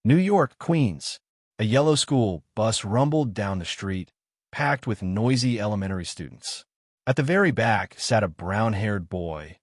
New York, Queens. A yellow school bus rumbled down the street, packed with noisy elementary students. At the very back sat a brown-haired boy,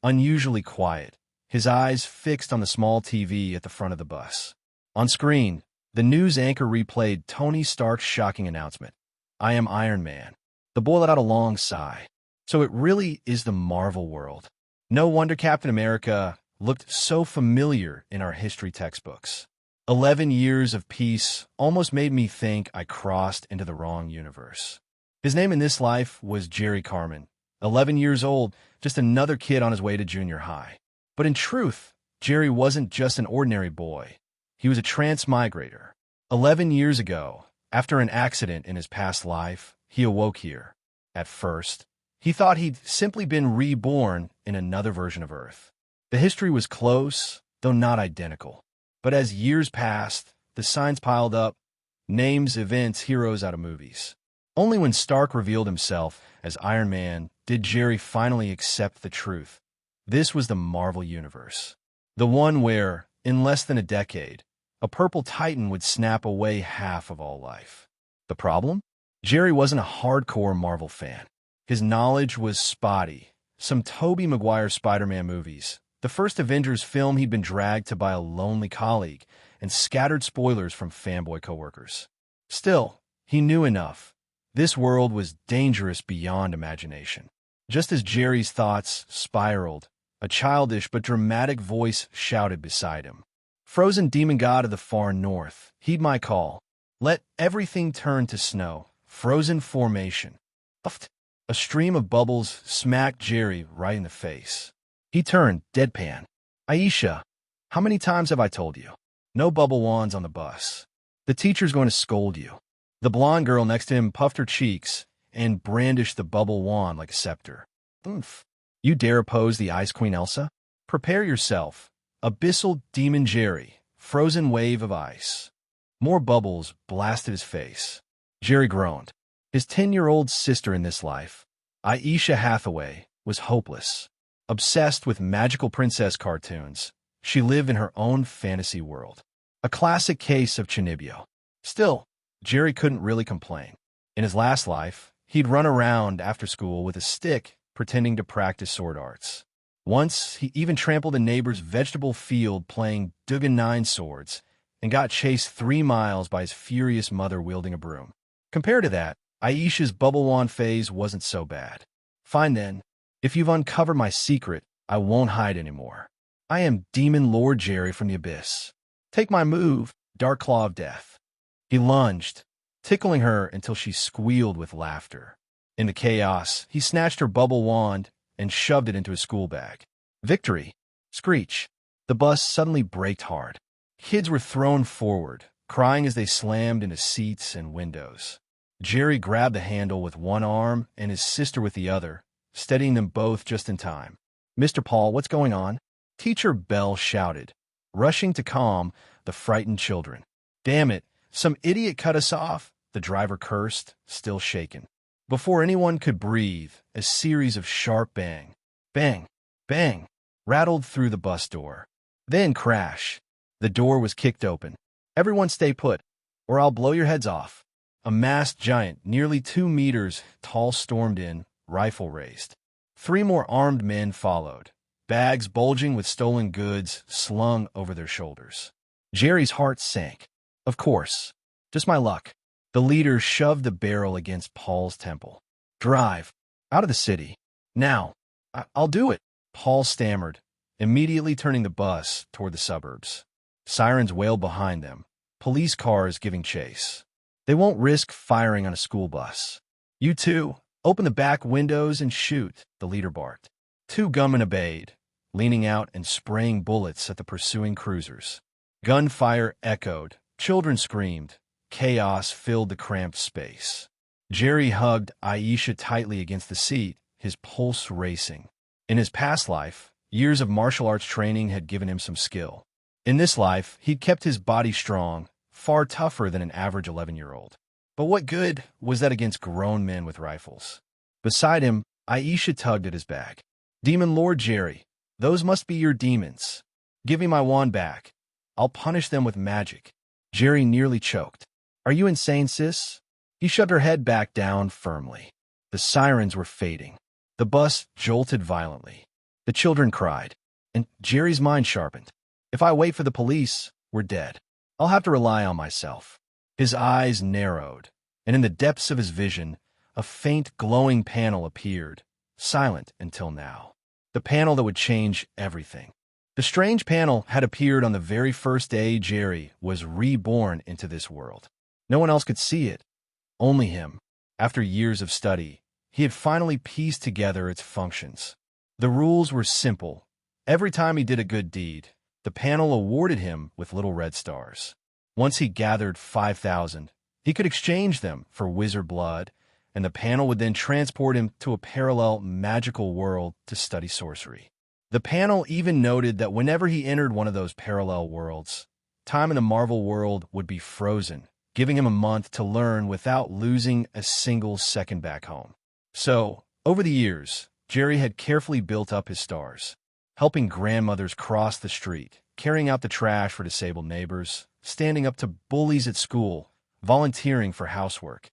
unusually quiet, his eyes fixed on the small TV at the front of the bus. On screen, the news anchor replayed Tony Stark's shocking announcement, "I am Iron Man." The boy let out a long sigh. So it really is the Marvel world. No wonder Captain America looked so familiar in our history textbooks. 11 years of peace almost made me think I crossed into the wrong universe. His name in this life was Jerry Carmen, 11 years old, just another kid on his way to junior high. But in truth, Jerry wasn't just an ordinary boy. He was a transmigrator. 11 years ago, after an accident in his past life, he awoke here. At first, he thought he'd simply been reborn in another version of Earth. The history was close, though not identical. But as years passed, the signs piled up, names, events, heroes out of movies. Only when Stark revealed himself as Iron Man did Jerry finally accept the truth. This was the Marvel Universe. The one where, in less than a decade, a purple titan would snap away half of all life. The problem? Jerry wasn't a hardcore Marvel fan. His knowledge was spotty. Some Tobey Maguire Spider-Man movies, the first Avengers film he'd been dragged to by a lonely colleague, and scattered spoilers from fanboy coworkers. Still, he knew enough. This world was dangerous beyond imagination. Just as Jerry's thoughts spiraled, a childish but dramatic voice shouted beside him. "Frozen demon god of the far north, heed my call. Let everything turn to snow. Frozen formation." A stream of bubbles smacked Jerry right in the face. He turned, deadpan. "Aisha, how many times have I told you? No bubble wands on the bus. The teacher's going to scold you." The blonde girl next to him puffed her cheeks and brandished the bubble wand like a scepter. "Oomph. You dare oppose the Ice Queen Elsa? Prepare yourself. Abyssal Demon Jerry, frozen wave of ice." More bubbles blasted his face. Jerry groaned. His 10-year-old sister in this life, Aisha Hathaway, was hopeless. Obsessed with magical princess cartoons, she lived in her own fantasy world. A classic case of Chinibyo. Still, Jerry couldn't really complain. In his last life, he'd run around after school with a stick, pretending to practice sword arts. Once, he even trampled a neighbor's vegetable field playing Dugan 9 swords and got chased 3 miles by his furious mother wielding a broom. Compared to that, Aisha's bubble wand phase wasn't so bad. "Fine then. If you've uncovered my secret, I won't hide anymore. I am Demon Lord Jerry from the Abyss. Take my move, Dark Claw of Death." He lunged, tickling her until she squealed with laughter. In the chaos, he snatched her bubble wand and shoved it into his school bag. Victory! Screech! The bus suddenly braked hard. Kids were thrown forward, crying as they slammed into seats and windows. Jerry grabbed the handle with one arm and his sister with the other, steadying them both just in time. "Mr. Paul, what's going on?" Teacher Bell shouted, rushing to calm the frightened children. "Damn it, some idiot cut us off," the driver cursed, still shaken. Before anyone could breathe, a series of sharp bang, bang, bang, rattled through the bus door. Then crash. The door was kicked open. "Everyone stay put, or I'll blow your heads off." A masked giant, nearly 2 meters tall, stormed in, rifle raised. 3 more armed men followed, bags bulging with stolen goods slung over their shoulders. Jerry's heart sank. Of course. Just my luck. The leader shoved the barrel against Paul's temple. "Drive. Out of the city. Now. I'll do it," Paul stammered, immediately turning the bus toward the suburbs. Sirens wailed behind them, police cars giving chase. They won't risk firing on a school bus. "You two, open the back windows and shoot," the leader barked. 2 gunmen obeyed, leaning out and spraying bullets at the pursuing cruisers. Gunfire echoed, children screamed, chaos filled the cramped space. Jerry hugged Aisha tightly against the seat, his pulse racing. In his past life, years of martial arts training had given him some skill. In this life, he'd kept his body strong, far tougher than an average 11-year-old. But what good was that against grown men with rifles? Beside him, Aisha tugged at his bag. "Demon Lord Jerry, those must be your demons. Give me my wand back." I'll punish them with magic. Jerry nearly choked. Are you insane, sis? He shoved her head back down firmly. The sirens were fading. The bus jolted violently. The children cried, and Jerry's mind sharpened. If I wait for the police, we're dead. I'll have to rely on myself. His eyes narrowed, and in the depths of his vision, a faint glowing panel appeared, silent until now. The panel that would change everything. The strange panel had appeared on the very first day Jerry was reborn into this world. No one else could see it, only him. After years of study, he had finally pieced together its functions. The rules were simple. Every time he did a good deed, the panel awarded him with little red stars. Once he gathered 5,000, he could exchange them for wizard blood, and the panel would then transport him to a parallel magical world to study sorcery. The panel even noted that whenever he entered one of those parallel worlds, time in the Marvel world would be frozen, giving him a month to learn without losing a single second back home. So, over the years, Jerry had carefully built up his stars, helping grandmothers cross the street, carrying out the trash for disabled neighbors, standing up to bullies at school, volunteering for housework.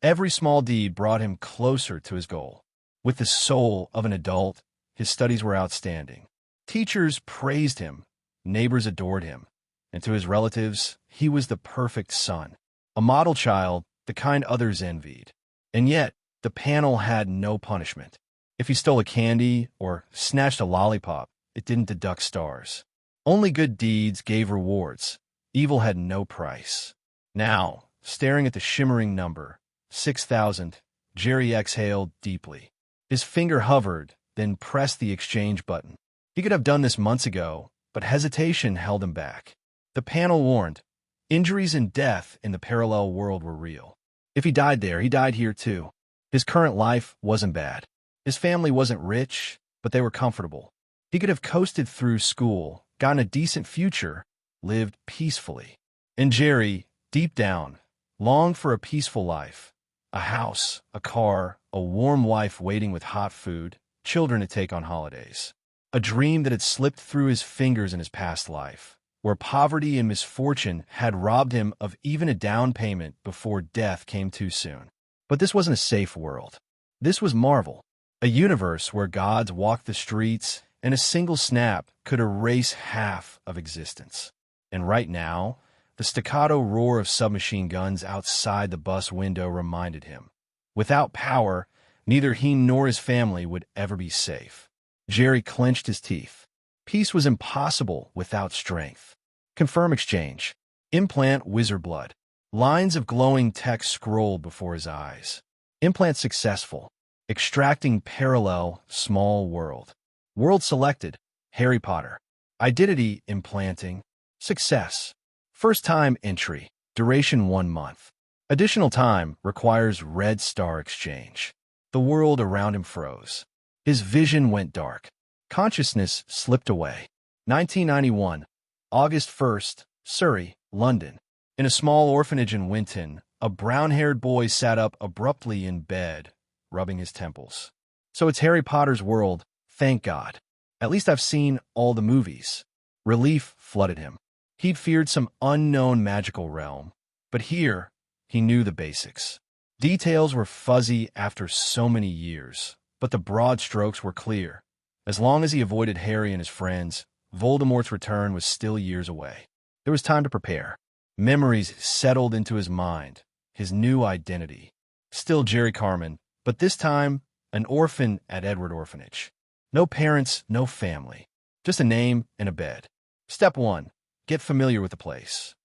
Every small deed brought him closer to his goal. With the soul of an adult, his studies were outstanding. Teachers praised him, neighbors adored him, and to his relatives, he was the perfect son, a model child, the kind others envied. And yet, the panel had no punishment. If he stole a candy or snatched a lollipop, it didn't deduct stars. Only good deeds gave rewards. Evil had no price. Now, staring at the shimmering number, 6,000, Jerry exhaled deeply. His finger hovered, then pressed the exchange button. He could have done this months ago, but hesitation held him back. The panel warned, injuries and death in the parallel world were real. If he died there, he died here too. His current life wasn't bad. His family wasn't rich, but they were comfortable. He could have coasted through school, gotten a decent future, lived peacefully. And Jerry, deep down, longed for a peaceful life. A house, a car, a warm wife waiting with hot food, children to take on holidays. A dream that had slipped through his fingers in his past life, where poverty and misfortune had robbed him of even a down payment before death came too soon. But this wasn't a safe world. This was Marvel, a universe where gods walked the streets and a single snap could erase half of existence. And right now, the staccato roar of submachine guns outside the bus window reminded him. Without power, neither he nor his family would ever be safe. Jerry clenched his teeth. Peace was impossible without strength. Confirm exchange. Implant wizard blood. Lines of glowing text scrolled before his eyes. Implant successful. Extracting parallel small world. World selected. Harry Potter. Identity implanting. Success. First time entry. Duration 1 month. Additional time requires red star exchange. The world around him froze. His vision went dark. Consciousness slipped away. 1991, August 1st, Surrey, London. In a small orphanage in Winton, a brown-haired boy sat up abruptly in bed, rubbing his temples. So it's Harry Potter's world, thank God. At least I've seen all the movies. Relief flooded him. He'd feared some unknown magical realm, but here, he knew the basics. Details were fuzzy after so many years, but the broad strokes were clear. As long as he avoided Harry and his friends, Voldemort's return was still years away. There was time to prepare. Memories settled into his mind, his new identity. Still Jerry Carmen, but this time, an orphan at Edward Orphanage. No parents, no family. Just a name and a bed. Step 1. Get familiar with the place.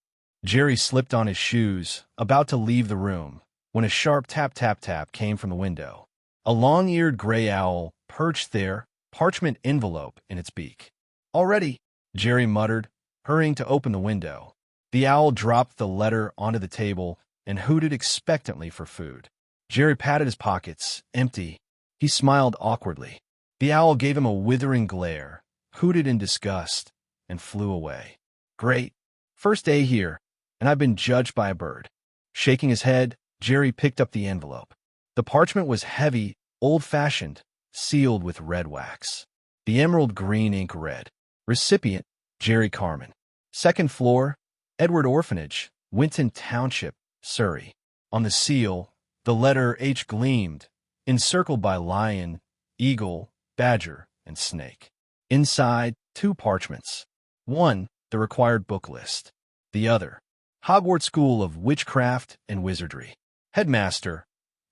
Jerry slipped on his shoes, about to leave the room, when a sharp tap-tap-tap came from the window. A long-eared gray owl perched there, parchment envelope in its beak. Already, Jerry muttered, hurrying to open the window. The owl dropped the letter onto the table and hooted expectantly for food. Jerry patted his pockets, empty. He smiled awkwardly. The owl gave him a withering glare, hooted in disgust, and flew away. Great. First day here, and I've been judged by a bird. Shaking his head, Jerry picked up the envelope. The parchment was heavy, old-fashioned, sealed with red wax. The emerald green ink read, Recipient, Jerry Carmen. Second floor, Edward Orphanage, Winton Township, Surrey. On the seal, the letter H gleamed, encircled by lion, eagle, badger, and snake. Inside, 2 parchments. One, the required book list. The other, Hogwarts School of Witchcraft and Wizardry. Headmaster,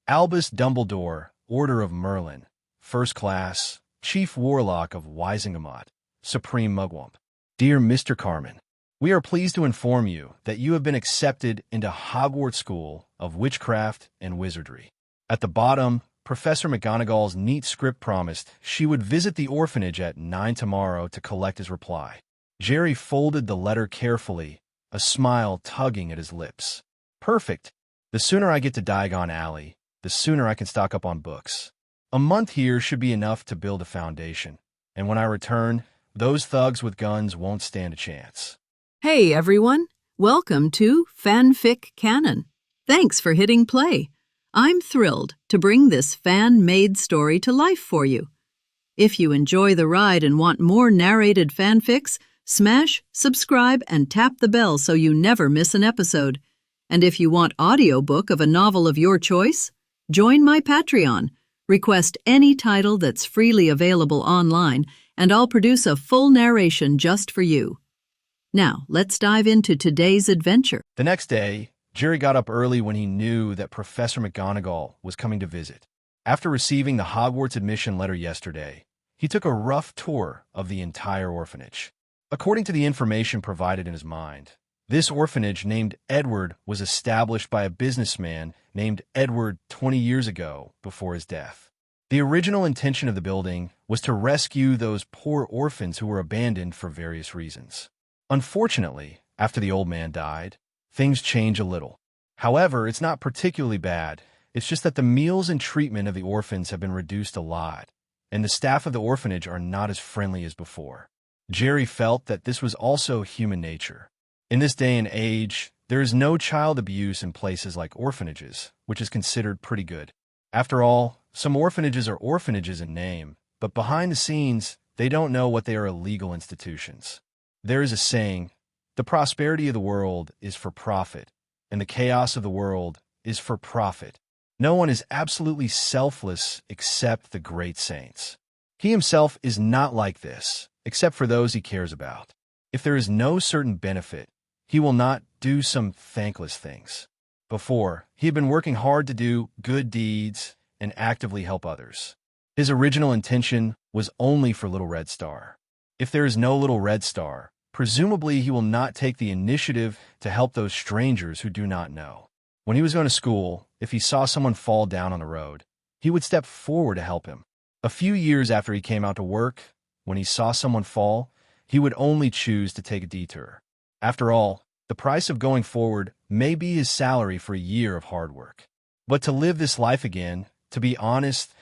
Albus Dumbledore, Order of Merlin. First Class, Chief Warlock of Wisingamot, Supreme Mugwump. Dear Mr. Carmen, we are pleased to inform you that you have been accepted into Hogwarts School of Witchcraft and Wizardry. At the bottom, Professor McGonagall's neat script promised she would visit the orphanage at 9 tomorrow to collect his reply. Jerry folded the letter carefully, a smile tugging at his lips. Perfect. The sooner I get to Diagon Alley, the sooner I can stock up on books. A month here should be enough to build a foundation, and when I return, those thugs with guns won't stand a chance. Hey everyone, welcome to FanFic Canon. Thanks for hitting play. I'm thrilled to bring this fan-made story to life for you. If you enjoy the ride and want more narrated fanfics, smash, subscribe, and tap the bell so you never miss an episode. And if you want audiobook of a novel of your choice, join my Patreon. Request any title that's freely available online, and I'll produce a full narration just for you. Now, let's dive into today's adventure. The next day, Jerry got up early when he knew that Professor McGonagall was coming to visit. After receiving the Hogwarts admission letter yesterday, he took a rough tour of the entire orphanage. According to the information provided in his mind, this orphanage named Edward was established by a businessman named Edward 20 years ago before his death. The original intention of the building was to rescue those poor orphans who were abandoned for various reasons. Unfortunately, after the old man died, things change a little. However, it's not particularly bad. It's just that the meals and treatment of the orphans have been reduced a lot, and the staff of the orphanage are not as friendly as before. Jerry felt that this was also human nature. In this day and age, there is no child abuse in places like orphanages, which is considered pretty good. After all, some orphanages are orphanages in name, but behind the scenes, they don't know what they are illegal institutions. There is a saying, the prosperity of the world is for profit, and the chaos of the world is for profit. No one is absolutely selfless except the great saints. He himself is not like this, except for those he cares about. If there is no certain benefit, he will not do some thankless things. Before, he had been working hard to do good deeds and actively help others. His original intention was only for Little Red Star. If there is no Little Red Star, presumably he will not take the initiative to help those strangers who do not know. When he was going to school, if he saw someone fall down on the road, he would step forward to help him. A few years after he came out to work, when he saw someone fall, he would only choose to take a detour. After all, the price of going forward may be his salary for a year of hard work. But to live this life again, to be honest,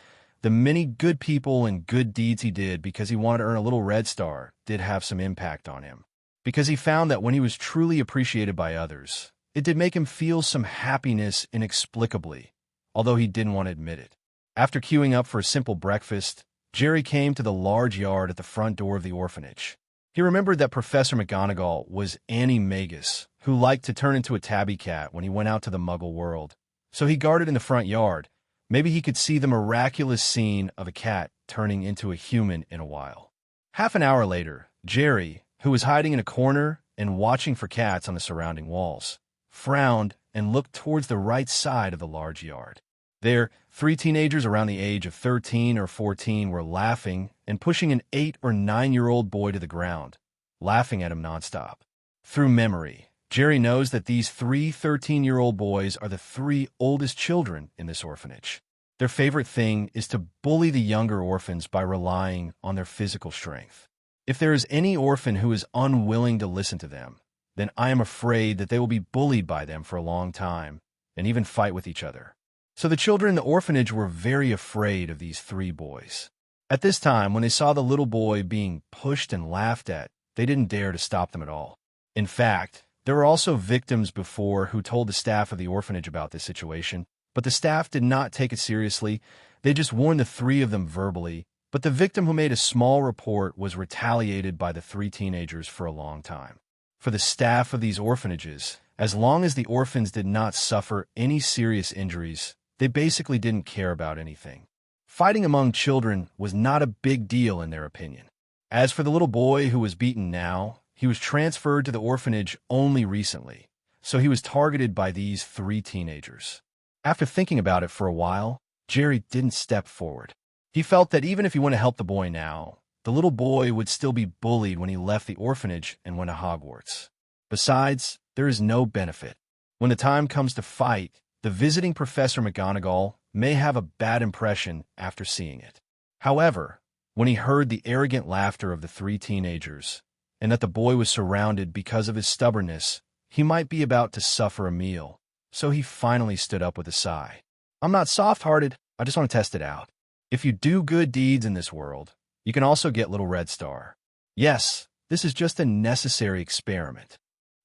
the many good people and good deeds he did because he wanted to earn a Little Red Star did have some impact on him. Because he found that when he was truly appreciated by others, it did make him feel some happiness inexplicably, although he didn't want to admit it. After queuing up for a simple breakfast, Jerry came to the large yard at the front door of the orphanage. He remembered that Professor McGonagall was Annie Magus, who liked to turn into a tabby cat when he went out to the Muggle world. So he guarded in the front yard. Maybe he could see the miraculous scene of a cat turning into a human in a while. Half an hour later, Jerry, who was hiding in a corner and watching for cats on the surrounding walls, frowned and looked towards the right side of the large yard. There, 3 teenagers around the age of 13 or 14 were laughing and pushing an 8 or 9-year-old boy to the ground, laughing at him nonstop. Through memory, Jerry knows that these 3 13-year-old boys are the 3 oldest children in this orphanage. Their favorite thing is to bully the younger orphans by relying on their physical strength. If there is any orphan who is unwilling to listen to them, then I am afraid that they will be bullied by them for a long time and even fight with each other. So the children in the orphanage were very afraid of these 3 boys. At this time, when they saw the little boy being pushed and laughed at, they didn't dare to stop them at all. In fact, there were also victims before who told the staff of the orphanage about this situation, but the staff did not take it seriously. They just warned the 3 of them verbally, but the victim who made a small report was retaliated by the 3 teenagers for a long time. for the staff of these orphanages. As long as the orphans did not suffer any serious injuries, they basically didn't care about anything. Fighting among children was not a big deal in their opinion. As for the little boy who was beaten now, he was transferred to the orphanage only recently, so he was targeted by these 3 teenagers. After thinking about it for a while, Jerry didn't step forward. He felt that even if he went to help the boy now, the little boy would still be bullied when he left the orphanage and went to Hogwarts. Besides, there is no benefit. When the time comes to fight, the visiting Professor McGonagall may have a bad impression after seeing it. However, when he heard the arrogant laughter of the 3 teenagers, and that the boy was surrounded because of his stubbornness, he might be about to suffer a meal, so he finally stood up with a sigh. I'm not soft-hearted, I just want to test it out. If you do good deeds in this world, you can also get Little Red Star. Yes, this is just a necessary experiment.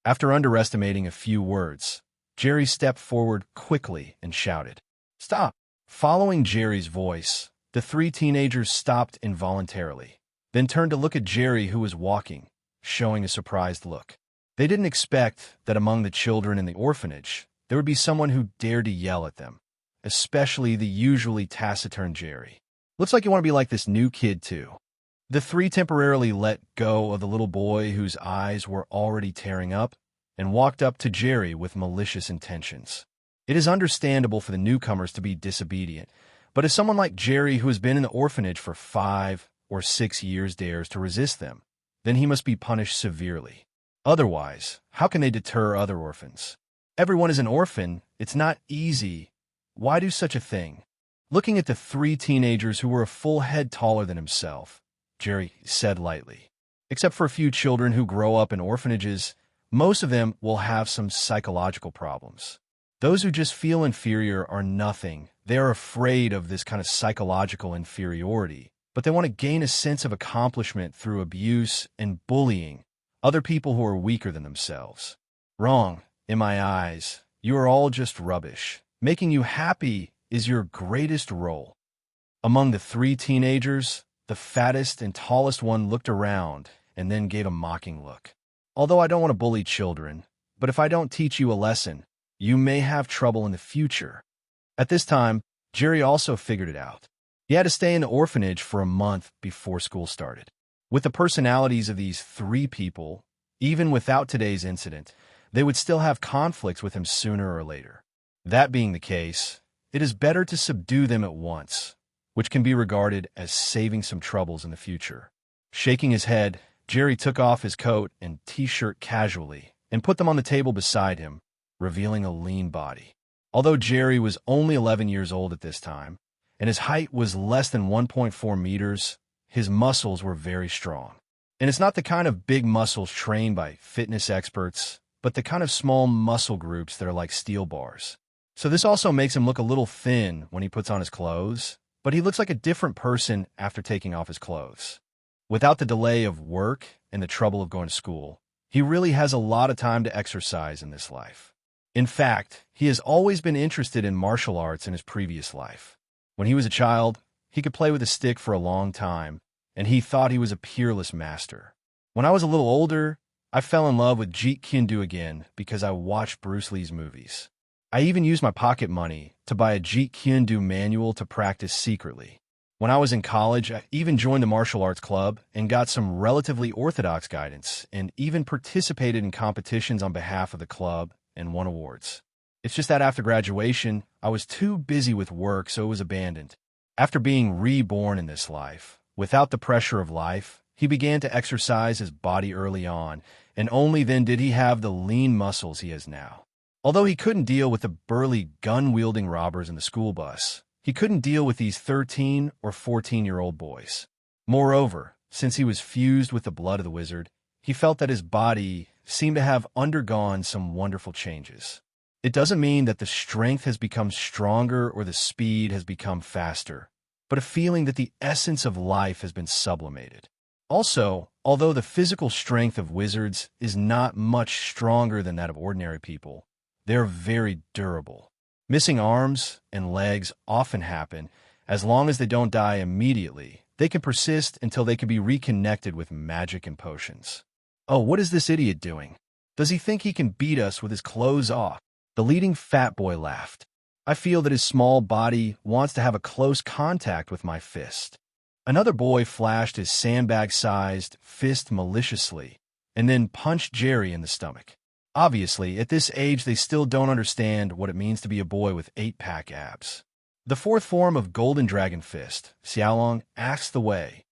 After underestimating a few words, Jerry stepped forward quickly and shouted, "Stop!" Following Jerry's voice, the 3 teenagers stopped involuntarily, then turned to look at Jerry, who was walking, showing a surprised look. They didn't expect that among the children in the orphanage, there would be someone who dared to yell at them, especially the usually taciturn Jerry. Looks like you want to be like this new kid, too. The 3 temporarily let go of the little boy whose eyes were already tearing up and walked up to Jerry with malicious intentions. It is understandable for the newcomers to be disobedient, but if someone like Jerry, who has been in the orphanage for 5 or 6 years, dares to resist them, then he must be punished severely. Otherwise, how can they deter other orphans? Everyone is an orphan. It's not easy. Why do such a thing? Looking at the 3 teenagers who were a full head taller than himself, Jerry said lightly, "Except for a few children who grow up in orphanages, most of them will have some psychological problems. Those who just feel inferior are nothing. They are afraid of this kind of psychological inferiority, but they want to gain a sense of accomplishment through abuse and bullying other people who are weaker than themselves. Wrong, in my eyes. You are all just rubbish. Making you happy is your greatest role." Among the 3 teenagers, the fattest and tallest one looked around and then gave a mocking look. "Although I don't want to bully children, but if I don't teach you a lesson, you may have trouble in the future." At this time, Jerry also figured it out. He had to stay in the orphanage for a month before school started. With the personalities of these 3 people, even without today's incident, they would still have conflicts with him sooner or later. That being the case, it is better to subdue them at once, which can be regarded as saving some troubles in the future. Shaking his head, Jerry took off his coat and t-shirt casually and put them on the table beside him, revealing a lean body. Although Jerry was only 11 years old at this time, and his height was less than 1.4 meters, his muscles were very strong. And it's not the kind of big muscles trained by fitness experts, but the kind of small muscle groups that are like steel bars. So this also makes him look a little thin when he puts on his clothes, but he looks like a different person after taking off his clothes. Without the delay of work and the trouble of going to school, he really has a lot of time to exercise in this life. In fact, he has always been interested in martial arts in his previous life. When he was a child, he could play with a stick for a long time, and he thought he was a peerless master. When I was a little older, I fell in love with Jeet Kune Do again because I watched Bruce Lee's movies. I even used my pocket money to buy a Jeet Kune Do manual to practice secretly. When I was in college, I even joined the martial arts club and got some relatively orthodox guidance, and even participated in competitions on behalf of the club and won awards. It's just that after graduation, I was too busy with work, so it was abandoned. After being reborn in this life, without the pressure of life, he began to exercise his body early on, and only then did he have the lean muscles he has now. Although he couldn't deal with the burly gun-wielding robbers in the school bus, he couldn't deal with these 13 or 14-year-old boys. Moreover, since he was fused with the blood of the wizard, he felt that his body seemed to have undergone some wonderful changes. It doesn't mean that the strength has become stronger or the speed has become faster, but a feeling that the essence of life has been sublimated. Also, although the physical strength of wizards is not much stronger than that of ordinary people, they are very durable. Missing arms and legs often happen. As long as they don't die immediately, they can persist until they can be reconnected with magic and potions. Oh, what is this idiot doing? Does he think he can beat us with his clothes off? The leading fat boy laughed. I feel that his small body wants to have a close contact with my fist. Another boy flashed his sandbag-sized fist maliciously and then punched Jerry in the stomach. Obviously, at this age, they still don't understand what it means to be a boy with 8-pack abs. The fourth form of Golden Dragon Fist, Xiaolong, asked the way.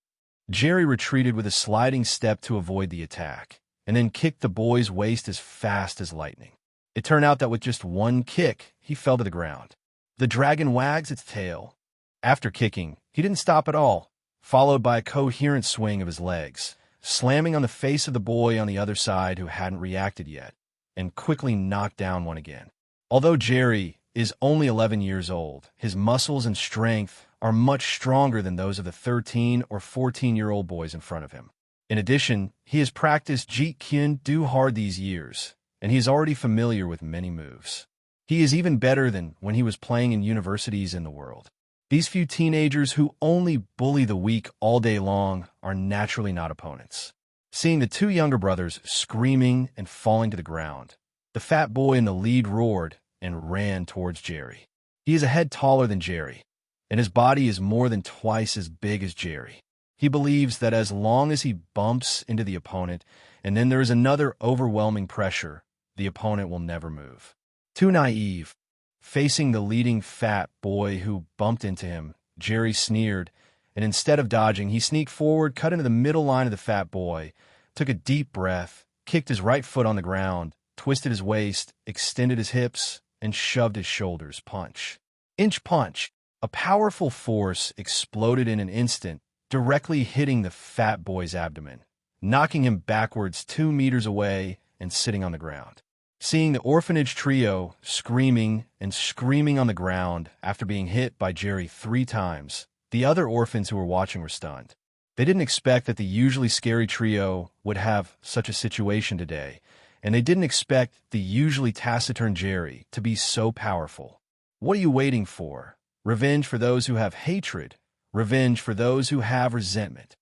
Jerry retreated with a sliding step to avoid the attack, and then kicked the boy's waist as fast as lightning. It turned out that with just one kick, he fell to the ground. The dragon wags its tail. After kicking, he didn't stop at all, followed by a coherent swing of his legs, slamming on the face of the boy on the other side who hadn't reacted yet, and quickly knocked down one again. Although Jerry is only 11 years old, his muscles and strength are much stronger than those of the 13 or 14-year-old boys in front of him. In addition, he has practiced Jeet Kune Do hard these years, and he is already familiar with many moves. He is even better than when he was playing in universities in the world. These few teenagers who only bully the weak all day long are naturally not opponents. Seeing the two younger brothers screaming and falling to the ground, the fat boy in the lead roared and ran towards Jerry. He is a head taller than Jerry, and his body is more than twice as big as Jerry. He believes that as long as he bumps into the opponent, and then there is another overwhelming pressure, the opponent will never move. Too naive. Facing the leading fat boy who bumped into him, Jerry sneered, and instead of dodging, he sneaked forward, cut into the middle line of the fat boy, took a deep breath, kicked his right foot on the ground, twisted his waist, extended his hips, and shoved his shoulders. Punch. Inch punch. A powerful force exploded in an instant, directly hitting the fat boy's abdomen, knocking him backwards 2 meters away and sitting on the ground. Seeing the orphanage trio screaming and screaming on the ground after being hit by Jerry 3 times, the other orphans who were watching were stunned. They didn't expect that the usually scary trio would have such a situation today, and they didn't expect the usually taciturn Jerry to be so powerful. What are you waiting for? Revenge for those who have hatred, revenge for those who have resentment.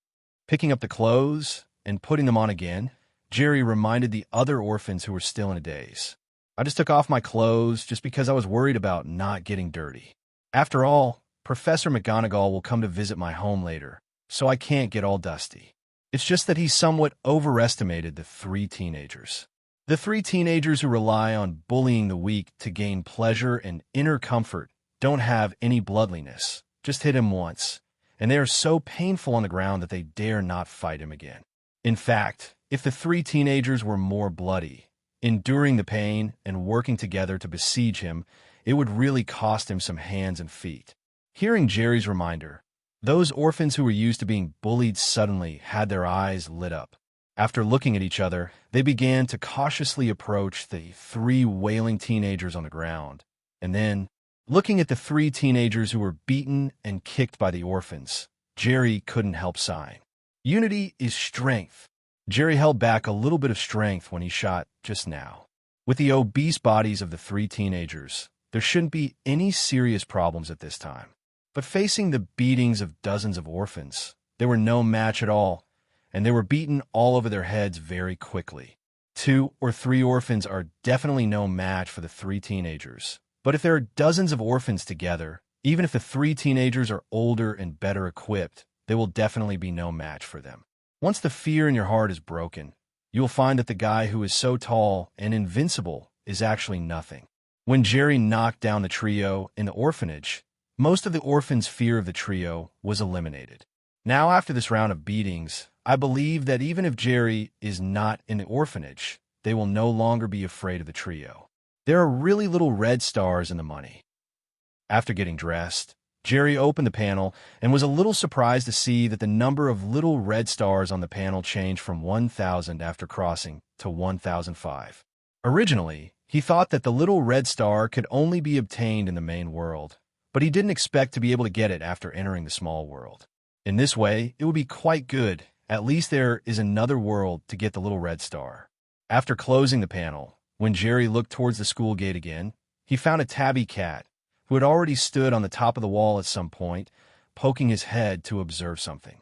Picking up the clothes and putting them on again, Jerry reminded the other orphans who were still in a daze. I just took off my clothes just because I was worried about not getting dirty. After all, Professor McGonagall will come to visit my home later, so I can't get all dusty. It's just that he somewhat overestimated the 3 teenagers. The 3 teenagers who rely on bullying the weak to gain pleasure and inner comfort don't have any bloodliness. Just hit him once, and they are so painful on the ground that they dare not fight him again. In fact, if the 3 teenagers were more bloody, enduring the pain and working together to besiege him, it would really cost him some hands and feet. Hearing Jerry's reminder, those orphans who were used to being bullied suddenly had their eyes lit up. After looking at each other, they began to cautiously approach the 3 wailing teenagers on the ground, and then, looking at the 3 teenagers who were beaten and kicked by the orphans, Jerry couldn't help sighing. Unity is strength. Jerry held back a little bit of strength when he shot just now. With the obese bodies of the 3 teenagers, there shouldn't be any serious problems at this time. But facing the beatings of dozens of orphans, they were no match at all, and they were beaten all over their heads very quickly. 2 or 3 orphans are definitely no match for the 3 teenagers. But if there are dozens of orphans together, even if the 3 teenagers are older and better equipped, they will definitely be no match for them. Once the fear in your heart is broken, you will find that the guy who is so tall and invincible is actually nothing. When Jerry knocked down the trio in the orphanage, most of the orphans' fear of the trio was eliminated. Now, after this round of beatings, I believe that even if Jerry is not in the orphanage, they will no longer be afraid of the trio. There are really little red stars in the money. After getting dressed, Jerry opened the panel and was a little surprised to see that the number of little red stars on the panel changed from 1,000 after crossing to 1,005. Originally, he thought that the little red star could only be obtained in the main world, but he didn't expect to be able to get it after entering the small world. In this way, it would be quite good. At least there is another world to get the little red star. After closing the panel, when Jerry looked towards the school gate again, he found a tabby cat who had already stood on the top of the wall at some point, poking his head to observe something.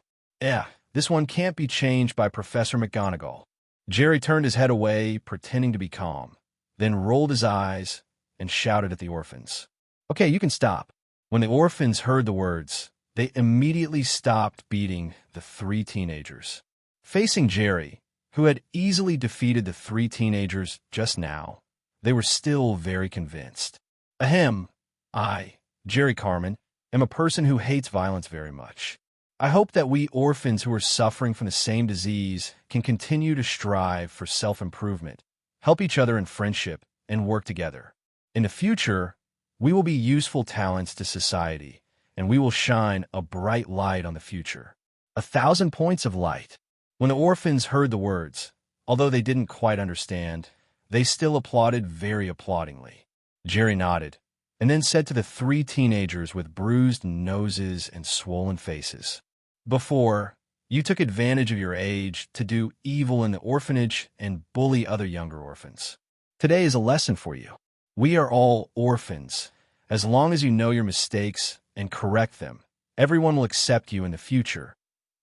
This one can't be changed by Professor McGonagall. Jerry turned his head away, pretending to be calm, then rolled his eyes and shouted at the orphans. "Okay, you can stop." When the orphans heard the words, they immediately stopped beating the three teenagers. Facing Jerry, who had easily defeated the three teenagers just now, they were still very convinced. Ahem, I, Jerry Carmen, am a person who hates violence very much. I hope that we orphans who are suffering from the same disease can continue to strive for self-improvement, help each other in friendship, and work together. In the future, we will be useful talents to society, and we will shine a bright light on the future. 1,000 points of light. When the orphans heard the words, although they didn't quite understand, they still applauded very applaudingly. Jerry nodded, and then said to the three teenagers with bruised noses and swollen faces, "Before, you took advantage of your age to do evil in the orphanage and bully other younger orphans. Today is a lesson for you. We are all orphans. As long as you know your mistakes and correct them, everyone will accept you in the future.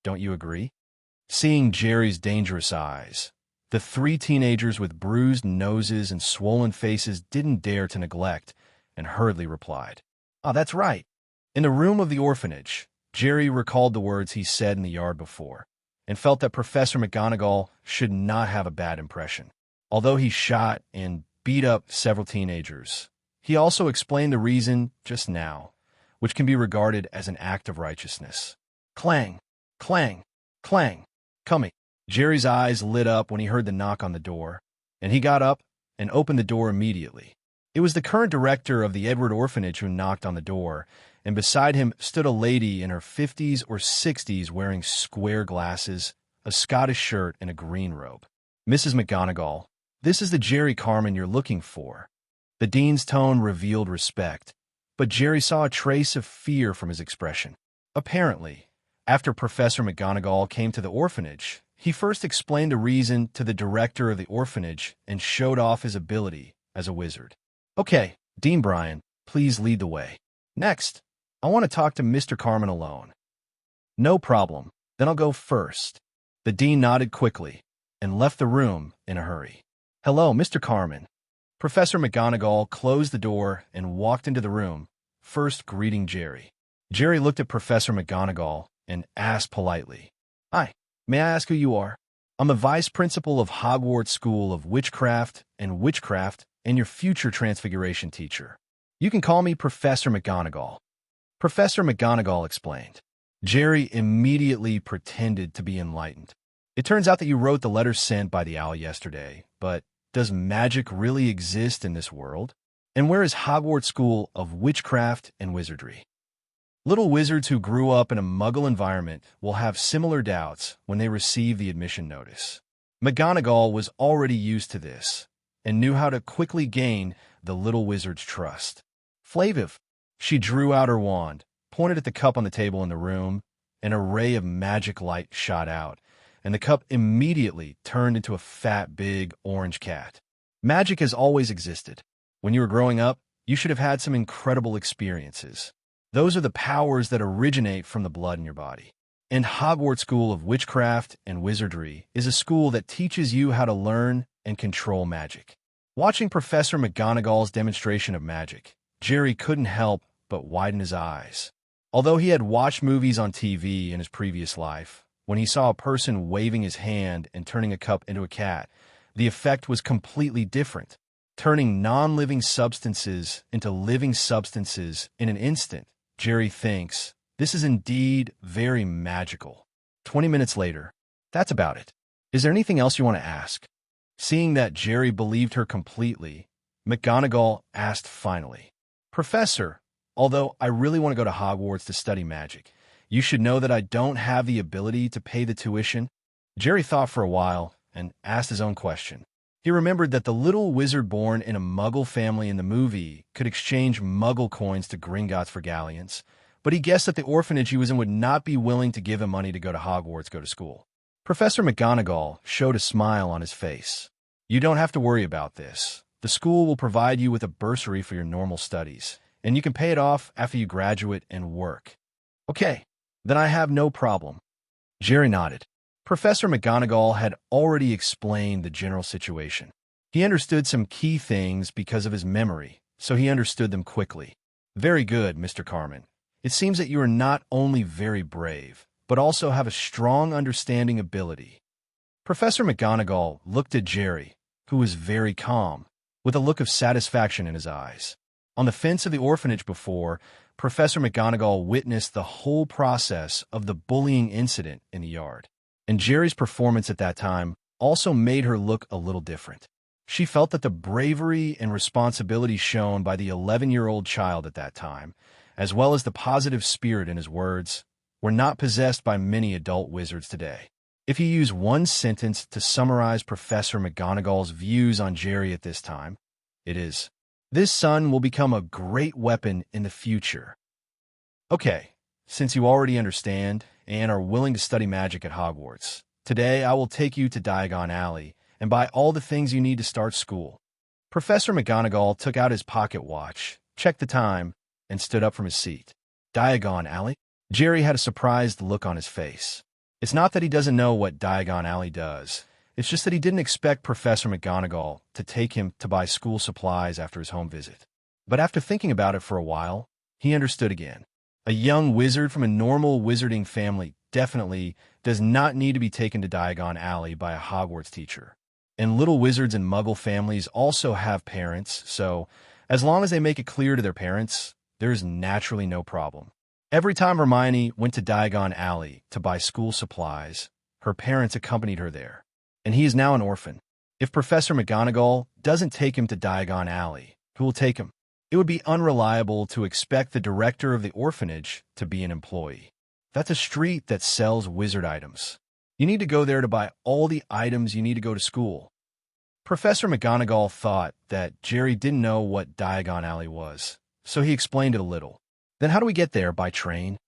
Don't you agree?" Seeing Jerry's dangerous eyes, the three teenagers with bruised noses and swollen faces didn't dare to neglect and hurriedly replied, "Oh, that's right." In the room of the orphanage, Jerry recalled the words he said in the yard before and felt that Professor McGonagall should not have a bad impression. Although he shot and beat up several teenagers, he also explained the reason just now, which can be regarded as an act of righteousness. Clang, clang, clang. Coming. Jerry's eyes lit up when he heard the knock on the door, and he got up and opened the door immediately. It was the current director of the Edward Orphanage who knocked on the door, and beside him stood a lady in her 50s or 60s wearing square glasses, a Scottish shirt, and a green robe. "Mrs. McGonagall, this is the Jerry Carmen you're looking for." The dean's tone revealed respect, but Jerry saw a trace of fear from his expression. Apparently, after Professor McGonagall came to the orphanage, he first explained the reason to the director of the orphanage and showed off his ability as a wizard. "Okay, Dean Brian, please lead the way. Next, I want to talk to Mr. Carmen alone." "No problem, then I'll go first." The dean nodded quickly and left the room in a hurry. "Hello, Mr. Carmen." Professor McGonagall closed the door and walked into the room, first greeting Jerry. Jerry looked at Professor McGonagall and asked politely, "Hi, may I ask who you are?" "I'm the vice principal of Hogwarts School of Witchcraft and your future transfiguration teacher. You can call me Professor McGonagall." Professor McGonagall explained. Jerry immediately pretended to be enlightened. "It turns out that you wrote the letter sent by the owl yesterday, but does magic really exist in this world? And where is Hogwarts School of Witchcraft and Wizardry?" Little wizards who grew up in a muggle environment will have similar doubts when they receive the admission notice. McGonagall was already used to this and knew how to quickly gain the little wizard's trust. "Flaviv." She drew out her wand, pointed at the cup on the table in the room, and a ray of magic light shot out, and the cup immediately turned into a fat, big orange cat. Magic has always existed. When you were growing up, you should have had some incredible experiences. Those are the powers that originate from the blood in your body. And Hogwarts School of Witchcraft and Wizardry is a school that teaches you how to learn and control magic. Watching Professor McGonagall's demonstration of magic, Jerry couldn't help but widen his eyes. Although he had watched movies on TV in his previous life, when he saw a person waving his hand and turning a cup into a cat, the effect was completely different, turning non-living substances into living substances in an instant. Jerry thinks, this is indeed very magical. 20 minutes later, "That's about it. Is there anything else you want to ask?" Seeing that Jerry believed her completely, McGonagall asked finally, "Professor, although I really want to go to Hogwarts to study magic, you should know that I don't have the ability to pay the tuition." Jerry thought for a while and asked his own question. He remembered that the little wizard born in a Muggle family in the movie could exchange Muggle coins to Gringotts for galleons, but he guessed that the orphanage he was in would not be willing to give him money to go to Hogwarts, go to school. Professor McGonagall showed a smile on his face. "You don't have to worry about this. The school will provide you with a bursary for your normal studies, and you can pay it off after you graduate and work." "Okay, then I have no problem." Jerry nodded. Professor McGonagall had already explained the general situation. He understood some key things because of his memory, so he understood them quickly. Very good, Mr. Carmen. It seems that you are not only very brave, but also have a strong understanding ability. Professor McGonagall looked at Jerry, who was very calm, with a look of satisfaction in his eyes. On the fence of the orphanage before, Professor McGonagall witnessed the whole process of the bullying incident in the yard. And Jerry's performance at that time also made her look a little different. She felt that the bravery and responsibility shown by the 11-year-old child at that time, as well as the positive spirit in his words, were not possessed by many adult wizards today. If you use one sentence to summarize Professor McGonagall's views on Jerry at this time, it is, "This son will become a great weapon in the future." Okay, since you already understand and are willing to study magic at Hogwarts, today I will take you to Diagon Alley and buy all the things you need to start school. Professor McGonagall took out his pocket watch, checked the time, and stood up from his seat. Diagon Alley? Jerry had a surprised look on his face. It's not that he doesn't know what Diagon Alley does. It's just that he didn't expect Professor McGonagall to take him to buy school supplies after his home visit. But after thinking about it for a while, he understood again. A young wizard from a normal wizarding family definitely does not need to be taken to Diagon Alley by a Hogwarts teacher. And little wizards and muggle families also have parents, so as long as they make it clear to their parents, there's naturally no problem. Every time Hermione went to Diagon Alley to buy school supplies, her parents accompanied her there. And he is now an orphan. If Professor McGonagall doesn't take him to Diagon Alley, who will take him? It would be unreliable to expect the director of the orphanage to be an employee. That's a street that sells wizard items. You need to go there to buy all the items you need to go to school. Professor McGonagall thought that Jerry didn't know what Diagon Alley was, so he explained it a little. Then how do we get there, by train?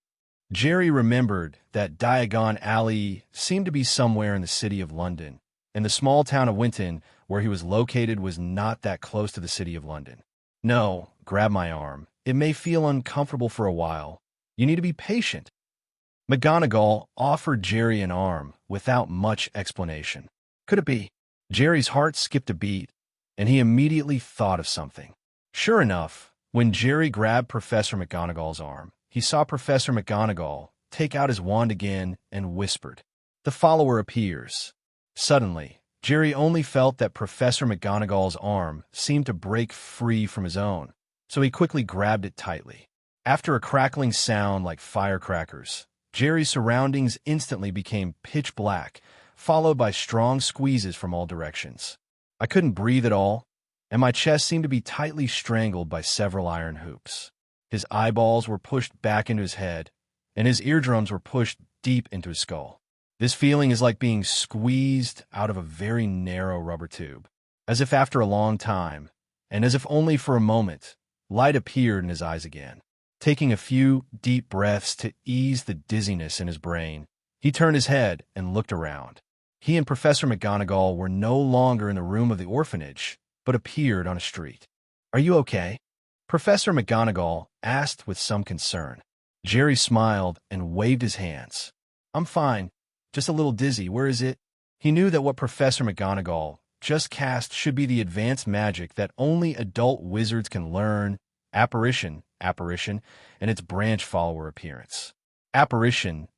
Jerry remembered that Diagon Alley seemed to be somewhere in the city of London, and the small town of Winton, where he was located, was not that close to the city of London. No, grab my arm. It may feel uncomfortable for a while. You need to be patient. McGonagall offered Jerry an arm without much explanation. Could it be? Jerry's heart skipped a beat, and he immediately thought of something. Sure enough, when Jerry grabbed Professor McGonagall's arm, he saw Professor McGonagall take out his wand again and whispered, "The follower appears." Suddenly, Jerry only felt that Professor McGonagall's arm seemed to break free from his own, so he quickly grabbed it tightly. After a crackling sound like firecrackers, Jerry's surroundings instantly became pitch black, followed by strong squeezes from all directions. I couldn't breathe at all, and my chest seemed to be tightly strangled by several iron hoops. His eyeballs were pushed back into his head, and his eardrums were pushed deep into his skull. This feeling is like being squeezed out of a very narrow rubber tube. As if after a long time, and as if only for a moment, light appeared in his eyes again. Taking a few deep breaths to ease the dizziness in his brain, he turned his head and looked around. He and Professor McGonagall were no longer in the room of the orphanage, but appeared on a street. "Are you okay?" Professor McGonagall asked with some concern. Jerry smiled and waved his hands. "I'm fine, just a little dizzy. Where is it?" He knew that what Professor McGonagall just cast should be the advanced magic that only adult wizards can learn, apparition, and its branch follower appearance. Apparition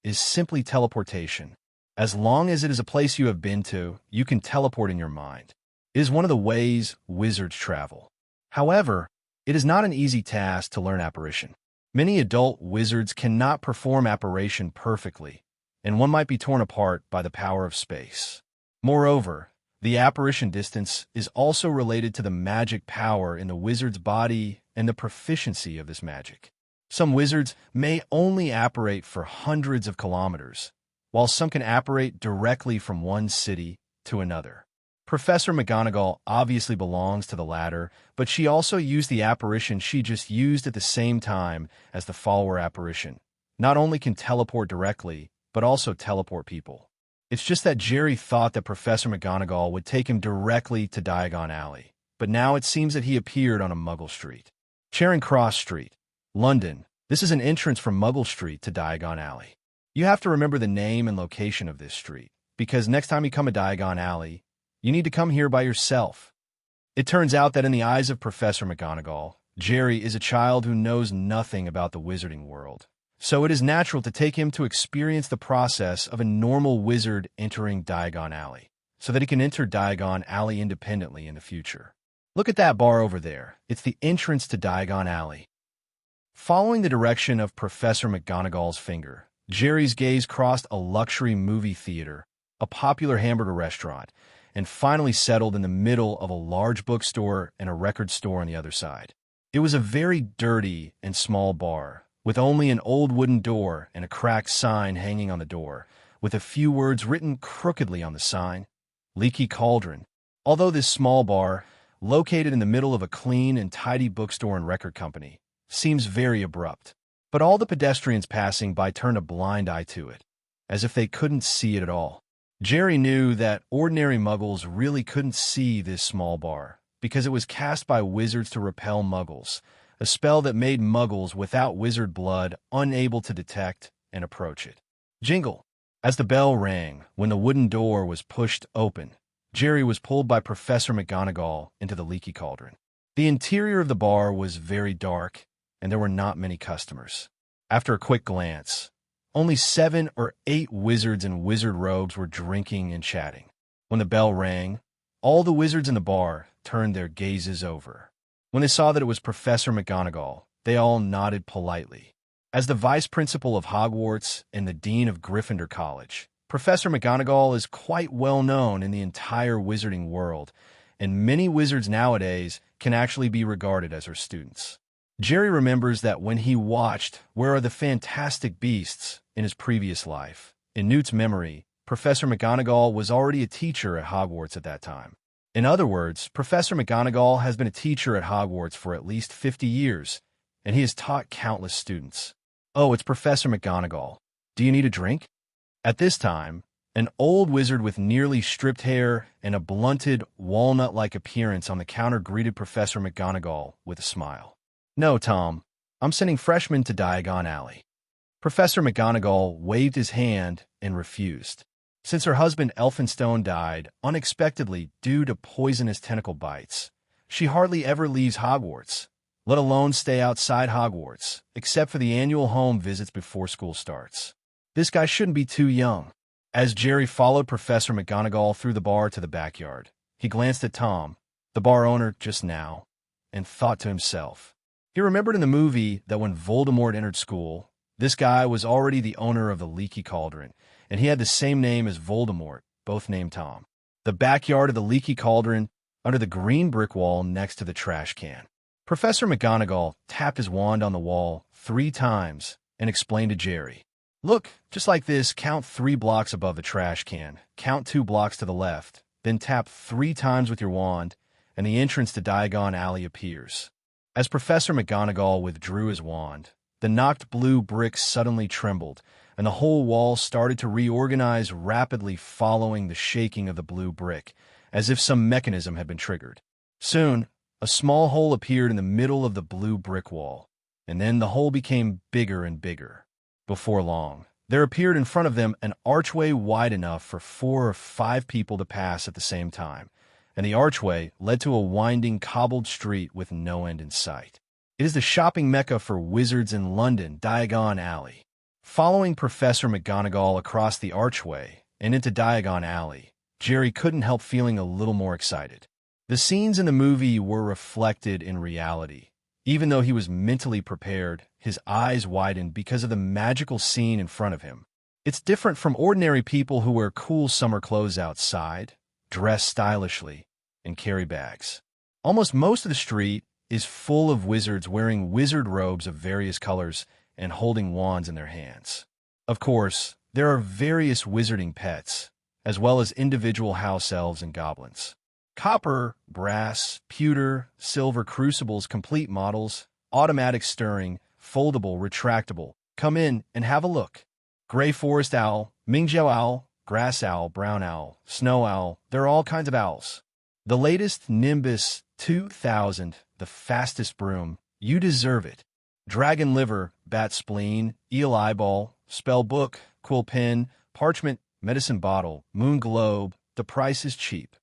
is simply teleportation. As long as it is a place you have been to, you can teleport in your mind. It is one of the ways wizards travel. However, it is not an easy task to learn apparition. Many adult wizards cannot perform apparition perfectly, and one might be torn apart by the power of space. Moreover, the apparition distance is also related to the magic power in the wizard's body and the proficiency of this magic. Some wizards may only apparate for hundreds of kilometers, while some can apparate directly from one city to another. Professor McGonagall obviously belongs to the latter, but she also used the apparition she just used at the same time as the follower apparition. Not only can teleport directly, but also teleport people. It's just that Jerry thought that Professor McGonagall would take him directly to Diagon Alley, but now it seems that he appeared on a Muggle street. Charing Cross Street, London. This is an entrance from Muggle Street to Diagon Alley. You have to remember the name and location of this street, because next time you come to Diagon Alley, you need to come here by yourself. It turns out that in the eyes of Professor McGonagall, Jerry is a child who knows nothing about the wizarding world. So it is natural to take him to experience the process of a normal wizard entering Diagon Alley, so that he can enter Diagon Alley independently in the future. Look at that bar over there. It's the entrance to Diagon Alley. Following the direction of Professor McGonagall's finger, Jerry's gaze crossed a luxury movie theater, a popular hamburger restaurant, and finally settled in the middle of a large bookstore and a record store on the other side. It was a very dirty and small bar, with only an old wooden door and a cracked sign hanging on the door, with a few words written crookedly on the sign, Leaky Cauldron. Although this small bar, located in the middle of a clean and tidy bookstore and record company, seems very abrupt. But all the pedestrians passing by turned a blind eye to it, as if they couldn't see it at all. Jerry knew that ordinary muggles really couldn't see this small bar, because it was cast by wizards to repel muggles, a spell that made muggles without wizard blood unable to detect and approach it. Jingle! As the bell rang, when the wooden door was pushed open, Jerry was pulled by Professor McGonagall into the Leaky Cauldron. The interior of the bar was very dark, and there were not many customers. After a quick glance, only 7 or 8 wizards in wizard robes were drinking and chatting. When the bell rang, all the wizards in the bar turned their gazes over. When they saw that it was Professor McGonagall, they all nodded politely. As the vice principal of Hogwarts and the dean of Gryffindor College, Professor McGonagall is quite well known in the entire wizarding world, and many wizards nowadays can actually be regarded as her students. Jerry remembers that when he watched Where Are the Fantastic Beasts in his previous life, in Newt's memory, Professor McGonagall was already a teacher at Hogwarts at that time. In other words, Professor McGonagall has been a teacher at Hogwarts for at least 50 years, and he has taught countless students. Oh, it's Professor McGonagall. Do you need a drink? At this time, an old wizard with nearly stripped hair and a blunted, walnut-like appearance on the counter greeted Professor McGonagall with a smile. No, Tom. I'm sending freshmen to Diagon Alley. Professor McGonagall waved his hand and refused. Since her husband Elphinstone died unexpectedly due to poisonous tentacle bites, she hardly ever leaves Hogwarts, let alone stay outside Hogwarts, except for the annual home visits before school starts. This guy shouldn't be too young. As Jerry followed Professor McGonagall through the bar to the backyard, he glanced at Tom, the bar owner just now, and thought to himself. He remembered in the movie that when Voldemort entered school, this guy was already the owner of the Leaky Cauldron, and he had the same name as Voldemort, both named Tom. The backyard of the Leaky Cauldron, under the green brick wall next to the trash can. Professor McGonagall tapped his wand on the wall 3 times and explained to Jerry. Look, just like this, count 3 blocks above the trash can, count 2 blocks to the left, then tap 3 times with your wand, and the entrance to Diagon Alley appears. As Professor McGonagall withdrew his wand, the knocked blue bricks suddenly trembled, and the whole wall started to reorganize rapidly following the shaking of the blue brick, as if some mechanism had been triggered. Soon, a small hole appeared in the middle of the blue brick wall, and then the hole became bigger and bigger. Before long, there appeared in front of them an archway wide enough for 4 or 5 people to pass at the same time, and the archway led to a winding cobbled street with no end in sight. It is the shopping mecca for wizards in London, Diagon Alley. Following Professor McGonagall across the archway and into Diagon Alley, Jerry couldn't help feeling a little more excited. The scenes in the movie were reflected in reality. Even though he was mentally prepared, his eyes widened because of the magical scene in front of him. It's different from ordinary people who wear cool summer clothes outside, dress stylishly, and carry bags. Almost most of the street is full of wizards wearing wizard robes of various colors and holding wands in their hands. Of course, there are various wizarding pets, as well as individual house elves and goblins. Copper, brass, pewter, silver crucibles, complete models, automatic stirring, foldable, retractable. Come in and have a look. Gray forest owl, Mingjiao owl, grass owl, brown owl, snow owl, there are all kinds of owls. The latest Nimbus 2000, the fastest broom, you deserve it. Dragon liver, bat spleen, eel eyeball, spell book, quill pen, parchment, medicine bottle, moon globe. The price is cheap.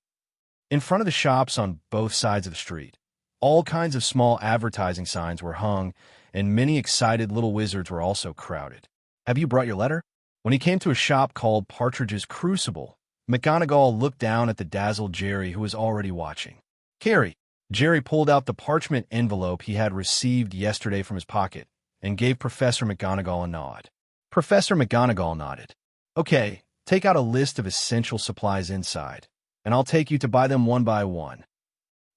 In front of the shops on both sides of the street, all kinds of small advertising signs were hung, and many excited little wizards were also crowded. Have you brought your letter? When he came to a shop called Partridge's Crucible, McGonagall looked down at the dazzled Jerry, who was already watching. Carrie. Jerry pulled out the parchment envelope he had received yesterday from his pocket and gave Professor McGonagall a nod. Professor McGonagall nodded. Okay, take out a list of essential supplies inside, and I'll take you to buy them one by one.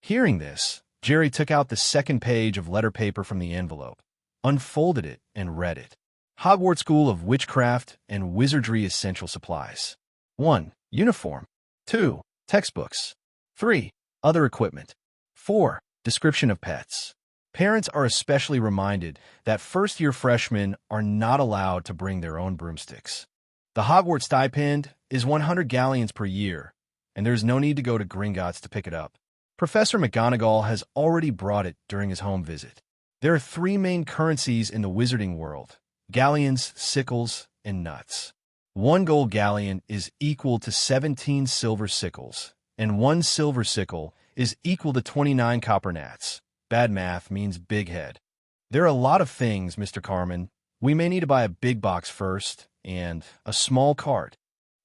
Hearing this, Jerry took out the second page of letter paper from the envelope, unfolded it, and read it. Hogwarts School of Witchcraft and Wizardry Essential Supplies. 1. Uniform. 2. Textbooks. 3. Other equipment. 4. Description of pets. Parents are especially reminded that first-year freshmen are not allowed to bring their own broomsticks. The Hogwarts stipend is 100 galleons per year, and there is no need to go to Gringotts to pick it up. Professor McGonagall has already brought it during his home visit. There are 3 main currencies in the wizarding world: galleons, sickles, and nuts. 1 gold galleon is equal to 17 silver sickles, and 1 silver sickle is equal to 29 copper gnats. Bad math means big head. There are a lot of things, Mr. Carmen. We may need to buy a big box first, and a small cart.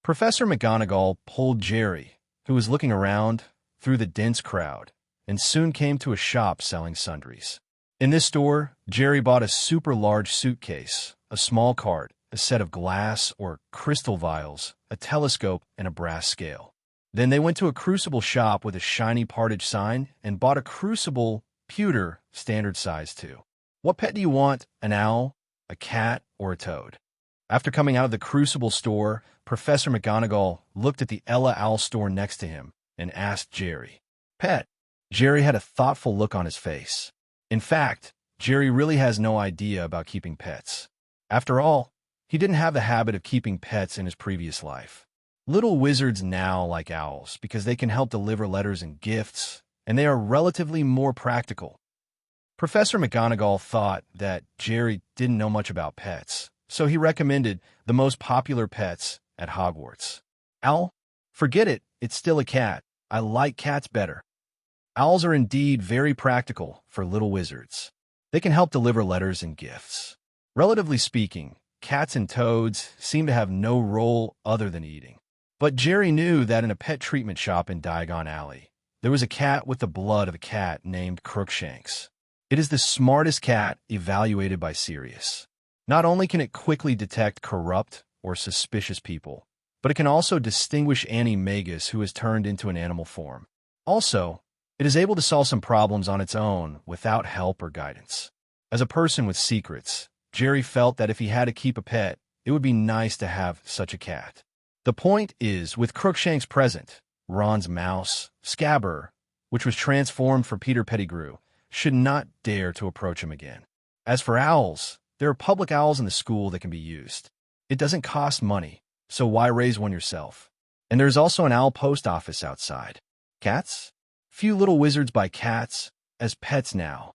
Professor McGonagall pulled Jerry, who was looking around, through the dense crowd, and soon came to a shop selling sundries. In this store, Jerry bought a super large suitcase, a small cart, a set of glass or crystal vials, a telescope, and a brass scale. Then they went to a crucible shop with a shiny partage sign and bought a crucible pewter standard size too. What pet do you want? An owl, a cat, or a toad? After coming out of the crucible store, Professor McGonagall looked at the Ella Owl store next to him and asked Jerry. Pet. Jerry had a thoughtful look on his face. In fact, Jerry really has no idea about keeping pets. After all, he didn't have the habit of keeping pets in his previous life. Little wizards now like owls because they can help deliver letters and gifts, and they are relatively more practical. Professor McGonagall thought that Jerry didn't know much about pets, so he recommended the most popular pets at Hogwarts. Owl? Forget it, it's still a cat. I like cats better. Owls are indeed very practical for little wizards. They can help deliver letters and gifts. Relatively speaking, cats and toads seem to have no role other than eating. But Jerry knew that in a pet treatment shop in Diagon Alley, there was a cat with the blood of a cat named Crookshanks. It is the smartest cat evaluated by Sirius. Not only can it quickly detect corrupt or suspicious people, but it can also distinguish Animagus who has turned into an animal form. Also, it is able to solve some problems on its own without help or guidance. As a person with secrets, Jerry felt that if he had to keep a pet, it would be nice to have such a cat. The point is, with Crookshanks present, Ron's mouse, Scabber, which was transformed for Peter Pettigrew, should not dare to approach him again. As for owls, there are public owls in the school that can be used. It doesn't cost money, so why raise one yourself? And there's also an owl post office outside. Cats? Few little wizards buy cats as pets now.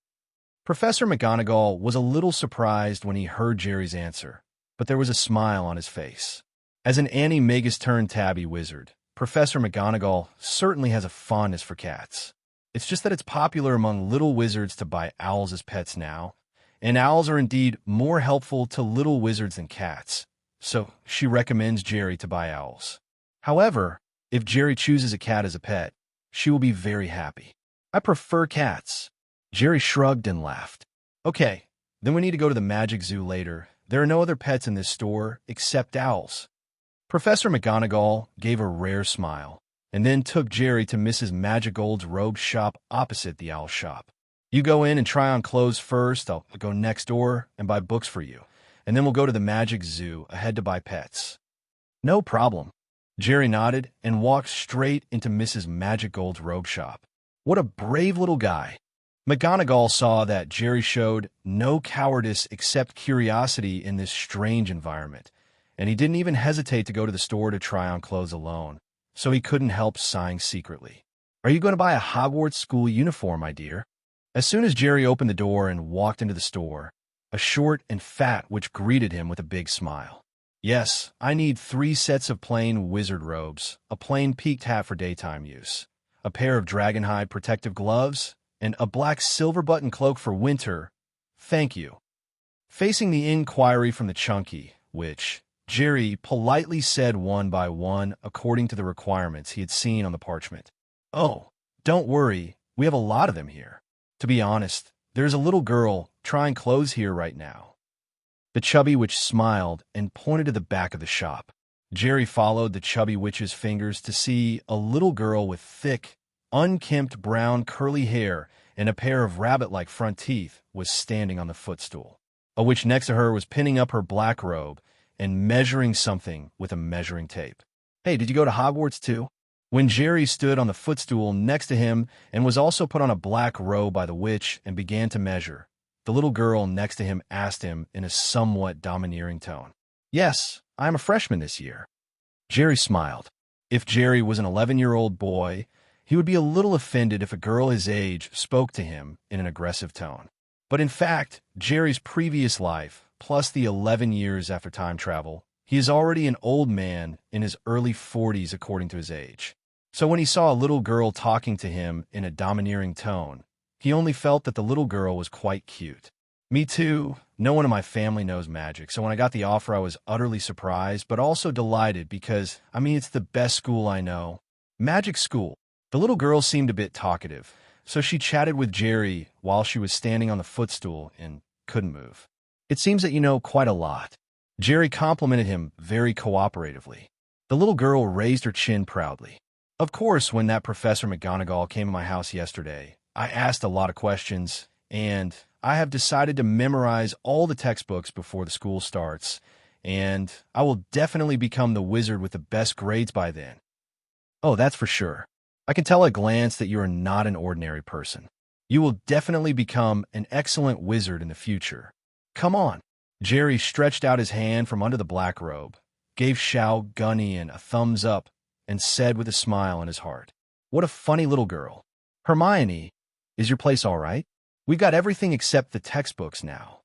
Professor McGonagall was a little surprised when he heard Jerry's answer, but there was a smile on his face. As an Animagus-turned tabby wizard, Professor McGonagall certainly has a fondness for cats. It's just that it's popular among little wizards to buy owls as pets now, and owls are indeed more helpful to little wizards than cats, so she recommends Jerry to buy owls. However, if Jerry chooses a cat as a pet, she will be very happy. I prefer cats. Jerry shrugged and laughed. Okay, then we need to go to the Magic Zoo later. There are no other pets in this store except owls. Professor McGonagall gave a rare smile, and then took Jerry to Mrs. McGonagall's robe shop opposite the owl shop. You go in and try on clothes first, I'll go next door and buy books for you, and then we'll go to the Magic Zoo ahead to buy pets. No problem. Jerry nodded and walked straight into Mrs. McGonagall's robe shop. What a brave little guy. McGonagall saw that Jerry showed no cowardice except curiosity in this strange environment, and he didn't even hesitate to go to the store to try on clothes alone, so he couldn't help sighing secretly. Are you going to buy a Hogwarts school uniform, my dear? As soon as Jerry opened the door and walked into the store, a short and fat witch greeted him with a big smile. Yes, I need 3 sets of plain wizard robes, a plain peaked hat for daytime use, a pair of dragonhide protective gloves, and a black silver button cloak for winter. Thank you. Facing the inquiry from the chunky, which Jerry politely said one by one according to the requirements he had seen on the parchment. Oh, don't worry, we have a lot of them here. To be honest, there's a little girl trying clothes here right now. The chubby witch smiled and pointed to the back of the shop. Jerry followed the chubby witch's fingers to see a little girl with thick, unkempt brown curly hair and a pair of rabbit-like front teeth was standing on the footstool. A witch next to her was pinning up her black robe and measuring something with a measuring tape. Hey, did you go to Hogwarts too? When Jerry stood on the footstool next to him and was also put on a black robe by the witch and began to measure, the little girl next to him asked him in a somewhat domineering tone. Yes, I am a freshman this year. Jerry smiled. If Jerry was an 11-year-old boy, he would be a little offended if a girl his age spoke to him in an aggressive tone. But in fact, Jerry's previous life, plus the 11 years after time travel, he is already an old man in his early 40s according to his age. So when he saw a little girl talking to him in a domineering tone, he only felt that the little girl was quite cute. Me too. No one in my family knows magic, so when I got the offer I was utterly surprised, but also delighted because, it's the best school I know. Magic school. The little girl seemed a bit talkative, so she chatted with Jerry while she was standing on the footstool and couldn't move. It seems that you know quite a lot. Jerry complimented him very cooperatively. The little girl raised her chin proudly. Of course, when that Professor McGonagall came to my house yesterday, I asked a lot of questions, and I have decided to memorize all the textbooks before the school starts, and I will definitely become the wizard with the best grades by then. Oh, that's for sure. I can tell at a glance that you are not an ordinary person. You will definitely become an excellent wizard in the future. Come on. Jerry stretched out his hand from under the black robe, gave Xiao Gunnian a thumbs up, and said with a smile in his heart, "What a funny little girl. Hermione, is your place all right? We've got everything except the textbooks now."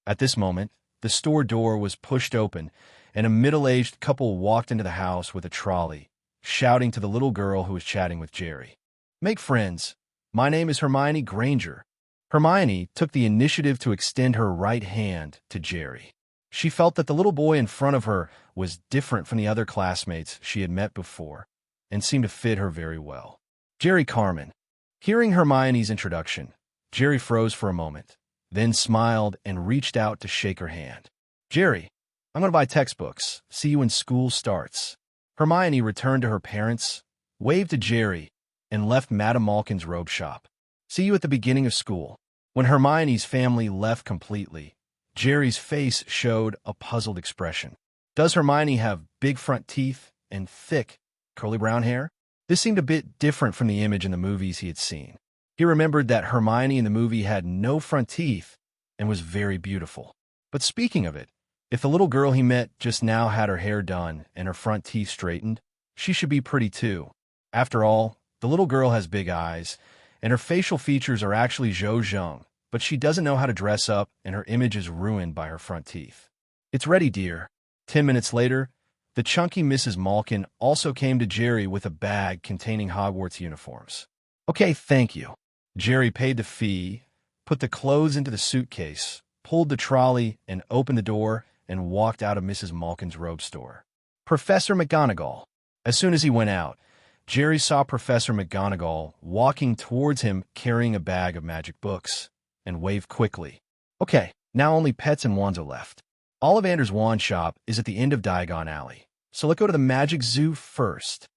At this moment, the store door was pushed open, and a middle-aged couple walked into the house with a trolley, shouting to the little girl who was chatting with Jerry. "Make friends. My name is Hermione Granger." Hermione took the initiative to extend her right hand to Jerry. She felt that the little boy in front of her was different from the other classmates she had met before and seemed to fit her very well. Jerry Carmen. Hearing Hermione's introduction, Jerry froze for a moment, then smiled and reached out to shake her hand. "Jerry, I'm going to buy textbooks. See you when school starts." Hermione returned to her parents, waved to Jerry, and left Madame Malkin's robe shop. "See you at the beginning of school." When Hermione's family left completely, Jerry's face showed a puzzled expression. Does Hermione have big front teeth and thick, curly brown hair? This seemed a bit different from the image in the movies he had seen. He remembered that Hermione in the movie had no front teeth and was very beautiful. But speaking of it, if the little girl he met just now had her hair done and her front teeth straightened, she should be pretty too. After all, the little girl has big eyes, and her facial features are actually Zhou Zheng, but she doesn't know how to dress up, and her image is ruined by her front teeth. "It's ready, dear." 10 minutes later, the chunky Mrs. Malkin also came to Jerry with a bag containing Hogwarts uniforms. "Okay, thank you." Jerry paid the fee, put the clothes into the suitcase, pulled the trolley, and opened the door and walked out of Mrs. Malkin's robe store. Professor McGonagall. As soon as he went out, Jerry saw Professor McGonagall walking towards him carrying a bag of magic books, and waved quickly. "Okay, now only pets and wands are left. Ollivander's wand shop is at the end of Diagon Alley, so let's go to the magic zoo first."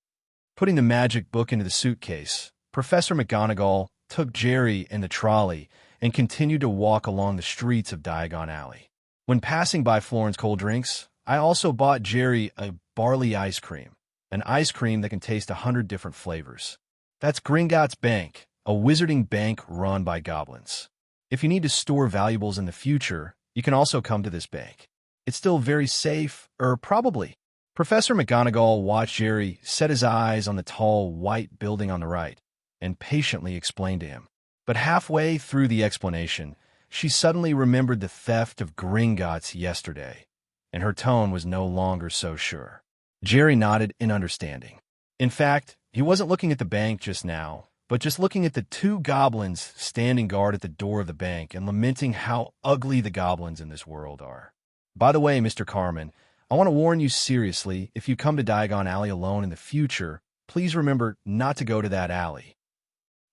Putting the magic book into the suitcase, Professor McGonagall took Jerry in the trolley and continued to walk along the streets of Diagon Alley. When passing by Florence Cold Drinks, I also bought Jerry a barley ice cream, an ice cream that can taste 100 different flavors. That's Gringotts Bank, a wizarding bank run by goblins. If you need to store valuables in the future, you can also come to this bank. It's still very safe, probably. Professor McGonagall watched Jerry set his eyes on the tall, white building on the right and patiently explained to him. But halfway through the explanation, she suddenly remembered the theft of Gringotts yesterday, and her tone was no longer so sure. Jerry nodded in understanding. In fact, he wasn't looking at the bank just now, but just looking at the two goblins standing guard at the door of the bank and lamenting how ugly the goblins in this world are. By the way, Mr. Carmen, I want to warn you seriously, if you come to Diagon Alley alone in the future, please remember not to go to that alley.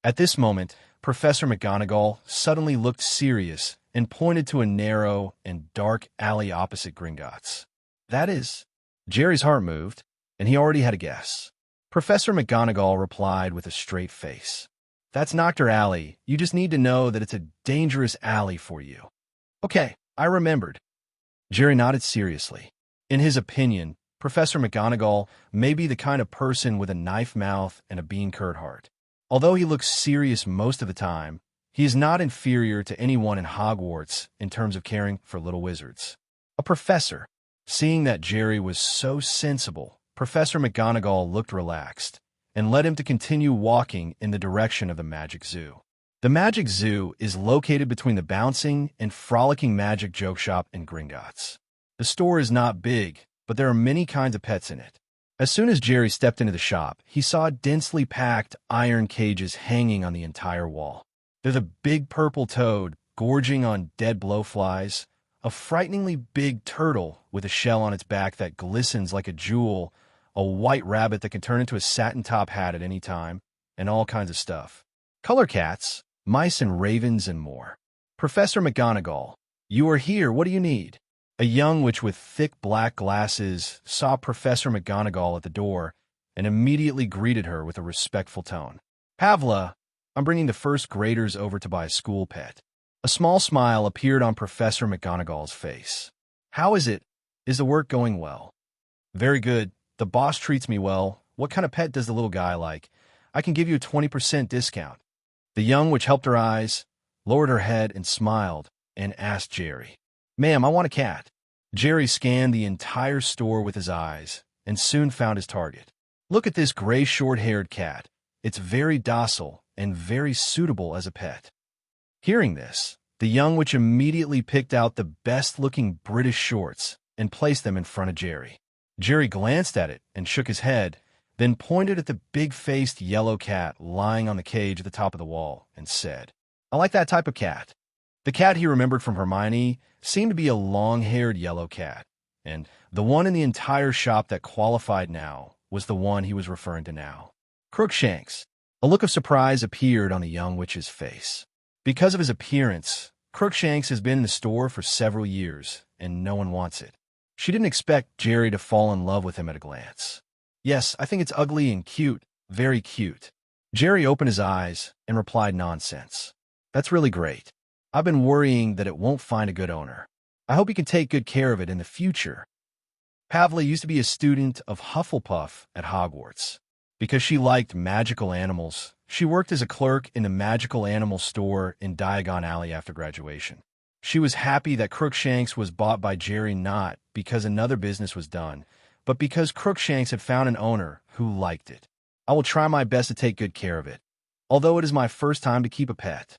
At this moment, Professor McGonagall suddenly looked serious and pointed to a narrow and dark alley opposite Gringotts. That is, Jerry's heart moved, and he already had a guess. Professor McGonagall replied with a straight face. That's Noctur Alley. You just need to know that it's a dangerous alley for you. Okay, I remembered. Jerry nodded seriously. In his opinion, Professor McGonagall may be the kind of person with a knife mouth and a bean-curd heart. Although he looks serious most of the time, he is not inferior to anyone in Hogwarts in terms of caring for little wizards. A professor. Seeing that Jerry was so sensible, Professor McGonagall looked relaxed and led him to continue walking in the direction of the Magic Zoo. The Magic Zoo is located between the bouncing and frolicking magic joke shop in Gringotts. The store is not big, but there are many kinds of pets in it. As soon as Jerry stepped into the shop, he saw densely packed iron cages hanging on the entire wall. There's a big purple toad gorging on dead blowflies, a frighteningly big turtle with a shell on its back that glistens like a jewel, a white rabbit that can turn into a satin top hat at any time, and all kinds of stuff. Color cats, mice and ravens, and more. Professor McGonagall, you are here. What do you need? A young witch with thick black glasses saw Professor McGonagall at the door and immediately greeted her with a respectful tone. Pavla, I'm bringing the first graders over to buy a school pet. A small smile appeared on Professor McGonagall's face. How is it? Is the work going well? Very good. The boss treats me well. What kind of pet does the little guy like? I can give you a 20% discount. The young witch helped her eyes, lowered her head, and smiled, and asked Jerry. Ma'am, I want a cat. Jerry scanned the entire store with his eyes, and soon found his target. Look at this gray short-haired cat. It's very docile and very suitable as a pet. Hearing this, the young witch immediately picked out the best-looking British shorts and placed them in front of Jerry. Jerry glanced at it and shook his head, then pointed at the big-faced yellow cat lying on the cage at the top of the wall and said, I like that type of cat. The cat he remembered from Hermione seemed to be a long-haired yellow cat, and the one in the entire shop that qualified now was the one he was referring to now. Crookshanks. A look of surprise appeared on the young witch's face. Because of his appearance, Crookshanks has been in the store for several years, and no one wants it. She didn't expect Jerry to fall in love with him at a glance. Yes, I think it's ugly and cute, very cute. Jerry opened his eyes and replied, nonsense. That's really great. I've been worrying that it won't find a good owner. I hope you can take good care of it in the future. Pavla used to be a student of Hufflepuff at Hogwarts. Because she liked magical animals, she worked as a clerk in the magical animal store in Diagon Alley after graduation. She was happy that Crookshanks was bought by Jerry not because another business was done, but because Crookshanks had found an owner who liked it. I will try my best to take good care of it, although it is my first time to keep a pet.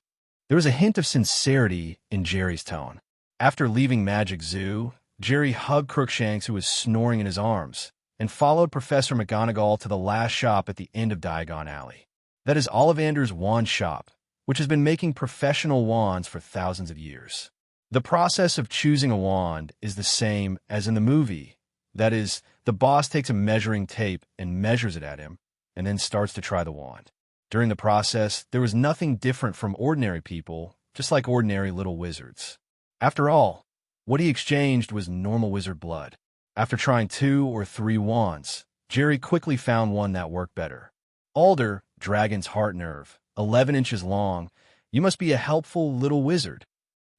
There was a hint of sincerity in Jerry's tone. After leaving Magic Zoo, Jerry hugged Crookshanks, who was snoring in his arms, and followed Professor McGonagall to the last shop at the end of Diagon Alley. That is Ollivander's wand shop, which has been making professional wands for thousands of years. The process of choosing a wand is the same as in the movie. That is, the boss takes a measuring tape and measures it at him, and then starts to try the wand. During the process, there was nothing different from ordinary people, just like ordinary little wizards. After all, what he exchanged was normal wizard blood. After trying 2 or 3 wands, Jerry quickly found one that worked better. Alder, Dragon's Heart Nerve, 11 inches long. You must be a helpful little wizard.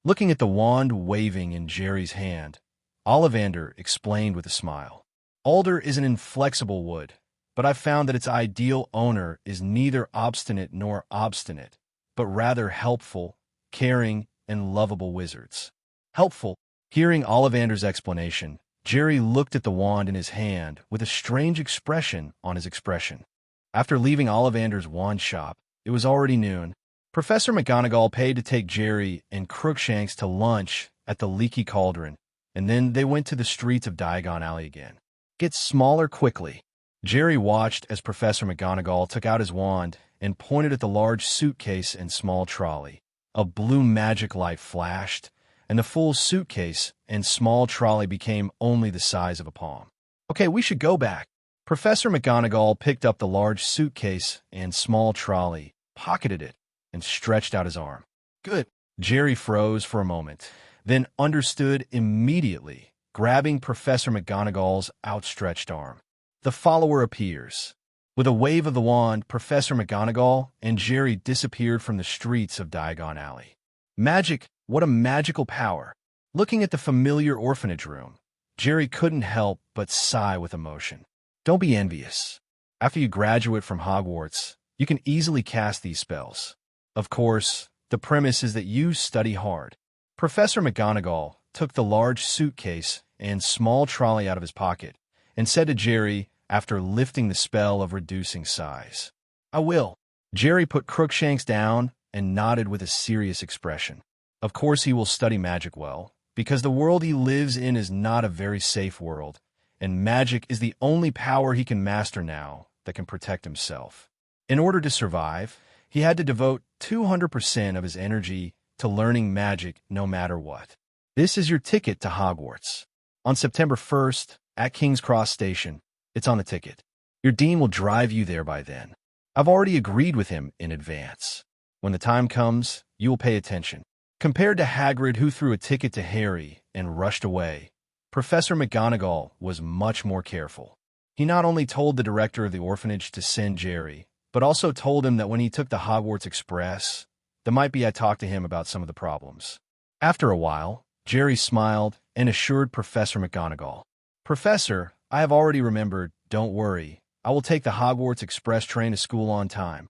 Looking at the wand waving in Jerry's hand, Ollivander explained with a smile. Alder is an inflexible wood, but I've found that its ideal owner is neither obstinate nor obstinate, but rather helpful, caring, and lovable wizards. Helpful. Hearing Ollivander's explanation, Jerry looked at the wand in his hand with a strange expression on his expression. After leaving Ollivander's wand shop, it was already noon. Professor McGonagall paid to take Jerry and Crookshanks to lunch at the Leaky Cauldron, and then they went to the streets of Diagon Alley again. Get smaller quickly. Jerry watched as Professor McGonagall took out his wand and pointed at the large suitcase and small trolley. A blue magic light flashed, and the full suitcase and small trolley became only the size of a palm. Okay, we should go back. Professor McGonagall picked up the large suitcase and small trolley, pocketed it, and stretched out his arm. Good. Jerry froze for a moment, then understood immediately, grabbing Professor McGonagall's outstretched arm. The follower appears. With a wave of the wand, Professor McGonagall and Jerry disappeared from the streets of Diagon Alley. Magic, what a magical power! Looking at the familiar orphanage room, Jerry couldn't help but sigh with emotion. Don't be envious. After you graduate from Hogwarts, you can easily cast these spells. Of course, the premise is that you study hard. Professor McGonagall took the large suitcase and small trolley out of his pocket and said to Jerry after lifting the spell of reducing size, "I will." Jerry put Crookshanks down and nodded with a serious expression. Of course he will study magic well, because the world he lives in is not a very safe world, and magic is the only power he can master now that can protect himself. In order to survive, he had to devote 200% of his energy to learning magic no matter what. This is your ticket to Hogwarts. On September 1st, at King's Cross Station, it's on the ticket. Your dean will drive you there by then. I've already agreed with him in advance. When the time comes, you will pay attention. Compared to Hagrid, who threw a ticket to Harry and rushed away, Professor McGonagall was much more careful. He not only told the director of the orphanage to send Jerry, but also told him that when he took the Hogwarts Express, that might be I talked to him about some of the problems. After a while, Jerry smiled and assured Professor McGonagall, "Professor, I have already remembered, don't worry. I will take the Hogwarts Express train to school on time."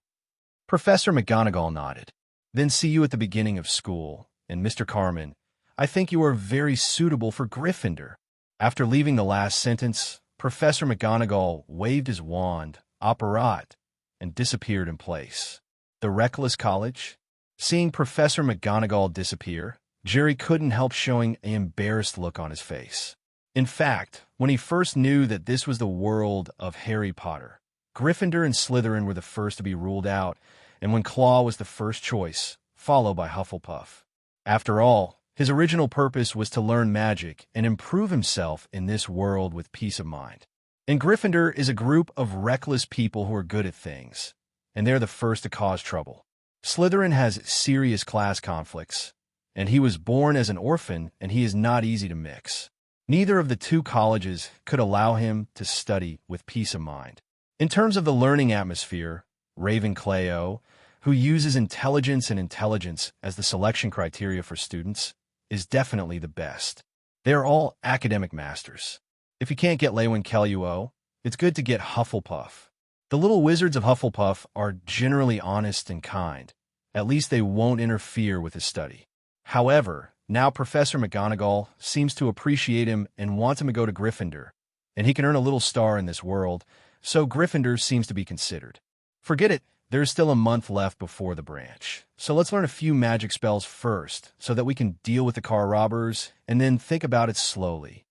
Professor McGonagall nodded. "Then see you at the beginning of school, and Mr. Carmen, I think you are very suitable for Gryffindor." After leaving the last sentence, Professor McGonagall waved his wand, apparat, and disappeared in place. The reckless college? Seeing Professor McGonagall disappear, Jerry couldn't help showing an embarrassed look on his face. In fact, when he first knew that this was the world of Harry Potter, Gryffindor and Slytherin were the first to be ruled out, and when Claw was the first choice, followed by Hufflepuff. After all, his original purpose was to learn magic and improve himself in this world with peace of mind. And Gryffindor is a group of reckless people who are good at things, and they're the first to cause trouble. Slytherin has serious class conflicts, and he was born as an orphan, and he is not easy to mix. Neither of the two colleges could allow him to study with peace of mind. In terms of the learning atmosphere, Ravenclaw, who uses intelligence and intelligence as the selection criteria for students, is definitely the best. They are all academic masters. If you can't get Ravenclaw, it's good to get Hufflepuff. The little wizards of Hufflepuff are generally honest and kind. At least they won't interfere with his study. However, now Professor McGonagall seems to appreciate him and wants him to go to Gryffindor, and he can earn a little star in this world, so Gryffindor seems to be considered. Forget it, there's still a month left before the branch. So let's learn a few magic spells first, so that we can deal with the car robbers, and then think about it slowly.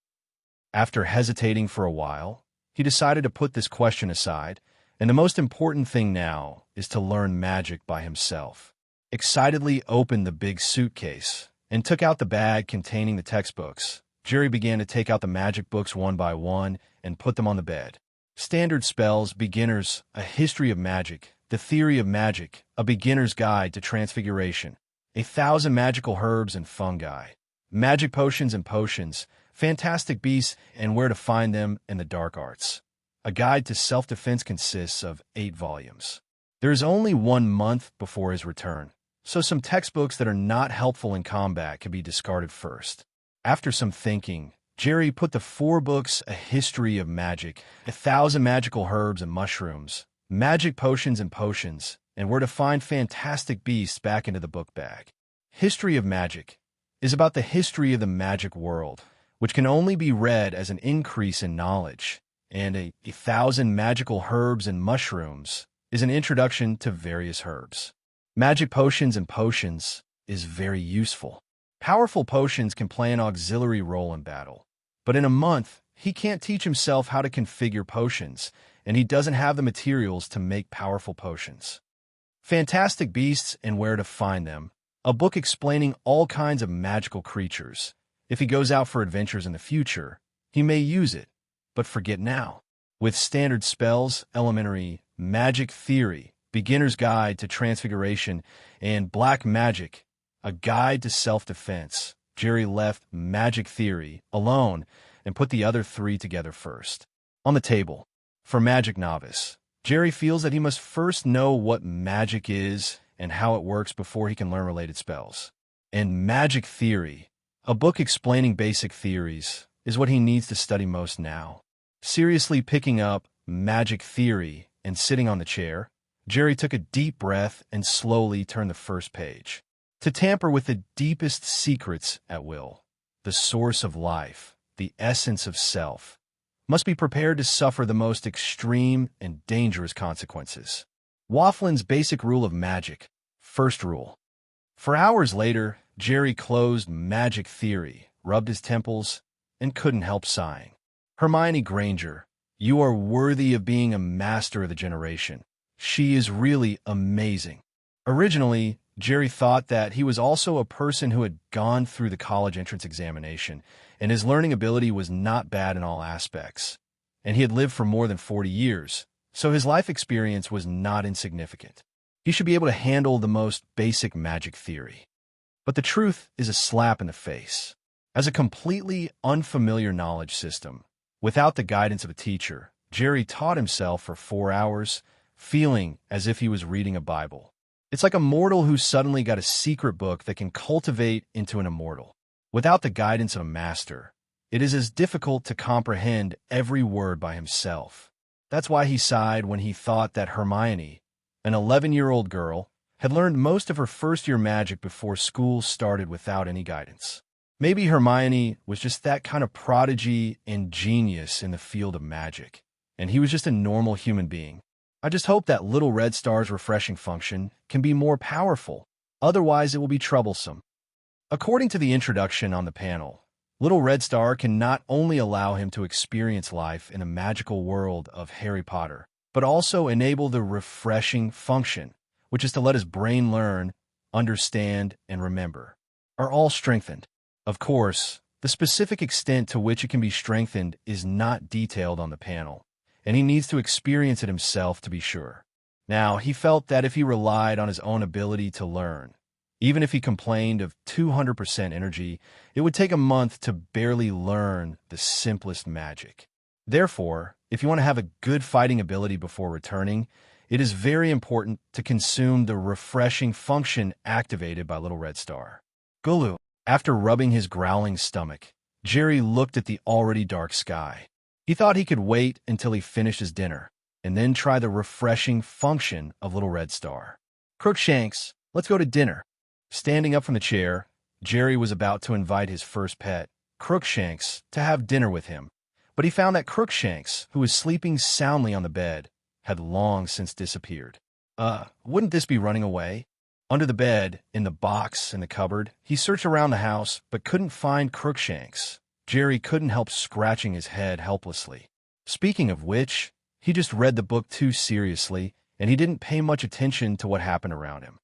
After hesitating for a while, he decided to put this question aside, and the most important thing now is to learn magic by himself. Excitedly opened the big suitcase and took out the bag containing the textbooks. Jerry began to take out the magic books one by one and put them on the bed. Standard spells, beginners, a history of magic, the theory of magic, a beginner's guide to transfiguration, 1,000 magical herbs and fungi, magic potions and potions, fantastic beasts and where to find them, and the dark arts. A guide to self-defense consists of 8 volumes. There is only 1 month before his return, so some textbooks that are not helpful in combat can be discarded first. After some thinking, Jerry put the 4 books, A History of Magic, 1,000 Magical Herbs and Mushrooms, Magic Potions and Potions, and Where to Find Fantastic Beasts back into the book bag. History of Magic is about the history of the magic world, which can only be read as an increase in knowledge, and 1,000 Magical Herbs and Mushrooms is an introduction to various herbs. Magic Potions and Potions is very useful. Powerful potions can play an auxiliary role in battle, but in a month, he can't teach himself how to configure potions, and he doesn't have the materials to make powerful potions. Fantastic Beasts and Where to Find Them, a book explaining all kinds of magical creatures. If he goes out for adventures in the future, he may use it, but forget now. With standard spells, elementary, magic theory, beginner's guide to transfiguration, and black magic, a guide to self-defense, Jerry left magic theory alone and put the other three together first. On the table, for magic novice, Jerry feels that he must first know what magic is and how it works before he can learn related spells. And magic theory, a book explaining basic theories, is what he needs to study most now. Seriously picking up magic theory and sitting on the chair, Jerry took a deep breath and slowly turned the first page. To tamper with the deepest secrets at will, the source of life, the essence of self, must be prepared to suffer the most extreme and dangerous consequences. Wafflin's Basic Rule of Magic, First Rule. For hours later, Jerry closed magic theory, rubbed his temples, and couldn't help sighing. Hermione Granger, you are worthy of being a master of the generation. She is really amazing. Originally, Jerry thought that he was also a person who had gone through the college entrance examination, and his learning ability was not bad in all aspects. And he had lived for more than 40 years, so his life experience was not insignificant. He should be able to handle the most basic magic theory. But the truth is a slap in the face. As a completely unfamiliar knowledge system, without the guidance of a teacher, Jerry taught himself for 4 hours, feeling as if he was reading a Bible. It's like a mortal who suddenly got a secret book that can cultivate into an immortal. Without the guidance of a master, it is as difficult to comprehend every word by himself. That's why he sighed when he thought that Hermione, an 11-year-old girl, had learned most of her first-year magic before school started without any guidance. Maybe Hermione was just that kind of prodigy and genius in the field of magic, and he was just a normal human being. I just hope that Little Red Star's refreshing function can be more powerful, otherwise it will be troublesome. According to the introduction on the panel, Little Red Star can not only allow him to experience life in the magical world of Harry Potter, but also enable the refreshing function, which is to let his brain learn, understand, and remember, are all strengthened. Of course, the specific extent to which it can be strengthened is not detailed on the panel, and he needs to experience it himself to be sure. Now, he felt that if he relied on his own ability to learn, even if he complained of 200% energy, it would take a month to barely learn the simplest magic. Therefore, if you want to have a good fighting ability before returning, it is very important to consume the refreshing function activated by Little Red Star. Gulu. After rubbing his growling stomach, Jerry looked at the already dark sky. He thought he could wait until he finished his dinner, and then try the refreshing function of Little Red Star. Crookshanks, let's go to dinner. Standing up from the chair, Jerry was about to invite his first pet, Crookshanks, to have dinner with him, but he found that Crookshanks, who was sleeping soundly on the bed, had long since disappeared. Wouldn't this be running away? Under the bed, in the box, in the cupboard, he searched around the house, but couldn't find Crookshanks. Jerry couldn't help scratching his head helplessly. Speaking of which, he just read the book too seriously, and he didn't pay much attention to what happened around him.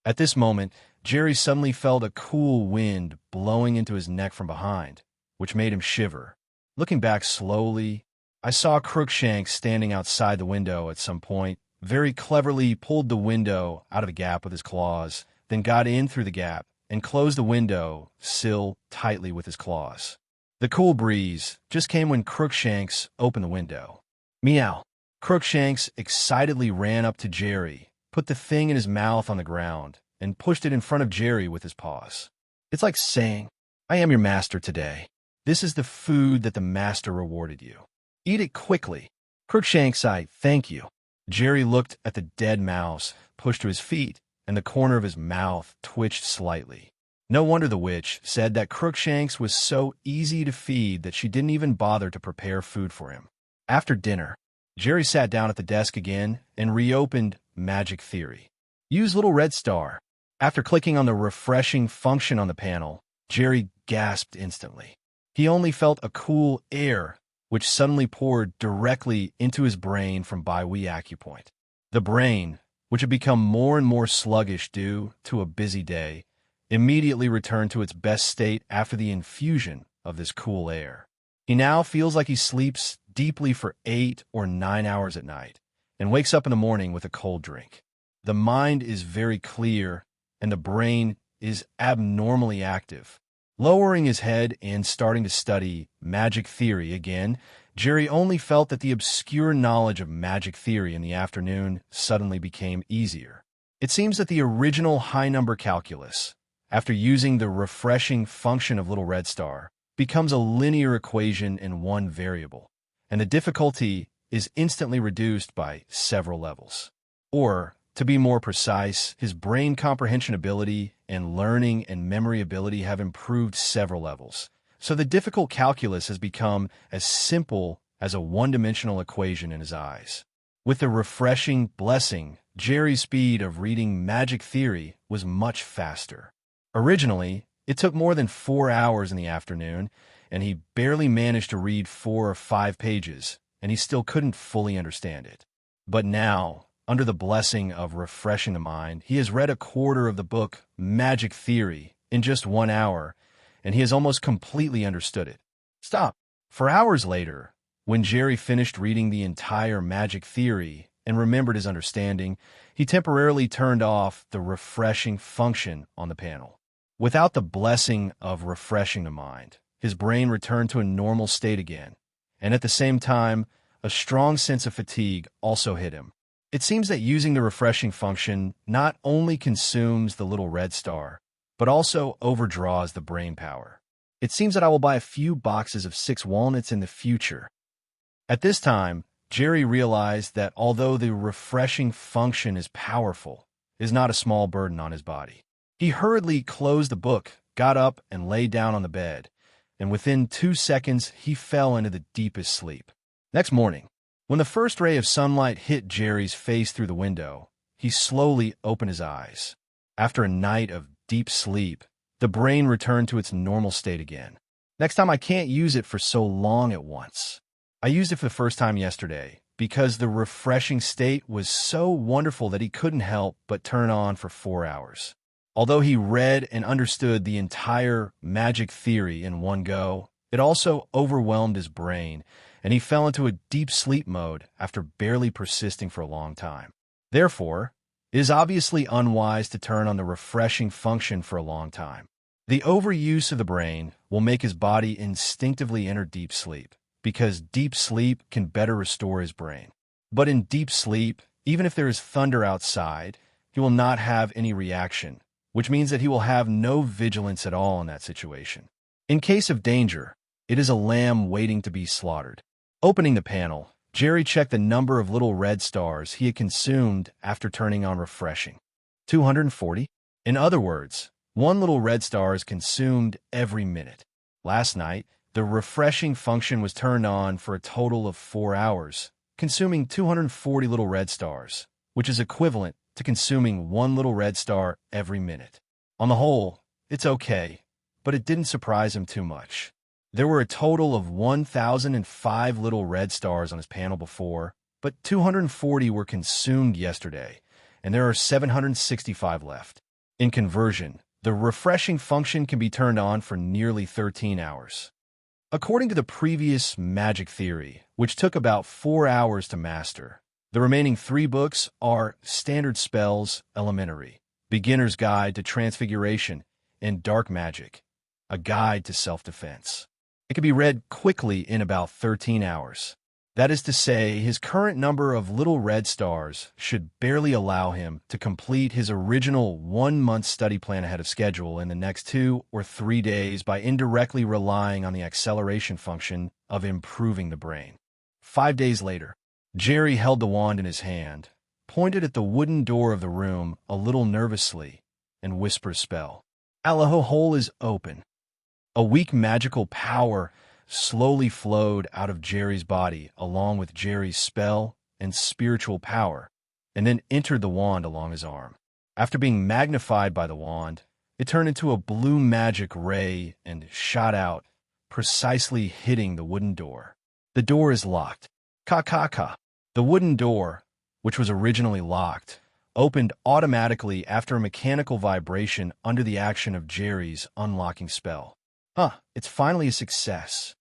At this moment, Jerry suddenly felt a cool wind blowing into his neck from behind, which made him shiver. Looking back slowly, I saw Crookshanks standing outside the window at some point, very cleverly pulled the window out of the gap with his claws, then got in through the gap and closed the window sill tightly with his claws. The cool breeze just came when Crookshanks opened the window. Meow. Crookshanks excitedly ran up to Jerry, put the thing in his mouth on the ground, and pushed it in front of Jerry with his paws. It's like saying, I am your master today. This is the food that the master rewarded you. Eat it quickly. Crookshanks, I thank you. Jerry looked at the dead mouse, pushed to his feet, and the corner of his mouth twitched slightly. No wonder the witch said that Crookshanks was so easy to feed that she didn't even bother to prepare food for him. After dinner, Jerry sat down at the desk again and reopened Magic Theory. Use Little Red Star. After clicking on the refreshing function on the panel, Jerry gasped instantly. He only felt a cool air, which suddenly poured directly into his brain from Wuying acupoint. The brain, which had become more and more sluggish due to a busy day, immediately returned to its best state after the infusion of this cool air. He now feels like he sleeps deeply for 8 or 9 hours at night and wakes up in the morning with a cold drink. The mind is very clear and the brain is abnormally active. Lowering his head and starting to study magic theory again, Jerry only felt that the obscure knowledge of magic theory in the afternoon suddenly became easier. It seems that the original high-number calculus, after using the refreshing function of Little Red Star, becomes a linear equation in one variable, and the difficulty is instantly reduced by several levels. Or, to be more precise, his brain comprehension ability and learning and memory ability have improved several levels. So the difficult calculus has become as simple as a one-dimensional equation in his eyes. With the refreshing blessing, Jerry's speed of reading magic theory was much faster. Originally, it took more than 4 hours in the afternoon, and he barely managed to read 4 or 5 pages, and he still couldn't fully understand it. But now, under the blessing of refreshing the mind, he has read a quarter of the book Magic Theory in just 1 hour, and he has almost completely understood it. Stop. For hours later, when Jerry finished reading the entire Magic Theory and remembered his understanding, he temporarily turned off the refreshing function on the panel. Without the blessing of refreshing the mind, his brain returned to a normal state again, and at the same time, a strong sense of fatigue also hit him. It seems that using the refreshing function not only consumes the Little Red Star, but also overdraws the brain power. It seems that I will buy a few boxes of 6 walnuts in the future. At this time, Jerry realized that although the refreshing function is powerful, it is not a small burden on his body. He hurriedly closed the book, got up, and lay down on the bed, and within 2 seconds he fell into the deepest sleep. Next morning, when the first ray of sunlight hit Jerry's face through the window, he slowly opened his eyes. After a night of deep sleep, the brain returned to its normal state again. Next time I can't use it for so long at once. I used it for the first time yesterday because the refreshing state was so wonderful that he couldn't help but turn on for 4 hours. Although he read and understood the entire magic theory in one go, it also overwhelmed his brain, and he fell into a deep sleep mode after barely persisting for a long time. Therefore, it is obviously unwise to turn on the refreshing function for a long time. The overuse of the brain will make his body instinctively enter deep sleep, because deep sleep can better restore his brain. But in deep sleep, even if there is thunder outside, he will not have any reaction, which means that he will have no vigilance at all in that situation. In case of danger, it is a lamb waiting to be slaughtered. Opening the panel, Jerry checked the number of little red stars he had consumed after turning on refreshing. 240? In other words, 1 little red star is consumed every minute. Last night, the refreshing function was turned on for a total of 4 hours, consuming 240 little red stars, which is equivalent to consuming 1 little red star every minute. On the whole, it's okay, but it didn't surprise him too much. There were a total of 1,005 little red stars on his panel before, but 240 were consumed yesterday, and there are 765 left. In conversion, the refreshing function can be turned on for nearly 13 hours. According to the previous magic theory, which took about 4 hours to master, the remaining 3 books are Standard Spells Elementary, Beginner's Guide to Transfiguration, and Dark Magic, a Guide to Self-Defense. It can be read quickly in about 13 hours. That is to say, his current number of little red stars should barely allow him to complete his original 1-month study plan ahead of schedule in the next 2 or 3 days by indirectly relying on the acceleration function of improving the brain. 5 days later, Jerry held the wand in his hand, pointed at the wooden door of the room a little nervously, and whispered a spell. Allaho hole is open. A weak magical power slowly flowed out of Jerry's body along with Jerry's spell and spiritual power, and then entered the wand along his arm. After being magnified by the wand, it turned into a blue magic ray and shot out, precisely hitting the wooden door. The door is locked. Ka. The wooden door, which was originally locked, opened automatically after a mechanical vibration under the action of Jerry's unlocking spell. It's finally a success.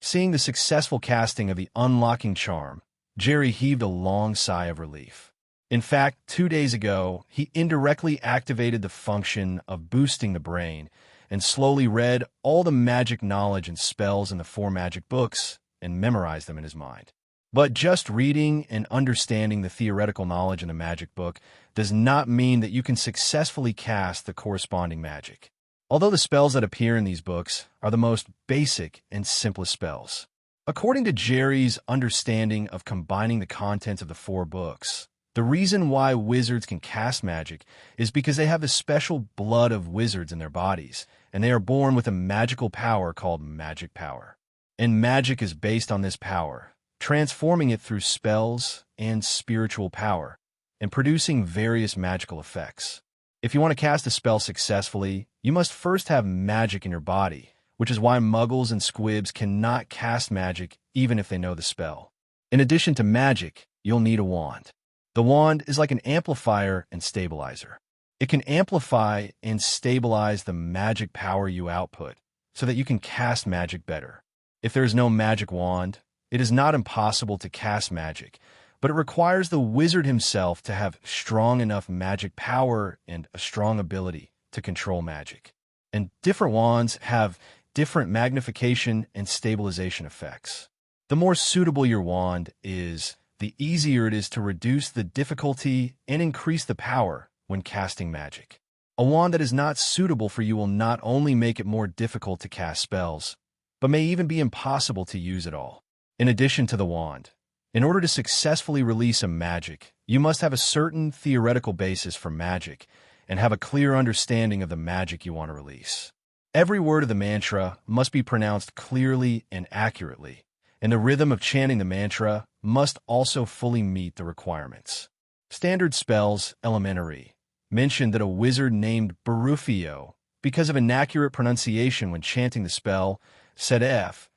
Seeing the successful casting of the unlocking charm, Jerry heaved a long sigh of relief. In fact, 2 days ago, he indirectly activated the function of boosting the brain and slowly read all the magic knowledge and spells in the 4 magic books and memorized them in his mind. But just reading and understanding the theoretical knowledge in the magic book does not mean that you can successfully cast the corresponding magic. Although the spells that appear in these books are the most basic and simplest spells. According to Jerry's understanding of combining the contents of the 4 books, the reason why wizards can cast magic is because they have the special blood of wizards in their bodies, and they are born with a magical power called magic power. And magic is based on this power, transforming it through spells and spiritual power, and producing various magical effects. If you want to cast a spell successfully, you must first have magic in your body, which is why muggles and squibs cannot cast magic even if they know the spell. In addition to magic, you'll need a wand. The wand is like an amplifier and stabilizer. It can amplify and stabilize the magic power you output so that you can cast magic better. If there is no magic wand, it is not impossible to cast magic, but it requires the wizard himself to have strong enough magic power and a strong ability to control magic. And different wands have different magnification and stabilization effects. The more suitable your wand is, the easier it is to reduce the difficulty and increase the power when casting magic. A wand that is not suitable for you will not only make it more difficult to cast spells, but may even be impossible to use at all. In addition to the wand, in order to successfully release a magic, you must have a certain theoretical basis for magic and have a clear understanding of the magic you want to release. Every word of the mantra must be pronounced clearly and accurately, and the rhythm of chanting the mantra must also fully meet the requirements. Standard spells, elementary, mention that a wizard named Barufio, because of inaccurate pronunciation when chanting the spell, said F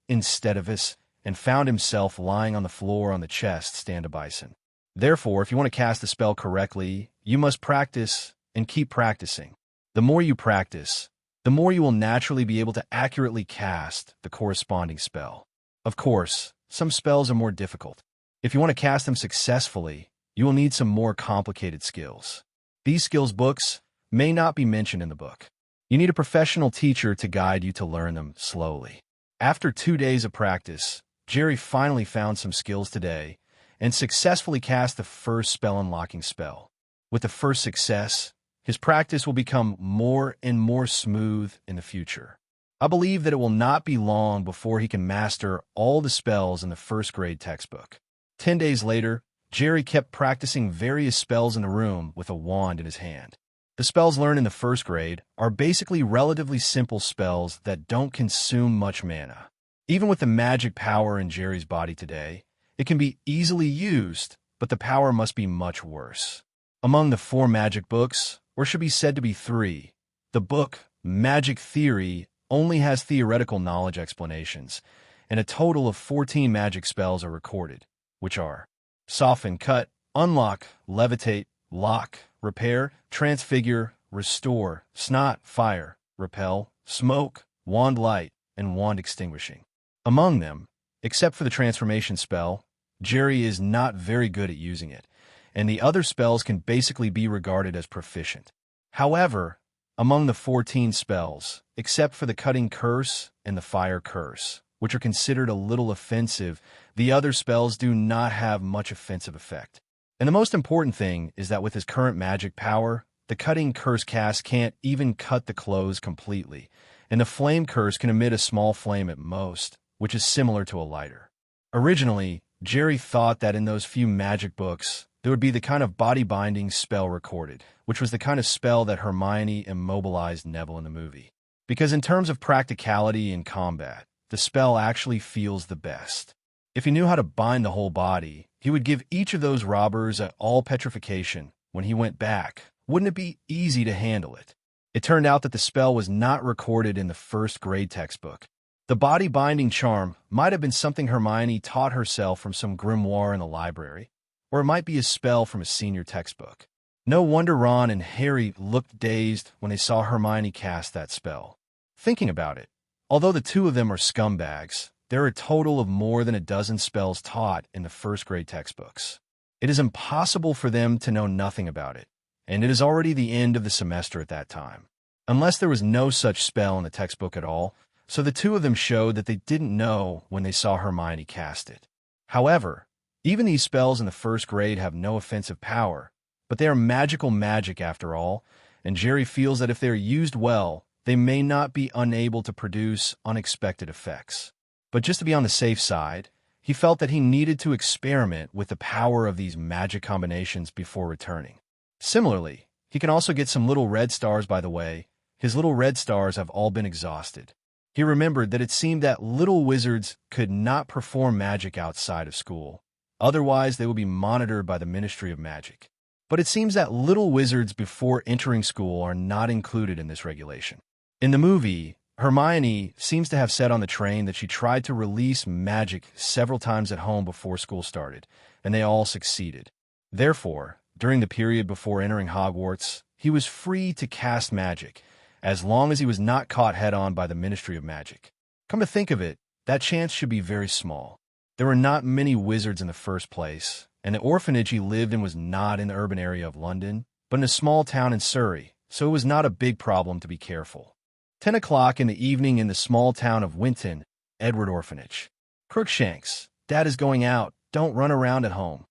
instead of S, and found himself lying on the floor on the chest stand a bison. Therefore, if you want to cast the spell correctly, you must practice and keep practicing. The more you practice, the more you will naturally be able to accurately cast the corresponding spell. Of course, some spells are more difficult. If you want to cast them successfully, you will need some more complicated skills. These skills books may not be mentioned in the book. You need a professional teacher to guide you to learn them slowly. After 2 days of practice, Jerry finally found some skills today and successfully cast the first spell unlocking spell. With the first success, his practice will become more and more smooth in the future. I believe that it will not be long before he can master all the spells in the first grade textbook. 10 days later, Jerry kept practicing various spells in the room with a wand in his hand. The spells learned in the first grade are basically relatively simple spells that don't consume much mana. Even with the magic power in Jerry's body today, it can be easily used, but the power must be much worse. Among the 4 magic books, or should be said to be 3, the book Magic Theory only has theoretical knowledge explanations, and a total of 14 magic spells are recorded, which are Soften, Cut, Unlock, Levitate, Lock, Repair, Transfigure, Restore, Snot, Fire, Repel, Smoke, Wand Light, and Wand Extinguishing. Among them, except for the transformation spell, Jerry is not very good at using it, and the other spells can basically be regarded as proficient. However, among the 14 spells, except for the Cutting Curse and the Fire Curse, which are considered a little offensive, the other spells do not have much offensive effect. And the most important thing is that with his current magic power, the Cutting Curse cast can't even cut the clothes completely, and the Flame Curse can emit a small flame at most, which is similar to a lighter. Originally, Jerry thought that in those few magic books, there would be the kind of body-binding spell recorded, which was the kind of spell that Hermione immobilized Neville in the movie. Because in terms of practicality in combat, the spell actually feels the best. If he knew how to bind the whole body, he would give each of those robbers all petrification when he went back, wouldn't it be easy to handle it? It turned out that the spell was not recorded in the first grade textbook. The body-binding charm might have been something Hermione taught herself from some grimoire in the library, or it might be a spell from a senior textbook. No wonder Ron and Harry looked dazed when they saw Hermione cast that spell. Thinking about it, although the two of them are scumbags, there are a total of more than a dozen spells taught in the first grade textbooks. It is impossible for them to know nothing about it, and it is already the end of the semester at that time. Unless there was no such spell in the textbook at all, so the two of them showed that they didn't know when they saw Hermione cast it. However, even these spells in the first grade have no offensive power, but they are magical magic after all, and Jerry feels that if they are used well, they may not be unable to produce unexpected effects. But just to be on the safe side, he felt that he needed to experiment with the power of these magic combinations before returning. Similarly, he can also get some little red stars by the way. His little red stars have all been exhausted. He remembered that it seemed that little wizards could not perform magic outside of school. Otherwise, they would be monitored by the Ministry of Magic. But it seems that little wizards before entering school are not included in this regulation. In the movie, Hermione seems to have said on the train that she tried to release magic several times at home before school started, and they all succeeded. Therefore, during the period before entering Hogwarts, he was free to cast magic, as long as he was not caught head-on by the Ministry of Magic. Come to think of it, that chance should be very small. There were not many wizards in the first place, and the orphanage he lived in was not in the urban area of London, but in a small town in Surrey, so it was not a big problem to be careful. 10 o'clock in the evening in the small town of Winton, Edward Orphanage. Crookshanks, Dad is going out, don't run around at home.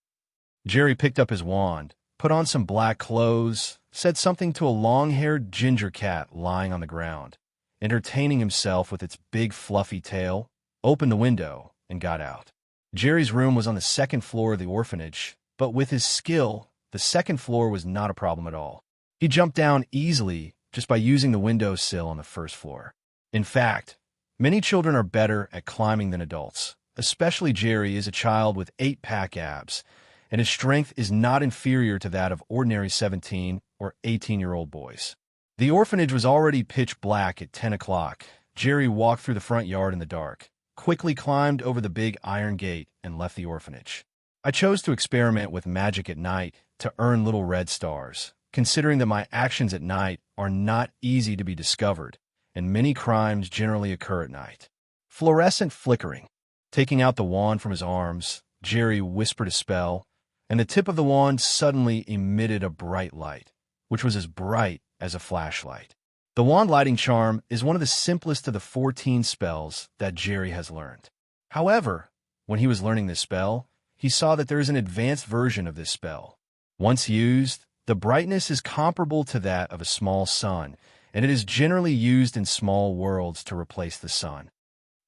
Jerry picked up his wand, put on some black clothes, said something to a long-haired ginger cat lying on the ground, entertaining himself with its big fluffy tail, opened the window, and got out. Jerry's room was on the second floor of the orphanage, but with his skill, the second floor was not a problem at all. He jumped down easily just by using the windowsill on the first floor. In fact, many children are better at climbing than adults. Especially Jerry is a child with 8-pack abs, and his strength is not inferior to that of ordinary 17 or 18-year-old boys. The orphanage was already pitch black at 10 o'clock. Jerry walked through the front yard in the dark, quickly climbed over the big iron gate, and left the orphanage. I chose to experiment with magic at night to earn little red stars, considering that my actions at night are not easy to be discovered, and many crimes generally occur at night. Fluorescent flickering. Taking out the wand from his arms, Jerry whispered a spell, and the tip of the wand suddenly emitted a bright light, which was as bright as a flashlight. The wand lighting charm is one of the simplest of the 14 spells that Jerry has learned. However, when he was learning this spell, he saw that there is an advanced version of this spell. Once used, the brightness is comparable to that of a small sun, and it is generally used in small worlds to replace the sun.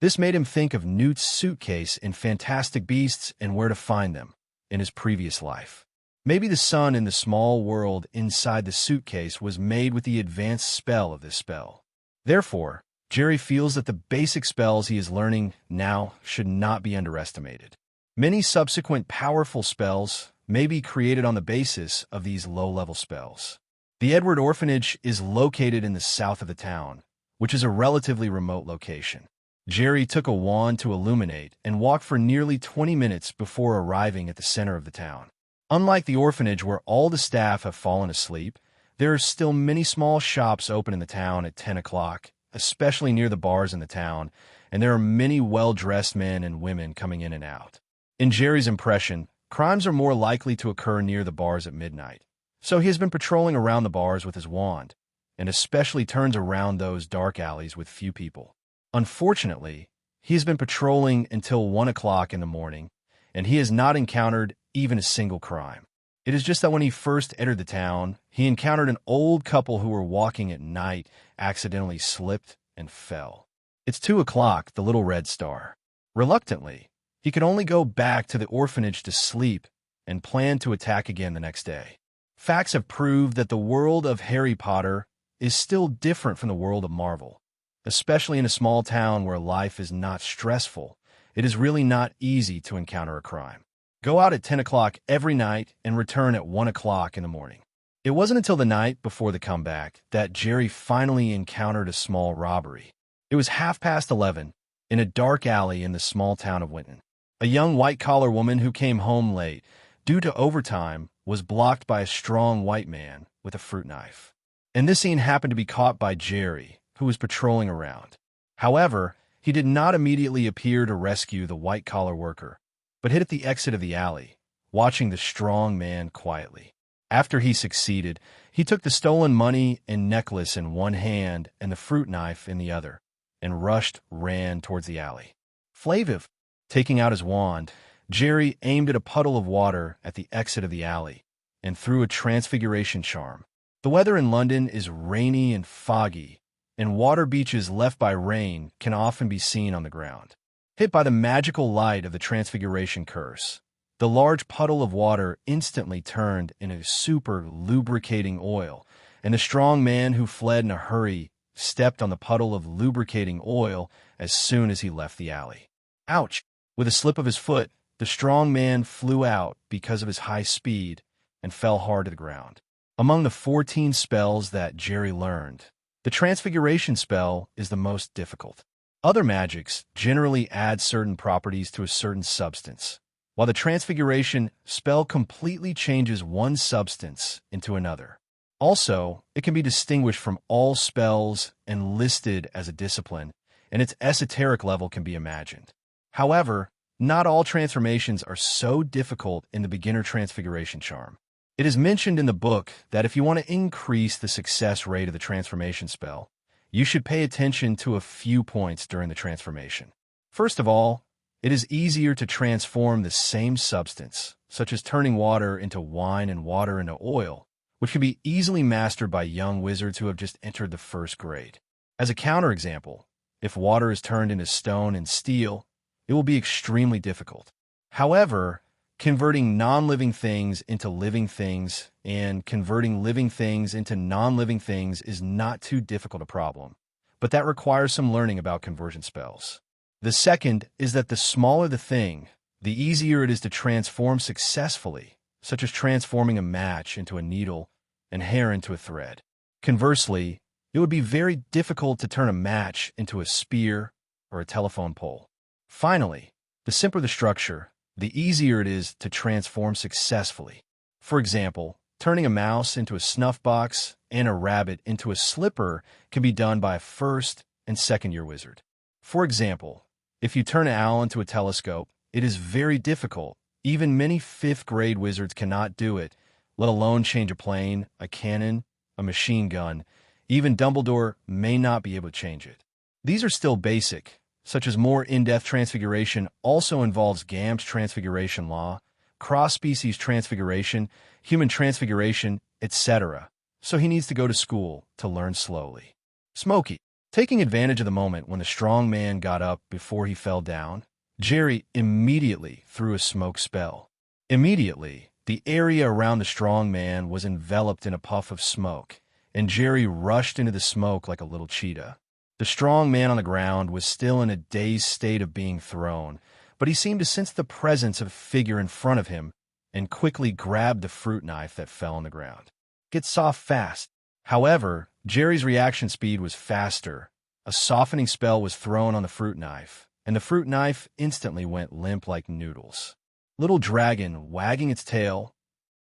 This made him think of Newt's suitcase in Fantastic Beasts and Where to Find Them in his previous life. Maybe the sun in the small world inside the suitcase was made with the advanced spell of this spell. Therefore, Jerry feels that the basic spells he is learning now should not be underestimated. Many subsequent powerful spells may be created on the basis of these low-level spells. The Edward Orphanage is located in the south of the town, which is a relatively remote location. Jerry took a wand to illuminate and walked for nearly 20 minutes before arriving at the center of the town. Unlike the orphanage where all the staff have fallen asleep, there are still many small shops open in the town at 10 o'clock, especially near the bars in the town, and there are many well-dressed men and women coming in and out. In Jerry's impression, crimes are more likely to occur near the bars at midnight, so he has been patrolling around the bars with his wand, and especially turns around those dark alleys with few people. Unfortunately, he has been patrolling until 1 o'clock in the morning, and he has not encountered even a single crime. It is just that when he first entered the town, he encountered an old couple who were walking at night, accidentally slipped and fell. It's 2 o'clock, the little red star. Reluctantly, he could only go back to the orphanage to sleep and plan to attack again the next day. Facts have proved that the world of Harry Potter is still different from the world of Marvel. Especially in a small town where life is not stressful, it is really not easy to encounter a crime. Go out at 10 o'clock every night and return at 1 o'clock in the morning. It wasn't until the night before the comeback that Jerry finally encountered a small robbery. It was 11:30 in a dark alley in the small town of Winton. A young white-collar woman who came home late due to overtime was blocked by a strong white man with a fruit knife. And this scene happened to be caught by Jerry, who was patrolling around. However, he did not immediately appear to rescue the white-collar worker, but hid at the exit of the alley, watching the strong man quietly. After he succeeded, he took the stolen money and necklace in one hand and the fruit knife in the other, and ran towards the alley. Flaviv, taking out his wand, Jerry aimed at a puddle of water at the exit of the alley and threw a transfiguration charm. The weather in London is rainy and foggy, and water beaches left by rain can often be seen on the ground. Hit by the magical light of the transfiguration curse, the large puddle of water instantly turned into super lubricating oil, and the strong man who fled in a hurry stepped on the puddle of lubricating oil as soon as he left the alley. Ouch! With a slip of his foot, the strong man flew out because of his high speed and fell hard to the ground. Among the 14 spells that Jerry learned, the transfiguration spell is the most difficult. Other magics generally add certain properties to a certain substance, while the transfiguration spell completely changes one substance into another. Also, it can be distinguished from all spells and listed as a discipline, and its esoteric level can be imagined. However, not all transformations are so difficult in the beginner transfiguration charm. It is mentioned in the book that if you want to increase the success rate of the transformation spell, you should pay attention to a few points during the transformation. First of all, it is easier to transform the same substance, such as turning water into wine and water into oil, which can be easily mastered by young wizards who have just entered the first grade. As a counterexample, if water is turned into stone and steel, it will be extremely difficult. However, converting non-living things into living things and converting living things into non-living things is not too difficult a problem, but that requires some learning about conversion spells. The second is that the smaller the thing, the easier it is to transform successfully, such as transforming a match into a needle and hair into a thread. Conversely, it would be very difficult to turn a match into a spear or a telephone pole. Finally, the simpler the structure, the easier it is to transform successfully. For example, turning a mouse into a snuff box and a rabbit into a slipper can be done by a first and second-year wizard. For example, if you turn an owl into a telescope, it is very difficult. Even many fifth-grade wizards cannot do it, let alone change a plane, a cannon, a machine gun. Even Dumbledore may not be able to change it. These are still basic, such as more in-depth transfiguration also involves Gamb's transfiguration law, cross-species transfiguration, human transfiguration, etc. So he needs to go to school to learn slowly. Smokey. Taking advantage of the moment when the strong man got up before he fell down, Jerry immediately threw a smoke spell. Immediately, the area around the strong man was enveloped in a puff of smoke, and Jerry rushed into the smoke like a little cheetah. The strong man on the ground was still in a dazed state of being thrown, but he seemed to sense the presence of a figure in front of him and quickly grabbed the fruit knife that fell on the ground. Get soft fast. However, Jerry's reaction speed was faster. A softening spell was thrown on the fruit knife, and the fruit knife instantly went limp like noodles. Little Dragon wagging its tail.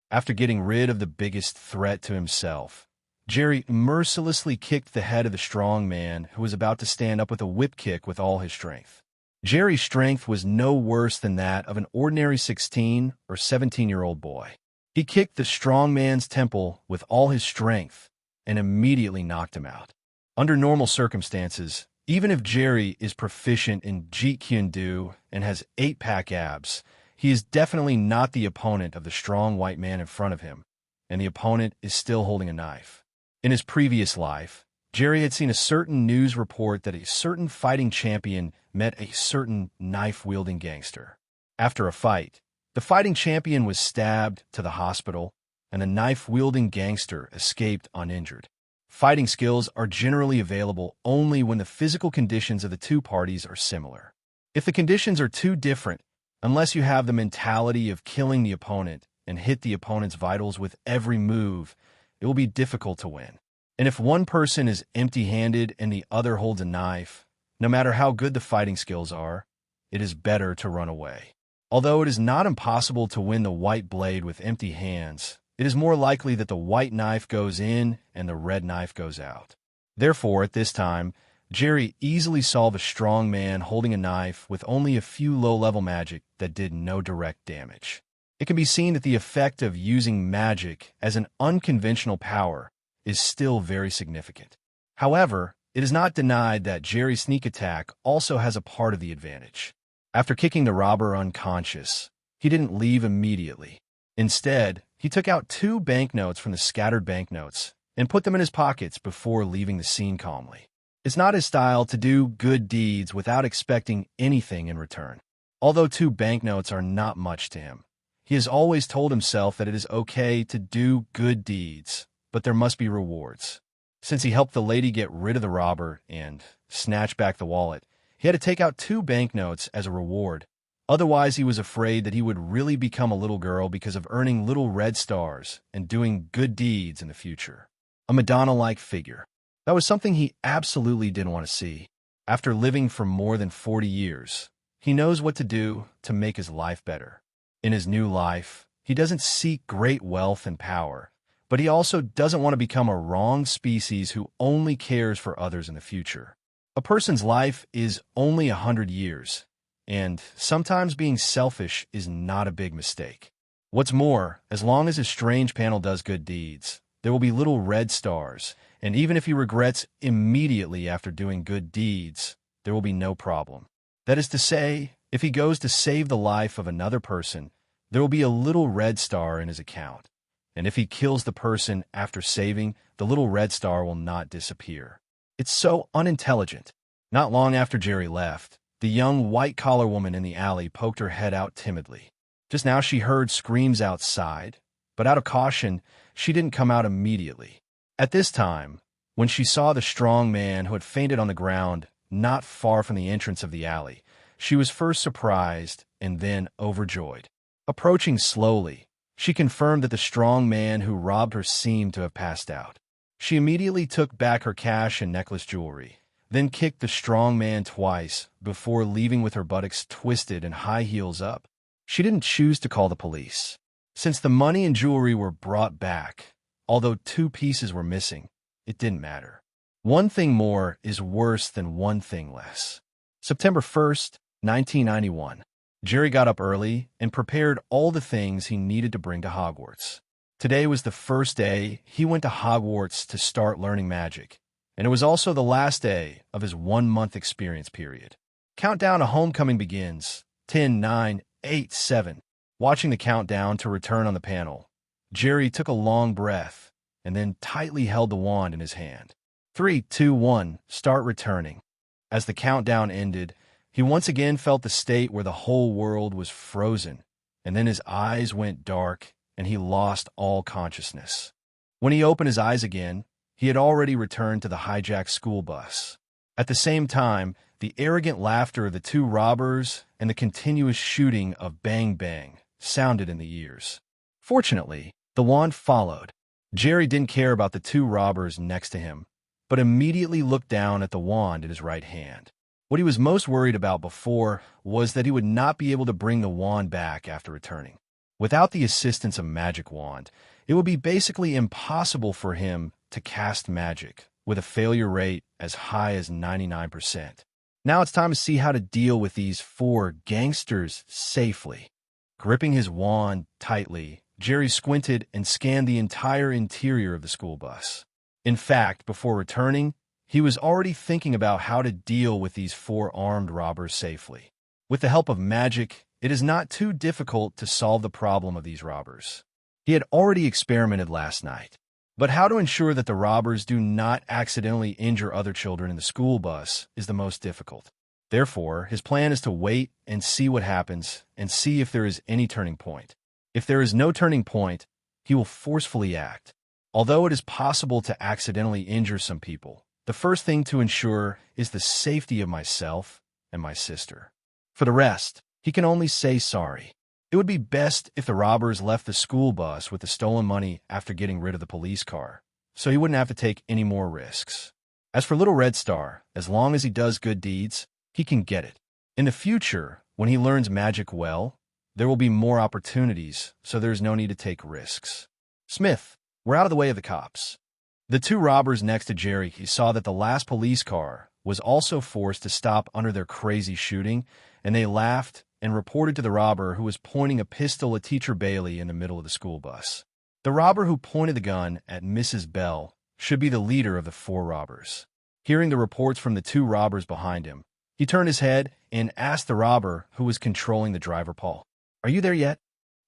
After getting rid of the biggest threat to himself, Jerry mercilessly kicked the head of the strong man who was about to stand up with a whip kick with all his strength. Jerry's strength was no worse than that of an ordinary 16 or 17-year-old boy. He kicked the strong man's temple with all his strength and immediately knocked him out. Under normal circumstances, even if Jerry is proficient in Jeet Kune Do and has 8-pack abs, he is definitely not the opponent of the strong white man in front of him, and the opponent is still holding a knife. In his previous life, Jerry had seen a certain news report that a certain fighting champion met a certain knife-wielding gangster. After a fight, the fighting champion was stabbed to the hospital, and the knife-wielding gangster escaped uninjured. Fighting skills are generally available only when the physical conditions of the two parties are similar. If the conditions are too different, unless you have the mentality of killing the opponent and hit the opponent's vitals with every move, it will be difficult to win. And if one person is empty-handed and the other holds a knife, no matter how good the fighting skills are, it is better to run away. Although it is not impossible to win the white blade with empty hands, it is more likely that the white knife goes in and the red knife goes out. Therefore, at this time, Jerry easily solved a strong man holding a knife with only a few low-level magic that did no direct damage. It can be seen that the effect of using magic as an unconventional power is still very significant. However, it is not denied that Jerry's sneak attack also has a part of the advantage. After kicking the robber unconscious, he didn't leave immediately. Instead, he took out 2 banknotes from the scattered banknotes and put them in his pockets before leaving the scene calmly. It's not his style to do good deeds without expecting anything in return. Although 2 banknotes are not much to him, he has always told himself that it is okay to do good deeds, but there must be rewards. Since he helped the lady get rid of the robber and snatch back the wallet, he had to take out 2 banknotes as a reward. Otherwise, he was afraid that he would really become a little girl because of earning little red stars and doing good deeds in the future. A Madonna-like figure. That was something he absolutely didn't want to see. After living for more than 40 years, he knows what to do to make his life better. In his new life, he doesn't seek great wealth and power, but he also doesn't want to become a wrong species who only cares for others in the future. A person's life is only 100 years, and sometimes being selfish is not a big mistake. What's more, as long as his strange panel does good deeds, there will be little red stars, and even if he regrets immediately after doing good deeds, there will be no problem. That is to say, if he goes to save the life of another person, there will be a little red star in his account. And if he kills the person after saving, the little red star will not disappear. It's so unintelligent. Not long after Jerry left, the young white-collar woman in the alley poked her head out timidly. Just now she heard screams outside, but out of caution, she didn't come out immediately. At this time, when she saw the strong man who had fainted on the ground not far from the entrance of the alley, she was first surprised and then overjoyed. Approaching slowly, she confirmed that the strong man who robbed her seemed to have passed out. She immediately took back her cash and necklace jewelry, then kicked the strong man twice before leaving with her buttocks twisted and high heels up. She didn't choose to call the police. Since the money and jewelry were brought back, although 2 pieces were missing, it didn't matter. One thing more is worse than one thing less. September 1st, 1991. Jerry got up early and prepared all the things he needed to bring to Hogwarts. Today was the first day he went to Hogwarts to start learning magic, and it was also the last day of his 1-month experience period. Countdown to homecoming begins. 10, 9, 8, 7. Watching the countdown to return on the panel, Jerry took a long breath and then tightly held the wand in his hand. 3, 2, 1, start returning. As the countdown ended, he once again felt the state where the whole world was frozen, and then his eyes went dark and he lost all consciousness. When he opened his eyes again, he had already returned to the hijacked school bus. At the same time, the arrogant laughter of the 2 robbers and the continuous shooting of bang bang sounded in the ears. Fortunately, the wand followed. Jerry didn't care about the 2 robbers next to him, but immediately looked down at the wand in his right hand. What he was most worried about before was that he would not be able to bring the wand back after returning. Without the assistance of Magic Wand, it would be basically impossible for him to cast magic, with a failure rate as high as 99%. Now it's time to see how to deal with these 4 gangsters safely. Gripping his wand tightly, Jerry squinted and scanned the entire interior of the school bus. In fact, before returning, he was already thinking about how to deal with these 4 armed robbers safely. With the help of magic, it is not too difficult to solve the problem of these robbers. He had already experimented last night. But how to ensure that the robbers do not accidentally injure other children in the school bus is the most difficult. Therefore, his plan is to wait and see what happens and see if there is any turning point. If there is no turning point, he will forcefully act. Although it is possible to accidentally injure some people, the first thing to ensure is the safety of myself and my sister. For the rest, he can only say sorry. It would be best if the robbers left the school bus with the stolen money after getting rid of the police car, so he wouldn't have to take any more risks. As for Little Red Star, as long as he does good deeds, he can get it. In the future, when he learns magic well, there will be more opportunities, so there's no need to take risks. Smith, we're out of the way of the cops. The two robbers next to Jerry saw that the last police car was also forced to stop under their crazy shooting, and they laughed and reported to the robber who was pointing a pistol at Teacher Bailey in the middle of the school bus. The robber who pointed the gun at Mrs. Bell should be the leader of the four robbers. Hearing the reports from the two robbers behind him, he turned his head and asked the robber who was controlling the driver, Paul, "Are you there yet?"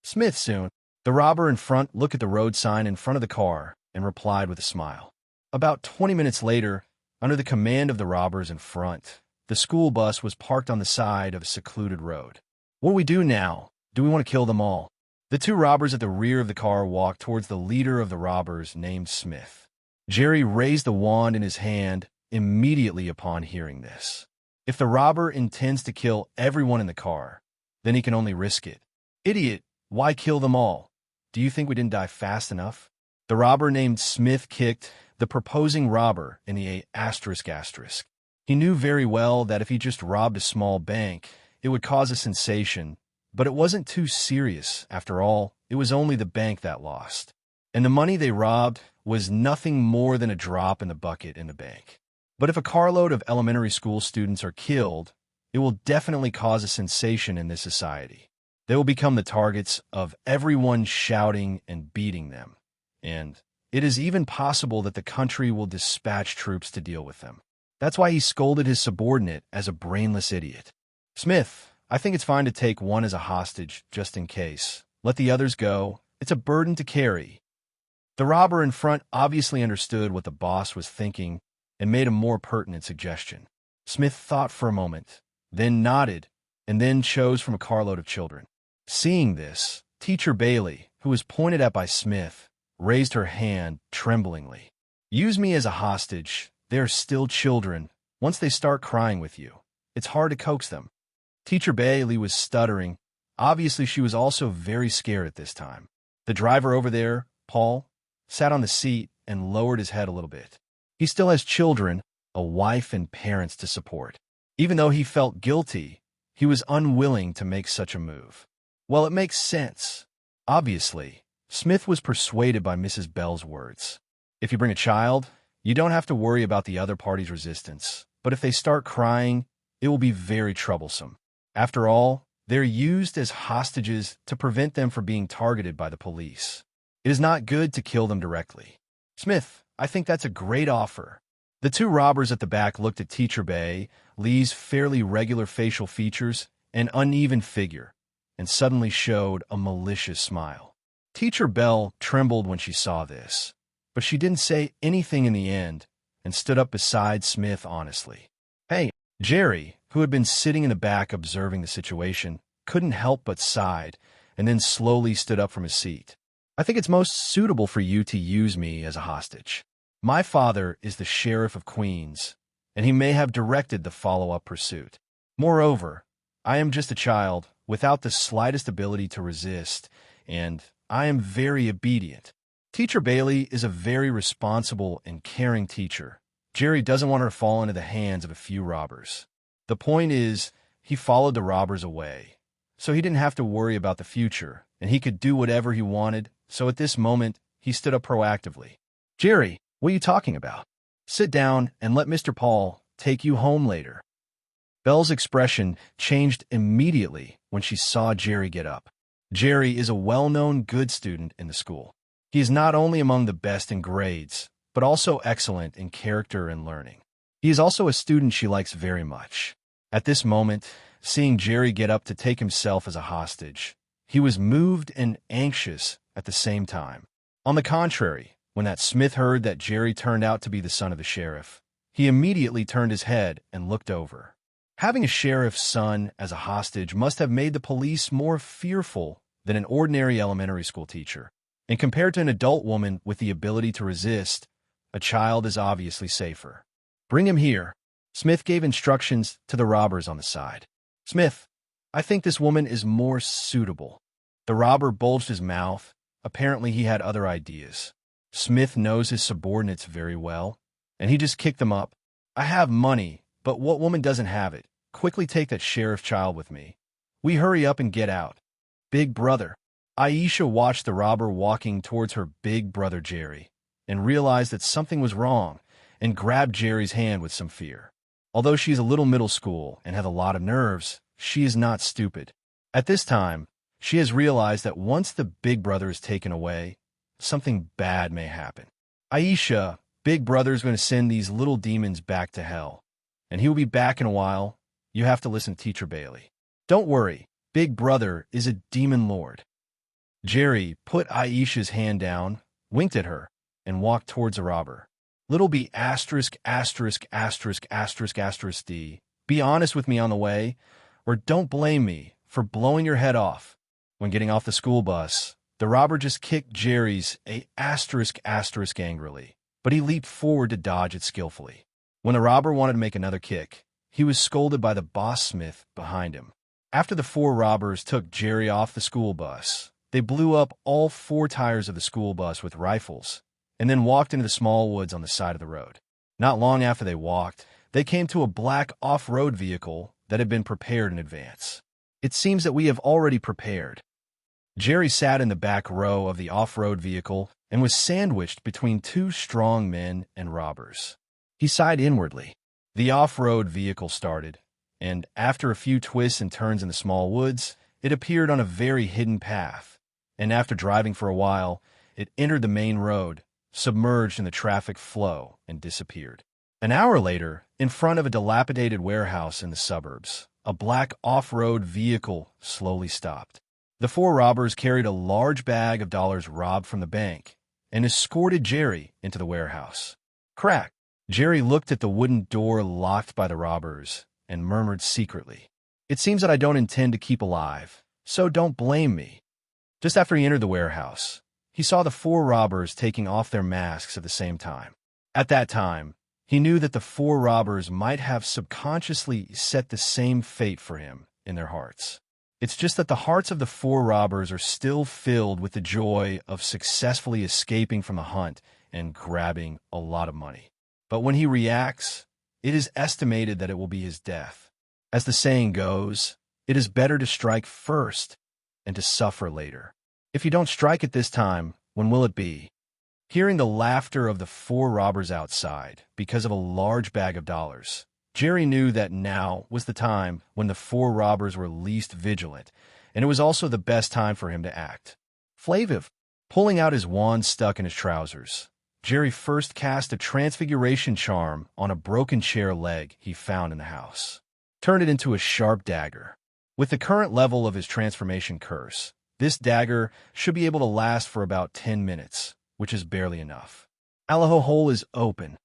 "Smith, soon." The robber in front looked at the road sign in front of the car and replied with a smile. About 20 minutes later, under the command of the robbers in front, the school bus was parked on the side of a secluded road. "What do we do now? Do we want to kill them all?" The two robbers at the rear of the car walked towards the leader of the robbers named Smith. Jerry raised the wand in his hand immediately upon hearing this. If the robber intends to kill everyone in the car, then he can only risk it. "Idiot, why kill them all? Do you think we didn't die fast enough?" The robber named Smith kicked the proposing robber in the ***. He knew very well that if he just robbed a small bank, it would cause a sensation, but it wasn't too serious. After all, it was only the bank that lost. And the money they robbed was nothing more than a drop in the bucket in the bank. But if a carload of elementary school students are killed, it will definitely cause a sensation in this society. They will become the targets of everyone shouting and beating them. And it is even possible that the country will dispatch troops to deal with them. That's why he scolded his subordinate as a brainless idiot. "Smith, I think it's fine to take one as a hostage, just in case. Let the others go. It's a burden to carry." The robber in front obviously understood what the boss was thinking and made a more pertinent suggestion. Smith thought for a moment, then nodded, and then chose from a carload of children. Seeing this, Teacher Bailey, who was pointed at by Smith, raised her hand tremblingly. "Use me as a hostage. They are still children. Once they start crying with you, it's hard to coax them." Teacher Bailey was stuttering. Obviously, she was also very scared at this time. The driver over there, Paul, sat on the seat and lowered his head a little bit. He still has children, a wife and parents to support. Even though he felt guilty, he was unwilling to make such a move. Well, it makes sense. Obviously, Smith was persuaded by Mrs. Bell's words. If you bring a child, you don't have to worry about the other party's resistance. But if they start crying, it will be very troublesome. After all, they're used as hostages to prevent them from being targeted by the police. It is not good to kill them directly. "Smith, I think that's a great offer." The two robbers at the back looked at Teacher Bailey's fairly regular facial features and uneven figure, and suddenly showed a malicious smile. Teacher Bell trembled when she saw this, but she didn't say anything in the end and stood up beside Smith honestly. "Hey," Jerry, who had been sitting in the back observing the situation, couldn't help but sighed and then slowly stood up from his seat. "I think it's most suitable for you to use me as a hostage. My father is the Sheriff of Queens, and he may have directed the follow-up pursuit. Moreover, I am just a child without the slightest ability to resist, and I am very obedient." Teacher Bailey is a very responsible and caring teacher. Jerry doesn't want her to fall into the hands of a few robbers. The point is, he followed the robbers away, so he didn't have to worry about the future, and he could do whatever he wanted, so at this moment, he stood up proactively. "Jerry, what are you talking about? Sit down and let Mr. Paul take you home later." Belle's expression changed immediately when she saw Jerry get up. Jerry is a well-known good student in the school. He is not only among the best in grades, but also excellent in character and learning. He is also a student she likes very much. At this moment, seeing Jerry get up to take himself as a hostage, he was moved and anxious at the same time. On the contrary, when that Smith heard that Jerry turned out to be the son of the sheriff, he immediately turned his head and looked over. Having a sheriff's son as a hostage must have made the police more fearful than an ordinary elementary school teacher. And compared to an adult woman with the ability to resist, a child is obviously safer. "Bring him here." Smith gave instructions to the robbers on the side. "Smith, I think this woman is more suitable." The robber bulged his mouth. Apparently he had other ideas. Smith knows his subordinates very well, and he just kicked them up. I have money, but what woman doesn't have it? Quickly take that sheriff child with me. We hurry up and get out. Big brother. Aisha watched the robber walking towards her big brother Jerry and realized that something was wrong and grabbed Jerry's hand with some fear. Although she is a little middle school and has a lot of nerves, she is not stupid. At this time, she has realized that once the big brother is taken away, something bad may happen. Aisha, big brother is going to send these little demons back to hell, and he will be back in a while. You have to listen to Teacher Bailey. Don't worry, big brother is a demon lord. Jerry put Aisha's hand down, winked at her, and walked towards the robber. Little b asterisk asterisk asterisk asterisk asterisk d. Be honest with me on the way, or don't blame me for blowing your head off. When getting off the school bus, the robber just kicked Jerry's a asterisk asterisk angrily, but he leaped forward to dodge it skillfully. When the robber wanted to make another kick, he was scolded by the boss Smith behind him. After the four robbers took Jerry off the school bus, they blew up all four tires of the school bus with rifles and then walked into the small woods on the side of the road. Not long after they walked, they came to a black off-road vehicle that had been prepared in advance. It seems that we have already prepared. Jerry sat in the back row of the off-road vehicle and was sandwiched between two strong men and robbers. He sighed inwardly. The off-road vehicle started, and after a few twists and turns in the small woods, it appeared on a very hidden path, and after driving for a while, it entered the main road, submerged in the traffic flow, and disappeared. An hour later, in front of a dilapidated warehouse in the suburbs, a black off-road vehicle slowly stopped. The four robbers carried a large bag of dollars robbed from the bank and escorted Jerry into the warehouse. Crack! Jerry looked at the wooden door locked by the robbers and murmured secretly, "It seems that I don't intend to keep alive, so don't blame me." Just after he entered the warehouse, he saw the four robbers taking off their masks at the same time. At that time, he knew that the four robbers might have subconsciously set the same fate for him in their hearts. It's just that the hearts of the four robbers are still filled with the joy of successfully escaping from the hunt and grabbing a lot of money. But when he reacts, it is estimated that it will be his death. As the saying goes, it is better to strike first and to suffer later. If you don't strike at this time, when will it be? Hearing the laughter of the four robbers outside because of a large bag of dollars, Jerry knew that now was the time when the four robbers were least vigilant, and it was also the best time for him to act. Flaviv, pulling out his wand stuck in his trousers, Jerry first cast a transfiguration charm on a broken chair leg he found in the house. Turned it into a sharp dagger. With the current level of his transformation curse, this dagger should be able to last for about 10 minutes, which is barely enough. Allaho hole is open.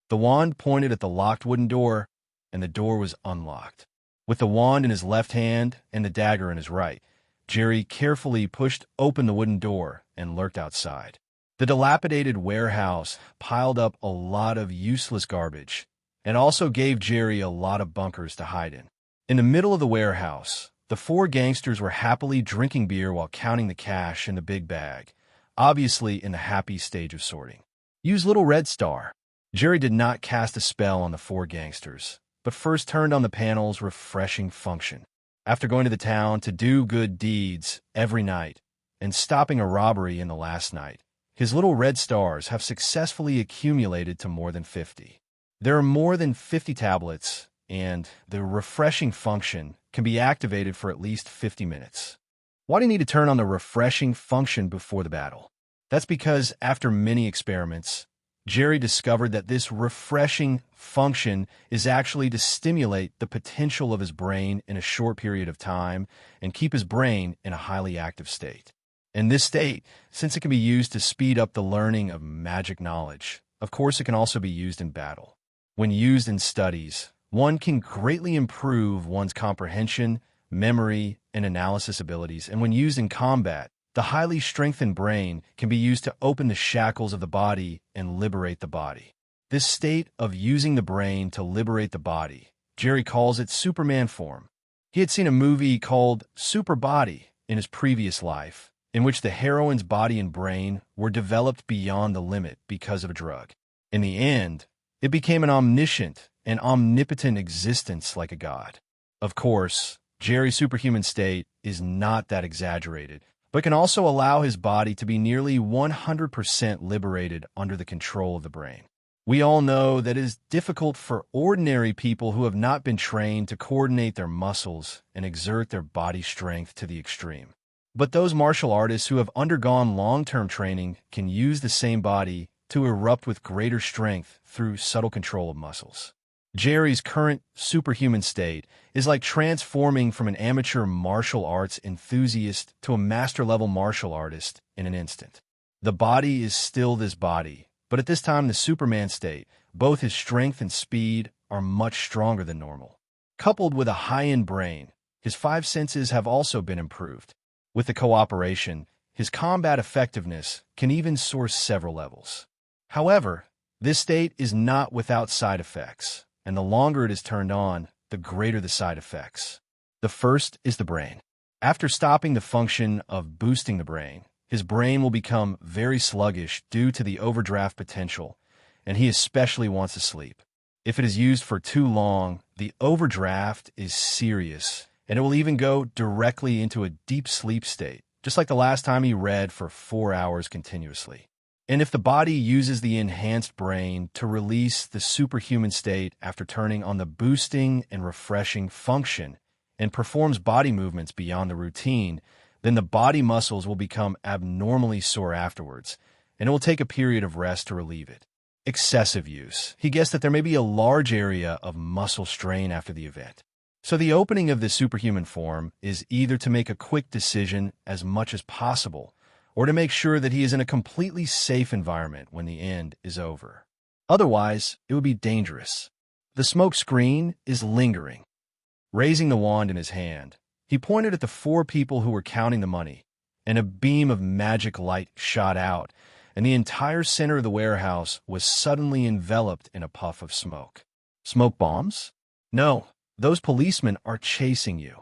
The wand pointed at the locked wooden door, and the door was unlocked. With the wand in his left hand and the dagger in his right, Jerry carefully pushed open the wooden door and lurked outside. The dilapidated warehouse piled up a lot of useless garbage and also gave Jerry a lot of bunkers to hide in. In the middle of the warehouse, the four gangsters were happily drinking beer while counting the cash in the big bag, obviously in the happy stage of sorting. Use little red star. Jerry did not cast a spell on the four gangsters, but first turned on the panel's refreshing function. After going to the town to do good deeds every night and stopping a robbery in the last night, his little red stars have successfully accumulated to more than 50. There are more than 50 tablets, and the refreshing function can be activated for at least 50 minutes. Why do you need to turn on the refreshing function before the battle? That's because after many experiments, Jerry discovered that this refreshing function is actually to stimulate the potential of his brain in a short period of time and keep his brain in a highly active state. In this state, since it can be used to speed up the learning of magic knowledge, of course it can also be used in battle. When used in studies, one can greatly improve one's comprehension, memory, and analysis abilities, and when used in combat, the highly strengthened brain can be used to open the shackles of the body and liberate the body. This state of using the brain to liberate the body, Jerry calls it Superman form. He had seen a movie called Super Body, in his previous life, in which the heroine's body and brain were developed beyond the limit because of a drug. In the end, it became an omniscient and omnipotent existence like a god. Of course, Jerry's superhuman state is not that exaggerated, but can also allow his body to be nearly 100% liberated under the control of the brain. We all know that it is difficult for ordinary people who have not been trained to coordinate their muscles and exert their body strength to the extreme. But those martial artists who have undergone long-term training can use the same body to erupt with greater strength through subtle control of muscles. Jerry's current superhuman state is like transforming from an amateur martial arts enthusiast to a master-level martial artist in an instant. The body is still this body, but at this time the Superman state, both his strength and speed are much stronger than normal. Coupled with a high-end brain, his 5 senses have also been improved. With the cooperation, his combat effectiveness can even soar several levels. However, this state is not without side effects, and the longer it is turned on, the greater the side effects. The first is the brain. After stopping the function of boosting the brain, his brain will become very sluggish due to the overdraft potential, and he especially wants to sleep. If it is used for too long, the overdraft is serious, and it will even go directly into a deep sleep state, just like the last time he read for 4 hours continuously. And if the body uses the enhanced brain to release the superhuman state after turning on the boosting and refreshing function and performs body movements beyond the routine, then the body muscles will become abnormally sore afterwards, and it will take a period of rest to relieve it. Excessive use. He guessed that there may be a large area of muscle strain after the event. So the opening of the superhuman form is either to make a quick decision as much as possible, or to make sure that he is in a completely safe environment when the end is over. Otherwise, it would be dangerous. The smoke screen is lingering. Raising the wand in his hand, he pointed at the 4 people who were counting the money, and a beam of magic light shot out, and the entire center of the warehouse was suddenly enveloped in a puff of smoke. Smoke bombs? No, those policemen are chasing you.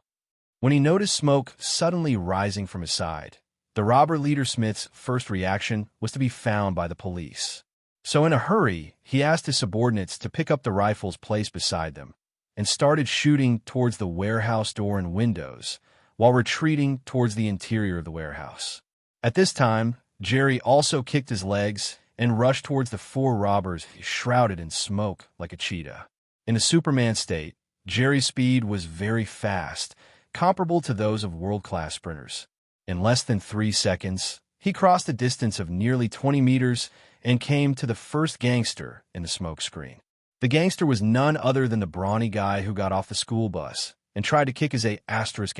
When he noticed smoke suddenly rising from his side, the robber leader Smith's first reaction was to be found by the police. So in a hurry, he asked his subordinates to pick up the rifles placed beside them and started shooting towards the warehouse door and windows while retreating towards the interior of the warehouse. At this time, Jerry also kicked his legs and rushed towards the 4 robbers shrouded in smoke like a cheetah. In a Superman state, Jerry's speed was very fast, comparable to those of world-class sprinters. In less than 3 seconds, he crossed a distance of nearly 20 meters and came to the first gangster in the smoke screen. The gangster was none other than the brawny guy who got off the school bus and tried to kick his asterisk.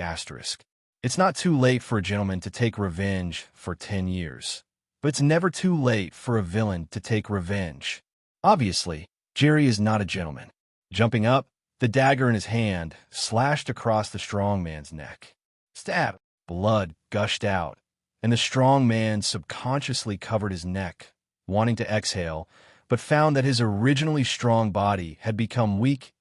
It's not too late for a gentleman to take revenge for 10 years, but it's never too late for a villain to take revenge. Obviously, Jerry is not a gentleman. Jumping up, the dagger in his hand slashed across the strong man's neck. Stab! Blood gushed out, and the strong man subconsciously covered his neck, wanting to exhale, but found that his originally strong body had become weak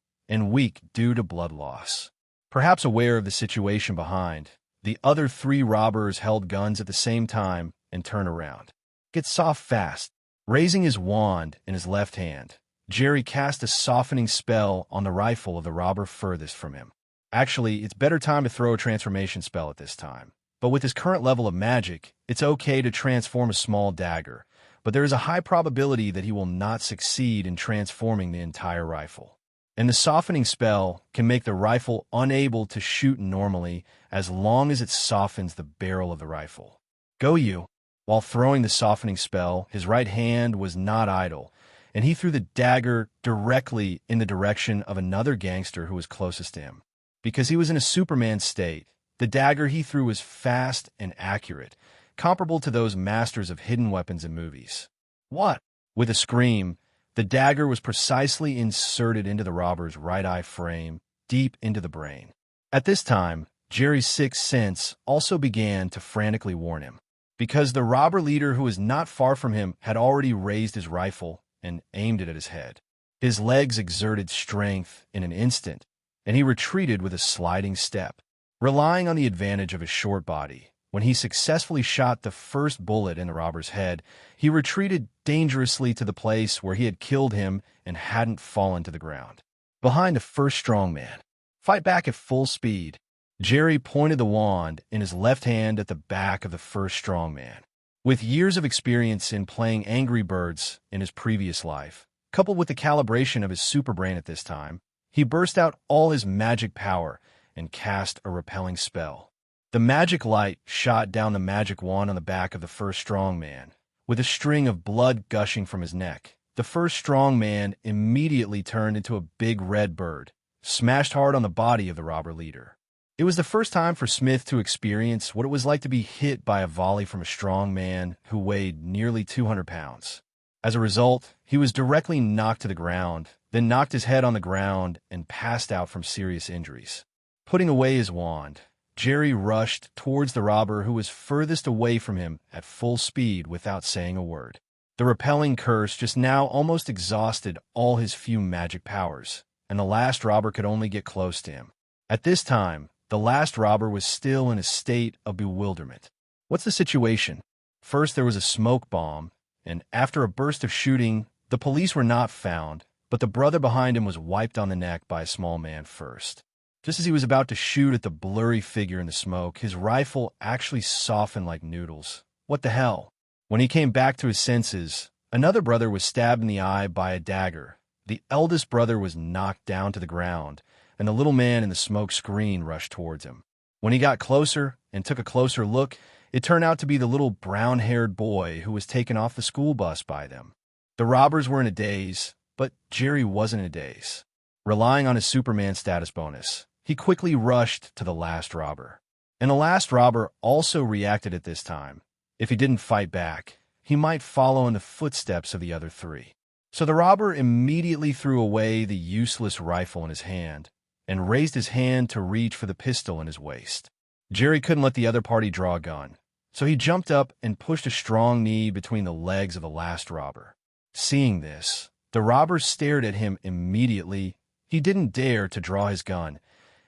due to blood loss. Perhaps aware of the situation behind, the other 3 robbers held guns at the same time and turned around. Get soft fast. Raising his wand in his left hand, Jerry cast a softening spell on the rifle of the robber furthest from him. Actually, it's better time to throw a transformation spell at this time. But with his current level of magic, it's okay to transform a small dagger, but there is a high probability that he will not succeed in transforming the entire rifle. And the softening spell can make the rifle unable to shoot normally as long as it softens the barrel of the rifle. Go you! While throwing the softening spell, his right hand was not idle, and he threw the dagger directly in the direction of another gangster who was closest to him. Because he was in a Superman state, the dagger he threw was fast and accurate, comparable to those masters of hidden weapons in movies. What? With a scream, the dagger was precisely inserted into the robber's right eye frame, deep into the brain. At this time, Jerry's 6th sense also began to frantically warn him, because the robber leader who was not far from him had already raised his rifle and aimed it at his head. His legs exerted strength in an instant, and he retreated with a sliding step. Relying on the advantage of his short body, when he successfully shot the first bullet in the robber's head, he retreated dangerously to the place where he had killed him and hadn't fallen to the ground. Behind the first strongman. Fight back at full speed. Jerry pointed the wand in his left hand at the back of the first strongman. With years of experience in playing Angry Birds in his previous life, coupled with the calibration of his superbrain at this time, he burst out all his magic power and cast a repelling spell. The magic light shot down the magic wand on the back of the first strongman, with a string of blood gushing from his neck. The first strongman immediately turned into a big red bird, smashed hard on the body of the robber leader. It was the first time for Smith to experience what it was like to be hit by a volley from a strong man who weighed nearly 200 pounds. As a result, he was directly knocked to the ground, then knocked his head on the ground and passed out from serious injuries. Putting away his wand, Jerry rushed towards the robber who was furthest away from him at full speed without saying a word. The repelling curse just now almost exhausted all his few magic powers, and the last robber could only get close to him. At this time, the last robber was still in a state of bewilderment. What's the situation? First, there was a smoke bomb, and after a burst of shooting, the police were not found, but the brother behind him was wiped on the neck by a small man first. Just as he was about to shoot at the blurry figure in the smoke, his rifle actually softened like noodles. What the hell? When he came back to his senses, another brother was stabbed in the eye by a dagger. The eldest brother was knocked down to the ground, and the little man in the smoke screen rushed towards him. When he got closer and took a closer look, it turned out to be the little brown-haired boy who was taken off the school bus by them. The robbers were in a daze, but Jerry wasn't in a daze. Relying on his Superman status bonus, he quickly rushed to the last robber. And the last robber also reacted at this time. If he didn't fight back, he might follow in the footsteps of the other three. So the robber immediately threw away the useless rifle in his hand and raised his hand to reach for the pistol in his waist. Jerry couldn't let the other party draw a gun, so he jumped up and pushed a strong knee between the legs of the last robber. Seeing this, the robber stared at him immediately. He didn't dare to draw his gun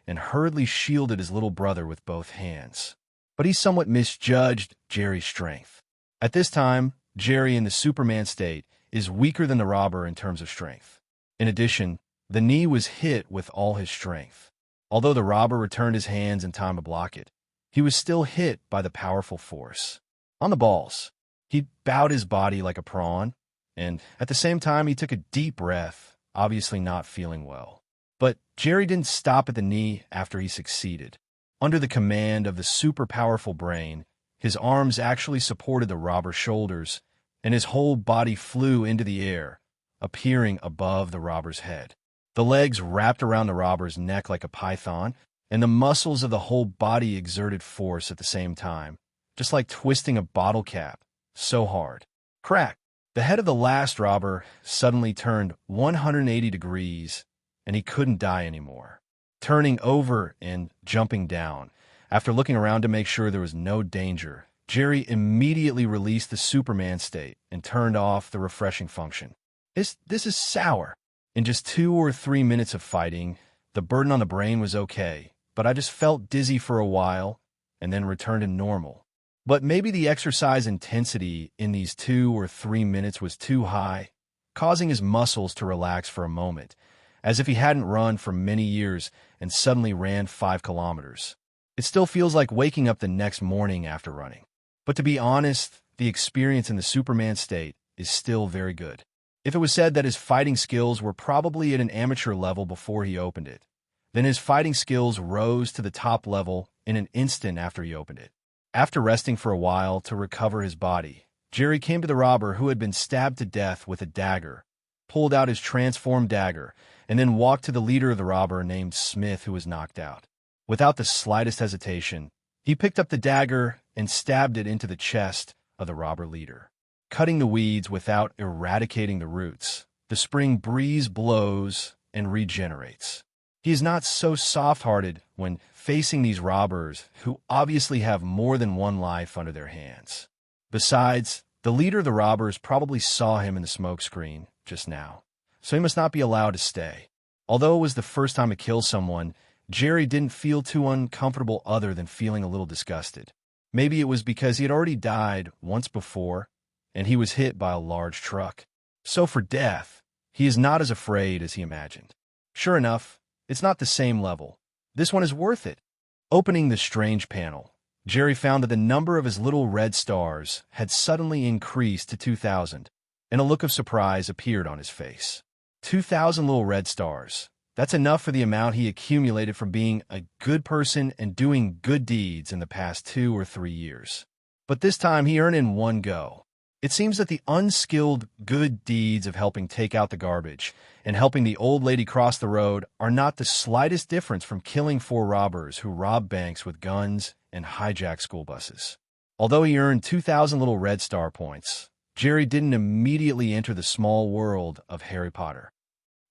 and hurriedly shielded his little brother with both hands. But he somewhat misjudged Jerry's strength. At this time, Jerry in the Superman state is weaker than the robber in terms of strength. In addition, the knee was hit with all his strength. Although the robber returned his hands in time to block it, he was still hit by the powerful force. On the balls, he bowed his body like a prawn, and at the same time he took a deep breath, obviously not feeling well. But Jerry didn't stop at the knee after he succeeded. Under the command of the super-powerful brain, his arms actually supported the robber's shoulders, and his whole body flew into the air, appearing above the robber's head. The legs wrapped around the robber's neck like a python, and the muscles of the whole body exerted force at the same time, just like twisting a bottle cap, so hard. Crack! The head of the last robber suddenly turned 180 degrees, and he couldn't die anymore. Turning over and jumping down, after looking around to make sure there was no danger, Jerry immediately released the Superman state and turned off the refreshing function. This is sour. In just 2 or 3 minutes of fighting, the burden on the brain was okay, but I just felt dizzy for a while and then returned to normal. But maybe the exercise intensity in these 2 or 3 minutes was too high, causing his muscles to relax for a moment, as if he hadn't run for many years and suddenly ran 5 kilometers. It still feels like waking up the next morning after running. But to be honest, the experience in the Superman state is still very good. If it was said that his fighting skills were probably at an amateur level before he opened it, then his fighting skills rose to the top level in an instant after he opened it. After resting for a while to recover his body, Jerry came to the robber who had been stabbed to death with a dagger, pulled out his transformed dagger, and then walked to the leader of the robber named Smith, who was knocked out. Without the slightest hesitation, he picked up the dagger and stabbed it into the chest of the robber leader. Cutting the weeds without eradicating the roots, the spring breeze blows and regenerates. He is not so soft-hearted when facing these robbers who obviously have more than one life under their hands. Besides, the leader of the robbers probably saw him in the smoke screen just now, so he must not be allowed to stay. Although it was the first time to kill someone, Jerry didn't feel too uncomfortable other than feeling a little disgusted. Maybe it was because he had already died once before, and he was hit by a large truck. So for death, he is not as afraid as he imagined. Sure enough, it's not the same level. This one is worth it. Opening the strange panel, Jerry found that the number of his little red stars had suddenly increased to 2,000, and a look of surprise appeared on his face. 2,000 little red stars. That's enough for the amount he accumulated from being a good person and doing good deeds in the past 2 or 3 years. But this time he earned in one go. It seems that the unskilled good deeds of helping take out the garbage and helping the old lady cross the road are not the slightest difference from killing 4 robbers who rob banks with guns and hijack school buses. Although he earned 2,000 little red star points, Jerry didn't immediately enter the small world of Harry Potter.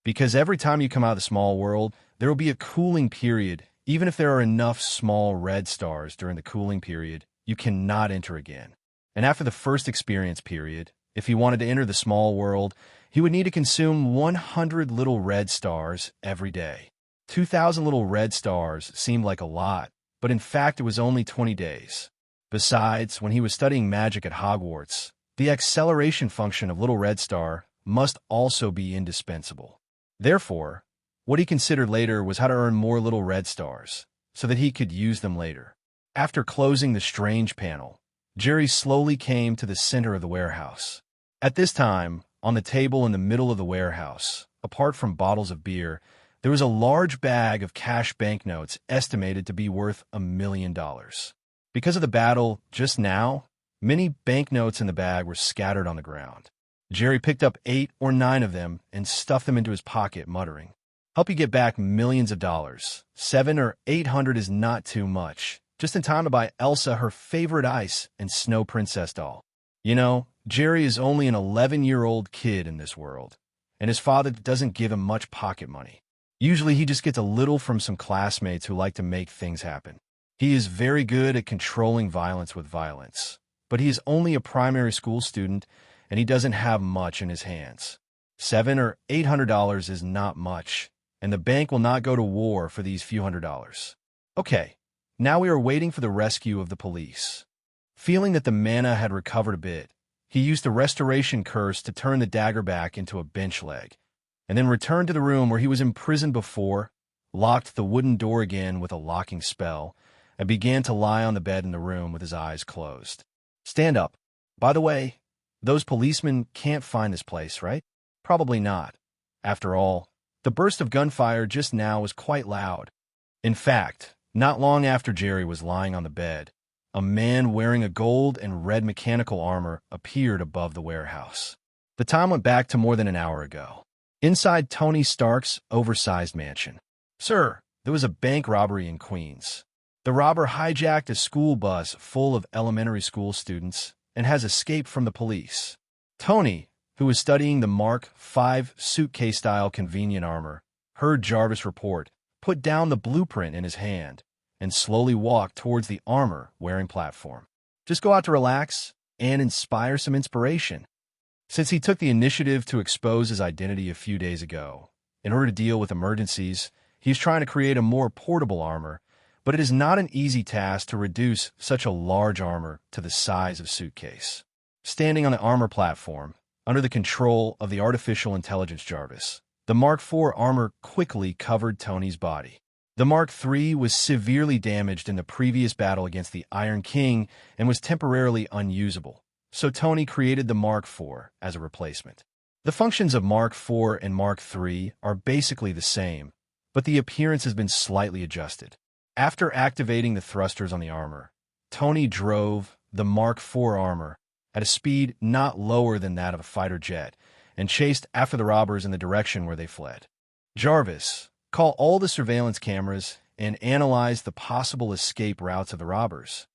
Because every time you come out of the small world, there will be a cooling period. Even if there are enough small red stars during the cooling period, you cannot enter again. And after the first experience period, if he wanted to enter the small world, he would need to consume 100 little red stars every day. 2,000 little red stars seemed like a lot, but in fact it was only 20 days. Besides, when he was studying magic at Hogwarts, the acceleration function of little red star must also be indispensable. Therefore, what he considered later was how to earn more little red stars, so that he could use them later. After closing the strange panel, Jerry slowly came to the center of the warehouse. At this time, on the table in the middle of the warehouse, apart from bottles of beer, there was a large bag of cash banknotes estimated to be worth $1 million. Because of the battle just now, many banknotes in the bag were scattered on the ground. Jerry picked up 8 or 9 of them and stuffed them into his pocket, muttering, "Help you get back millions of dollars. 700 or 800 is not too much. Just in time to buy Elsa her favorite ice and snow princess doll." You know, Jerry is only an 11-year-old kid in this world, and his father doesn't give him much pocket money. Usually he just gets a little from some classmates who like to make things happen. He is very good at controlling violence with violence, but he is only a primary school student, and he doesn't have much in his hands. $700 or $800 is not much, and the bank will not go to war for these few $100s. Okay, now we are waiting for the rescue of the police. Feeling that the mana had recovered a bit, he used the restoration curse to turn the dagger back into a bench leg, and then returned to the room where he was imprisoned before, locked the wooden door again with a locking spell, and began to lie on the bed in the room with his eyes closed. Stand up. By the way, those policemen can't find this place, right? Probably not. After all, the burst of gunfire just now was quite loud. In fact, not long after Jerry was lying on the bed, a man wearing a gold and red mechanical armor appeared above the warehouse. The time went back to more than an hour ago. Inside Tony Stark's oversized mansion. "Sir, there was a bank robbery in Queens. The robber hijacked a school bus full of elementary school students and has escaped from the police." Tony, who was studying the Mark V suitcase-style convenient armor, heard Jarvis report, put down the blueprint in his hand, and slowly walked towards the armor-wearing platform. Just go out to relax and inspire some inspiration. Since he took the initiative to expose his identity a few days ago, in order to deal with emergencies, he's trying to create a more portable armor, but it is not an easy task to reduce such a large armor to the size of a suitcase. Standing on the armor platform, under the control of the artificial intelligence Jarvis, the Mark IV armor quickly covered Tony's body. The Mark III was severely damaged in the previous battle against the Iron King and was temporarily unusable, so Tony created the Mark IV as a replacement. The functions of Mark IV and Mark III are basically the same, but the appearance has been slightly adjusted. After activating the thrusters on the armor, Tony drove the Mark IV armor at a speed not lower than that of a fighter jet and chased after the robbers in the direction where they fled. Jarvis, call all the surveillance cameras and analyze the possible escape routes of the robbers.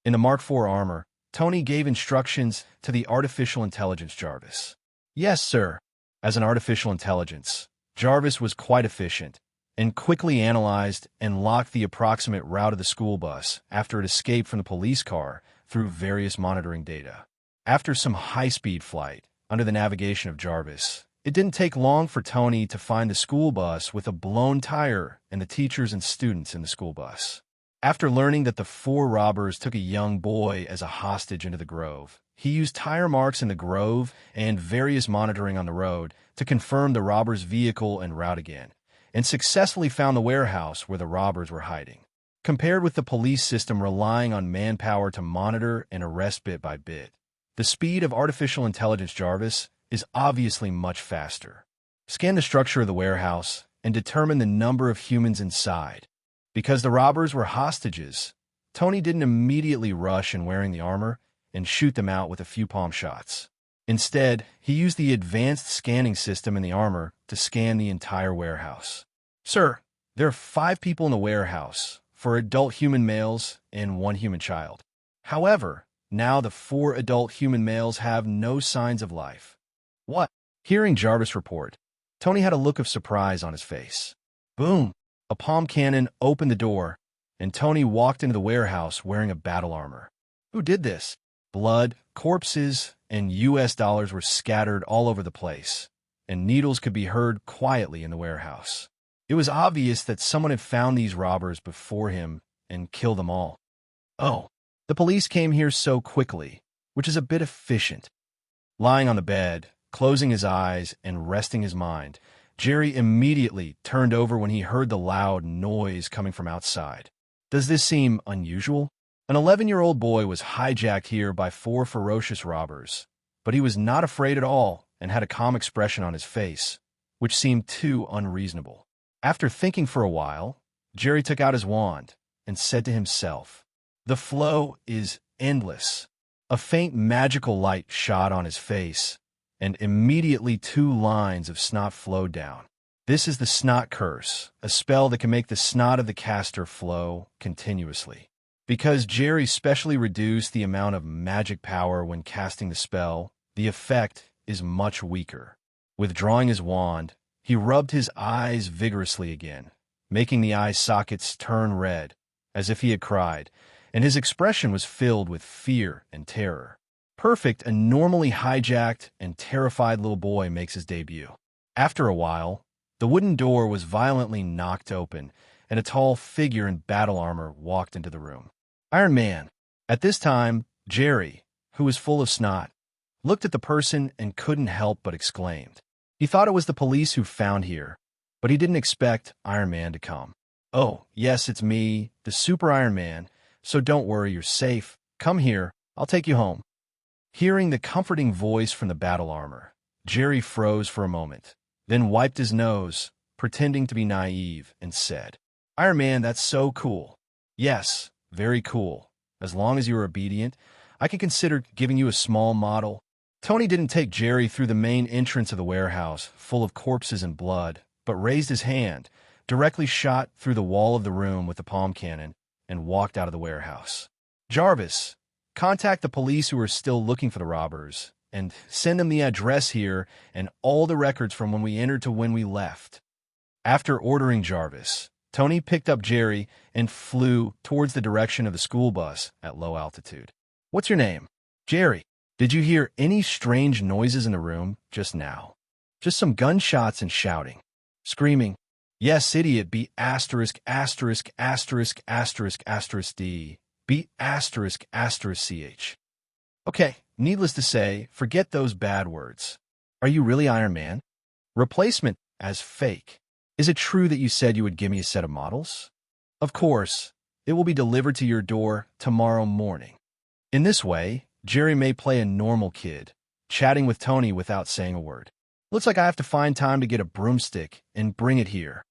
In the Mark IV armor, Tony gave instructions to the artificial intelligence Jarvis. "Yes, sir." As an artificial intelligence, Jarvis was quite efficient and quickly analyzed and locked the approximate route of the school bus after it escaped from the police car through various monitoring data. After some high-speed flight, under the navigation of Jarvis, It didn't take long for Tony to find the school bus with a blown tire and the teachers and students in the school bus. After learning that the 4 robbers took a young boy as a hostage into the grove, he used tire marks in the grove and various monitoring on the road to confirm the robbers' vehicle and route again, and successfully found the warehouse where the robbers were hiding. Compared with the police system relying on manpower to monitor and arrest bit by bit, the speed of artificial intelligence Jarvis is obviously much faster. Scan the structure of the warehouse and determine the number of humans inside. Because the robbers were hostages, Tony didn't immediately rush in wearing the armor and shoot them out with a few palm shots. Instead, he used the advanced scanning system in the armor to scan the entire warehouse. Sir, there are 5 people in the warehouse, 4 adult human males and 1 human child. However, now the 4 adult human males have no signs of life. What? Hearing Jarvis report, Tony had a look of surprise on his face. Boom! A palm cannon opened the door, and Tony walked into the warehouse wearing a battle armor. Who did this? Blood, corpses, and US dollars were scattered all over the place, and needles could be heard quietly in the warehouse. It was obvious that someone had found these robbers before him and killed them all. Oh, the police came here so quickly, which is a bit efficient. Lying on the bed, closing his eyes and resting his mind, Jerry immediately turned over when he heard the loud noise coming from outside. Does this seem unusual? An 11-year-old boy was hijacked here by 4 ferocious robbers, but he was not afraid at all and had a calm expression on his face, which seemed too unreasonable. After thinking for a while, Jerry took out his wand and said to himself, "The flow is endless." A faint magical light shot on his face, and immediately 2 lines of snot flowed down. This is the snot curse, a spell that can make the snot of the caster flow continuously. Because Jerry specially reduced the amount of magic power when casting the spell, the effect is much weaker. Withdrawing his wand, he rubbed his eyes vigorously again, making the eye sockets turn red, as if he had cried, and his expression was filled with fear and terror. Perfect, a normally hijacked and terrified little boy makes his debut. After a while, the wooden door was violently knocked open, and a tall figure in battle armor walked into the room. Iron Man. At this time, Jerry, who was full of snot, looked at the person and couldn't help but exclaimed. He thought it was the police who found here, but he didn't expect Iron Man to come. "Oh, yes, it's me, the Super Iron Man, so don't worry, you're safe. Come here, I'll take you home." Hearing the comforting voice from the battle armor, Jerry froze for a moment, then wiped his nose, pretending to be naive, and said, "Iron Man, that's so cool." "Yes, very cool. As long as you are obedient, I can consider giving you a small model." Tony didn't take Jerry through the main entrance of the warehouse, full of corpses and blood, but raised his hand, directly shot through the wall of the room with the palm cannon, and walked out of the warehouse. "Jarvis, contact the police who are still looking for the robbers, and send them the address here and all the records from when we entered to when we left." After ordering Jarvis, Tony picked up Jerry and flew towards the direction of the school bus at low altitude. "What's your name?" "Jerry. Did you hear any strange noises in the room just now?" "Just some gunshots and shouting." "Screaming." "Yes, idiot, B asterisk asterisk asterisk asterisk asterisk D. B asterisk asterisk CH. Okay, needless to say, forget those bad words. Are you really Iron Man?" "Replacement as fake. Is it true that you said you would give me a set of models?" "Of course. It will be delivered to your door tomorrow morning." In this way, Jerry may play a normal kid, chatting with Tony without saying a word. "Looks like I have to find time to get a broomstick and bring it here."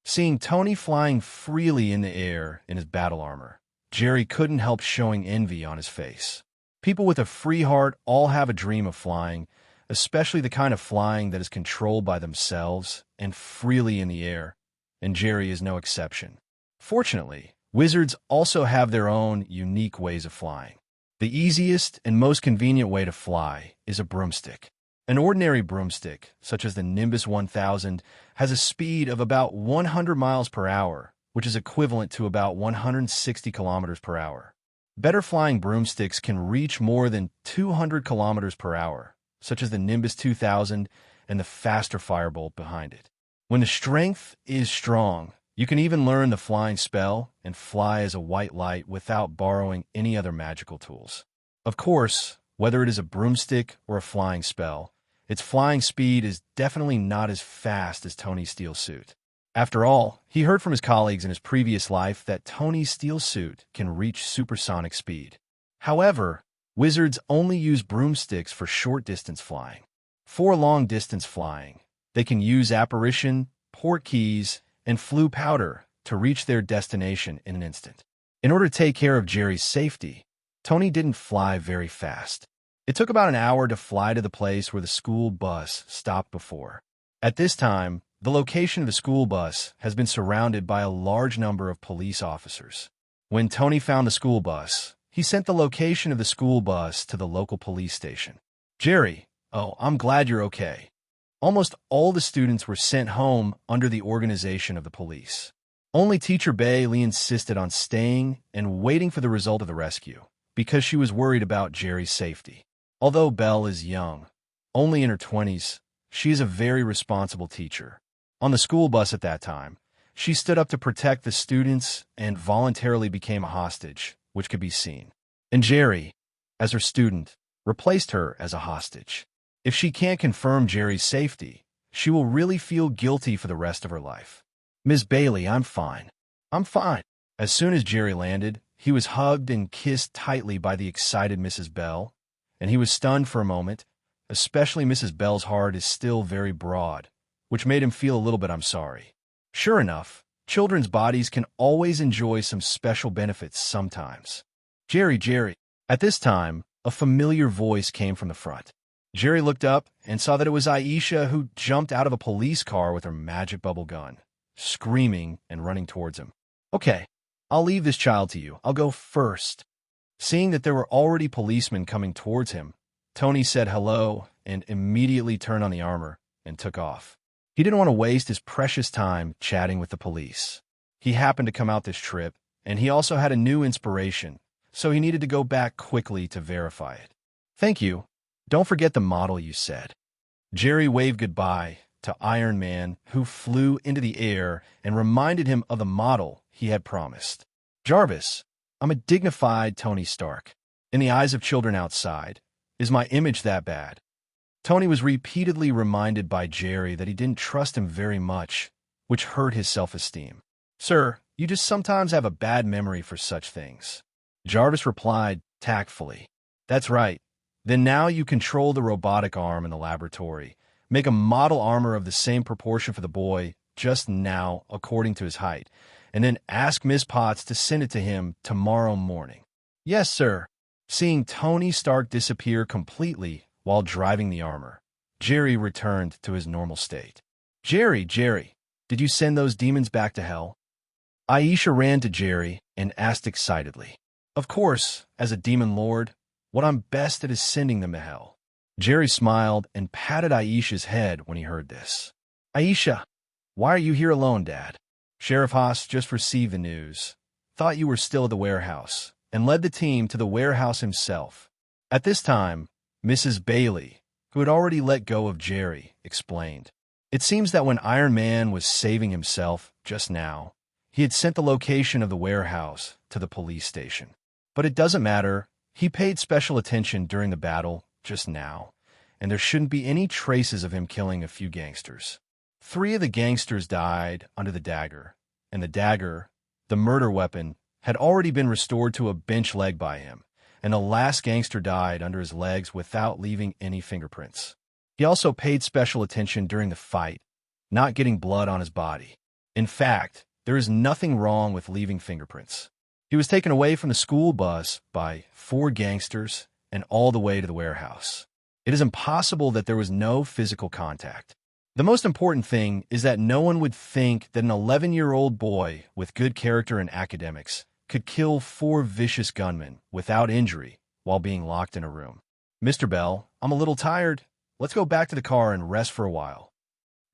Seeing Tony flying freely in the air in his battle armor, Jerry couldn't help showing envy on his face. People with a free heart all have a dream of flying, especially the kind of flying that is controlled by themselves and freely in the air, and Jerry is no exception. Fortunately, wizards also have their own unique ways of flying. The easiest and most convenient way to fly is a broomstick. An ordinary broomstick, such as the Nimbus 1000, has a speed of about 100 miles per hour, which is equivalent to about 160 kilometers per hour. Better flying broomsticks can reach more than 200 kilometers per hour, such as the Nimbus 2000 and the faster firebolt behind it. When the strength is strong, you can even learn the flying spell and fly as a white light without borrowing any other magical tools. Of course, whether it is a broomstick or a flying spell, its flying speed is definitely not as fast as Tony's steel suit. After all, he heard from his colleagues in his previous life that Tony's steel suit can reach supersonic speed. However, wizards only use broomsticks for short-distance flying. For long-distance flying, they can use apparition, port keys, and flue powder to reach their destination in an instant. In order to take care of Jerry's safety, Tony didn't fly very fast. It took about an hour to fly to the place where the school bus stopped before. At this time, the location of the school bus has been surrounded by a large number of police officers. When Tony found the school bus, he sent the location of the school bus to the local police station. Jerry, oh, I'm glad you're okay. Almost all the students were sent home under the organization of the police. Only Teacher Bailey insisted on staying and waiting for the result of the rescue, because she was worried about Jerry's safety. Although Belle is young, only in her 20s, she is a very responsible teacher. On the school bus at that time, she stood up to protect the students and voluntarily became a hostage, which could be seen. And Jerry, as her student, replaced her as a hostage. If she can't confirm Jerry's safety, she will really feel guilty for the rest of her life. Miss Bailey, I'm fine. I'm fine. As soon as Jerry landed, he was hugged and kissed tightly by the excited Mrs. Bell, and he was stunned for a moment, especially Mrs. Bell's heart is still very broad, which made him feel a little bit I'm sorry. Sure enough, children's bodies can always enjoy some special benefits sometimes. Jerry. At this time, a familiar voice came from the front. Jerry looked up and saw that it was Aisha, who jumped out of a police car with her magic bubble gun, screaming and running towards him. Okay, I'll leave this child to you. I'll go first. Seeing that there were already policemen coming towards him, Tony said hello and immediately turned on the armor and took off. He didn't want to waste his precious time chatting with the police. He happened to come out this trip, and he also had a new inspiration, so he needed to go back quickly to verify it. Thank you. Don't forget the model you said. Jerry waved goodbye to Iron Man, who flew into the air and reminded him of the model he had promised. Jarvis, I'm a dignified Tony Stark. In the eyes of children outside, is my image that bad? Tony was repeatedly reminded by Jerry that he didn't trust him very much, which hurt his self-esteem. Sir, you just sometimes have a bad memory for such things. Jarvis replied tactfully. That's right. Then now you control the robotic arm in the laboratory. Make a model armor of the same proportion for the boy, just now, according to his height, and then ask Miss Potts to send it to him tomorrow morning. Yes, sir. Seeing Tony Stark disappear completely while driving the armor, Jerry returned to his normal state. Jerry, did you send those demons back to hell? Aisha ran to Jerry and asked excitedly. Of course, as a demon lord, what I'm best at is sending them to hell. Jerry smiled and patted Aisha's head when he heard this. Aisha, why are you here alone, Dad? Sheriff Haas just received the news, thought you were still at the warehouse, and led the team to the warehouse himself. At this time, Mrs. Bailey, who had already let go of Jerry, explained. It seems that when Iron Man was saving himself just now, he had sent the location of the warehouse to the police station. But it doesn't matter. He paid special attention during the battle just now, and there shouldn't be any traces of him killing a few gangsters. 3 of the gangsters died under the dagger, and the dagger, the murder weapon, had already been restored to a bench leg by him, and the last gangster died under his legs without leaving any fingerprints. He also paid special attention during the fight, not getting blood on his body. In fact, there is nothing wrong with leaving fingerprints. He was taken away from the school bus by 4 gangsters and all the way to the warehouse. It is impossible that there was no physical contact. The most important thing is that no one would think that an 11-year-old boy with good character and academics could kill 4 vicious gunmen without injury while being locked in a room. Mr. Bell, I'm a little tired. Let's go back to the car and rest for a while.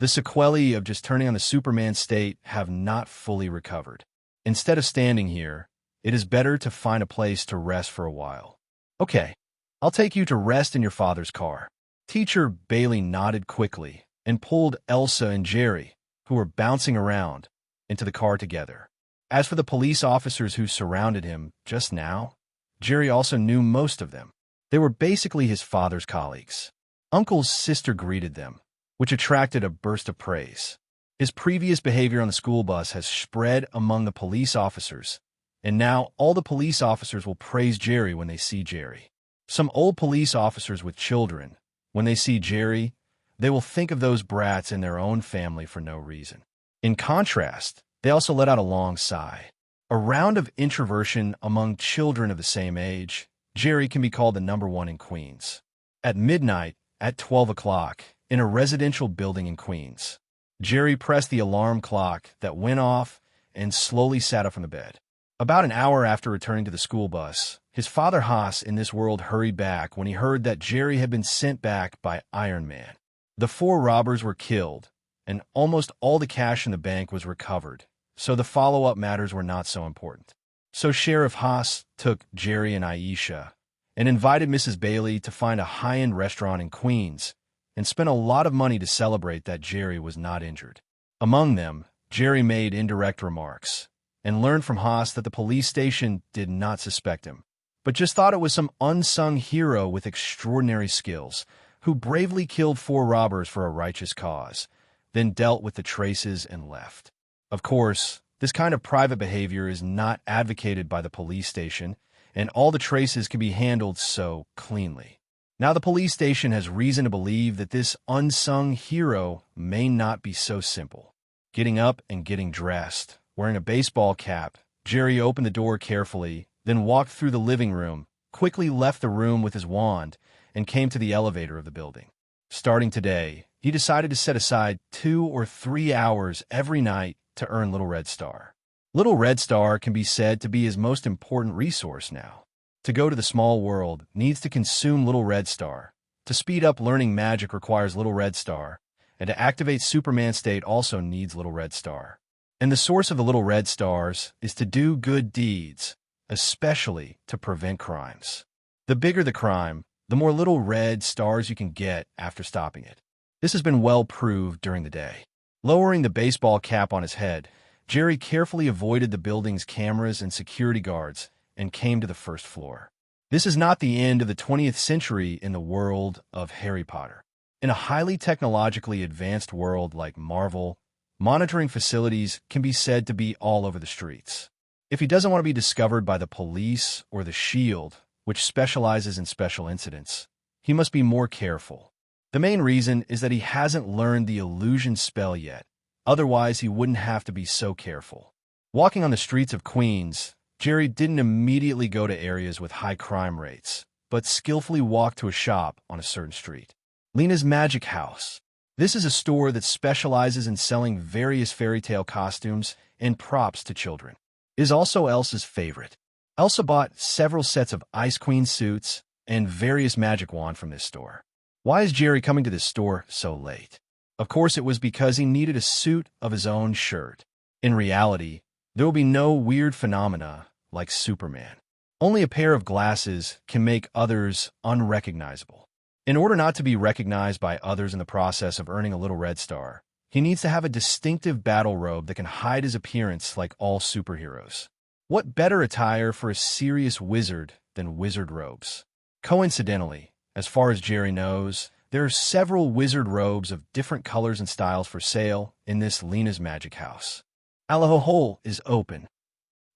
The sequelae of just turning on the Superman state have not fully recovered. Instead of standing here, it is better to find a place to rest for a while. Okay, I'll take you to rest in your father's car. Teacher Bailey nodded quickly and pulled Elsa and Jerry, who were bouncing around, into the car together. As for the police officers who surrounded him just now, Jerry also knew most of them. They were basically his father's colleagues. Uncle's sister greeted them, which attracted a burst of praise. His previous behavior on the school bus has spread among the police officers, and now all the police officers will praise Jerry when they see Jerry. Some old police officers with children, when they see Jerry, they will think of those brats in their own family for no reason. In contrast, they also let out a long sigh. A round of introversion among children of the same age, Jerry can be called the number one in Queens. At midnight, at 12 o'clock, in a residential building in Queens, Jerry pressed the alarm clock that went off and slowly sat up from the bed. About an hour after returning to the school bus, his father Haas in this world hurried back when he heard that Jerry had been sent back by Iron Man. The 4 robbers were killed, and almost all the cash in the bank was recovered, so the follow-up matters were not so important. So Sheriff Haas took Jerry and Aisha and invited Mrs. Bailey to find a high-end restaurant in Queens and spent a lot of money to celebrate that Jerry was not injured. Among them, Jerry made indirect remarks and learned from Haas that the police station did not suspect him, but just thought it was some unsung hero with extraordinary skills who bravely killed 4 robbers for a righteous cause, then dealt with the traces and left. Of course, this kind of private behavior is not advocated by the police station, and all the traces can be handled so cleanly. Now the police station has reason to believe that this unsung hero may not be so simple. Getting up and getting dressed, wearing a baseball cap, Jerry opened the door carefully, then walked through the living room, quickly left the room with his wand, and came to the elevator of the building. Starting today, he decided to set aside 2 or 3 hours every night to earn Little Red Star. Little Red Star can be said to be his most important resource now. To go to the small world needs to consume Little Red Star. To speed up learning magic requires Little Red Star, and to activate Superman State also needs Little Red Star. And the source of the Little Red Stars is to do good deeds, especially to prevent crimes. The bigger the crime, the more Little Red Stars you can get after stopping it. This has been well proved during the day. Lowering the baseball cap on his head, Jerry carefully avoided the building's cameras and security guards and came to the first floor. This is not the end of the 20th century in the world of Harry Potter. In a highly technologically advanced world like Marvel, monitoring facilities can be said to be all over the streets. If he doesn't want to be discovered by the police or the SHIELD, which specializes in special incidents, he must be more careful. The main reason is that he hasn't learned the illusion spell yet. Otherwise, he wouldn't have to be so careful. Walking on the streets of Queens, Jerry didn't immediately go to areas with high crime rates, but skillfully walked to a shop on a certain street. Lena's Magic House. This is a store that specializes in selling various fairy tale costumes and props to children. It is also Elsa's favorite. Elsa bought several sets of Ice Queen suits and various magic wands from this store. Why is Jerry coming to this store so late? Of course, it was because he needed a suit of his own shirt. In reality, there will be no weird phenomena like Superman. Only a pair of glasses can make others unrecognizable. In order not to be recognized by others in the process of earning a Little Red Star, he needs to have a distinctive battle robe that can hide his appearance like all superheroes. What better attire for a serious wizard than wizard robes? Coincidentally, as far as Jerry knows, there are several wizard robes of different colors and styles for sale in this Lena's Magic House. Hole is open.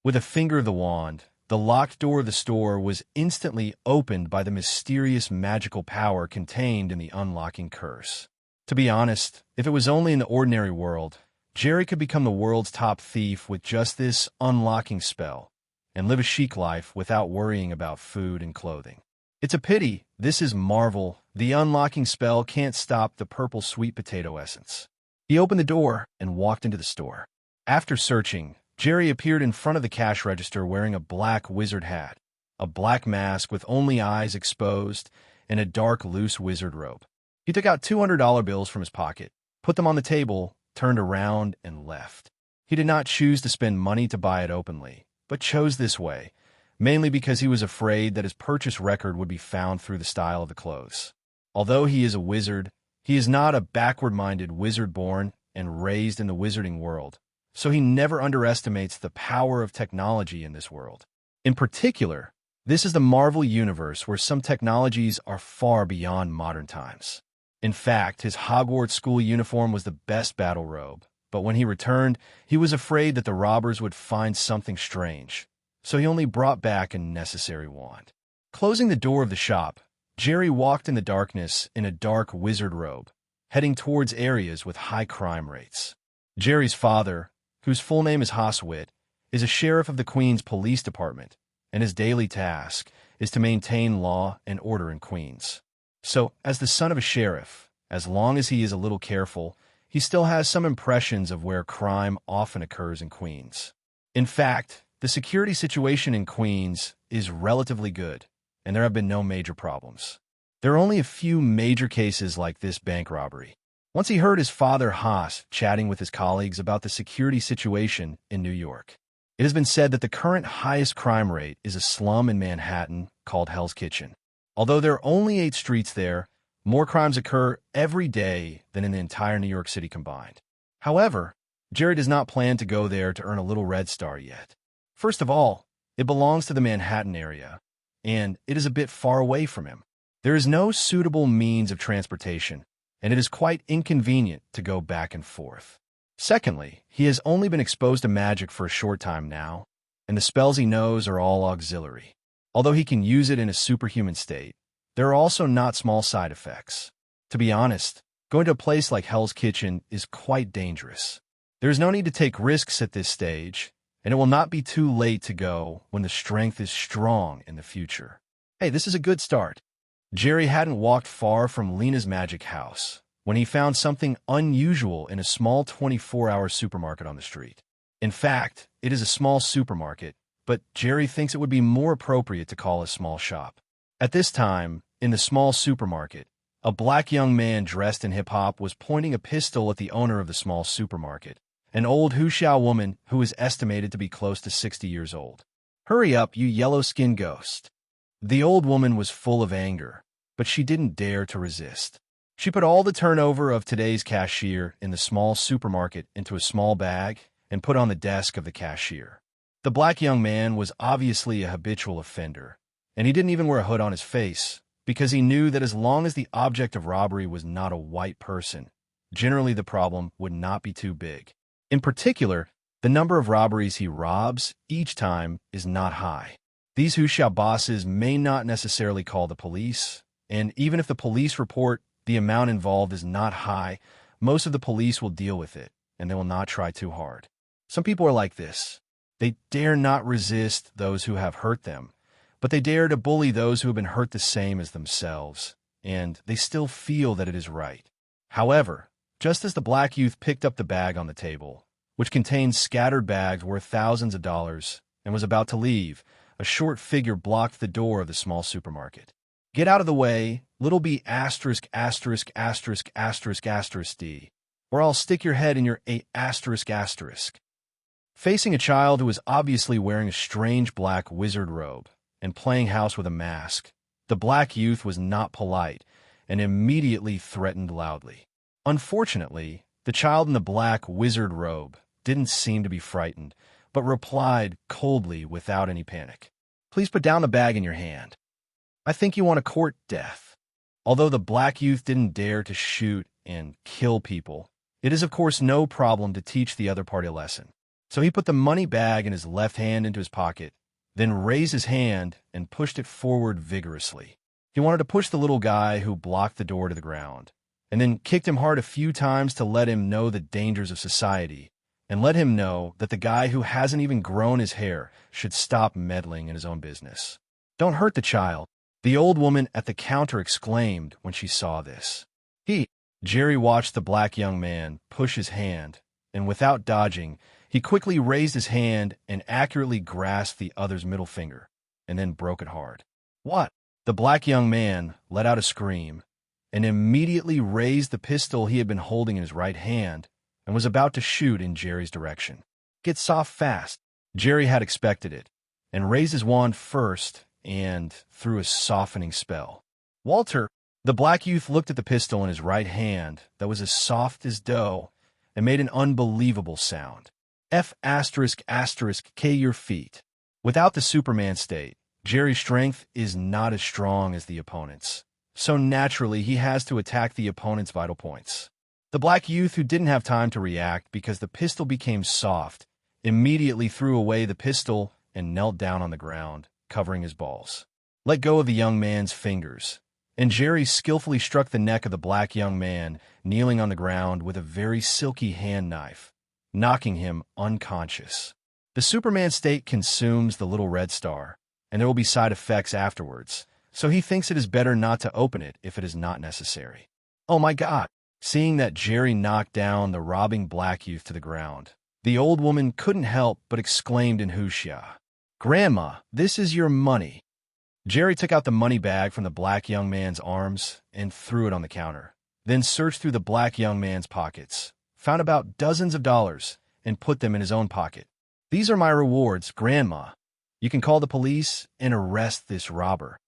With a finger of the wand, the locked door of the store was instantly opened by the mysterious magical power contained in the unlocking curse. To be honest, if it was only in the ordinary world, Jerry could become the world's top thief with just this unlocking spell and live a chic life without worrying about food and clothing. It's a pity this is Marvel. The unlocking spell can't stop the purple sweet potato essence. He opened the door and walked into the store. After searching, Jerry appeared in front of the cash register wearing a black wizard hat, a black mask with only eyes exposed, and a dark loose wizard robe. He took out $200 bills from his pocket, put them on the table, turned around, and left. He did not choose to spend money to buy it openly, but chose this way, mainly because he was afraid that his purchase record would be found through the style of the clothes. Although he is a wizard, He is not a backward-minded wizard born and raised in the wizarding world, so he never underestimates the power of technology in this world. In particular, this is the Marvel universe where some technologies are far beyond modern times. In fact, his Hogwarts school uniform was the best battle robe, but when he returned, he was afraid that the robbers would find something strange, so he only brought back a necessary wand. Closing the door of the shop, Jerry walked in the darkness in a dark wizard robe, heading towards areas with high crime rates. Jerry's father, whose full name is Hoswit, is a sheriff of the Queen's police department, and his daily task is to maintain law and order in Queens. So, as the son of a sheriff, as long as he is a little careful, he still has some impressions of where crime often occurs in Queens. In fact, the security situation in Queens is relatively good, and there have been no major problems. There are only a few major cases like this bank robbery. Once he heard his father Haas chatting with his colleagues about the security situation in New York. It has been said that the current highest crime rate is a slum in Manhattan called Hell's Kitchen. Although there are only 8 streets there, more crimes occur every day than in the entire New York City combined. However, Jerry does not plan to go there to earn a little red star yet. First of all, it belongs to the Manhattan area, and it is a bit far away from him. There is no suitable means of transportation, and it is quite inconvenient to go back and forth. Secondly, he has only been exposed to magic for a short time now, and the spells he knows are all auxiliary. Although he can use it in a superhuman state, there are also not small side effects. To be honest, going to a place like Hell's Kitchen is quite dangerous. There is no need to take risks at this stage, and it will not be too late to go when the strength is strong in the future. Hey, this is a good start. Jerry hadn't walked far from Lena's magic house when he found something unusual in a small 24-hour supermarket on the street. In fact, it is a small supermarket, but Jerry thinks it would be more appropriate to call a small shop. At this time, in the small supermarket, a black young man dressed in hip-hop was pointing a pistol at the owner of the small supermarket, an old Fuchsia woman who is estimated to be close to 60 years old. "Hurry up, you yellow-skinned ghost." The old woman was full of anger, but she didn't dare to resist. She put all the turnover of today's cashier in the small supermarket into a small bag and put on the desk of the cashier. The black young man was obviously a habitual offender, and he didn't even wear a hood on his face because he knew that as long as the object of robbery was not a white person, generally the problem would not be too big. In particular, the number of robberies he robs each time is not high. These Fuchsia bosses may not necessarily call the police, and even if the police report the amount involved is not high, most of the police will deal with it, and they will not try too hard. Some people are like this. They dare not resist those who have hurt them, but they dare to bully those who have been hurt the same as themselves, and they still feel that it is right. However, just as the black youth picked up the bag on the table, which contained scattered bags worth thousands of dollars, and was about to leave, a short figure blocked the door of the small supermarket. "Get out of the way, little b asterisk asterisk asterisk asterisk asterisk d, or I'll stick your head in your a asterisk asterisk." Facing a child who was obviously wearing a strange black wizard robe and playing house with a mask, the black youth was not polite and immediately threatened loudly. Unfortunately, the child in the black wizard robe didn't seem to be frightened, but replied coldly without any panic. "Please put down the bag in your hand. I think you want to court death." Although the black youth didn't dare to shoot and kill people, it is of course no problem to teach the other party a lesson. So he put the money bag in his left hand into his pocket, then raised his hand and pushed it forward vigorously. He wanted to push the little guy who blocked the door to the ground, and then kicked him hard a few times to let him know the dangers of society, and let him know that the guy who hasn't even grown his hair should stop meddling in his own business. "Don't hurt the child," the old woman at the counter exclaimed when she saw this. Jerry watched the black young man push his hand, and without dodging, he quickly raised his hand and accurately grasped the other's middle finger, and then broke it hard. "What?" The black young man let out a scream, and immediately raised the pistol he had been holding in his right hand, and was about to shoot in Jerry's direction. "Get soft fast." Jerry had expected it, and raised his wand first and threw a softening spell. "Walter, The black youth looked at the pistol in his right hand that was as soft as dough and made an unbelievable sound. F*** K your feet. Without the Superman state, Jerry's strength is not as strong as the opponent's, so naturally he has to attack the opponent's vital points. The black youth, who didn't have time to react because the pistol became soft, immediately threw away the pistol and knelt down on the ground, covering his balls. Let go of the young man's fingers, and Jerry skillfully struck the neck of the black young man, kneeling on the ground with a very silky hand knife, knocking him unconscious. The Superman state consumes the little red star, and there will be side effects afterwards, so he thinks it is better not to open it if it is not necessary. Oh my God! Seeing that Jerry knocked down the robbing black youth to the ground, the old woman couldn't help but exclaimed in Fuchsia, "Grandma, this is your money." Jerry took out the money bag from the black young man's arms and threw it on the counter, then searched through the black young man's pockets, found about dozens of dollars, and put them in his own pocket. "These are my rewards, Grandma. You can call the police and arrest this robber."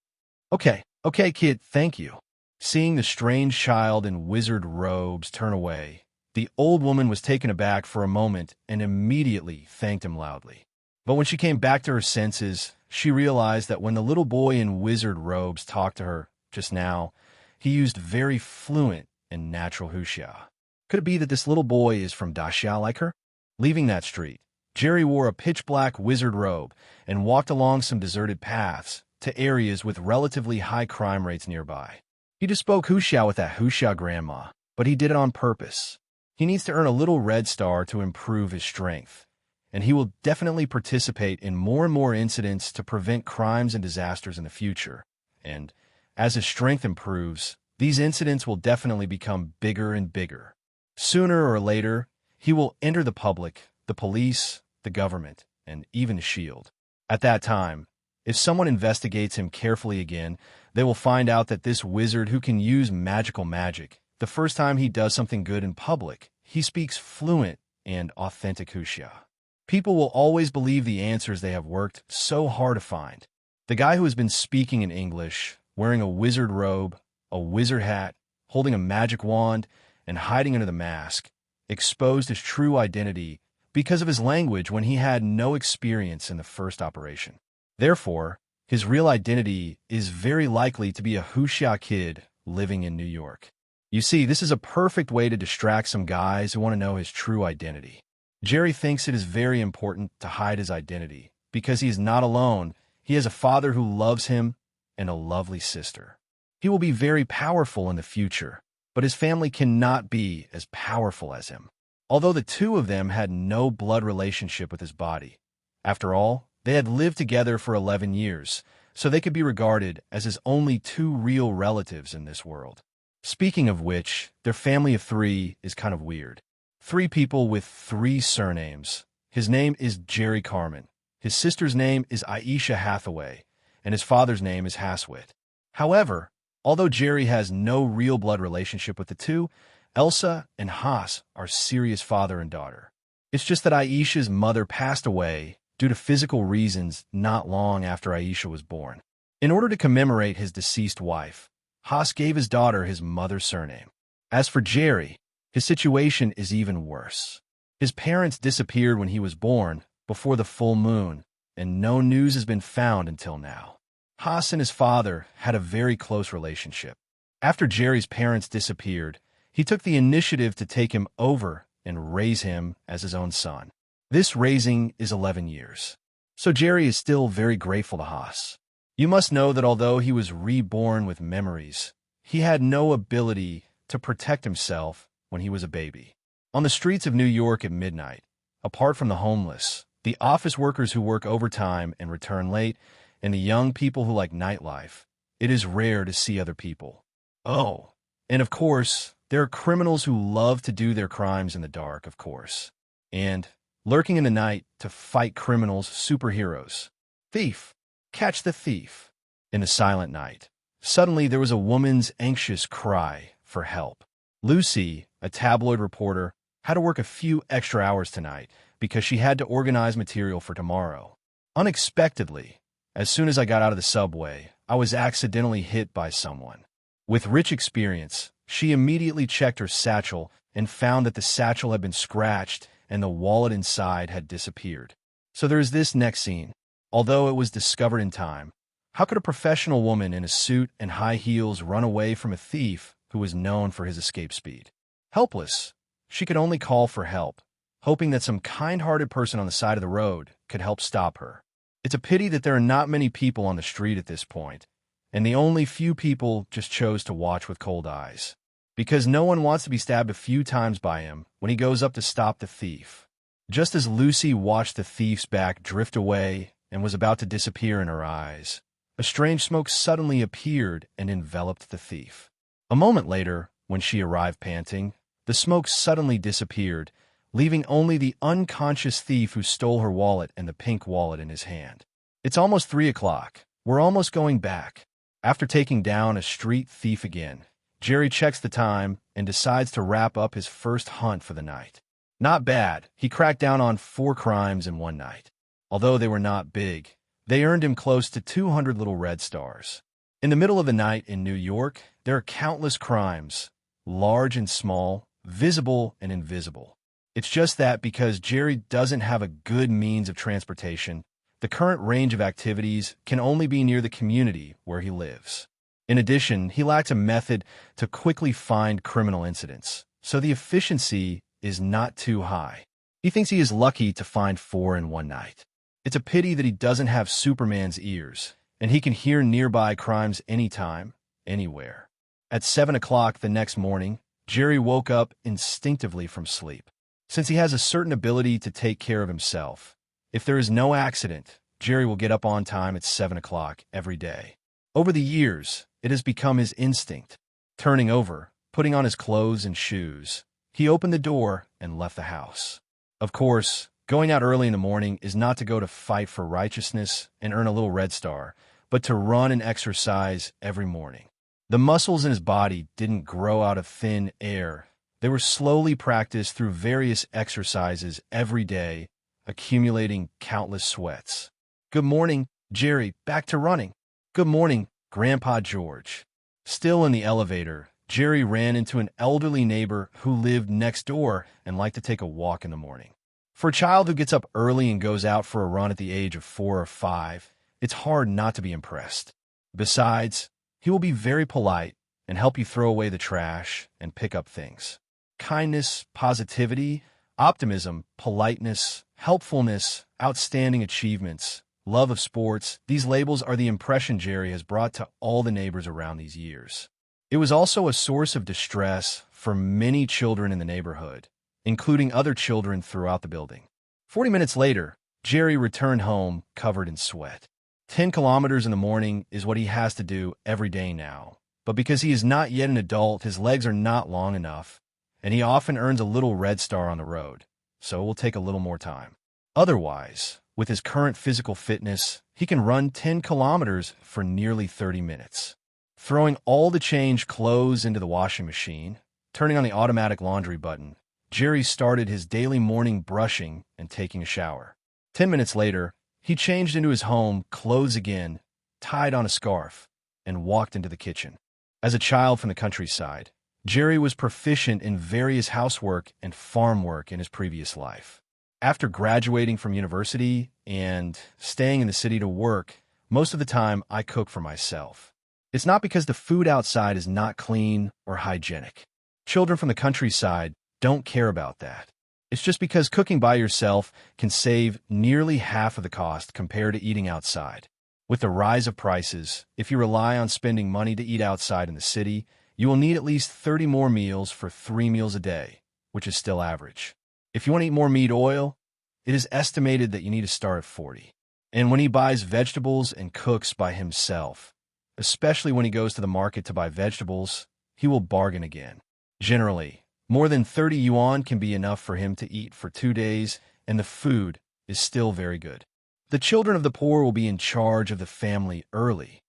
Okay, kid, thank you." Seeing the strange child in wizard robes turn away, the old woman was taken aback for a moment and immediately thanked him loudly. But when she came back to her senses, she realized that when the little boy in wizard robes talked to her just now, he used very fluent and natural Fuchsia. Could it be that this little boy is from Daxia like her? Leaving that street, Jerry wore a pitch-black wizard robe and walked along some deserted paths to areas with relatively high crime rates nearby. He just spoke Fuchsia with that Fuchsia grandma, but he did it on purpose. He needs to earn a little red star to improve his strength, and he will definitely participate in more and more incidents to prevent crimes and disasters in the future. And as his strength improves, these incidents will definitely become bigger and bigger. Sooner or later, he will enter the public, the police, the government, and even the S.H.I.E.L.D. At that time, if someone investigates him carefully again, they will find out that this wizard who can use magical magic, the first time he does something good in public, he speaks fluent and authentic Fuchsia. People will always believe the answers they have worked so hard to find. The guy who has been speaking in English, wearing a wizard robe, a wizard hat, holding a magic wand, and hiding under the mask, exposed his true identity because of his language when he had no experience in the first operation. Therefore, his real identity is very likely to be a Fuchsia kid living in New York. You see, this is a perfect way to distract some guys who want to know his true identity. Jerry thinks it is very important to hide his identity because he is not alone. He has a father who loves him and a lovely sister. He will be very powerful in the future, but his family cannot be as powerful as him. Although the two of them had no blood relationship with his body. After all, they had lived together for 11 years, so they could be regarded as his only two real relatives in this world. Speaking of which, their family of three is kind of weird. 3 people with 3 surnames. His name is Jerry Carmen. His sister's name is Aisha Hathaway, and his father's name is Haswit. However, although Jerry has no real blood relationship with the two, Elsa and Haas are serious father and daughter. It's just that Aisha's mother passed away due to physical reasons not long after Aisha was born. In order to commemorate his deceased wife, Haas gave his daughter his mother's surname. As for Jerry, his situation is even worse. His parents disappeared when he was born, before the full moon, and no news has been found until now. Haas and his father had a very close relationship. After Jerry's parents disappeared, he took the initiative to take him over and raise him as his own son. This raising is 11 years. So Jerry is still very grateful to Haas. You must know that although he was reborn with memories, he had no ability to protect himself when he was a baby. On the streets of New York at midnight, apart from the homeless, the office workers who work overtime and return late, and the young people who like nightlife, it is rare to see other people. Oh, and of course, there are criminals who love to do their crimes in the dark, of course. And, lurking in the night to fight criminals, superheroes. Thief! Catch the thief! In the silent night, suddenly there was a woman's anxious cry for help. Lucy, a tabloid reporter, had to work a few extra hours tonight because she had to organize material for tomorrow. Unexpectedly, as soon as I got out of the subway, I was accidentally hit by someone. With rich experience, she immediately checked her satchel and found that the satchel had been scratched and the wallet inside had disappeared. So there is this next scene. Although it was discovered in time, how could a professional woman in a suit and high heels run away from a thief who was known for his escape speed? Helpless, she could only call for help, hoping that some kind-hearted person on the side of the road could help stop her. It's a pity that there are not many people on the street at this point, and the only few people just chose to watch with cold eyes, because no one wants to be stabbed a few times by him when he goes up to stop the thief. Just as Lucy watched the thief's back drift away and was about to disappear in her eyes, a strange smoke suddenly appeared and enveloped the thief. A moment later, when she arrived panting, the smoke suddenly disappeared, leaving only the unconscious thief who stole her wallet and the pink wallet in his hand. It's almost 3 o'clock. We're almost going back. After taking down a street thief again, Jerry checks the time and decides to wrap up his first hunt for the night. Not bad. He cracked down on 4 crimes in one night. Although they were not big, they earned him close to 200 little red stars. In the middle of the night in New York, there are countless crimes, large and small, visible and invisible. It's just that because Jerry doesn't have a good means of transportation, the current range of activities can only be near the community where he lives. In addition, he lacks a method to quickly find criminal incidents, so the efficiency is not too high. He thinks he is lucky to find 4 in one night. It's a pity that he doesn't have Superman's ears, and he can hear nearby crimes anytime, anywhere. At 7 o'clock the next morning, Jerry woke up instinctively from sleep. Since he has a certain ability to take care of himself, if there is no accident, Jerry will get up on time at 7 o'clock every day. Over the years, it has become his instinct. Turning over, putting on his clothes and shoes, he opened the door and left the house. Of course, going out early in the morning is not to go to fight for righteousness and earn a little red star, but to run and exercise every morning. The muscles in his body didn't grow out of thin air. They were slowly practiced through various exercises every day, accumulating countless sweats. Good morning, Jerry, back to running. Good morning, Grandpa George. Still in the elevator, Jerry ran into an elderly neighbor who lived next door and liked to take a walk in the morning. For a child who gets up early and goes out for a run at the age of 4 or 5, it's hard not to be impressed. Besides, he will be very polite and help you throw away the trash and pick up things. Kindness, positivity, optimism, politeness, helpfulness, outstanding achievements, love of sports, these labels are the impression Jerry has brought to all the neighbors around these years. It was also a source of distress for many children in the neighborhood, including other children throughout the building. 40 minutes later, Jerry returned home covered in sweat. 10 kilometers in the morning is what he has to do every day now, but because he is not yet an adult, his legs are not long enough, and he often earns a little red star on the road, so it will take a little more time. Otherwise, with his current physical fitness, he can run 10 kilometers for nearly 30 minutes. Throwing all the changed clothes into the washing machine, turning on the automatic laundry button, Jerry started his daily morning brushing and taking a shower. 10 minutes later, he changed into his home clothes again, tied on a scarf, and walked into the kitchen. As a child from the countryside, Jerry was proficient in various housework and farm work in his previous life. After graduating from university and staying in the city to work, most of the time I cook for myself. It's not because the food outside is not clean or hygienic. Children from the countryside don't care about that. It's just because cooking by yourself can save nearly half of the cost compared to eating outside. With the rise of prices, if you rely on spending money to eat outside in the city, you will need at least 30 more meals for 3 meals a day, which is still average. If you want to eat more meat oil, it is estimated that you need to start at 40. And when he buys vegetables and cooks by himself, especially when he goes to the market to buy vegetables, he will bargain again. Generally, more than 30 yuan can be enough for him to eat for 2 days, and the food is still very good. The children of the poor will be in charge of the family early.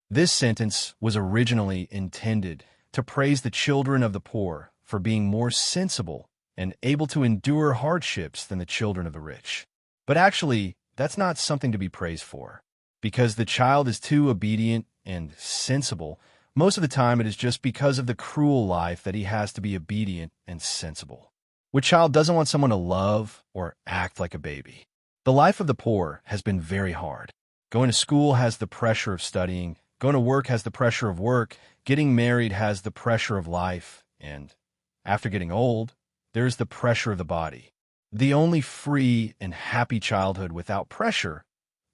This sentence was originally intended to praise the children of the poor for being more sensible and able to endure hardships than the children of the rich. But actually, that's not something to be praised for. Because the child is too obedient and sensible, Most of the time, it is just because of the cruel life that he has to be obedient and sensible. Which child doesn't want someone to love or act like a baby? The life of the poor has been very hard. Going to school has the pressure of studying, going to work has the pressure of work, getting married has the pressure of life, and after getting old, there's the pressure of the body. The only free and happy childhood without pressure,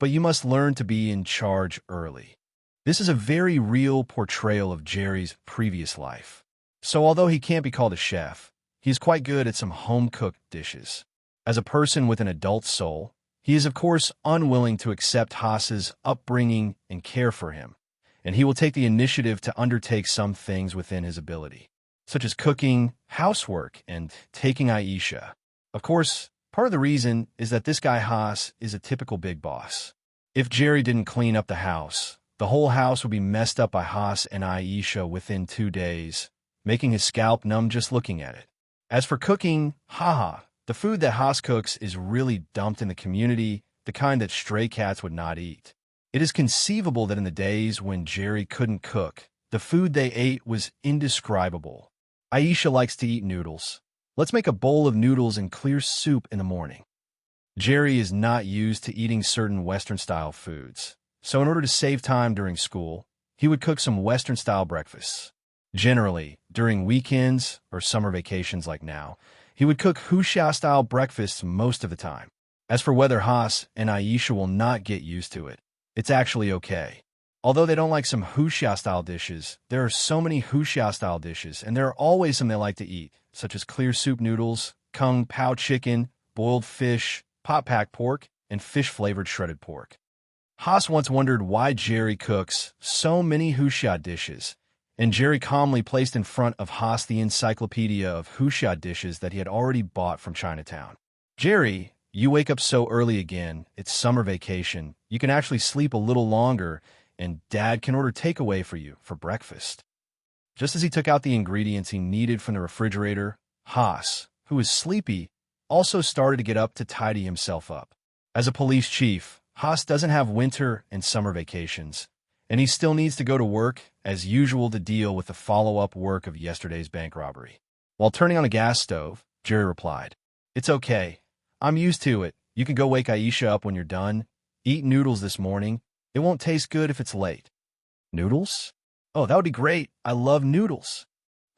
but you must learn to be in charge early. This is a very real portrayal of Jerry's previous life. So although he can't be called a chef, he is quite good at some home-cooked dishes. As a person with an adult soul, he is of course unwilling to accept Haas's upbringing and care for him, and he will take the initiative to undertake some things within his ability, such as cooking, housework, and taking Aisha. Of course, part of the reason is that this guy Haas is a typical big boss. If Jerry didn't clean up the house, the whole house would be messed up by Haas and Aisha within 2 days, making his scalp numb just looking at it. As for cooking, the food that Haas cooks is really dumped in the community, the kind that stray cats would not eat. It is conceivable that in the days when Jerry couldn't cook, the food they ate was indescribable. Aisha likes to eat noodles. Let's make a bowl of noodles and clear soup in the morning. Jerry is not used to eating certain Western-style foods, so in order to save time during school, he would cook some Western-style breakfasts. Generally, during weekends or summer vacations like now, he would cook Fuchsia-style breakfasts most of the time. As for whether Haas and Aisha will not get used to it, it's actually okay. Although they don't like some Fuchsia-style dishes, there are so many Fuchsia-style dishes, and there are always some they like to eat, such as clear soup noodles, kung pao chicken, boiled fish, pot-pack pork, and fish-flavored shredded pork. Haas once wondered why Jerry cooks so many Fuchsia dishes, and Jerry calmly placed in front of Haas the encyclopedia of Fuchsia dishes that he had already bought from Chinatown. Jerry, you wake up so early again, it's summer vacation, you can actually sleep a little longer, and Dad can order takeaway for you for breakfast. Just as he took out the ingredients he needed from the refrigerator, Haas, who was sleepy, also started to get up to tidy himself up. As a police chief, Haas doesn't have winter and summer vacations, and he still needs to go to work, as usual, to deal with the follow-up work of yesterday's bank robbery. While turning on a gas stove, Jerry replied, "It's okay. I'm used to it. You can go wake Aisha up when you're done. Eat noodles this morning. It won't taste good if it's late." Noodles? Oh, that would be great. I love noodles.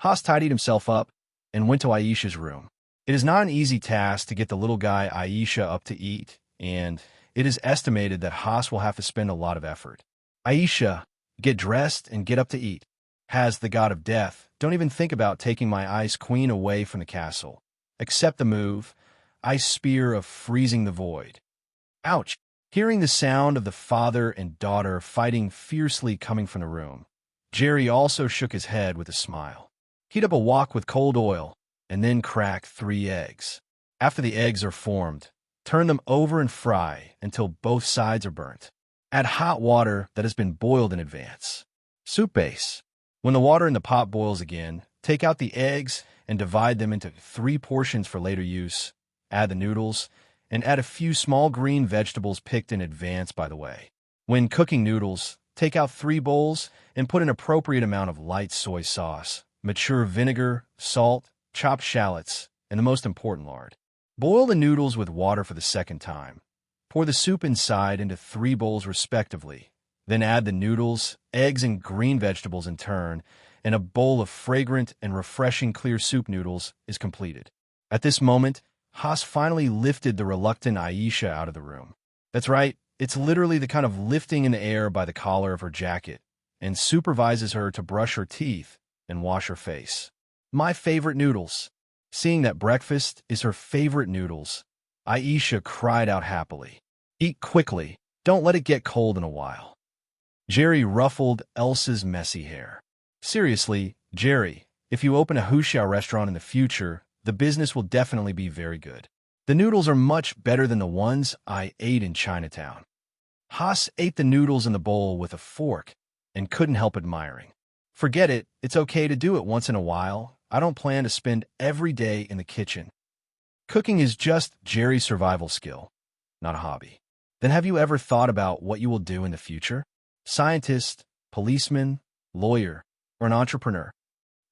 Haas tidied himself up and went to Aisha's room. It is not an easy task to get the little guy Aisha up to eat, and it is estimated that Haas will have to spend a lot of effort. "Aisha, get dressed and get up to eat. Has the god of death, don't even think about taking my ice queen away from the castle. Accept the move, ice spear of freezing the void." Ouch! Hearing the sound of the father and daughter fighting fiercely coming from the room, Jerry also shook his head with a smile. Heat up a wok with cold oil, and then crack 3 eggs. After the eggs are formed, turn them over and fry until both sides are burnt. Add hot water that has been boiled in advance. Soup base. When the water in the pot boils again, take out the eggs and divide them into 3 portions for later use. Add the noodles, and add a few small green vegetables picked in advance, by the way. When cooking noodles, take out 3 bowls and put an appropriate amount of light soy sauce, mature vinegar, salt, chopped shallots, and the most important, lard. Boil the noodles with water for the second time. Pour the soup inside into 3 bowls respectively. Then add the noodles, eggs, and green vegetables in turn, and a bowl of fragrant and refreshing clear soup noodles is completed. At this moment, Haas finally lifted the reluctant Aisha out of the room. That's right, it's literally the kind of lifting in the air by the collar of her jacket, and supervises her to brush her teeth and wash her face. My favorite noodles. Seeing that breakfast is her favorite noodles, Aisha cried out happily. Eat quickly, don't let it get cold in a while. Jerry ruffled Elsa's messy hair. Seriously, Jerry, if you open a Fuchsia restaurant in the future, the business will definitely be very good. The noodles are much better than the ones I ate in Chinatown. Haas ate the noodles in the bowl with a fork and couldn't help admiring. Forget it, it's okay to do it once in a while. I don't plan to spend every day in the kitchen. Cooking is just Jerry's survival skill, not a hobby. Then have you ever thought about what you will do in the future? Scientist, policeman, lawyer. or an entrepreneur?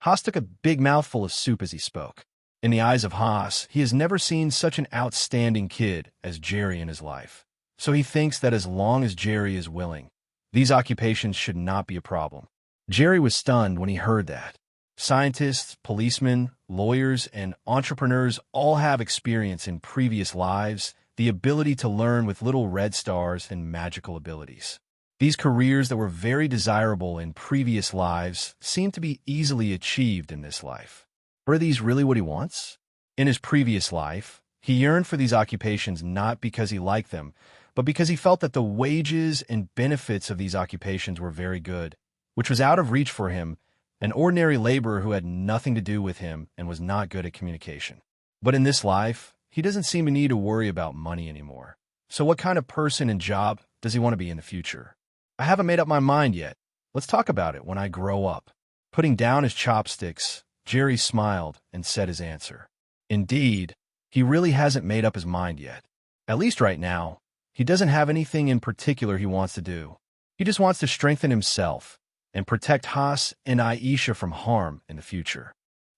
Haas took a big mouthful of soup as he spoke. In the eyes of Haas, he has never seen such an outstanding kid as Jerry in his life. So he thinks that as long as Jerry is willing, these occupations should not be a problem. Jerry was stunned when he heard that. Scientists, policemen, lawyers, and entrepreneurs all have experience in previous lives, the ability to learn with little red stars and magical abilities. These careers that were very desirable in previous lives seem to be easily achieved in this life. But are these really what he wants? In his previous life, he yearned for these occupations not because he liked them, but because he felt that the wages and benefits of these occupations were very good, which was out of reach for him, an ordinary laborer who had nothing to do with him and was not good at communication. But in this life, he doesn't seem to need to worry about money anymore. So what kind of person and job does he want to be in the future? I haven't made up my mind yet. Let's talk about it when I grow up. Putting down his chopsticks, Jerry smiled and said his answer. Indeed, he really hasn't made up his mind yet. At least right now, he doesn't have anything in particular he wants to do. He just wants to strengthen himself and protect Haas and Aisha from harm in the future.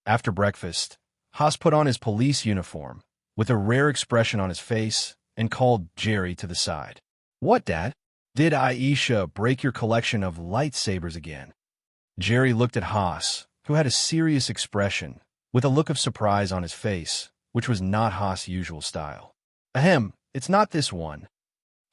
After breakfast, Haas put on his police uniform with a rare expression on his face and called Jerry to the side. "What, Dad? Did Aisha break your collection of lightsabers again?" Jerry looked at Haas, who had a serious expression, with a look of surprise on his face, which was not Haas' usual style. "Ahem, it's not this one."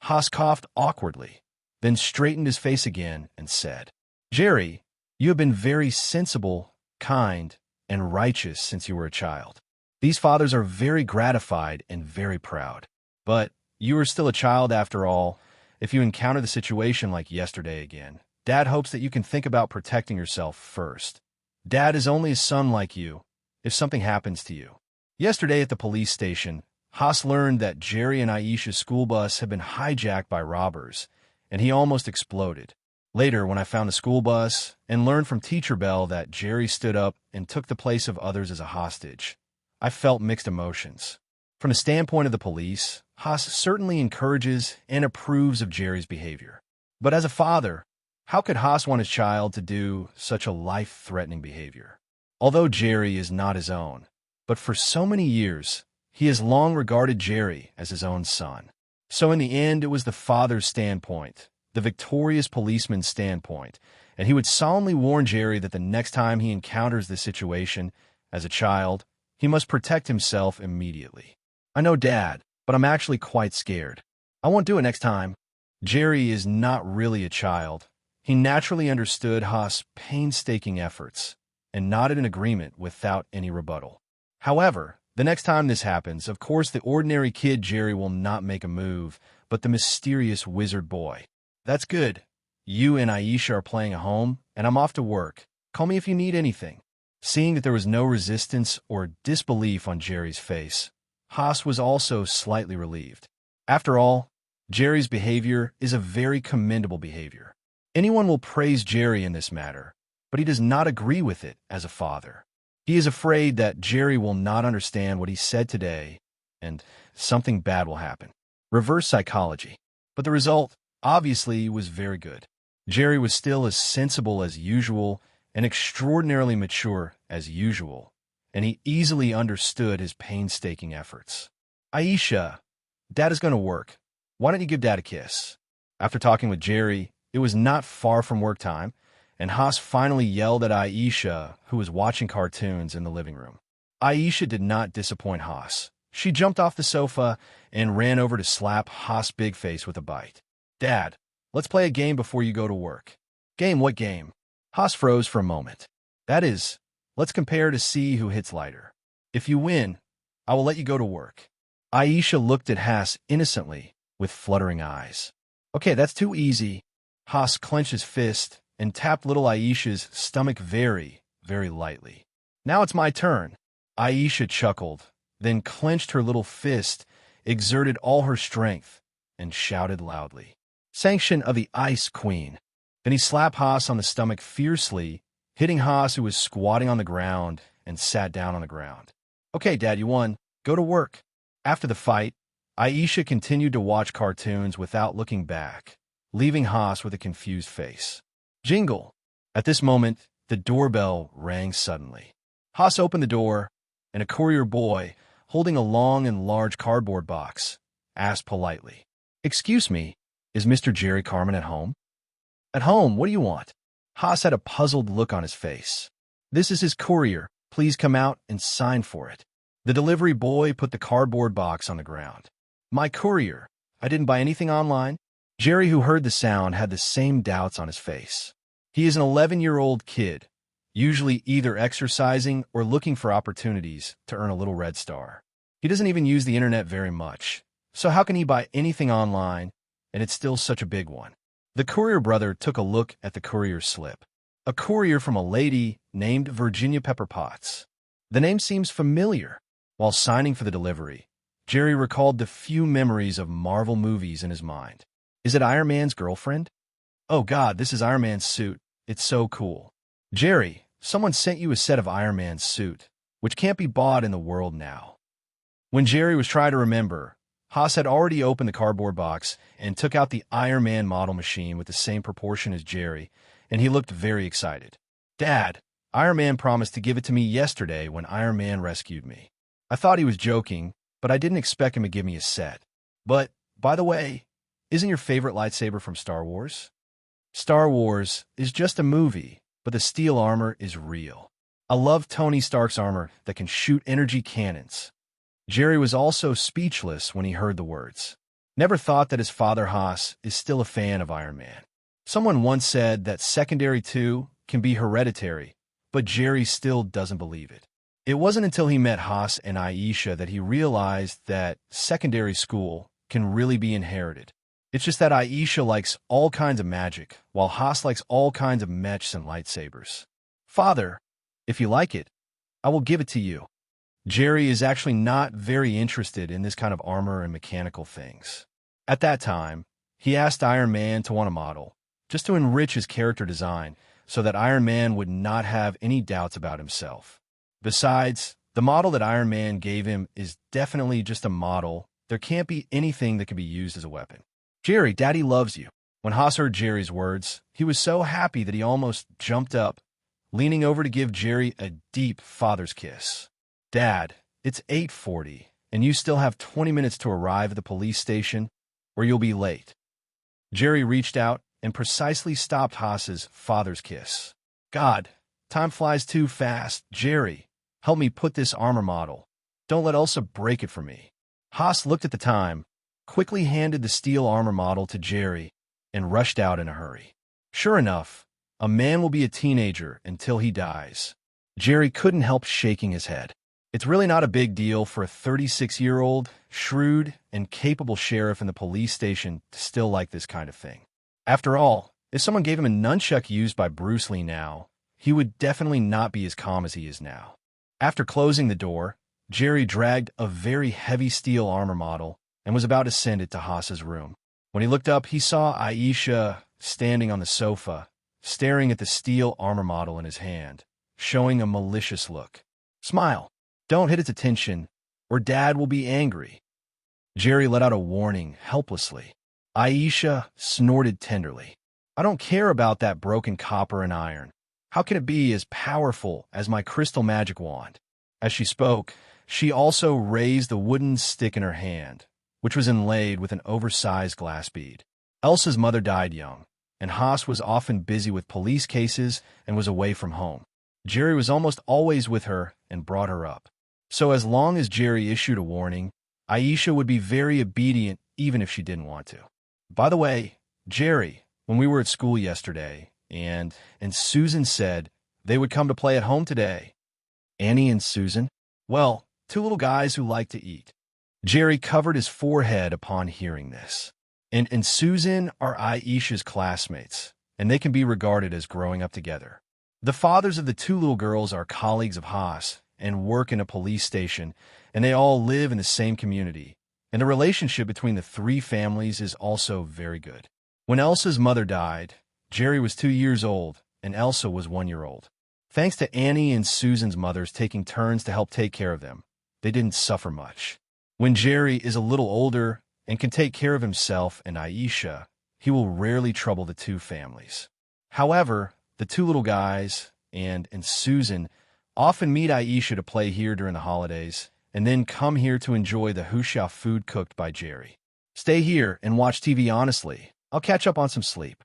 Haas coughed awkwardly, then straightened his face again and said, "Jerry, you have been very sensible, kind, and righteous since you were a child. These fathers are very gratified and very proud. But you are still a child after all. If you encounter the situation like yesterday again, Dad hopes that you can think about protecting yourself first. Dad is only a son like you, if something happens to you." Yesterday at the police station, Haas learned that Jerry and Aisha's school bus had been hijacked by robbers, and he almost exploded. Later, when I found the school bus and learned from Teacher Bell that Jerry stood up and took the place of others as a hostage, I felt mixed emotions. From the standpoint of the police, Haas certainly encourages and approves of Jerry's behavior. But as a father, how could Haas want his child to do such a life-threatening behavior? Although Jerry is not his own, but for so many years, he has long regarded Jerry as his own son. So in the end, it was the father's standpoint, the victorious policeman's standpoint, and he would solemnly warn Jerry that the next time he encounters this situation, as a child, he must protect himself immediately. "I know, Dad, but I'm actually quite scared. I won't do it next time." Jerry is not really a child. He naturally understood Haas' painstaking efforts and nodded in agreement without any rebuttal. However, the next time this happens, of course the ordinary kid Jerry will not make a move, but the mysterious wizard boy. "That's good. You and Aisha are playing at home, and I'm off to work. Call me if you need anything." Seeing that there was no resistance or disbelief on Jerry's face, Haas was also slightly relieved. After all, Jerry's behavior is a very commendable behavior. Anyone will praise Jerry in this matter, but he does not agree with it as a father. He is afraid that Jerry will not understand what he said today, and something bad will happen. Reverse psychology. But the result, obviously, was very good. Jerry was still as sensible as usual and extraordinarily mature as usual, and he easily understood his painstaking efforts. "Aisha, Dad is going to work. Why don't you give Dad a kiss?" After talking with Jerry, it was not far from work time, and Haas finally yelled at Aisha, who was watching cartoons in the living room. Aisha did not disappoint Haas. She jumped off the sofa and ran over to slap Haas' big face with a bite. "Dad, let's play a game before you go to work." "Game? What game?" Haas froze for a moment. "That is, let's compare to see who hits lighter. If you win, I will let you go to work." Aisha looked at Haas innocently with fluttering eyes. "Okay, that's too easy." Haas clenched his fist and tapped little Aisha's stomach very, very lightly. "Now it's my turn." Aisha chuckled, then clenched her little fist, exerted all her strength, and shouted loudly, "Sanction of the Ice Queen." Then he slapped Haas on the stomach fiercely, hitting Haas, who was squatting on the ground, and sat down on the ground. "Okay, Dad, you won. Go to work." After the fight, Aisha continued to watch cartoons without looking back, leaving Haas with a confused face. Jingle. At this moment, The doorbell rang suddenly. Haas opened the door, and a courier boy, holding a long and large cardboard box, asked politely, "Excuse me, is Mr. Jerry Carmen at home?" "At home? What do you want?" Haas had a puzzled look on his face. "This is his courier. Please come out and sign for it." The delivery boy put the cardboard box on the ground. "My courier. I didn't buy anything online." Jerry, who heard the sound, had the same doubts on his face. He is an 11-year-old kid, usually either exercising or looking for opportunities to earn a little red star. He doesn't even use the internet very much, so how can he buy anything online, and it's still such a big one? The courier brother took a look at the courier's slip. A courier from a lady named Virginia Pepper Potts. The name seems familiar. While signing for the delivery, Jerry recalled the few memories of Marvel movies in his mind. Is it Iron Man's girlfriend? Oh God, this is Iron Man's suit. It's so cool. Jerry, someone sent you a set of Iron Man's suit, which can't be bought in the world now. When Jerry was trying to remember, Haas had already opened the cardboard box and took out the Iron Man model machine with the same proportion as Jerry, and he looked very excited. "Dad, Iron Man promised to give it to me yesterday when Iron Man rescued me. I thought he was joking, but I didn't expect him to give me a set. But, by the way, isn't your favorite lightsaber from Star Wars?" Star Wars is just a movie, but the steel armor is real. I love Tony Stark's armor that can shoot energy cannons. Jerry was also speechless when he heard the words. Never thought that his father Haas is still a fan of Iron Man. Someone once said that secondary 2 can be hereditary, but Jerry still doesn't believe it. It wasn't until he met Haas and Aisha that he realized that secondary school can really be inherited. It's just that Aisha likes all kinds of magic, while Haas likes all kinds of mechs and lightsabers. "Father, if you like it, I will give it to you." Jerry is actually not very interested in this kind of armor and mechanical things. At that time, he asked Iron Man to want a model, just to enrich his character design, so that Iron Man would not have any doubts about himself. Besides, the model that Iron Man gave him is definitely just a model. There can't be anything that can be used as a weapon. "Jerry, Daddy loves you." When Haas heard Jerry's words, he was so happy that he almost jumped up, leaning over to give Jerry a deep father's kiss. "Dad, it's 8:40, and you still have 20 minutes to arrive at the police station, or you'll be late." Jerry reached out and precisely stopped Haas's father's kiss. "God, time flies too fast. Jerry, help me put this armor model. Don't let Elsa break it for me." Haas looked at the time, quickly handed the steel armor model to Jerry, and rushed out in a hurry. Sure enough, a man will be a teenager until he dies. Jerry couldn't help shaking his head. It's really not a big deal for a 36-year-old, shrewd, and capable sheriff in the police station to still like this kind of thing. After all, if someone gave him a nunchuck used by Bruce Lee now, he would definitely not be as calm as he is now. After closing the door, Jerry dragged a very heavy steel armor model and was about to send it to Haas's room. When he looked up, he saw Aisha standing on the sofa, staring at the steel armor model in his hand, showing a malicious look. "Smile. Don't hit its attention, or Dad will be angry." Jerry let out a warning helplessly. Aisha snorted tenderly. "I don't care about that broken copper and iron. How can it be as powerful as my crystal magic wand?" As she spoke, she also raised the wooden stick in her hand, which was inlaid with an oversized glass bead. Elsa's mother died young, and Haas was often busy with police cases and was away from home. Jerry was almost always with her and brought her up. So as long as Jerry issued a warning, Aisha would be very obedient even if she didn't want to. "By the way, Jerry, when we were at school yesterday, and Susan said they would come to play at home today." "Annie and Susan?" "Well, two little guys who like to eat." Jerry covered his forehead upon hearing this. And Susan are Aisha's classmates, and they can be regarded as growing up together. The fathers of the two little girls are colleagues of Haas and work in a police station, and they all live in the same community, and the relationship between the three families is also very good. When Elsa's mother died, Jerry was 2 years old, and Elsa was 1 year old. Thanks to Annie and Susan's mothers taking turns to help take care of them, they didn't suffer much. When Jerry is a little older and can take care of himself and Aisha, he will rarely trouble the two families. However, the two little guys, and Susan often meet Aisha to play here during the holidays, and then come here to enjoy the Fuchsia food cooked by Jerry. Stay here and watch TV honestly. I'll catch up on some sleep.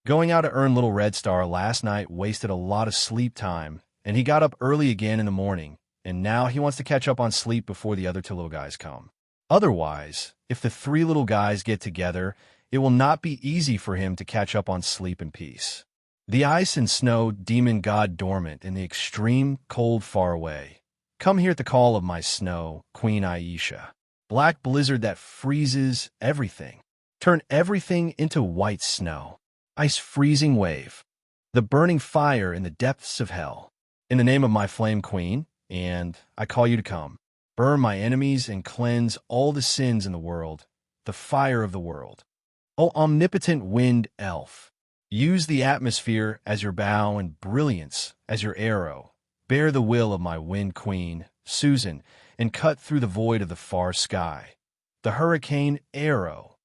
Going out to earn Little Red Star last night wasted a lot of sleep time, and he got up early again in the morning, and now he wants to catch up on sleep before the other two little guys come. Otherwise, if the three little guys get together, it will not be easy for him to catch up on sleep in peace. The ice and snow demon god dormant in the extreme cold far away. Come here at the call of my snow, Queen Aisha. Black blizzard that freezes everything. Turn everything into white snow. Ice freezing wave. The burning fire in the depths of hell. In the name of my flame queen, and I call you to come. Burn my enemies and cleanse all the sins in the world. The fire of the world. O omnipotent wind elf. Use the atmosphere as your bow and brilliance as your arrow. Bear the will of my wind queen, Susan, and cut through the void of the far sky. The hurricane arrow.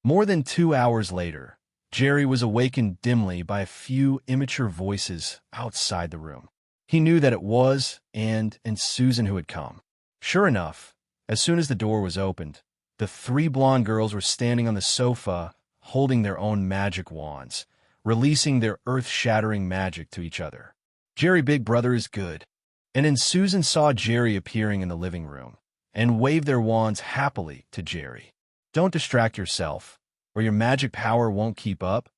More than 2 hours later, Jerry was awakened dimly by a few immature voices outside the room. He knew that it was and Susan who had come. Sure enough, as soon as the door was opened, the three blonde girls were standing on the sofa holding their own magic wands, releasing their earth-shattering magic to each other. Jerry Big Brother is good. And then Susan saw Jerry appearing in the living room and waved their wands happily to Jerry. Don't distract yourself, or your magic power won't keep up,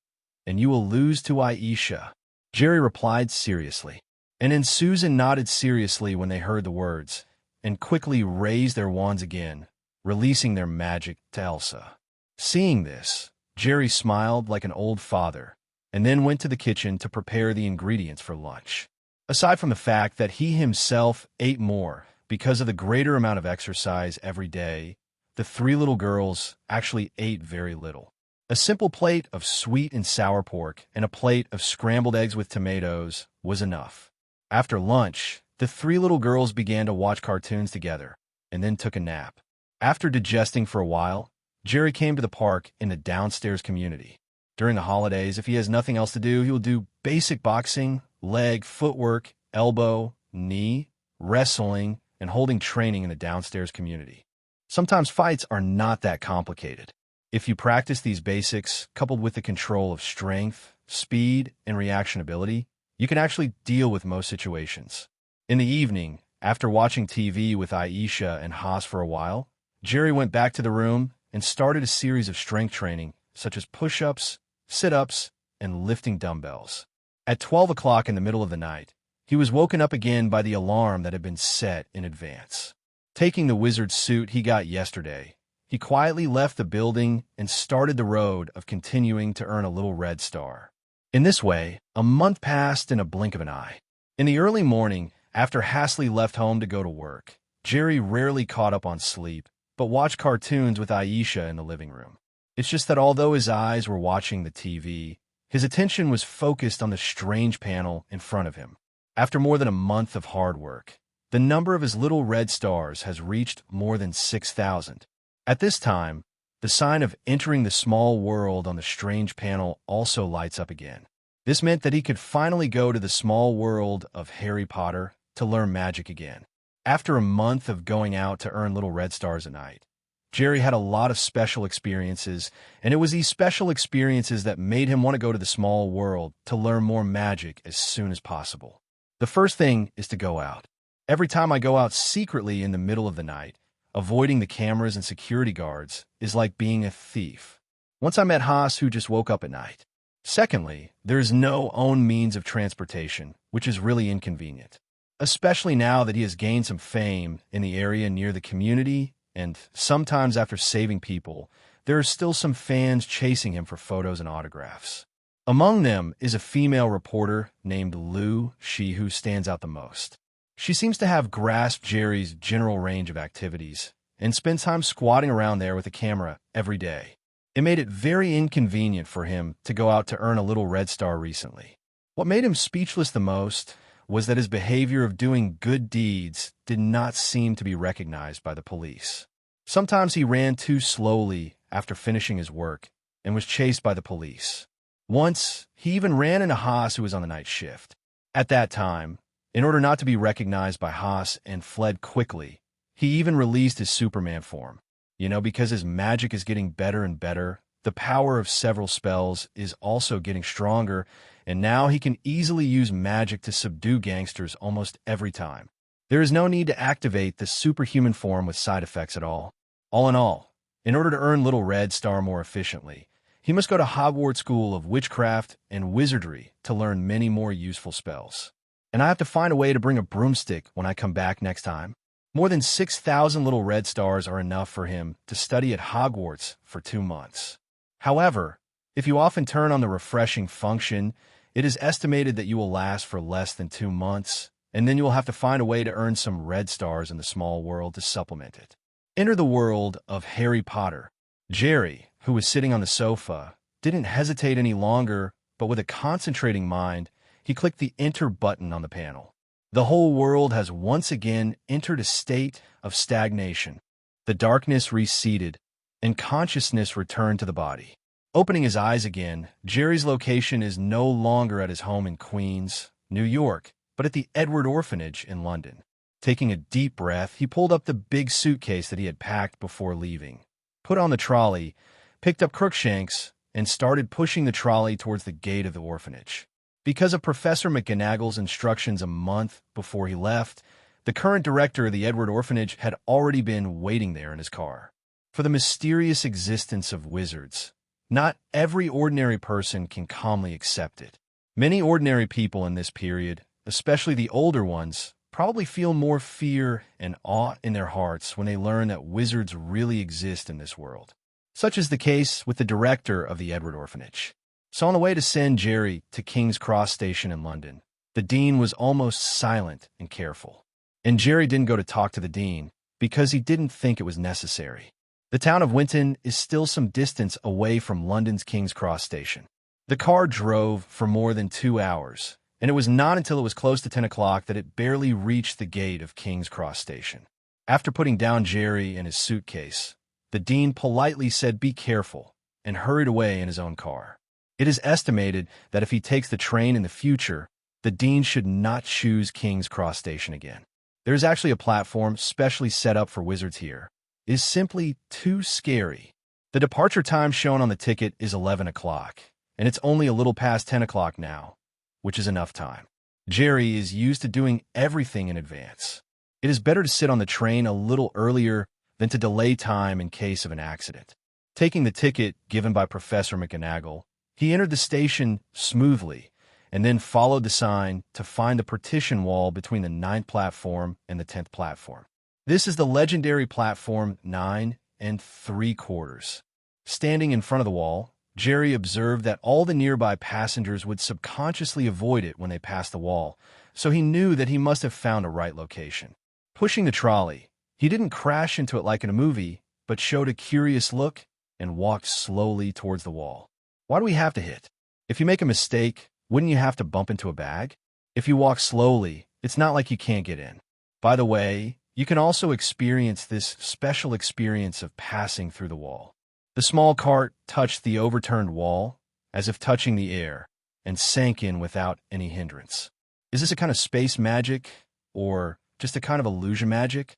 and you will lose to Aisha. Jerry replied seriously. And then Susan nodded seriously when they heard the words, and quickly raised their wands again, releasing their magic to Elsa. Seeing this, Jerry smiled like an old father, and then went to the kitchen to prepare the ingredients for lunch. Aside from the fact that he himself ate more because of the greater amount of exercise every day, the three little girls actually ate very little. A simple plate of sweet and sour pork and a plate of scrambled eggs with tomatoes was enough. After lunch, the three little girls began to watch cartoons together and then took a nap. After digesting for a while, Jerry came to the park in the downstairs community. During the holidays, if he has nothing else to do, he will do basic boxing, leg, footwork, elbow, knee, wrestling, and holding training in the downstairs community. Sometimes fights are not that complicated. If you practice these basics, coupled with the control of strength, speed, and reaction ability, you can actually deal with most situations. In the evening, after watching TV with Aisha and Haas for a while, Jerry went back to the room and started a series of strength training, such as push-ups, sit-ups, and lifting dumbbells. At 12 o'clock in the middle of the night, he was woken up again by the alarm that had been set in advance. Taking the wizard suit he got yesterday, he quietly left the building and started the road of continuing to earn a little red star. In this way, a month passed in a blink of an eye. In the early morning, after Hasley left home to go to work, Jerry rarely caught up on sleep, but watched cartoons with Aisha in the living room. It's just that although his eyes were watching the TV, his attention was focused on the strange panel in front of him. After more than a month of hard work, the number of his little red stars has reached more than 6,000. At this time, the sign of entering the small world on the strange panel also lights up again. This meant that he could finally go to the small world of Harry Potter to learn magic again. After a month of going out to earn little red stars a night, Jerry had a lot of special experiences, and it was these special experiences that made him want to go to the small world to learn more magic as soon as possible. The first thing is to go out. Every time I go out secretly in the middle of the night, avoiding the cameras and security guards is like being a thief. Once I met Haas, who just woke up at night. Secondly, there is no own means of transportation, which is really inconvenient, especially now that he has gained some fame in the area near the community, and sometimes after saving people, there are still some fans chasing him for photos and autographs. Among them is a female reporter named Lou, she who stands out the most. She seems to have grasped Jerry's general range of activities and spends time squatting around there with a camera every day. It made it very inconvenient for him to go out to earn a little red star recently. What made him speechless the most was that his behavior of doing good deeds did not seem to be recognized by the police. Sometimes he ran too slowly after finishing his work and was chased by the police. Once, he even ran into Haas, who was on the night shift. At that time, in order not to be recognized by Haas and fled quickly, he even released his Superman form. Because his magic is getting better and better, the power of several spells is also getting stronger, and now he can easily use magic to subdue gangsters almost every time. There is no need to activate the superhuman form with side effects at all. All in all, in order to earn Little Red Star more efficiently, he must go to Hogwarts School of Witchcraft and Wizardry to learn many more useful spells. And I have to find a way to bring a broomstick when I come back next time. More than 6,000 Little Red Stars are enough for him to study at Hogwarts for 2 months. However, if you often turn on the refreshing function, it is estimated that you will last for less than 2 months, and then you will have to find a way to earn some red stars in the small world to supplement it. Enter the world of Harry Potter. Jerry, who was sitting on the sofa, didn't hesitate any longer, but with a concentrating mind, he clicked the Enter button on the panel. The whole world has once again entered a state of stagnation. The darkness receded, and consciousness returned to the body. Opening his eyes again, Jerry's location is no longer at his home in Queens, New York, but at the Edward Orphanage in London. Taking a deep breath, he pulled up the big suitcase that he had packed before leaving, put on the trolley, picked up Crookshanks, and started pushing the trolley towards the gate of the orphanage. Because of Professor McGonagall's instructions a month before he left, the current director of the Edward Orphanage had already been waiting there in his car. For the mysterious existence of wizards, not every ordinary person can calmly accept it. Many ordinary people in this period, especially the older ones, probably feel more fear and awe in their hearts when they learn that wizards really exist in this world. Such is the case with the director of the Edward Orphanage. So on the way to send Jerry to King's Cross Station in London, the dean was almost silent and careful. And Jerry didn't go to talk to the dean because he didn't think it was necessary. The town of Winton is still some distance away from London's King's Cross Station. The car drove for more than 2 hours, and it was not until it was close to 10 o'clock that it barely reached the gate of King's Cross Station. After putting down Jerry and his suitcase, the dean politely said, "Be careful," and hurried away in his own car. It is estimated that if he takes the train in the future, the dean should not choose King's Cross Station again. There is actually a platform specially set up for wizards here. It is simply too scary. The departure time shown on the ticket is 11 o'clock, and it's only a little past 10 o'clock now, which is enough time. Jerry is used to doing everything in advance. It is better to sit on the train a little earlier than to delay time in case of an accident. Taking the ticket given by Professor McGonagall, he entered the station smoothly and then followed the sign to find the partition wall between the 9th platform and the 10th platform. This is the legendary platform 9 3/4. Standing in front of the wall, Jerry observed that all the nearby passengers would subconsciously avoid it when they passed the wall, so he knew that he must have found a right location. Pushing the trolley, he didn't crash into it like in a movie, but showed a curious look and walked slowly towards the wall. Why do we have to hit? If you make a mistake, wouldn't you have to bump into a bag? If you walk slowly, it's not like you can't get in. By the way, you can also experience this special experience of passing through the wall. The small cart touched the overturned wall, as if touching the air, and sank in without any hindrance. Is this a kind of space magic, or just a kind of illusion magic?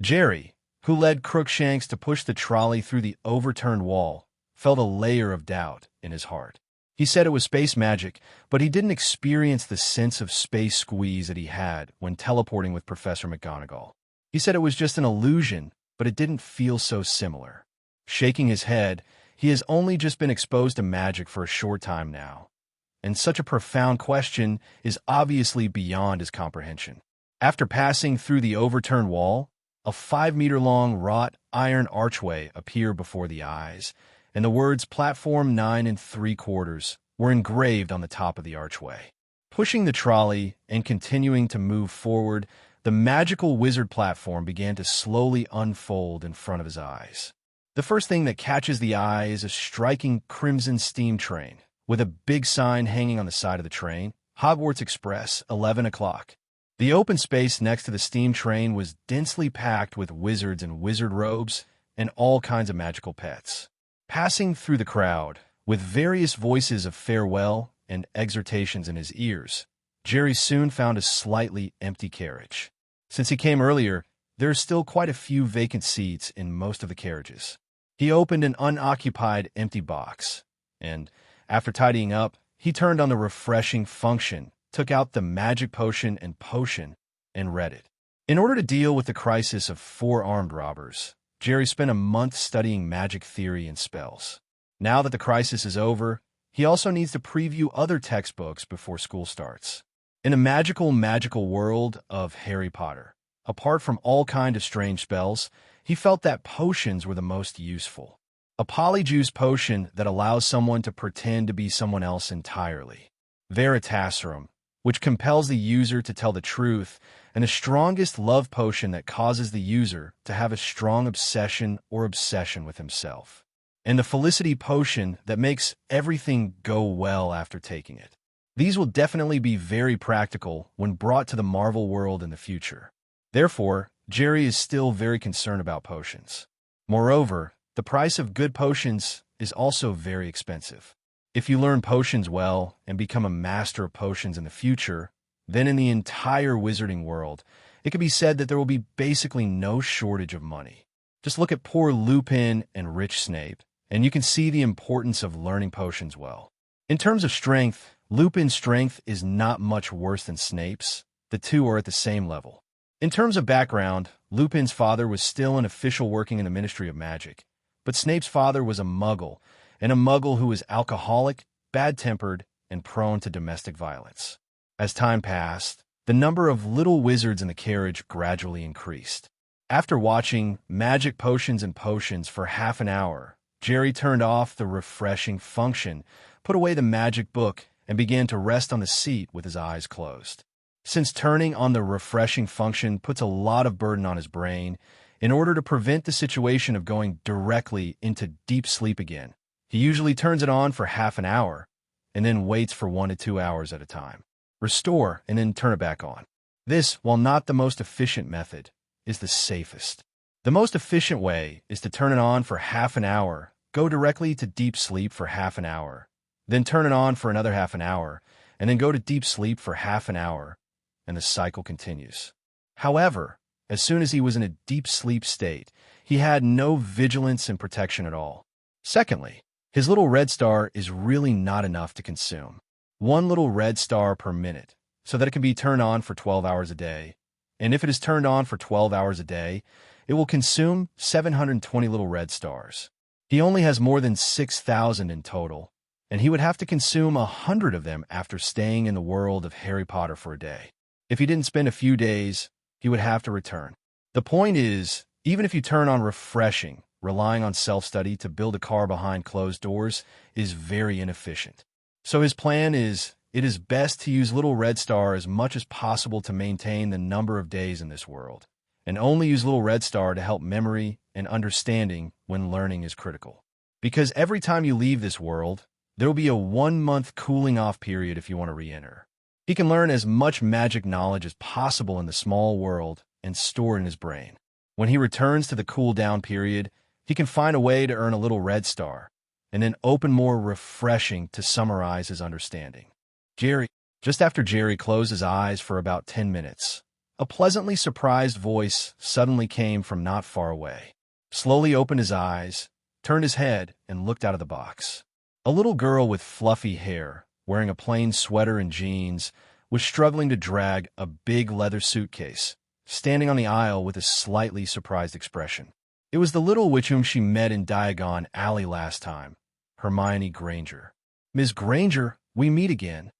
Jerry, who led Crookshanks to push the trolley through the overturned wall, felt a layer of doubt in his heart. He said it was space magic, but he didn't experience the sense of space squeeze that he had when teleporting with Professor McGonagall. He said it was just an illusion, but it didn't feel so similar. Shaking his head, he has only just been exposed to magic for a short time now, and such a profound question is obviously beyond his comprehension. After passing through the overturned wall, a 5-meter-long wrought iron archway appeared before the eyes, and the words Platform 9 3/4 were engraved on the top of the archway. Pushing the trolley and continuing to move forward, the magical wizard platform began to slowly unfold in front of his eyes. The first thing that catches the eye is a striking crimson steam train, with a big sign hanging on the side of the train, Hogwarts Express, 11 o'clock. The open space next to the steam train was densely packed with wizards in wizard robes and all kinds of magical pets. Passing through the crowd, with various voices of farewell and exhortations in his ears, Jerry soon found a slightly empty carriage. Since he came earlier, there are still quite a few vacant seats in most of the carriages. He opened an unoccupied empty box, and, after tidying up, he turned on the refreshing function, took out the magic potion, and read it. In order to deal with the crisis of 4 armed robbers, Jerry spent a month studying magic theory and spells. Now that the crisis is over, he also needs to preview other textbooks before school starts. In a magical world of Harry Potter, apart from all kinds of strange spells, he felt that potions were the most useful. A polyjuice potion that allows someone to pretend to be someone else entirely. Veritaserum, which compels the user to tell the truth, and the strongest love potion that causes the user to have a strong obsession with himself. And the Felicity potion that makes everything go well after taking it. These will definitely be very practical when brought to the Marvel world in the future. Therefore, Jerry is still very concerned about potions. Moreover, the price of good potions is also very expensive. If you learn potions well and become a master of potions in the future, then in the entire wizarding world, it can be said that there will be basically no shortage of money. Just look at poor Lupin and rich Snape, and you can see the importance of learning potions well. In terms of strength, Lupin's strength is not much worse than Snape's. The two are at the same level. In terms of background, Lupin's father was still an official working in the Ministry of Magic, but Snape's father was a muggle, and a muggle who was alcoholic, bad-tempered, and prone to domestic violence. As time passed, the number of little wizards in the carriage gradually increased. After watching Magic Potions and Potions for half an hour, Jerry turned off the refreshing function, put away the magic book, and began to rest on the seat with his eyes closed. Since turning on the refreshing function puts a lot of burden on his brain, in order to prevent the situation of going directly into deep sleep again, he usually turns it on for half an hour, and then waits for 1 to 2 hours at a time. Restore, and then turn it back on. This, while not the most efficient method, is the safest. The most efficient way is to turn it on for half an hour, go directly to deep sleep for half an hour, then turn it on for another half an hour, and then go to deep sleep for half an hour, and the cycle continues. However, as soon as he was in a deep sleep state, he had no vigilance and protection at all. Secondly, his little red star is really not enough to consume. 1 little red star per minute, so that it can be turned on for 12 hours a day. And if it is turned on for 12 hours a day, it will consume 720 little red stars. He only has more than 6,000 in total, and he would have to consume 100 of them after staying in the world of Harry Potter for a day. If he didn't spend a few days, he would have to return. The point is, even if you turn on refreshing, relying on self-study to build a car behind closed doors is very inefficient. So his plan is, it is best to use Little Red Star as much as possible to maintain the number of days in this world, and only use Little Red Star to help memory and understanding when learning is critical. Because every time you leave this world, there will be a 1-month cooling off period if you want to re-enter. He can learn as much magic knowledge as possible in the small world and store it in his brain. When he returns to the cool down period, he can find a way to earn a Little Red Star, and then open more refreshing to summarize his understanding. Just after Jerry closed his eyes for about 10 minutes, a pleasantly surprised voice suddenly came from not far away. Slowly opened his eyes, turned his head, and looked out of the box. A little girl with fluffy hair, wearing a plain sweater and jeans, was struggling to drag a big leather suitcase, standing on the aisle with a slightly surprised expression. It was the little witch whom she met in Diagon Alley last time, Hermione Granger. "Miss Granger, we meet again."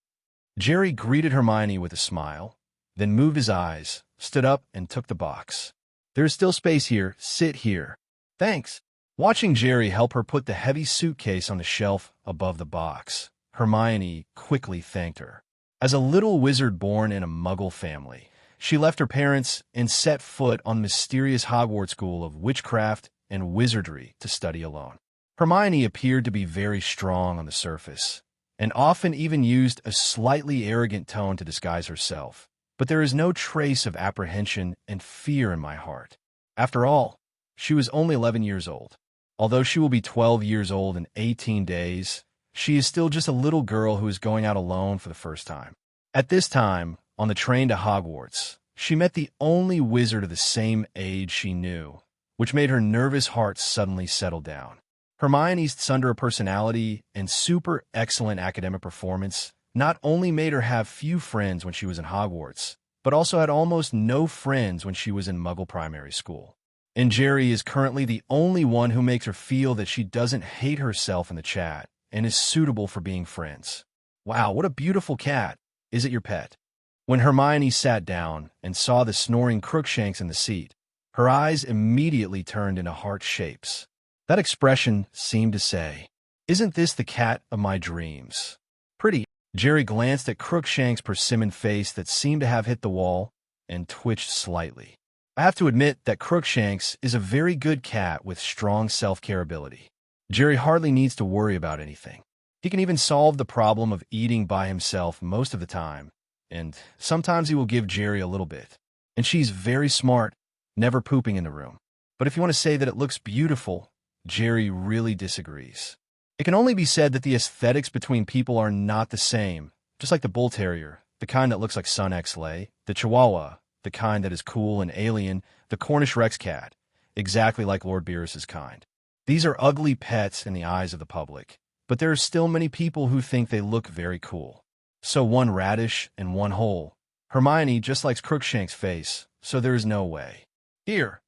Jerry greeted Hermione with a smile, then moved his eyes, stood up, and took the box. "There is still space here. Sit here." "Thanks." Watching Jerry help her put the heavy suitcase on the shelf above the box, Hermione quickly thanked her. As a little wizard born in a Muggle family, she left her parents and set foot on the mysterious Hogwarts school of witchcraft and wizardry to study alone. Hermione appeared to be very strong on the surface, and often even used a slightly arrogant tone to disguise herself. But there is no trace of apprehension and fear in my heart. After all, she was only 11 years old. Although she will be 12 years old in 18 days, she is still just a little girl who is going out alone for the first time. At this time, on the train to Hogwarts, she met the only wizard of the same age she knew, which made her nervous heart suddenly settle down. Hermione's thunder personality and super excellent academic performance not only made her have few friends when she was in Hogwarts, but also had almost no friends when she was in Muggle primary school. And Jerry is currently the only one who makes her feel that she doesn't hate herself in the chat and is suitable for being friends. Wow, what a beautiful cat. Is it your pet? When Hermione sat down and saw the snoring Crookshanks in the seat, her eyes immediately turned into heart shapes. That expression seemed to say, "Isn't this the cat of my dreams?" Pretty. Jerry glanced at Crookshank's persimmon face that seemed to have hit the wall and twitched slightly. I have to admit that Crookshanks is a very good cat with strong self-care ability. Jerry hardly needs to worry about anything. He can even solve the problem of eating by himself most of the time, and sometimes he will give Jerry a little bit. And she's very smart, never pooping in the room. But if you want to say that it looks beautiful, Jerry really disagrees. It can only be said that the aesthetics between people are not the same, just like the bull terrier, the kind that looks like Son X-Lay, the chihuahua, the kind that is cool and alien, the Cornish Rex cat, exactly like Lord Beerus's kind. These are ugly pets in the eyes of the public, but there are still many people who think they look very cool. So one radish and one hole. Hermione just likes Crookshank's face, so there is no way. Here.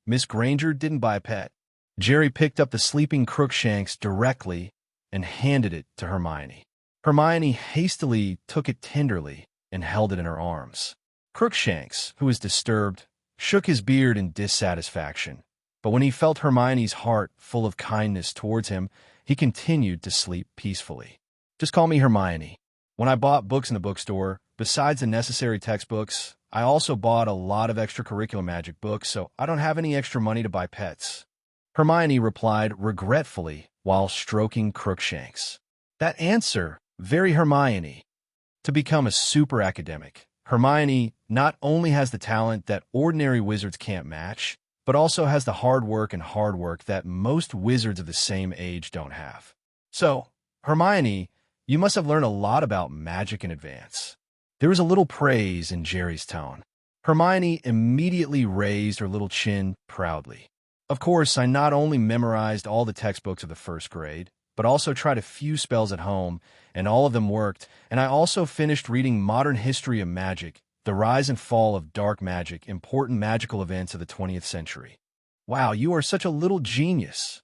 Miss Granger didn't buy a pet. Jerry picked up the sleeping Crookshanks directly and handed it to Hermione. Hermione hastily took it tenderly and held it in her arms. Crookshanks, who was disturbed, shook his beard in dissatisfaction, but when he felt Hermione's heart full of kindness towards him, he continued to sleep peacefully. Just call me Hermione. When I bought books in the bookstore, besides the necessary textbooks, I also bought a lot of extracurricular magic books, so I don't have any extra money to buy pets. Hermione replied regretfully while stroking Crookshanks. That answer, very Hermione. To become a super academic, Hermione not only has the talent that ordinary wizards can't match, but also has the hard work that most wizards of the same age don't have. So, Hermione, you must have learned a lot about magic in advance. There was a little praise in Jerry's tone. Hermione immediately raised her little chin proudly. Of course, I not only memorized all the textbooks of the first grade, but also tried a few spells at home, and all of them worked, and I also finished reading Modern History of Magic, The Rise and Fall of Dark Magic, Important Magical Events of the 20th Century. Wow, you are such a little genius.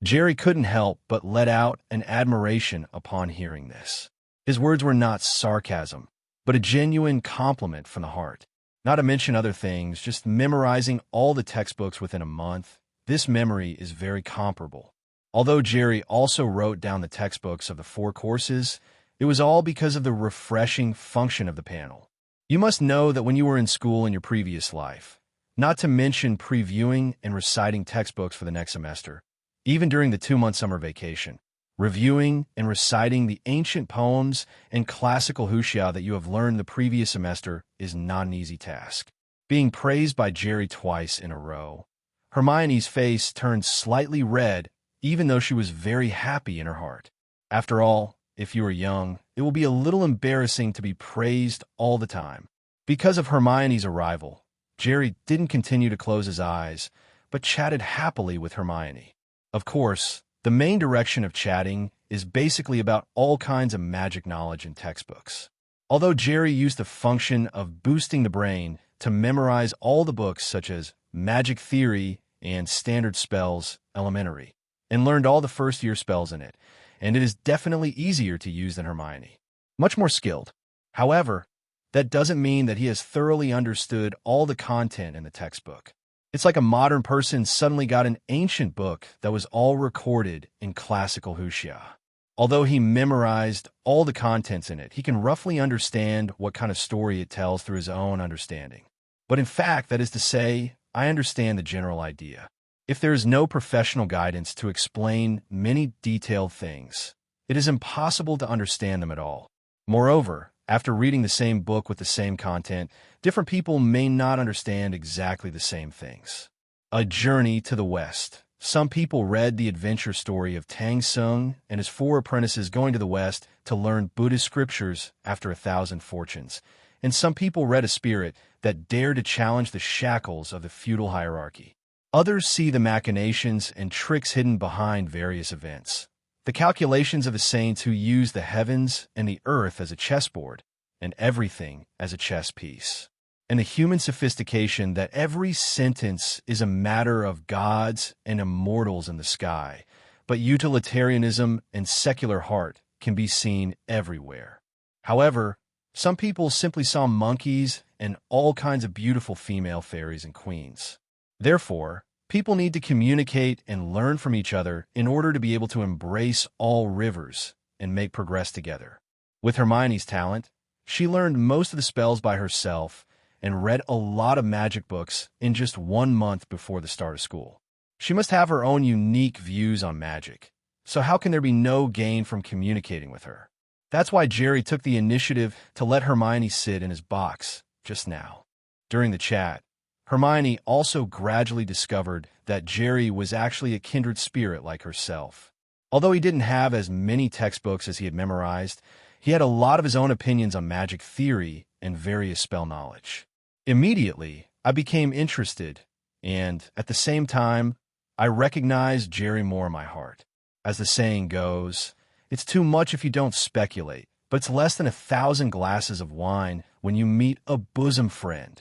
Jerry couldn't help but let out an admiration upon hearing this. His words were not sarcasm, but a genuine compliment from the heart. Not to mention other things, just memorizing all the textbooks within a month, this memory is very comparable. Although Jerry also wrote down the textbooks of the 4 courses, it was all because of the refreshing function of the panel. You must know that when you were in school in your previous life, not to mention previewing and reciting textbooks for the next semester, even during the 2-month summer vacation, reviewing and reciting the ancient poems and classical Fuchsia that you have learned the previous semester is not an easy task. Being praised by Jerry twice in a row, Hermione's face turned slightly red, even though she was very happy in her heart. After all, if you are young, it will be a little embarrassing to be praised all the time. Because of Hermione's arrival, Jerry didn't continue to close his eyes, but chatted happily with Hermione. Of course, the main direction of chatting is basically about all kinds of magic knowledge in textbooks. Although Jerry used the function of boosting the brain to memorize all the books such as Magic Theory and Standard Spells Elementary, and learned all the first-year spells in it, and it is definitely easier to use than Hermione. Much more skilled. However, that doesn't mean that he has thoroughly understood all the content in the textbook. It's like a modern person suddenly got an ancient book that was all recorded in classical Fuchsia. Although he memorized all the contents in it, he can roughly understand what kind of story it tells through his own understanding. But in fact, that is to say, I understand the general idea. If there is no professional guidance to explain many detailed things, it is impossible to understand them at all. Moreover, after reading the same book with the same content, different people may not understand exactly the same things. A Journey to the West, Some people read the adventure story of Tang Sung and his 4 apprentices going to the West to learn Buddhist scriptures after 1,000 fortunes. And some people read a spirit that dared to challenge the shackles of the feudal hierarchy. Others see the machinations and tricks hidden behind various events. The calculations of the saints who use the heavens and the earth as a chessboard, and everything as a chess piece. And the human sophistication that every sentence is a matter of gods and immortals in the sky, but utilitarianism and secular heart can be seen everywhere. However, some people simply saw monkeys and all kinds of beautiful female fairies and queens. Therefore, people need to communicate and learn from each other in order to be able to embrace all rivers and make progress together. With Hermione's talent, she learned most of the spells by herself and read a lot of magic books in just 1 month before the start of school. She must have her own unique views on magic, so how can there be no gain from communicating with her? That's why Jerry took the initiative to let Hermione sit in his box just now. During the chat, Hermione also gradually discovered that Jerry was actually a kindred spirit like herself. Although he didn't have as many textbooks as he had memorized, he had a lot of his own opinions on magic theory and various spell knowledge. Immediately, I became interested, and at the same time, I recognized Jerry more in my heart. As the saying goes, it's too much if you don't speculate, but it's less than 1,000 glasses of wine when you meet a bosom friend.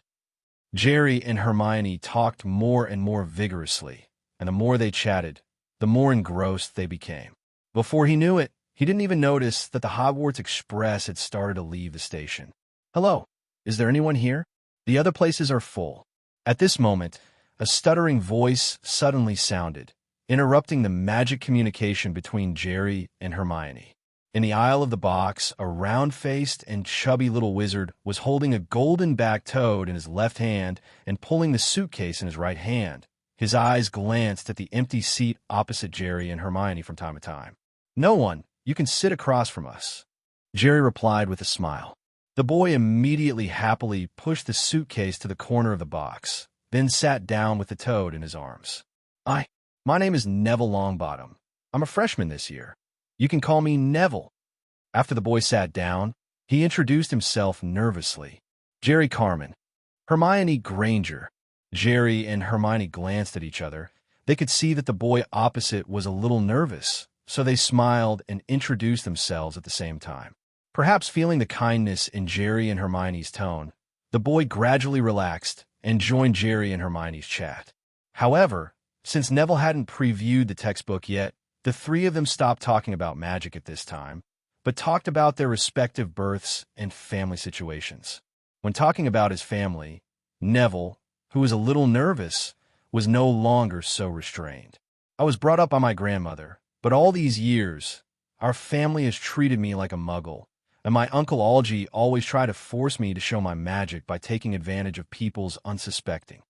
Jerry and Hermione talked more and more vigorously, and the more they chatted, the more engrossed they became. Before he knew it, he didn't even notice that the Hogwarts Express had started to leave the station. "Hello, is there anyone here? The other places are full." At this moment, a stuttering voice suddenly sounded, interrupting the magic communication between Jerry and Hermione. In the aisle of the box, a round-faced and chubby little wizard was holding a golden-backed toad in his left hand and pulling the suitcase in his right hand. His eyes glanced at the empty seat opposite Jerry and Hermione from time to time. "No one. You can sit across from us," Jerry replied with a smile. The boy immediately happily pushed the suitcase to the corner of the box, then sat down with the toad in his arms. My name is Neville Longbottom. I'm a freshman this year. You can call me Neville." After the boy sat down, he introduced himself nervously. "Jerry Carmen. Hermione Granger." Jerry and Hermione glanced at each other. They could see that the boy opposite was a little nervous, so they smiled and introduced themselves at the same time. Perhaps feeling the kindness in Jerry and Hermione's tone, the boy gradually relaxed and joined Jerry and Hermione's chat. However, since Neville hadn't previewed the textbook yet, the 3 of them stopped talking about magic at this time, but talked about their respective births and family situations. When talking about his family, Neville, who was a little nervous, was no longer so restrained. "I was brought up by my grandmother, but all these years, our family has treated me like a muggle, and my Uncle Algy always tried to force me to show my magic by taking advantage of people's unsuspecting."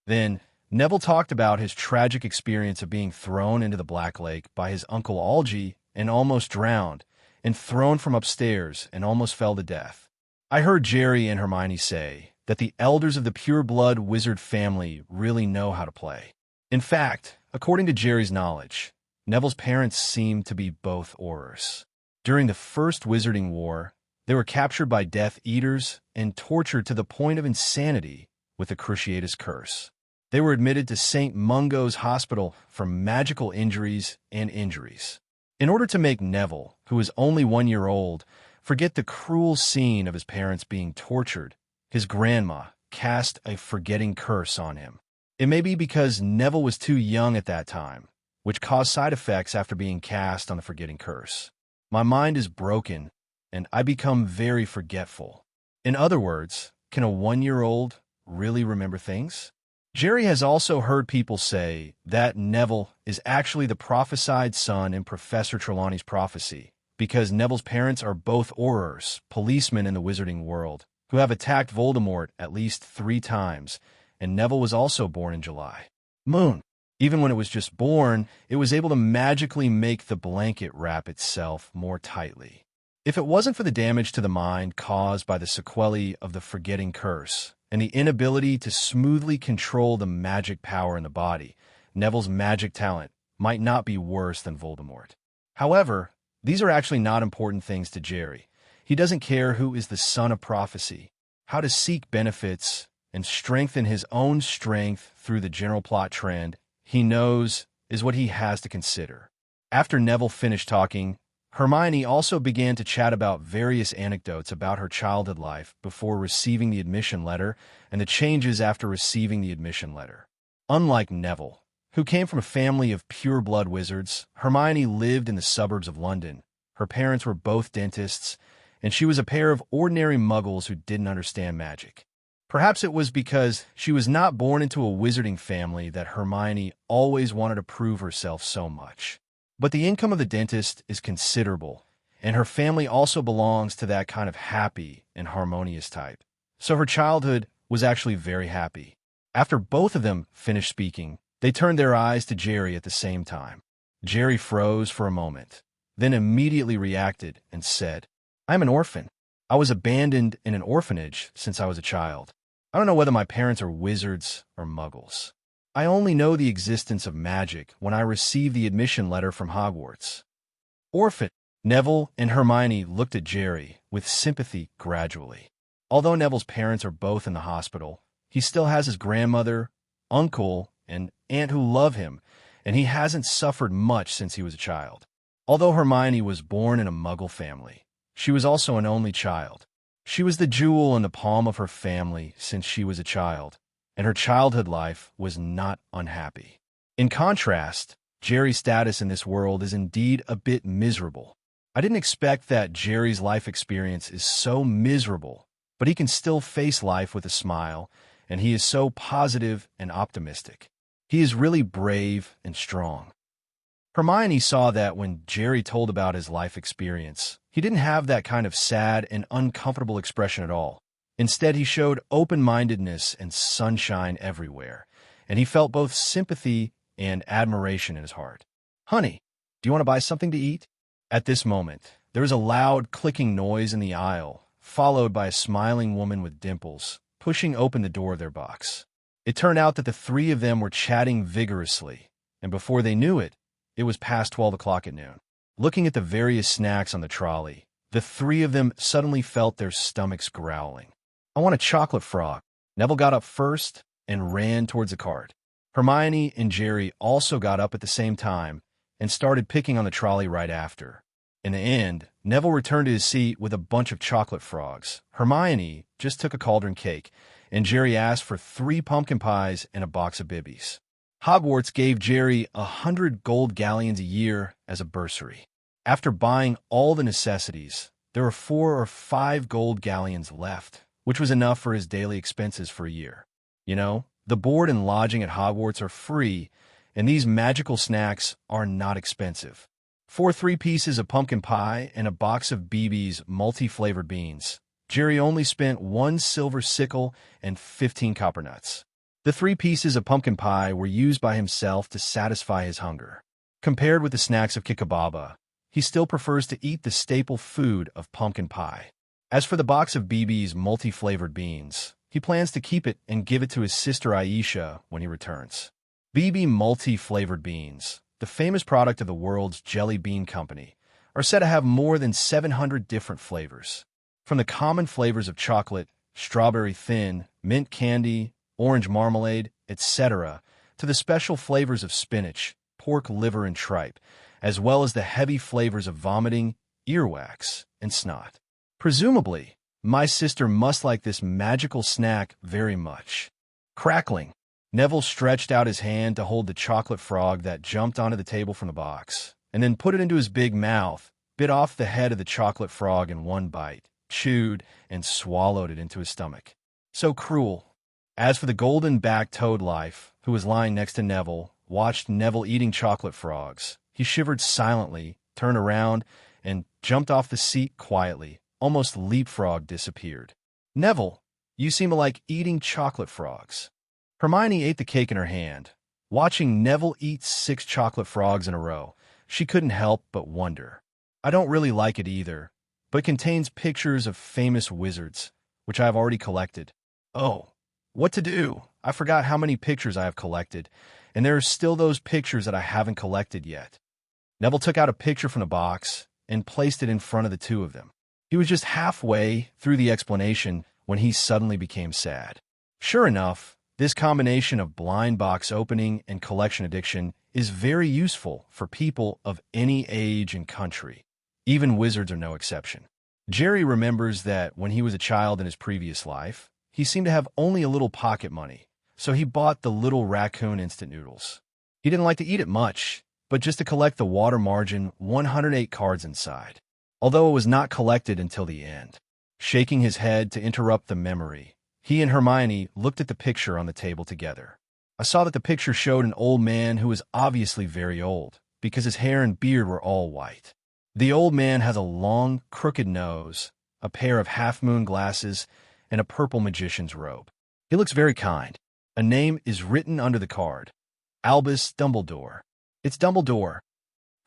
Then, Neville talked about his tragic experience of being thrown into the Black Lake by his Uncle Algy and almost drowned, and thrown from upstairs and almost fell to death. I heard Jerry and Hermione say that the elders of the pure-blood wizard family really know how to play. In fact, according to Jerry's knowledge, Neville's parents seemed to be both Aurors. During the First Wizarding War, they were captured by Death Eaters and tortured to the point of insanity with the Cruciatus Curse. They were admitted to St. Mungo's Hospital for magical injuries and injuries. In order to make Neville, who was only 1 year old, forget the cruel scene of his parents being tortured, his grandma cast a forgetting curse on him. It may be because Neville was too young at that time, which caused side effects after being cast on the forgetting curse. My mind is broken, and I become very forgetful. In other words, can a 1-year-old really remember things? Jerry has also heard people say that Neville is actually the prophesied son in Professor Trelawney's prophecy, because Neville's parents are both Aurors, policemen in the wizarding world, who have attacked Voldemort at least 3 times, and Neville was also born in July. Moon. Even when it was just born, it was able to magically make the blanket wrap itself more tightly. If it wasn't for the damage to the mind caused by the sequelae of the forgetting curse, and the inability to smoothly control the magic power in the body, Neville's magic talent might not be worse than Voldemort. However, these are actually not important things to Jerry. He doesn't care who is the son of prophecy, how to seek benefits and strengthen his own strength through the general plot trend he knows is what he has to consider. After Neville finished talking, Hermione also began to chat about various anecdotes about her childhood life before receiving the admission letter and the changes after receiving the admission letter. Unlike Neville, who came from a family of pure-blood wizards, Hermione lived in the suburbs of London. Her parents were both dentists, and she was a pair of ordinary muggles who didn't understand magic. Perhaps it was because she was not born into a wizarding family that Hermione always wanted to prove herself so much. But the income of the dentist is considerable, and her family also belongs to that kind of happy and harmonious type. So her childhood was actually very happy. After both of them finished speaking, they turned their eyes to Jerry at the same time. Jerry froze for a moment, then immediately reacted and said, "I'm an orphan. I was abandoned in an orphanage since I was a child. I don't know whether my parents are wizards or muggles. I only know the existence of magic when I received the admission letter from Hogwarts." Orphan. Neville and Hermione looked at Jerry with sympathy gradually. Although Neville's parents are both in the hospital, he still has his grandmother, uncle, and aunt who love him, and he hasn't suffered much since he was a child. Although Hermione was born in a muggle family, she was also an only child. She was the jewel in the palm of her family since she was a child, and her childhood life was not unhappy. In contrast, Jerry's status in this world is indeed a bit miserable. I didn't expect that Jerry's life experience is so miserable, but he can still face life with a smile, and he is so positive and optimistic. He is really brave and strong. Hermione saw that when Jerry told about his life experience, he didn't have that kind of sad and uncomfortable expression at all. Instead, he showed open-mindedness and sunshine everywhere, and he felt both sympathy and admiration in his heart. "Honey, do you want to buy something to eat?" At this moment, there was a loud clicking noise in the aisle, followed by a smiling woman with dimples, pushing open the door of their box. It turned out that the three of them were chatting vigorously, and before they knew it, it was past 12 o'clock at noon. Looking at the various snacks on the trolley, the three of them suddenly felt their stomachs growling. "I want a chocolate frog." Neville got up first and ran towards the cart. Hermione and Jerry also got up at the same time and started picking on the trolley right after. In the end, Neville returned to his seat with a bunch of chocolate frogs. Hermione just took a cauldron cake, and Jerry asked for 3 pumpkin pies and a box of bibbies. Hogwarts gave Jerry 100 gold galleons a year as a bursary. After buying all the necessities, there were 4 or 5 gold galleons left, which was enough for his daily expenses for a year. You know, the board and lodging at Hogwarts are free, and these magical snacks are not expensive. For 3 pieces of pumpkin pie and a box of BB's multi-flavored beans, Jerry only spent 1 silver sickle and 15 copper nuts. The 3 pieces of pumpkin pie were used by himself to satisfy his hunger. Compared with the snacks of Kikababa, he still prefers to eat the staple food of pumpkin pie. As for the box of BB's multi-flavored beans, he plans to keep it and give it to his sister Aisha when he returns. BB multi-flavored beans, the famous product of the world's jelly bean company, are said to have more than 700 different flavors. From the common flavors of chocolate, strawberry thin, mint candy, orange marmalade, etc., to the special flavors of spinach, pork liver, and tripe, as well as the heavy flavors of vomiting, earwax, and snot. Presumably, my sister must like this magical snack very much. Crackling, Neville stretched out his hand to hold the chocolate frog that jumped onto the table from the box, and then put it into his big mouth, bit off the head of the chocolate frog in one bite, chewed, and swallowed it into his stomach. So cruel. As for the golden-backed toad-life, who was lying next to Neville, watched Neville eating chocolate frogs. He shivered silently, turned around, and jumped off the seat quietly, almost leapfrog disappeared. "Neville, you seem to like eating chocolate frogs." Hermione ate the cake in her hand. Watching Neville eat 6 chocolate frogs in a row, she couldn't help but wonder. "I don't really like it either, but it contains pictures of famous wizards, which I have already collected." "Oh, what to do? I forgot how many pictures I have collected, And there are still those pictures that I haven't collected yet. Neville took out a picture from the box and placed it in front of the two of them. He was just halfway through the explanation when he suddenly became sad. Sure enough, this combination of blind box opening and collection addiction is very useful for people of any age and country. Even wizards are no exception. Jerry remembers that when he was a child in his previous life, he seemed to have only a little pocket money, so he bought the Little Raccoon instant noodles. He didn't like to eat it much, but just to collect the water margin 108 cards inside, although it was not collected until the end. Shaking his head to interrupt the memory, he and Hermione looked at the picture on the table together. I saw that the picture showed an old man who was obviously very old, because his hair and beard were all white. The old man has a long, crooked nose, a pair of half-moon glasses, and a purple magician's robe. He looks very kind. A name is written under the card. Albus Dumbledore. It's Dumbledore.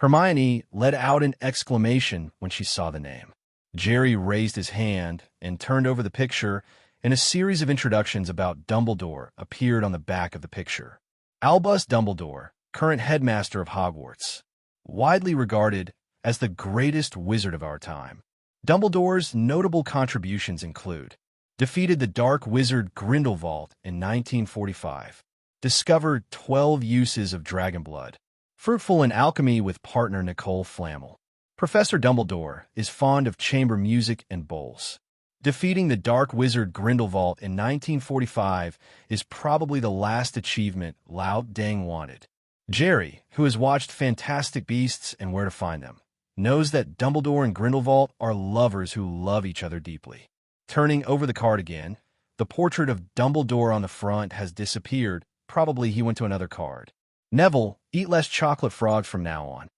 Hermione let out an exclamation when she saw the name. Jerry raised his hand and turned over the picture, and a series of introductions about Dumbledore appeared on the back of the picture. Albus Dumbledore, current headmaster of Hogwarts, widely regarded as the greatest wizard of our time. Dumbledore's notable contributions include defeated the dark wizard Grindelwald in 1945, discovered 12 uses of dragon blood, fruitful in alchemy with partner Nicole Flamel. Professor Dumbledore is fond of chamber music and bowls. Defeating the dark wizard Grindelwald in 1945 is probably the last achievement Lao Dang wanted. Jerry, who has watched Fantastic Beasts and Where to Find Them, knows that Dumbledore and Grindelwald are lovers who love each other deeply. Turning over the card again, the portrait of Dumbledore on the front has disappeared. Probably he went to another card. Neville, eat less chocolate frogs from now on.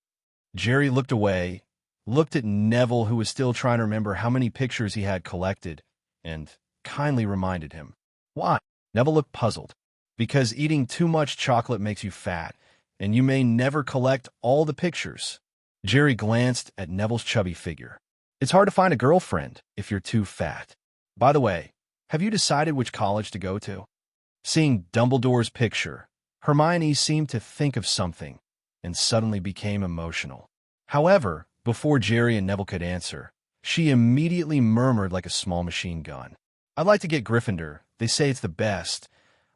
Jerry looked away, looked at Neville, who was still trying to remember how many pictures he had collected, and kindly reminded him. Why? Neville looked puzzled. Because eating too much chocolate makes you fat, and you may never collect all the pictures. Jerry glanced at Neville's chubby figure. It's hard to find a girlfriend if you're too fat. By the way, have you decided which college to go to? Seeing Dumbledore's picture, Hermione seemed to think of something and suddenly became emotional. However, before Jerry and Neville could answer, she immediately murmured like a small machine gun. I'd like to get Gryffindor. They say it's the best.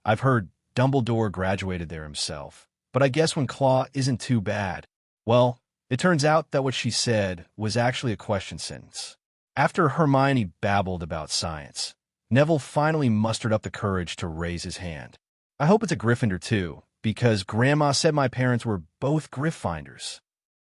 I've heard Dumbledore graduated there himself, but I guess when Claw isn't too bad. Well, it turns out that what she said was actually a question sentence. After Hermione babbled about science, Neville finally mustered up the courage to raise his hand. I hope it's a Gryffindor too, because Grandma said my parents were both Gryffindors.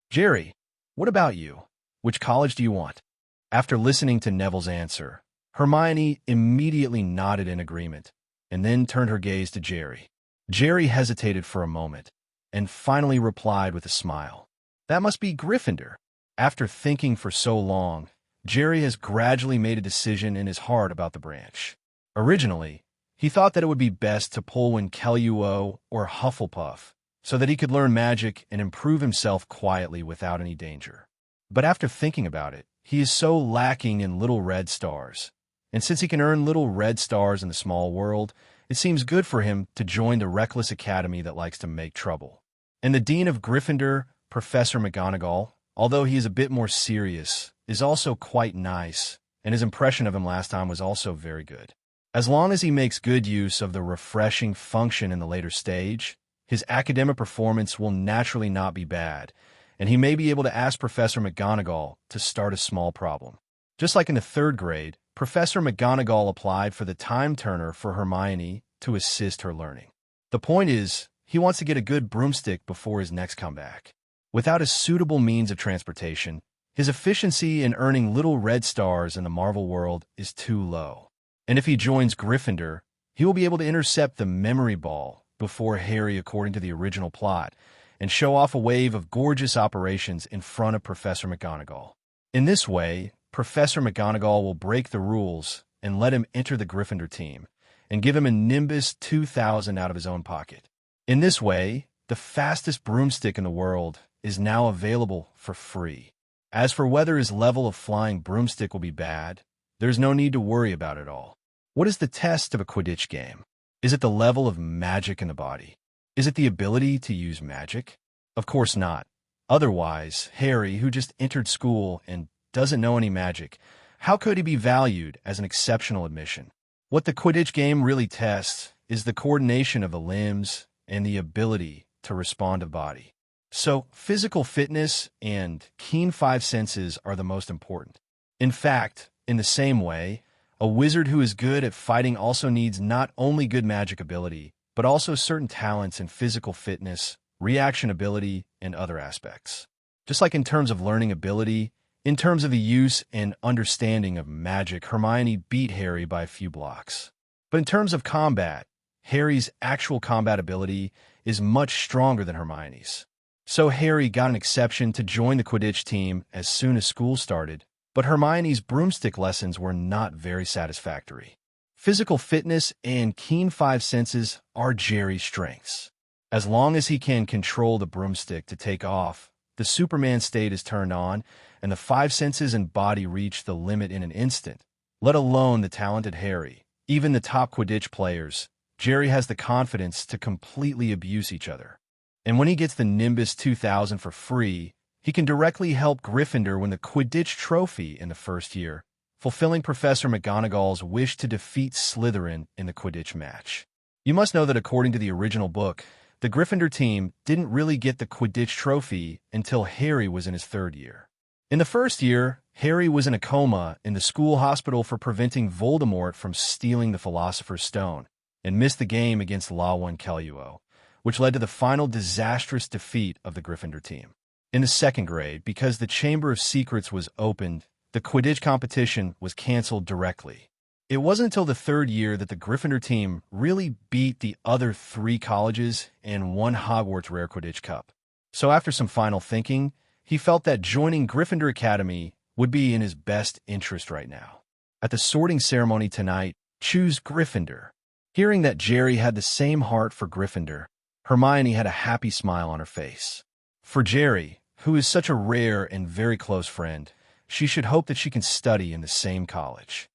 Jerry, what about you? Which college do you want? After listening to Neville's answer, Hermione immediately nodded in agreement, and then turned her gaze to Jerry. Jerry hesitated for a moment, and finally replied with a smile. That must be Gryffindor. After thinking for so long, Jerry has gradually made a decision in his heart about the branch. Originally, he thought that it would be best to pull in Kelluo or Hufflepuff, so that he could learn magic and improve himself quietly without any danger. But after thinking about it, he is so lacking in little red stars, and since he can earn little red stars in the small world, it seems good for him to join the reckless academy that likes to make trouble. And the Dean of Gryffindor, Professor McGonagall, although he is a bit more serious, is also quite nice, and his impression of him last time was also very good. As long as he makes good use of the refreshing function in the later stage, his academic performance will naturally not be bad, and he may be able to ask Professor McGonagall to start a small problem. Just like in the 3rd grade, Professor McGonagall applied for the time turner for Hermione to assist her learning. The point is, he wants to get a good broomstick before his next comeback. Without a suitable means of transportation, his efficiency in earning little red stars in the Marvel world is too low. And if he joins Gryffindor, he will be able to intercept the memory ball before Harry according to the original plot, and show off a wave of gorgeous operations in front of Professor McGonagall. In this way, Professor McGonagall will break the rules and let him enter the Gryffindor team, and give him a Nimbus 2000 out of his own pocket. In this way, the fastest broomstick in the world is now available for free. As for whether his level of flying broomstick will be bad, there's no need to worry about it all. What is the test of a Quidditch game? Is it the level of magic in the body? Is it the ability to use magic? Of course not. Otherwise, Harry, who just entered school and doesn't know any magic, how could he be valued as an exceptional admission? What the Quidditch game really tests is the coordination of the limbs and the ability to respond to body. So, physical fitness and keen five senses are the most important. In fact, in the same way, a wizard who is good at fighting also needs not only good magic ability, but also certain talents in physical fitness, reaction ability, and other aspects. Just like in terms of learning ability, in terms of the use and understanding of magic, Hermione beat Harry by a few blocks. But in terms of combat, Harry's actual combat ability is much stronger than Hermione's. So Harry got an exception to join the Quidditch team as soon as school started, but Hermione's broomstick lessons were not very satisfactory. Physical fitness and keen five senses are Jerry's strengths. As long as he can control the broomstick to take off, the Superman state is turned on, and the five senses and body reach the limit in an instant, let alone the talented Harry. Even the top Quidditch players, Jerry has the confidence to completely abuse each other. And when he gets the Nimbus 2000 for free, he can directly help Gryffindor win the Quidditch trophy in the first year, fulfilling Professor McGonagall's wish to defeat Slytherin in the Quidditch match. You must know that according to the original book, the Gryffindor team didn't really get the Quidditch trophy until Harry was in his third year. In the first year, Harry was in a coma in the school hospital for preventing Voldemort from stealing the Philosopher's Stone, and missed the game against Lawa and Keluo, which led to the final disastrous defeat of the Gryffindor team. In the second grade, because the Chamber of Secrets was opened, the Quidditch competition was canceled directly. It wasn't until the third year that the Gryffindor team really beat the other three colleges and won Hogwarts Rare Quidditch Cup. So after some final thinking, he felt that joining Gryffindor Academy would be in his best interest right now. At the sorting ceremony tonight, choose Gryffindor. Hearing that Jerry had the same heart for Gryffindor, Hermione had a happy smile on her face. For Jerry, who is such a rare and very close friend, she should hope that she can study in the same college.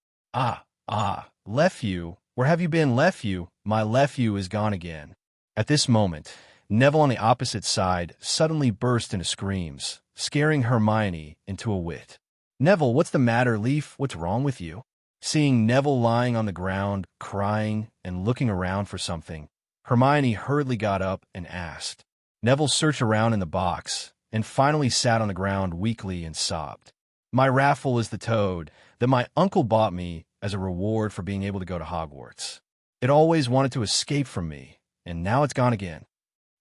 Nephew, where have you been, nephew? My nephew is gone again. At this moment, Neville on the opposite side suddenly burst into screams, scaring Hermione into a wit. Neville, what's the matter, Leaf? What's wrong with you? Seeing Neville lying on the ground, crying, and looking around for something, Hermione hurriedly got up and asked. Neville searched around in the box, and finally sat on the ground weakly and sobbed. My raffle is the toad that my uncle bought me as a reward for being able to go to Hogwarts. It always wanted to escape from me, and now it's gone again.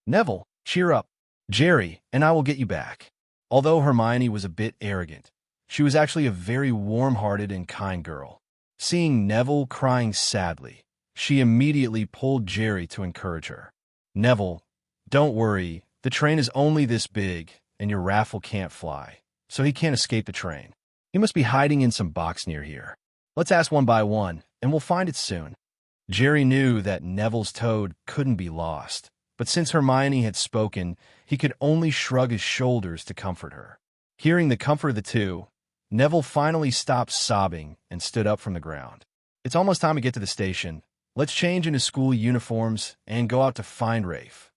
Neville, cheer up. Jerry and I will get you back. Although Hermione was a bit arrogant, she was actually a very warm-hearted and kind girl. Seeing Neville crying sadly, she immediately pulled Jerry to encourage her. Neville, don't worry, the train is only this big, and your raffle can't fly, so he can't escape the train. He must be hiding in some box near here. Let's ask one by one, and we'll find it soon. Jerry knew that Neville's toad couldn't be lost, but since Hermione had spoken, he could only shrug his shoulders to comfort her. Hearing the comfort of the two, Neville finally stopped sobbing and stood up from the ground. It's almost time to get to the station. Let's change into school uniforms and go out to find Rafe.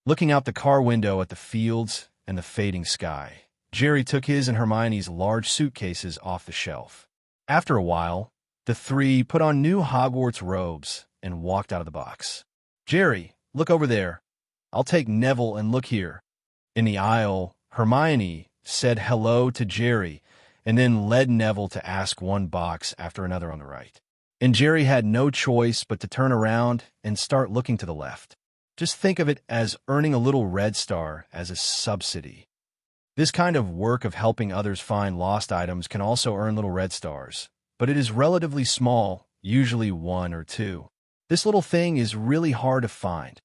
Looking out the car window at the fields and the fading sky, Jerry took his and Hermione's large suitcases off the shelf. After a while, the three put on new Hogwarts robes and walked out of the box. Jerry, look over there. I'll take Neville and look here. In the aisle, Hermione said hello to Jerry and then led Neville to ask one box after another on the right. And Jerry had no choice but to turn around and start looking to the left. Just think of it as earning a little red star as a subsidy. This kind of work of helping others find lost items can also earn little red stars, but it is relatively small, usually 1 or 2. This little thing is really hard to find.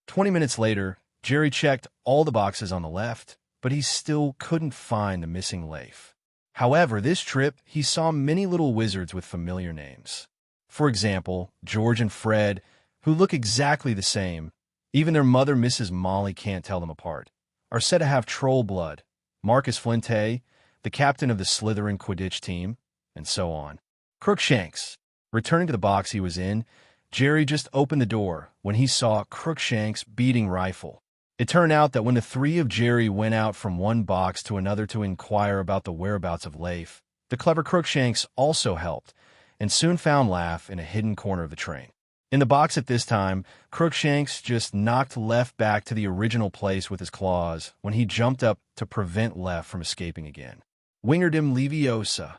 20 minutes later, Jerry checked all the boxes on the left, but he still couldn't find the missing Leif. However, this trip, he saw many little wizards with familiar names. For example, George and Fred, who look exactly the same. Even their mother, Mrs. Molly, can't tell them apart, are said to have troll blood. Marcus Flinte, the captain of the Slytherin Quidditch team, and so on. Crookshanks. Returning to the box he was in, Jerry just opened the door when he saw Crookshank's beating rifle. It turned out that when the three of Jerry went out from one box to another to inquire about the whereabouts of Leif, the clever Crookshanks also helped, and soon found Leif in a hidden corner of the train. In the box at this time, Crookshanks just knocked Leif back to the original place with his claws when he jumped up to prevent Leif from escaping again. Wingardim Leviosa.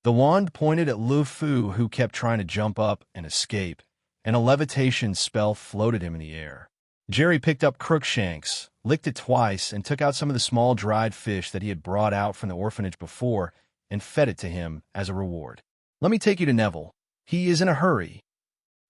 The wand pointed at Lu Fu, who kept trying to jump up and escape, and a levitation spell floated him in the air. Jerry picked up Crookshanks, licked it twice, and took out some of the small dried fish that he had brought out from the orphanage before and fed it to him as a reward. "Let me take you to Neville. He is in a hurry."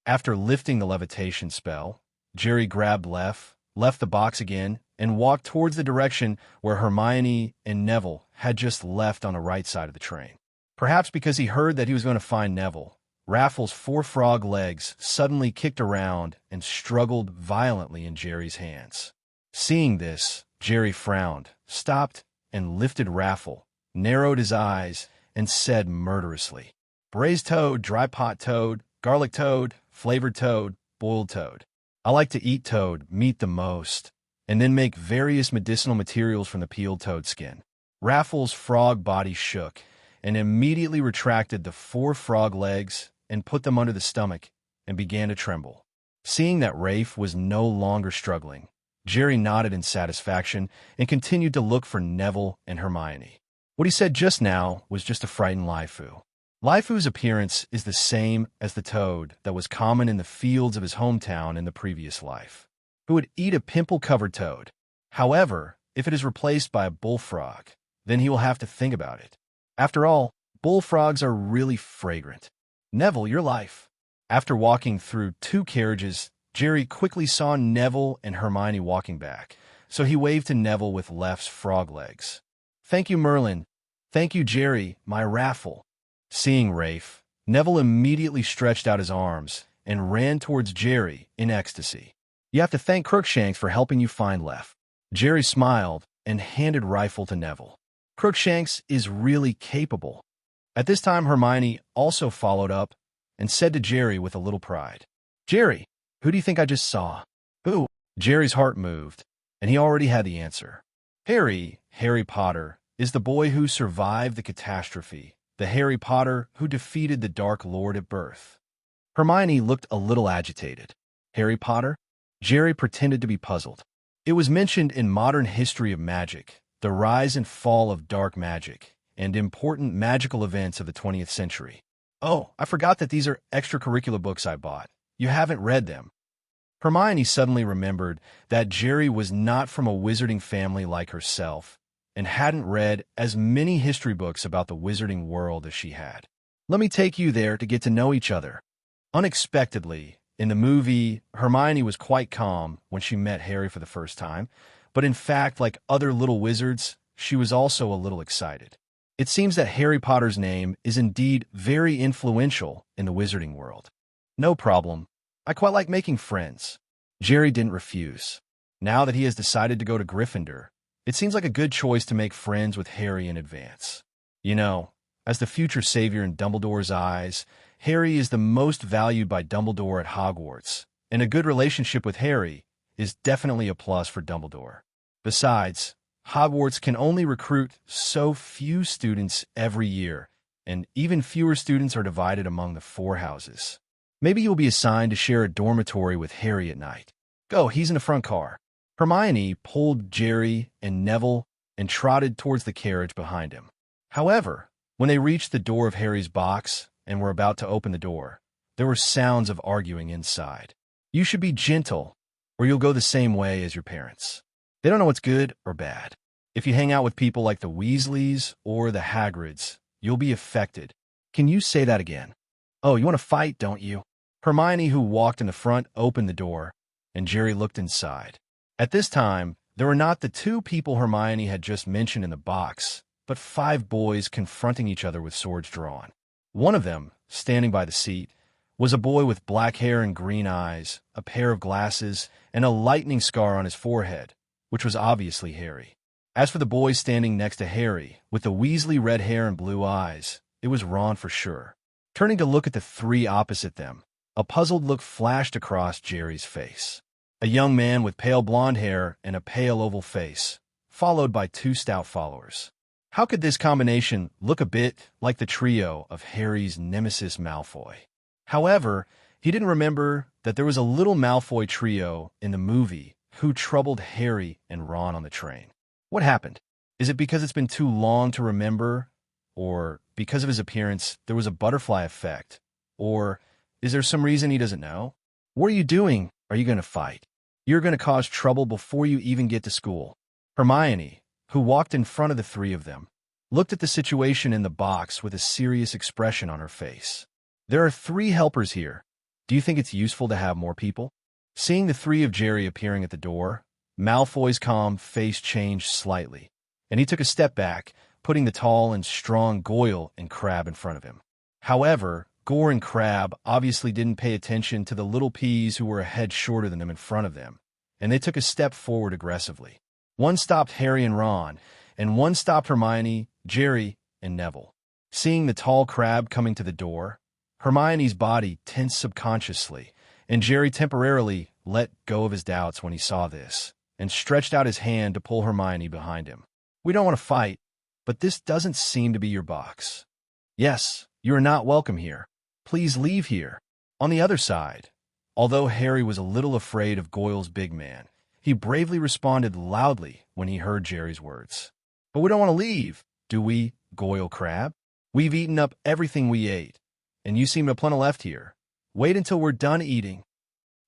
After lifting the levitation spell, Jerry grabbed Leif, left the box again, and walked towards the direction where Hermione and Neville had just left on the right side of the train. Perhaps because he heard that he was going to find Neville, Raffles' four frog legs suddenly kicked around and struggled violently in Jerry's hands. Seeing this, Jerry frowned, stopped, and lifted Raffle, narrowed his eyes, and said murderously, "Braised toad, dry pot toad, garlic toad, flavored toad, boiled toad. I like to eat toad meat the most, and then make various medicinal materials from the peeled toad skin." Raffles' frog body shook, and immediately retracted the four frog legs and put them under the stomach and began to tremble. Seeing that Rafe was no longer struggling, Jerry nodded in satisfaction and continued to look for Neville and Hermione. What he said just now was just to frighten Lifu. Lifu's appearance is the same as the toad that was common in the fields of his hometown in the previous life, who would eat a pimple-covered toad. However, if it is replaced by a bullfrog, then he will have to think about it. After all, bullfrogs are really fragrant. "Neville, your life." After walking through two carriages, Jerry quickly saw Neville and Hermione walking back, so he waved to Neville with Leif's frog legs. "Thank you, Merlin. Thank you, Jerry, my Raffle." Seeing Rafe, Neville immediately stretched out his arms and ran towards Jerry in ecstasy. "You have to thank Crookshanks for helping you find Leif." Jerry smiled and handed rifle to Neville. "Crookshanks is really capable." At this time, Hermione also followed up and said to Jerry with a little pride, "Jerry, who do you think I just saw?" "Who?" Jerry's heart moved, and he already had the answer. Harry Potter, is the boy who survived the catastrophe, the Harry Potter who defeated the Dark Lord at birth. Hermione looked a little agitated. "Harry Potter?" Jerry pretended to be puzzled. "It was mentioned in Modern History of Magic, the rise and fall of dark magic, and important magical events of the 20th century. Oh, I forgot that these are extracurricular books I bought. You haven't read them." Hermione suddenly remembered that Jerry was not from a wizarding family like herself and hadn't read as many history books about the wizarding world as she had. "Let me take you there to get to know each other." Unexpectedly, in the movie, Hermione was quite calm when she met Harry for the first time, but in fact, like other little wizards, she was also a little excited. It seems that Harry Potter's name is indeed very influential in the wizarding world. "No problem. I quite like making friends." Jerry didn't refuse. Now that he has decided to go to Gryffindor, it seems like a good choice to make friends with Harry in advance. You know, as the future savior in Dumbledore's eyes, Harry is the most valued by Dumbledore at Hogwarts, and a good relationship with Harry is definitely a plus for Dumbledore. Besides, Hogwarts can only recruit so few students every year, and even fewer students are divided among the four houses. Maybe you'll be assigned to share a dormitory with Harry at night. Go, he's in the front car. Hermione pulled Jerry and Neville and trotted towards the carriage behind him. However, when they reached the door of Harry's box and were about to open the door, there were sounds of arguing inside. "You should be gentle, or you'll go the same way as your parents. They don't know what's good or bad. If you hang out with people like the Weasleys or the Hagrids, you'll be affected." "Can you say that again?" "Oh, you want to fight, don't you?" Hermione, who walked in the front, opened the door, and Jerry looked inside. At this time, there were not the two people Hermione had just mentioned in the box, but 5 boys confronting each other with swords drawn. One of them, standing by the seat, was a boy with black hair and green eyes, a pair of glasses, and a lightning scar on his forehead, which was obviously Harry. As for the boy standing next to Harry, with the Weasley red hair and blue eyes, it was Ron for sure. Turning to look at the 3 opposite them, A puzzled look flashed across Jerry's face. A young man with pale blonde hair and a pale oval face, followed by two stout followers. How could this combination look a bit like the trio of Harry's nemesis Malfoy? However, he didn't remember that there was a little Malfoy trio in the movie who troubled Harry and Ron on the train. What happened? Is it because it's been too long to remember? Or because of his appearance, there was a butterfly effect? Or is there some reason he doesn't know? What are you doing? Are you going to fight? You're going to cause trouble before you even get to school. Hermione, who walked in front of the three of them, looked at the situation in the box with a serious expression on her face. There are 3 helpers here. Do you think it's useful to have more people? Seeing the 3 of Jerry appearing at the door, Malfoy's calm face changed slightly, and he took a step back, putting the tall and strong Goyle and Crabbe in front of him. However, Gore and Crabbe obviously didn't pay attention to the little peas who were a head shorter than them in front of them, and they took a step forward aggressively. One stopped Harry and Ron, and one stopped Hermione, Jerry, and Neville. Seeing the tall Crabbe coming to the door, Hermione's body tensed subconsciously, and Jerry temporarily let go of his doubts when he saw this, and stretched out his hand to pull Hermione behind him. We don't want to fight, but this doesn't seem to be your box. Yes, you are not welcome here. Please leave here. On the other side, although Harry was a little afraid of Goyle's big man, he bravely responded loudly when he heard Jerry's words. But we don't want to leave, do we, Goyle Crabbe? We've eaten up everything we ate, and you seem to have plenty left here. Wait until we're done eating.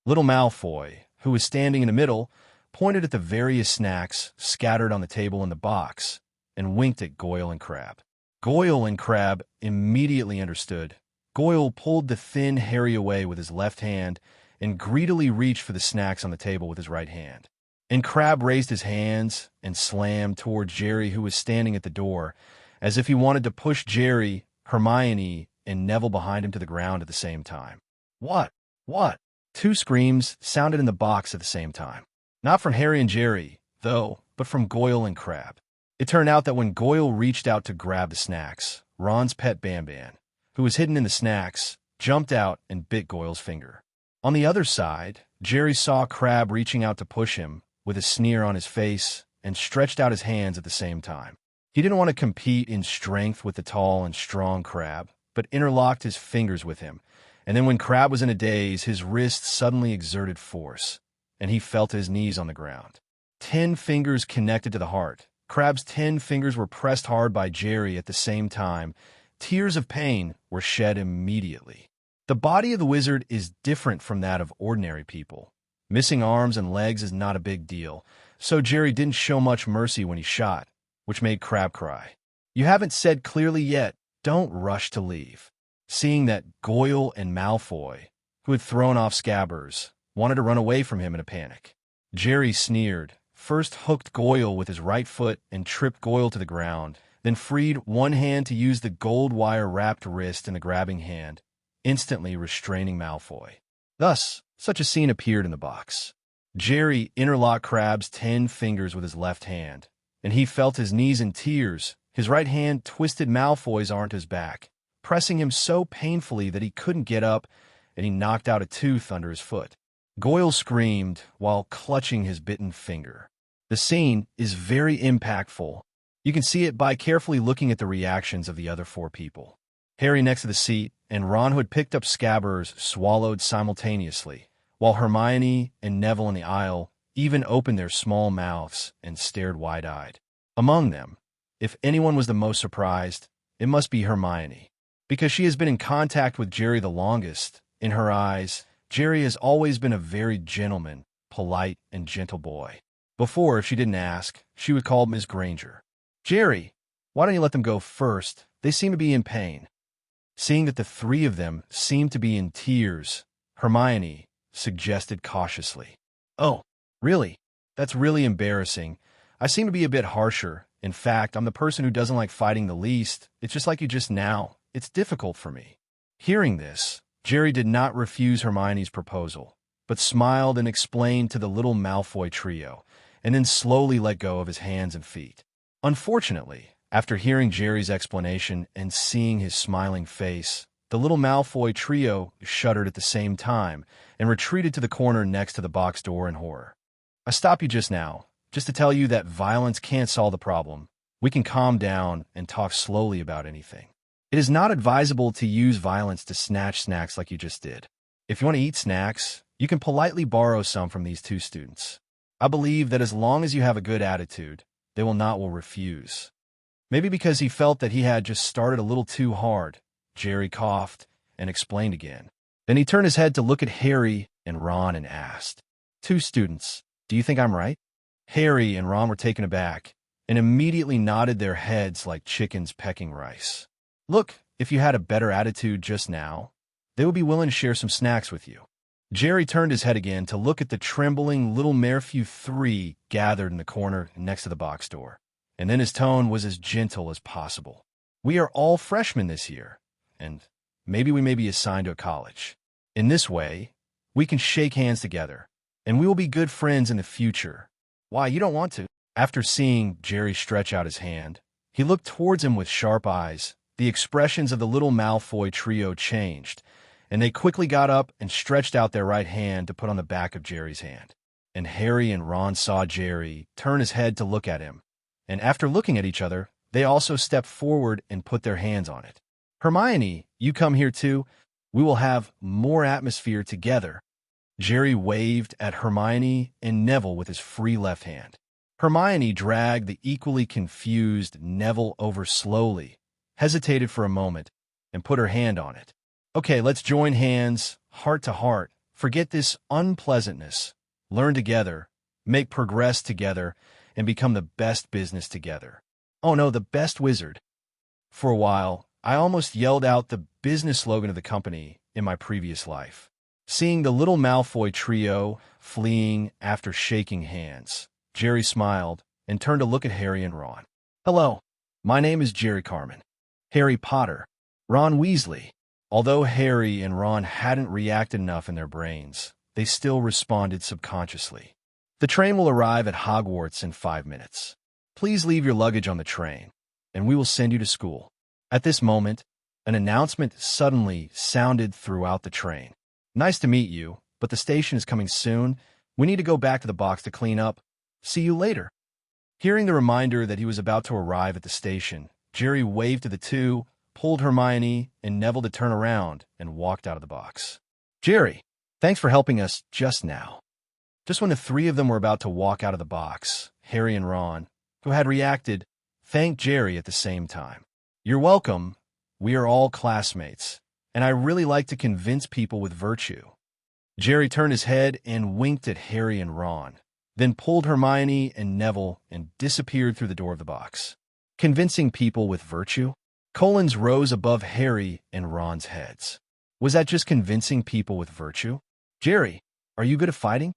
Little Malfoy, who was standing in the middle, pointed at the various snacks scattered on the table in the box, and winked at Goyle and Crabbe. Goyle and Crabbe immediately understood. Goyle pulled the thin Harry away with his left hand and greedily reached for the snacks on the table with his right hand. And Crabbe raised his hands and slammed towards Jerry, who was standing at the door, as if he wanted to push Jerry, Hermione, and Neville behind him to the ground at the same time. What? What? 2 screams sounded in the box at the same time. Not from Harry and Jerry, though, but from Goyle and Crabbe. It turned out that when Goyle reached out to grab the snacks, Ron's pet Banban, who was hidden in the snacks, jumped out and bit Goyle's finger. On the other side, Jerry saw Crabbe reaching out to push him, with a sneer on his face, and stretched out his hands at the same time. He didn't want to compete in strength with the tall and strong Crabbe, but interlocked his fingers with him, and then when Crabbe was in a daze, his wrist suddenly exerted force, and he felt his knees on the ground. 10 fingers connected to the heart. Crabbe's 10 fingers were pressed hard by Jerry at the same time. Tears of pain were shed immediately. The body of the wizard is different from that of ordinary people. Missing arms and legs is not a big deal, so Jerry didn't show much mercy when he shot, which made Crabbe cry. You haven't said clearly yet, don't rush to leave. Seeing that Goyle and Malfoy, who had thrown off Scabbers, wanted to run away from him in a panic. Jerry sneered, first hooked Goyle with his right foot and tripped Goyle to the ground, then freed one hand to use the gold wire-wrapped wrist in the grabbing hand, instantly restraining Malfoy. Thus, such a scene appeared in the box. Jerry interlocked Crabbe's 10 fingers with his left hand, and he felt his knees in tears. His right hand twisted Malfoy's arm to his back, pressing him so painfully that he couldn't get up, and he knocked out a tooth under his foot. Goyle screamed while clutching his bitten finger. The scene is very impactful. You can see it by carefully looking at the reactions of the other 4 people. Harry next to the seat and Ron, who had picked up Scabbers, swallowed simultaneously, while Hermione and Neville in the aisle even opened their small mouths and stared wide-eyed. Among them, if anyone was the most surprised, it must be Hermione. Because she has been in contact with Jerry the longest, in her eyes, Jerry has always been a very gentleman, polite, and gentle boy. Before, if she didn't ask, she would call Miss Granger. Jerry, why don't you let them go first? They seem to be in pain. Seeing that the 3 of them seemed to be in tears, Hermione suggested cautiously. Oh, really? That's really embarrassing. I seem to be a bit harsher. In fact, I'm the person who doesn't like fighting the least. It's just like you just now. It's difficult for me. Hearing this, Jerry did not refuse Hermione's proposal, but smiled and explained to the little Malfoy trio, and then slowly let go of his hands and feet. Unfortunately, after hearing Jerry's explanation and seeing his smiling face, The little Malfoy trio shuddered at the same time and retreated to the corner next to the box door in horror. I stopped you just now, just to tell you that violence can't solve the problem. We can calm down and talk slowly about anything. It is not advisable to use violence to snatch snacks like you just did. If you want to eat snacks, you can politely borrow some from these two students. I believe that as long as you have a good attitude, they will refuse. Maybe because he felt that he had just started a little too hard, Jerry coughed and explained again. Then he turned his head to look at Harry and Ron and asked, "Two students, do you think I'm right?" Harry and Ron were taken aback and immediately nodded their heads like chickens pecking rice. Look, if you had a better attitude just now, they would be willing to share some snacks with you. Jerry turned his head again to look at the trembling little Merfew three gathered in the corner next to the box door, and then his tone was as gentle as possible. We are all freshmen this year, and maybe we may be assigned to a college. In this way, we can shake hands together, and we will be good friends in the future. Why, you don't want to? After seeing Jerry stretch out his hand, he looked towards him with sharp eyes. The expressions of the little Malfoy trio changed, and they quickly got up and stretched out their right hand to put on the back of Jerry's hand. And Harry and Ron saw Jerry turn his head to look at him, and after looking at each other, they also stepped forward and put their hands on it. Hermione, you come here too. We will have more atmosphere together. Jerry waved at Hermione and Neville with his free left hand. Hermione dragged the equally confused Neville over slowly, hesitated for a moment, and put her hand on it. Okay, let's join hands, heart to heart. Forget this unpleasantness. Learn together, make progress together, and become the best business together. Oh no, the best wizard. For a while, I almost yelled out the business slogan of the company in my previous life. Seeing the little Malfoy trio fleeing after shaking hands, Jerry smiled and turned to look at Harry and Ron. Hello, my name is Jerry Carmen. Harry Potter, Ron Weasley. Although Harry and Ron hadn't reacted enough in their brains, they still responded subconsciously. The train will arrive at Hogwarts in 5 minutes. Please leave your luggage on the train, and we will send you to school. At this moment, an announcement suddenly sounded throughout the train. Nice to meet you, but the station is coming soon. We need to go back to the box to clean up. See you later. Hearing the reminder that he was about to arrive at the station, Jerry waved to the two, pulled Hermione and Neville to turn around, and walked out of the box. Jerry, thanks for helping us just now. Just when the three of them were about to walk out of the box, Harry and Ron, who had reacted, thanked Jerry at the same time. You're welcome. We are all classmates, and I really like to convince people with virtue. Jerry turned his head and winked at Harry and Ron, then pulled Hermione and Neville and disappeared through the door of the box. Convincing people with virtue? Colons rose above Harry and Ron's heads. Was that just convincing people with virtue? Jerry, are you good at fighting?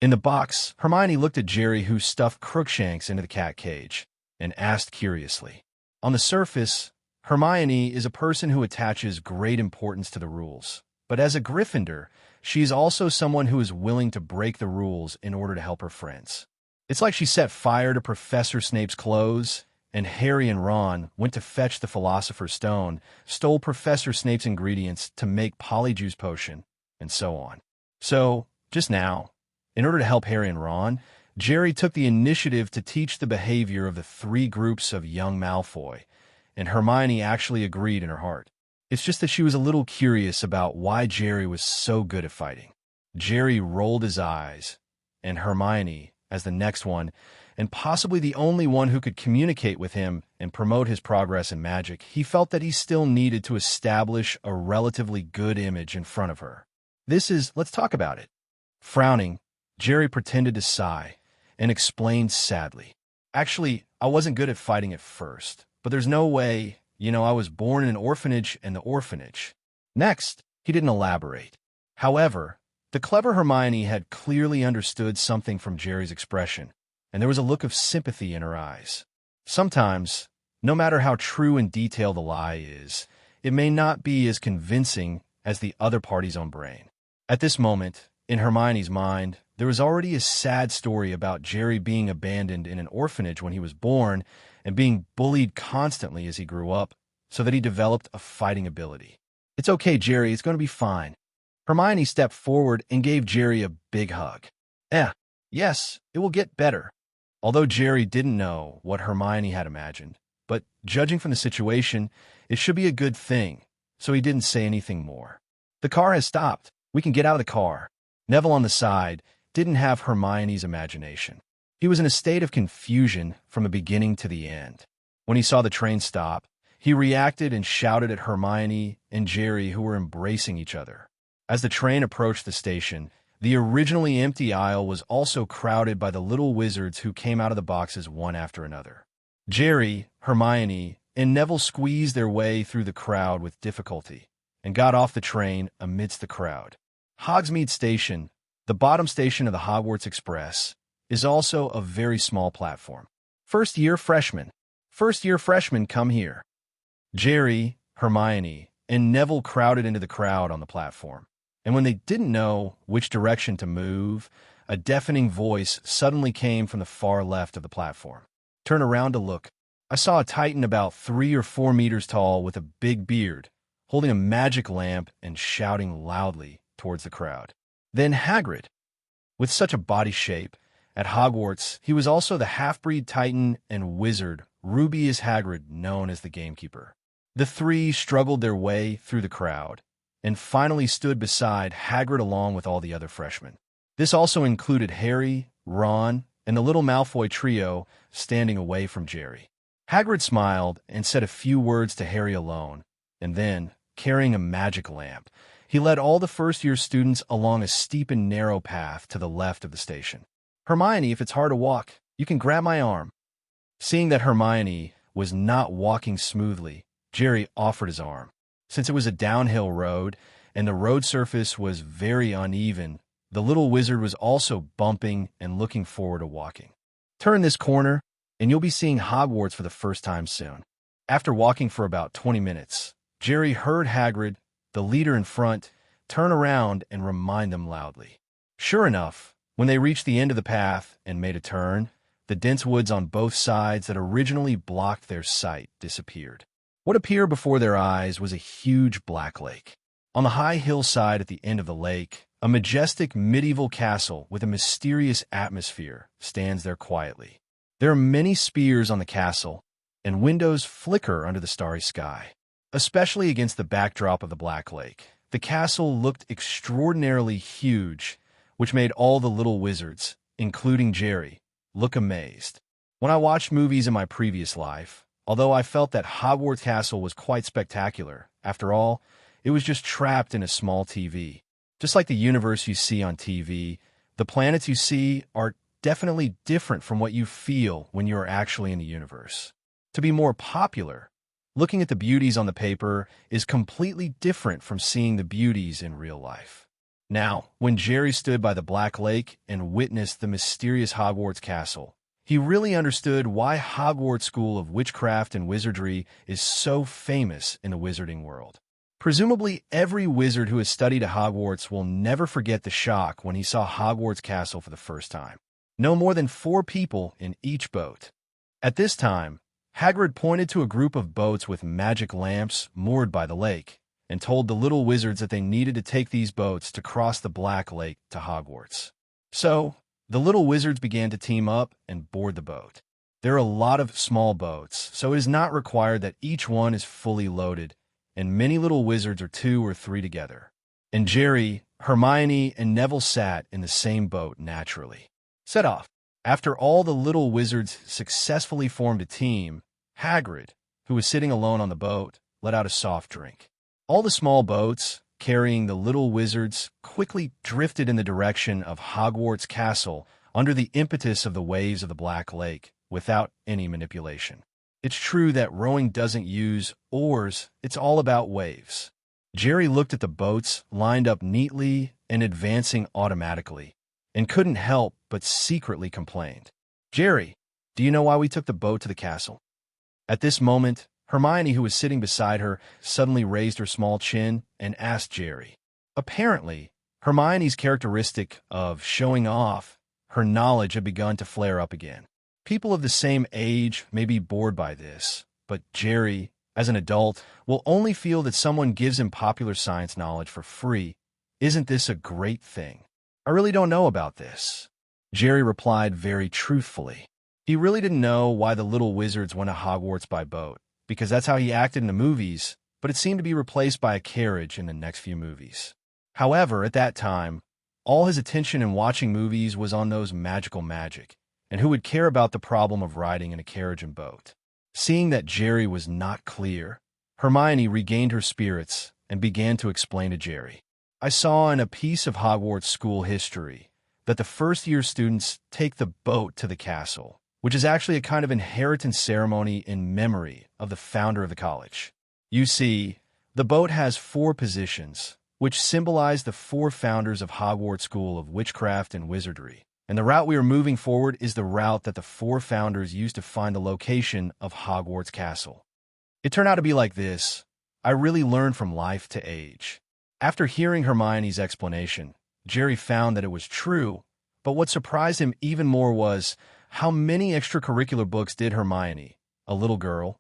In the box, Hermione looked at Jerry, who stuffed Crookshanks into the cat cage, and asked curiously. On the surface, Hermione is a person who attaches great importance to the rules, but as a Gryffindor, she is also someone who is willing to break the rules in order to help her friends. It's like she set fire to Professor Snape's clothes, and Harry and Ron went to fetch the Philosopher's Stone, stole Professor Snape's ingredients to make Polyjuice Potion, and so on. So, just now, in order to help Harry and Ron, Jerry took the initiative to teach the behavior of the three groups of young Malfoy, and Hermione actually agreed in her heart. It's just that she was a little curious about why Jerry was so good at fighting. Jerry rolled his eyes, and Hermione, as the next one, and possibly the only one who could communicate with him and promote his progress in magic, he felt that he still needed to establish a relatively good image in front of her. Let's talk about it. Frowning, Jerry pretended to sigh and explained sadly. Actually, I wasn't good at fighting at first, but there's no way, I was born in an orphanage and the orphanage. Next, he didn't elaborate. However, the clever Hermione had clearly understood something from Jerry's expression, and there was a look of sympathy in her eyes. Sometimes, no matter how true and detailed the lie is, it may not be as convincing as the other party's own brain. At this moment, in Hermione's mind, there was already a sad story about Jerry being abandoned in an orphanage when he was born and being bullied constantly as he grew up, so that he developed a fighting ability. "It's okay, Jerry. It's going to be fine." Hermione stepped forward and gave Jerry a big hug. Yes, it will get better. Although Jerry didn't know what Hermione had imagined, but judging from the situation, it should be a good thing, so he didn't say anything more. "The car has stopped. We can get out of the car." Neville on the side didn't have Hermione's imagination. He was in a state of confusion from the beginning to the end. When he saw the train stop, he reacted and shouted at Hermione and Jerry, who were embracing each other. As the train approached the station, the originally empty aisle was also crowded by the little wizards who came out of the boxes one after another. Jerry, Hermione, and Neville squeezed their way through the crowd with difficulty and got off the train amidst the crowd. Hogsmeade Station, the bottom station of the Hogwarts Express, is also a very small platform. First-year freshmen come here." Jerry, Hermione, and Neville crowded into the crowd on the platform. And when they didn't know which direction to move, a deafening voice suddenly came from the far left of the platform. "Turn around to look. I saw a Titan about 3 or 4 meters tall with a big beard, holding a magic lamp and shouting loudly towards the crowd." Then Hagrid. With such a body shape, at Hogwarts, he was also the half-breed Titan and wizard Rubeus Hagrid, known as the Gamekeeper. The three struggled their way through the crowd and finally stood beside Hagrid along with all the other freshmen. This also included Harry, Ron, and the little Malfoy trio standing away from Jerry. Hagrid smiled and said a few words to Harry alone, and then, carrying a magic lamp, he led all the first-year students along a steep and narrow path to the left of the station. "Hermione, if it's hard to walk, you can grab my arm." Seeing that Hermione was not walking smoothly, Jerry offered his arm. Since it was a downhill road and the road surface was very uneven, the little wizard was also bumping and looking forward to walking. "Turn this corner, and you'll be seeing Hogwarts for the first time soon." After walking for about 20 minutes, Jerry heard Hagrid, the leader in front, turn around and remind them loudly. Sure enough, when they reached the end of the path and made a turn, the dense woods on both sides that originally blocked their sight disappeared. What appeared before their eyes was a huge black lake. On the high hillside at the end of the lake, a majestic medieval castle with a mysterious atmosphere stands there quietly. There are many spears on the castle, and windows flicker under the starry sky. Especially against the backdrop of the Black Lake, the castle looked extraordinarily huge, which made all the little wizards, including Jerry, look amazed. When I watched movies in my previous life, although I felt that Hogwarts Castle was quite spectacular, after all, it was just trapped in a small TV. Just like the universe you see on TV, the planets you see are definitely different from what you feel when you are actually in the universe. To be more popular, looking at the beauties on the paper is completely different from seeing the beauties in real life. Now, when Jerry stood by the Black Lake and witnessed the mysterious Hogwarts Castle, he really understood why Hogwarts School of Witchcraft and Wizardry is so famous in the wizarding world. Presumably, every wizard who has studied at Hogwarts will never forget the shock when he saw Hogwarts Castle for the first time. No more than 4 people in each boat. At this time, Hagrid pointed to a group of boats with magic lamps moored by the lake and told the little wizards that they needed to take these boats to cross the Black Lake to Hogwarts. So, the little wizards began to team up and board the boat. There are a lot of small boats, so it is not required that each one is fully loaded, and many little wizards are 2 or 3 together. And Jerry, Hermione, and Neville sat in the same boat naturally. Set off. After all the little wizards successfully formed a team, Hagrid, who was sitting alone on the boat, let out a soft drink. All the small boats, carrying the little wizards, quickly drifted in the direction of Hogwarts Castle under the impetus of the waves of the Black Lake, without any manipulation. It's true that rowing doesn't use oars, it's all about waves. Jerry looked at the boats lined up neatly and advancing automatically, and couldn't help but secretly complained. "Jerry, do you know why we took the boat to the castle?" At this moment, Hermione, who was sitting beside her, suddenly raised her small chin and asked Jerry. Apparently, Hermione's characteristic of showing off her knowledge had begun to flare up again. People of the same age may be bored by this, but Jerry, as an adult, will only feel that someone gives him popular science knowledge for free. Isn't this a great thing? I really don't know about this. Jerry replied very truthfully. He really didn't know why the little wizards went to Hogwarts by boat, because that's how he acted in the movies, but it seemed to be replaced by a carriage in the next few movies. However, at that time, all his attention in watching movies was on those magical magic, and who would care about the problem of riding in a carriage and boat? Seeing that Jerry was not clear, Hermione regained her spirits and began to explain to Jerry. I saw in a piece of Hogwarts school history that the first-year students take the boat to the castle, which is actually a kind of inheritance ceremony in memory of the founder of the college. You see, the boat has 4 positions, which symbolize the 4 founders of Hogwarts School of Witchcraft and Wizardry. And the route we are moving forward is the route that the 4 founders used to find the location of Hogwarts Castle. It turned out to be like this. I really learned from life to age. After hearing Hermione's explanation, Jerry found that it was true, but what surprised him even more was how many extracurricular books did Hermione, a little girl,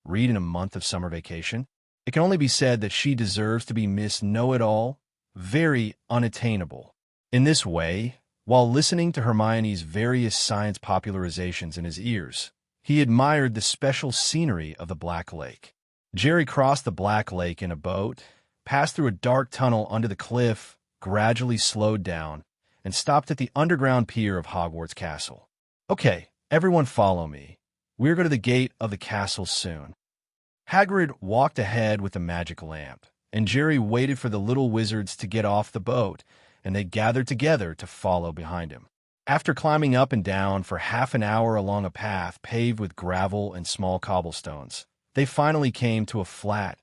read in a month of summer vacation? It can only be said that she deserves to be Miss Know-It-All, very unattainable. In this way, while listening to Hermione's various science popularizations in his ears, he admired the special scenery of the Black Lake. Jerry crossed the Black Lake in a boat, passed through a dark tunnel under the cliff, gradually slowed down, and stopped at the underground pier of Hogwarts Castle. Okay, everyone follow me. We're going to the gate of the castle soon. Hagrid walked ahead with the magic lamp, and Jerry waited for the little wizards to get off the boat, and they gathered together to follow behind him. After climbing up and down for half an hour along a path paved with gravel and small cobblestones, they finally came to a flat,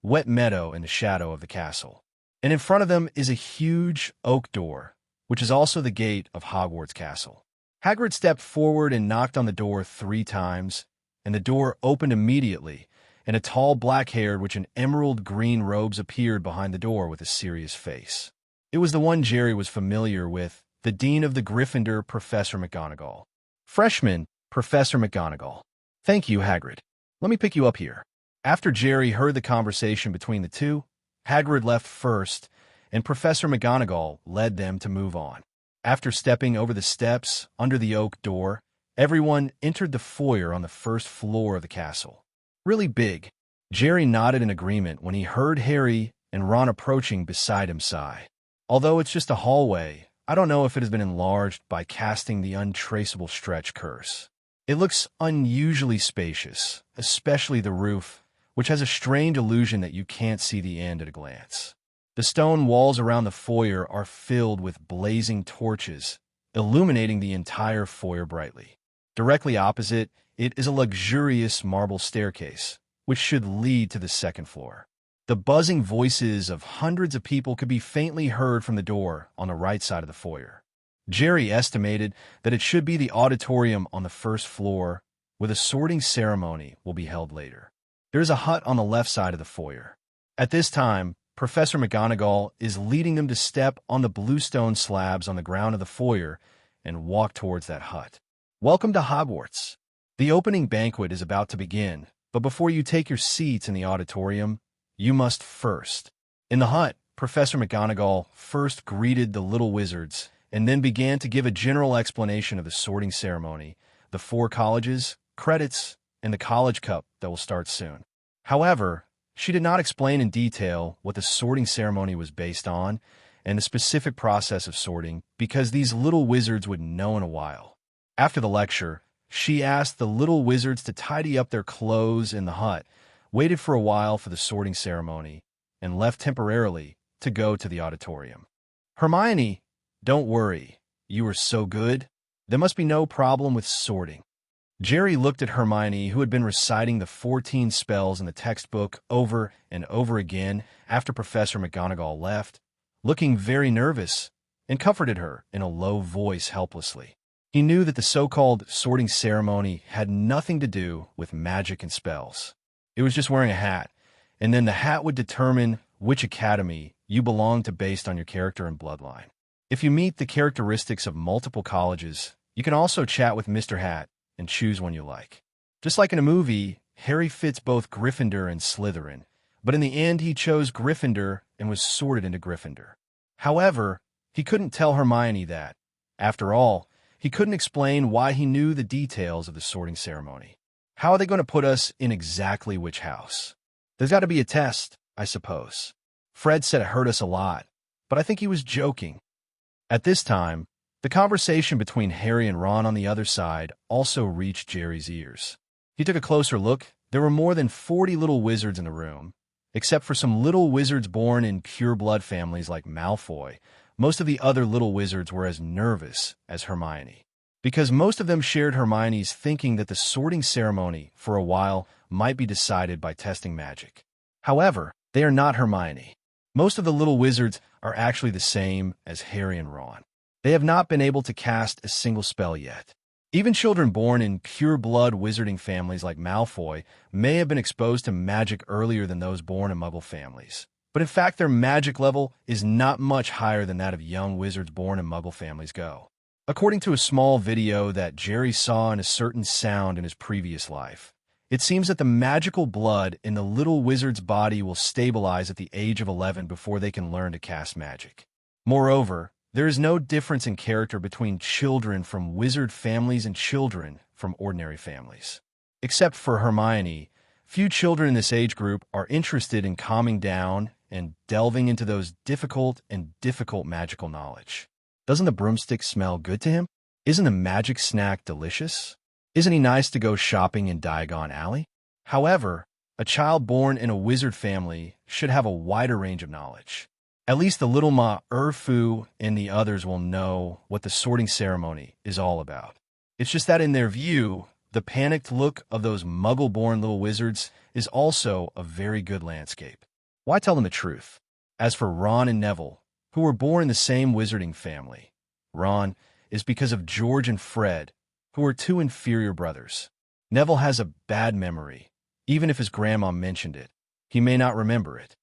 wet meadow in the shadow of the castle. And in front of them is a huge oak door, which is also the gate of Hogwarts Castle. Hagrid stepped forward and knocked on the door 3 times, and the door opened immediately, and a tall black-haired witch in emerald-green robes appeared behind the door with a serious face. It was the one Jerry was familiar with, the Dean of the Gryffindor, Professor McGonagall. Freshman, Professor McGonagall. Thank you, Hagrid. Let me pick you up here. After Jerry heard the conversation between the two, Hagrid left first, and Professor McGonagall led them to move on. After stepping over the steps under the oak door, everyone entered the foyer on the first floor of the castle. Really big. Jerry nodded in agreement when he heard Harry and Ron approaching beside him sigh. Although it's just a hallway, I don't know if it has been enlarged by casting the untraceable stretch curse. It looks unusually spacious, especially the roof, which has a strange illusion that you can't see the end at a glance. The stone walls around the foyer are filled with blazing torches, illuminating the entire foyer brightly. Directly opposite, it is a luxurious marble staircase, which should lead to the second floor. The buzzing voices of hundreds of people could be faintly heard from the door on the right side of the foyer. Jerry estimated that it should be the auditorium on the first floor, where the sorting ceremony will be held later. There is a hut on the left side of the foyer. At this time, Professor McGonagall is leading them to step on the bluestone slabs on the ground of the foyer and walk towards that hut. Welcome to Hogwarts. The opening banquet is about to begin, but before you take your seats in the auditorium, you must first. In the hut, Professor McGonagall first greeted the little wizards and then began to give a general explanation of the sorting ceremony, the 4 colleges, credits, and the college cup that will start soon. However, she did not explain in detail what the sorting ceremony was based on and the specific process of sorting because these little wizards would know in a while. After the lecture, she asked the little wizards to tidy up their clothes in the hut, waited for a while for the sorting ceremony, and left temporarily to go to the auditorium. Hermione, don't worry. You are so good. There must be no problem with sorting. Jerry looked at Hermione, who had been reciting the 14 spells in the textbook over and over again after Professor McGonagall left, looking very nervous, and comforted her in a low voice helplessly. He knew that the so-called sorting ceremony had nothing to do with magic and spells. It was just wearing a hat, and then the hat would determine which academy you belong to based on your character and bloodline. If you meet the characteristics of multiple colleges, you can also chat with Mr. Hat and choose one you like. Just like in a movie, Harry fits both Gryffindor and Slytherin, but in the end he chose Gryffindor and was sorted into Gryffindor. However, he couldn't tell Hermione that. After all, he couldn't explain why he knew the details of the sorting ceremony. How are they going to put us in exactly which house? There's got to be a test, I suppose. Fred said it hurt us a lot, but I think he was joking. At this time, the conversation between Harry and Ron on the other side also reached Jerry's ears. He took a closer look. There were more than 40 little wizards in the room. Except for some little wizards born in pure-blood families like Malfoy, most of the other little wizards were as nervous as Hermione. Because most of them shared Hermione's thinking that the sorting ceremony, for a while, might be decided by testing magic. However, they are not Hermione. Most of the little wizards are actually the same as Harry and Ron. They have not been able to cast a single spell yet. Even children born in pure-blood wizarding families like Malfoy may have been exposed to magic earlier than those born in Muggle families. But in fact, their magic level is not much higher than that of young wizards born in Muggle families go. According to a small video that Jerry saw in a certain sound in his previous life, it seems that the magical blood in the little wizard's body will stabilize at the age of 11 before they can learn to cast magic. Moreover, there is no difference in character between children from wizard families and children from ordinary families. Except for Hermione, few children in this age group are interested in calming down and delving into those difficult magical knowledge. Doesn't the broomstick smell good to him? Isn't the magic snack delicious? Isn't he nice to go shopping in Diagon Alley? However, a child born in a wizard family should have a wider range of knowledge. At least the little Ma Urfu and the others will know what the sorting ceremony is all about. It's just that in their view, the panicked look of those Muggle-born little wizards is also a very good landscape. Why tell them the truth? As for Ron and Neville, who were born in the same wizarding family, Ron is because of George and Fred, who are two inferior brothers. Neville has a bad memory. Even if his grandma mentioned it, he may not remember it.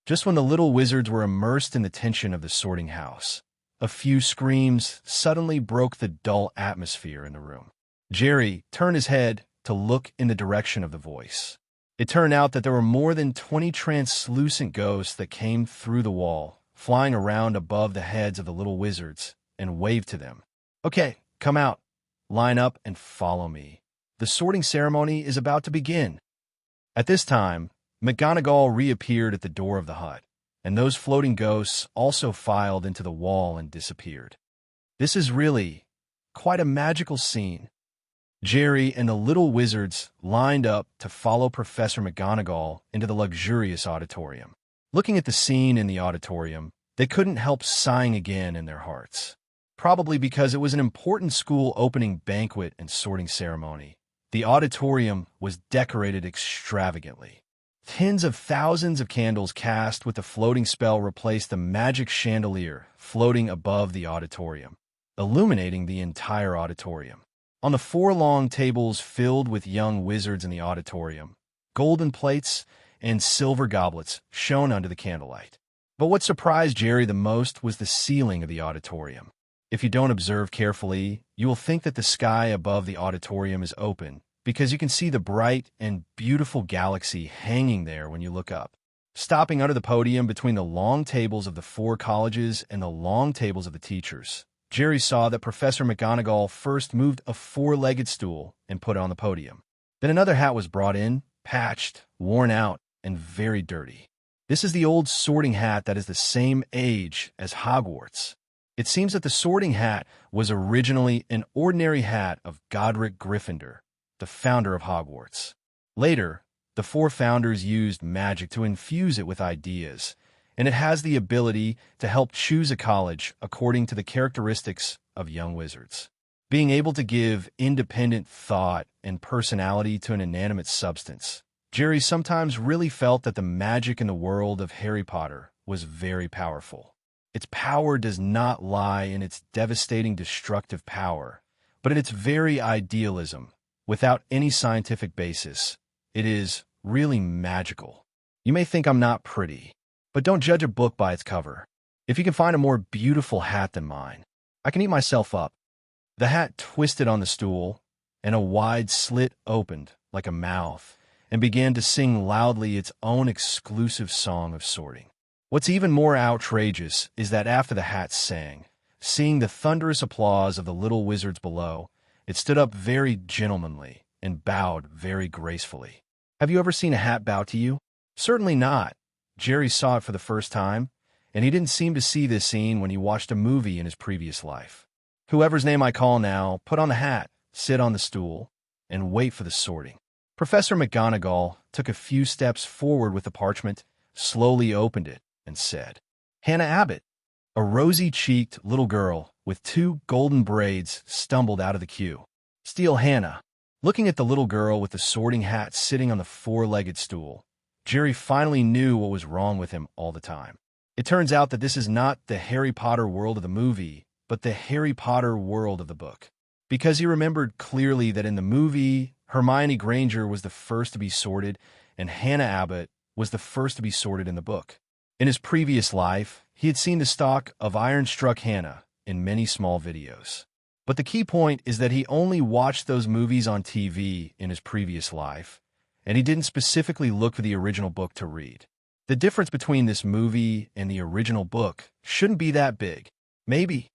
Just when the little wizards were immersed in the tension of the sorting house, a few screams suddenly broke the dull atmosphere in the room. Jerry turned his head to look in the direction of the voice. It turned out that there were more than 20 translucent ghosts that came through the wall, flying around above the heads of the little wizards, and waved to them. Okay, come out, line up, and follow me. The sorting ceremony is about to begin. At this time, McGonagall reappeared at the door of the hut, and those floating ghosts also filed into the wall and disappeared. This is really quite a magical scene. Jerry and the little wizards lined up to follow Professor McGonagall into the luxurious auditorium. Looking at the scene in the auditorium, they couldn't help sighing again in their hearts. Probably because it was an important school opening banquet and sorting ceremony. The auditorium was decorated extravagantly. Tens of thousands of candles cast with the floating spell replaced the magic chandelier floating above the auditorium, illuminating the entire auditorium. On the 4 long tables filled with young wizards in the auditorium, golden plates and silver goblets shone under the candlelight. But what surprised Jerry the most was the ceiling of the auditorium. If you don't observe carefully, you will think that the sky above the auditorium is open, because you can see the bright and beautiful galaxy hanging there when you look up. Stopping under the podium between the long tables of the 4 colleges and the long tables of the teachers, Jerry saw that Professor McGonagall first moved a 4-legged stool and put it on the podium. Then another hat was brought in, patched, worn out, and very dirty. This is the old sorting hat that is the same age as Hogwarts. It seems that the sorting hat was originally an ordinary hat of Godric Gryffindor, the founder of Hogwarts. Later, the 4 founders used magic to infuse it with ideas, and it has the ability to help choose a college according to the characteristics of young wizards. Being able to give independent thought and personality to an inanimate substance, Jerry sometimes really felt that the magic in the world of Harry Potter was very powerful. Its power does not lie in its devastating destructive power, but in its very idealism. Without any scientific basis, it is really magical. You may think I'm not pretty, but don't judge a book by its cover. If you can find a more beautiful hat than mine, I can eat myself up. The hat twisted on the stool, and a wide slit opened like a mouth and began to sing loudly its own exclusive song of sorting. What's even more outrageous is that after the hat sang, seeing the thunderous applause of the little wizards below, it stood up very gentlemanly and bowed very gracefully. Have you ever seen a hat bow to you? Certainly not. Jerry saw it for the first time, and he didn't seem to see this scene when he watched a movie in his previous life. Whoever's name I call now, put on the hat, sit on the stool, and wait for the sorting. Professor McGonagall took a few steps forward with the parchment, slowly opened it, and said, "Hannah Abbott." A rosy-cheeked little girl with 2 golden braids stumbled out of the queue. "Steal Hannah." Looking at the little girl with the sorting hat sitting on the 4-legged stool, Jerry finally knew what was wrong with him all the time. It turns out that this is not the Harry Potter world of the movie, but the Harry Potter world of the book. Because he remembered clearly that in the movie, Hermione Granger was the first to be sorted, and Hannah Abbott was the first to be sorted in the book. In his previous life, he had seen the stock of Iron-Struck Hannah in many small videos. But the key point is that he only watched those movies on TV in his previous life, and he didn't specifically look for the original book to read. The difference between this movie and the original book shouldn't be that big. Maybe.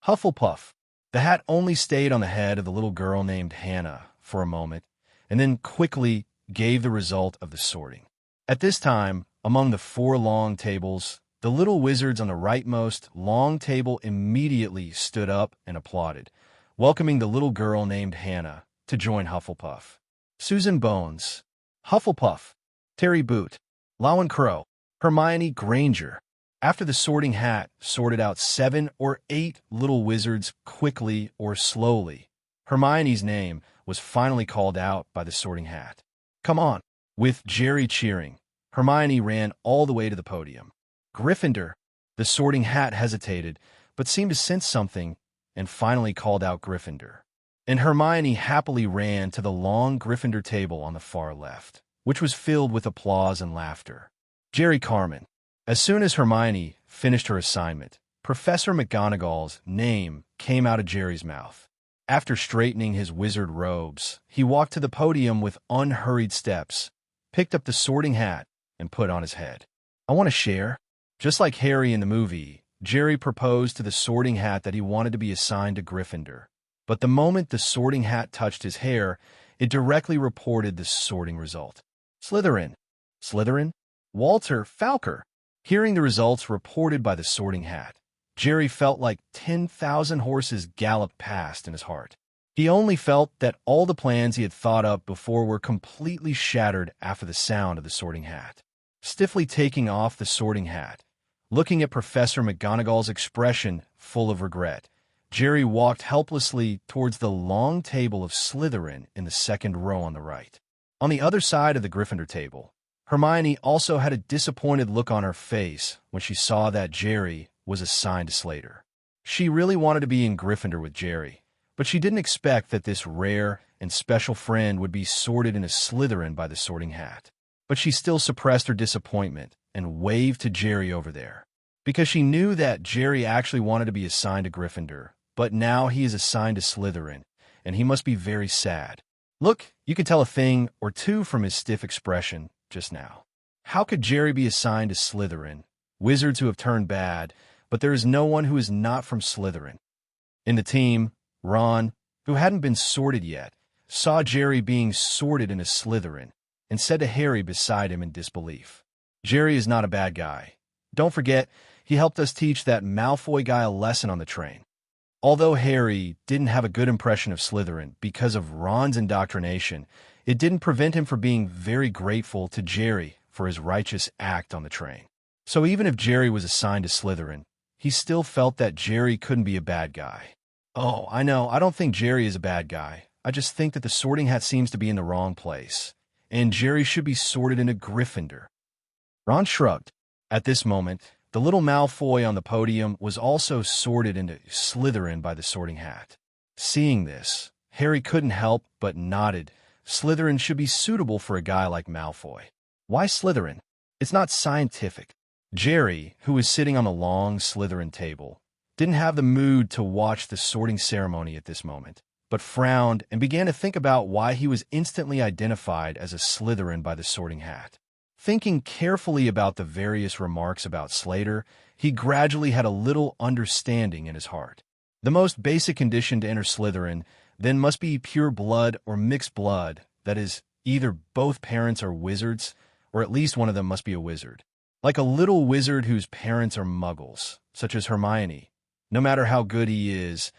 Hufflepuff. The hat only stayed on the head of the little girl named Hannah for a moment, and then quickly gave the result of the sorting. At this time, among the 4 long tables, the little wizards on the rightmost long table immediately stood up and applauded, welcoming the little girl named Hannah to join Hufflepuff. Susan Bones, Hufflepuff, Terry Boot, Lowen Crow, Hermione Granger. After the sorting hat sorted out 7 or 8 little wizards quickly or slowly, Hermione's name was finally called out by the sorting hat. "Come on." With Jerry cheering, Hermione ran all the way to the podium. "Gryffindor." The sorting hat hesitated, but seemed to sense something, and finally called out Gryffindor. And Hermione happily ran to the long Gryffindor table on the far left, which was filled with applause and laughter. Jerry Carmen. As soon as Hermione finished her assignment, Professor McGonagall's name came out of Jerry's mouth. After straightening his wizard robes, he walked to the podium with unhurried steps, picked up the sorting hat, and put on his head. "I want to share." Just like Harry in the movie, Jerry proposed to the sorting hat that he wanted to be assigned to Gryffindor. But the moment the sorting hat touched his hair, it directly reported the sorting result. Slytherin. Slytherin? Walter Falker. Hearing the results reported by the sorting hat, Jerry felt like 10,000 horses galloped past in his heart. He only felt that all the plans he had thought up before were completely shattered after the sound of the sorting hat. Stiffly taking off the sorting hat, looking at Professor McGonagall's expression full of regret, Jerry walked helplessly towards the long table of Slytherin in the 2nd row on the right. On the other side of the Gryffindor table, Hermione also had a disappointed look on her face when she saw that Jerry was assigned to Slater. She really wanted to be in Gryffindor with Jerry, but she didn't expect that this rare and special friend would be sorted in a Slytherin by the sorting hat. But she still suppressed her disappointment and waved to Jerry over there, because she knew that Jerry actually wanted to be assigned to Gryffindor, but now he is assigned to Slytherin, and he must be very sad. Look, you can tell a thing or two from his stiff expression just now. How could Jerry be assigned to Slytherin, wizards who have turned bad, but there is no one who is not from Slytherin? In the team, Ron, who hadn't been sorted yet, saw Jerry being sorted in a Slytherin, and said to Harry beside him in disbelief, "Jerry is not a bad guy. Don't forget, he helped us teach that Malfoy guy a lesson on the train." Although Harry didn't have a good impression of Slytherin because of Ron's indoctrination, it didn't prevent him from being very grateful to Jerry for his righteous act on the train. So even if Jerry was assigned to Slytherin, he still felt that Jerry couldn't be a bad guy. "Oh, I know, I don't think Jerry is a bad guy. I just think that the sorting hat seems to be in the wrong place, and Jerry should be sorted into Gryffindor." Ron shrugged. At this moment, the little Malfoy on the podium was also sorted into Slytherin by the sorting hat. Seeing this, Harry couldn't help but nodded. Slytherin should be suitable for a guy like Malfoy. Why Slytherin? It's not scientific. Jerry, who was sitting on the long Slytherin table, didn't have the mood to watch the sorting ceremony at this moment, but frowned and began to think about why he was instantly identified as a Slytherin by the Sorting Hat. Thinking carefully about the various remarks about Slater, he gradually had a little understanding in his heart. The most basic condition to enter Slytherin then must be pure blood or mixed blood, that is, either both parents are wizards, or at least one of them must be a wizard. Like a little wizard whose parents are muggles, such as Hermione. No matter how good he is,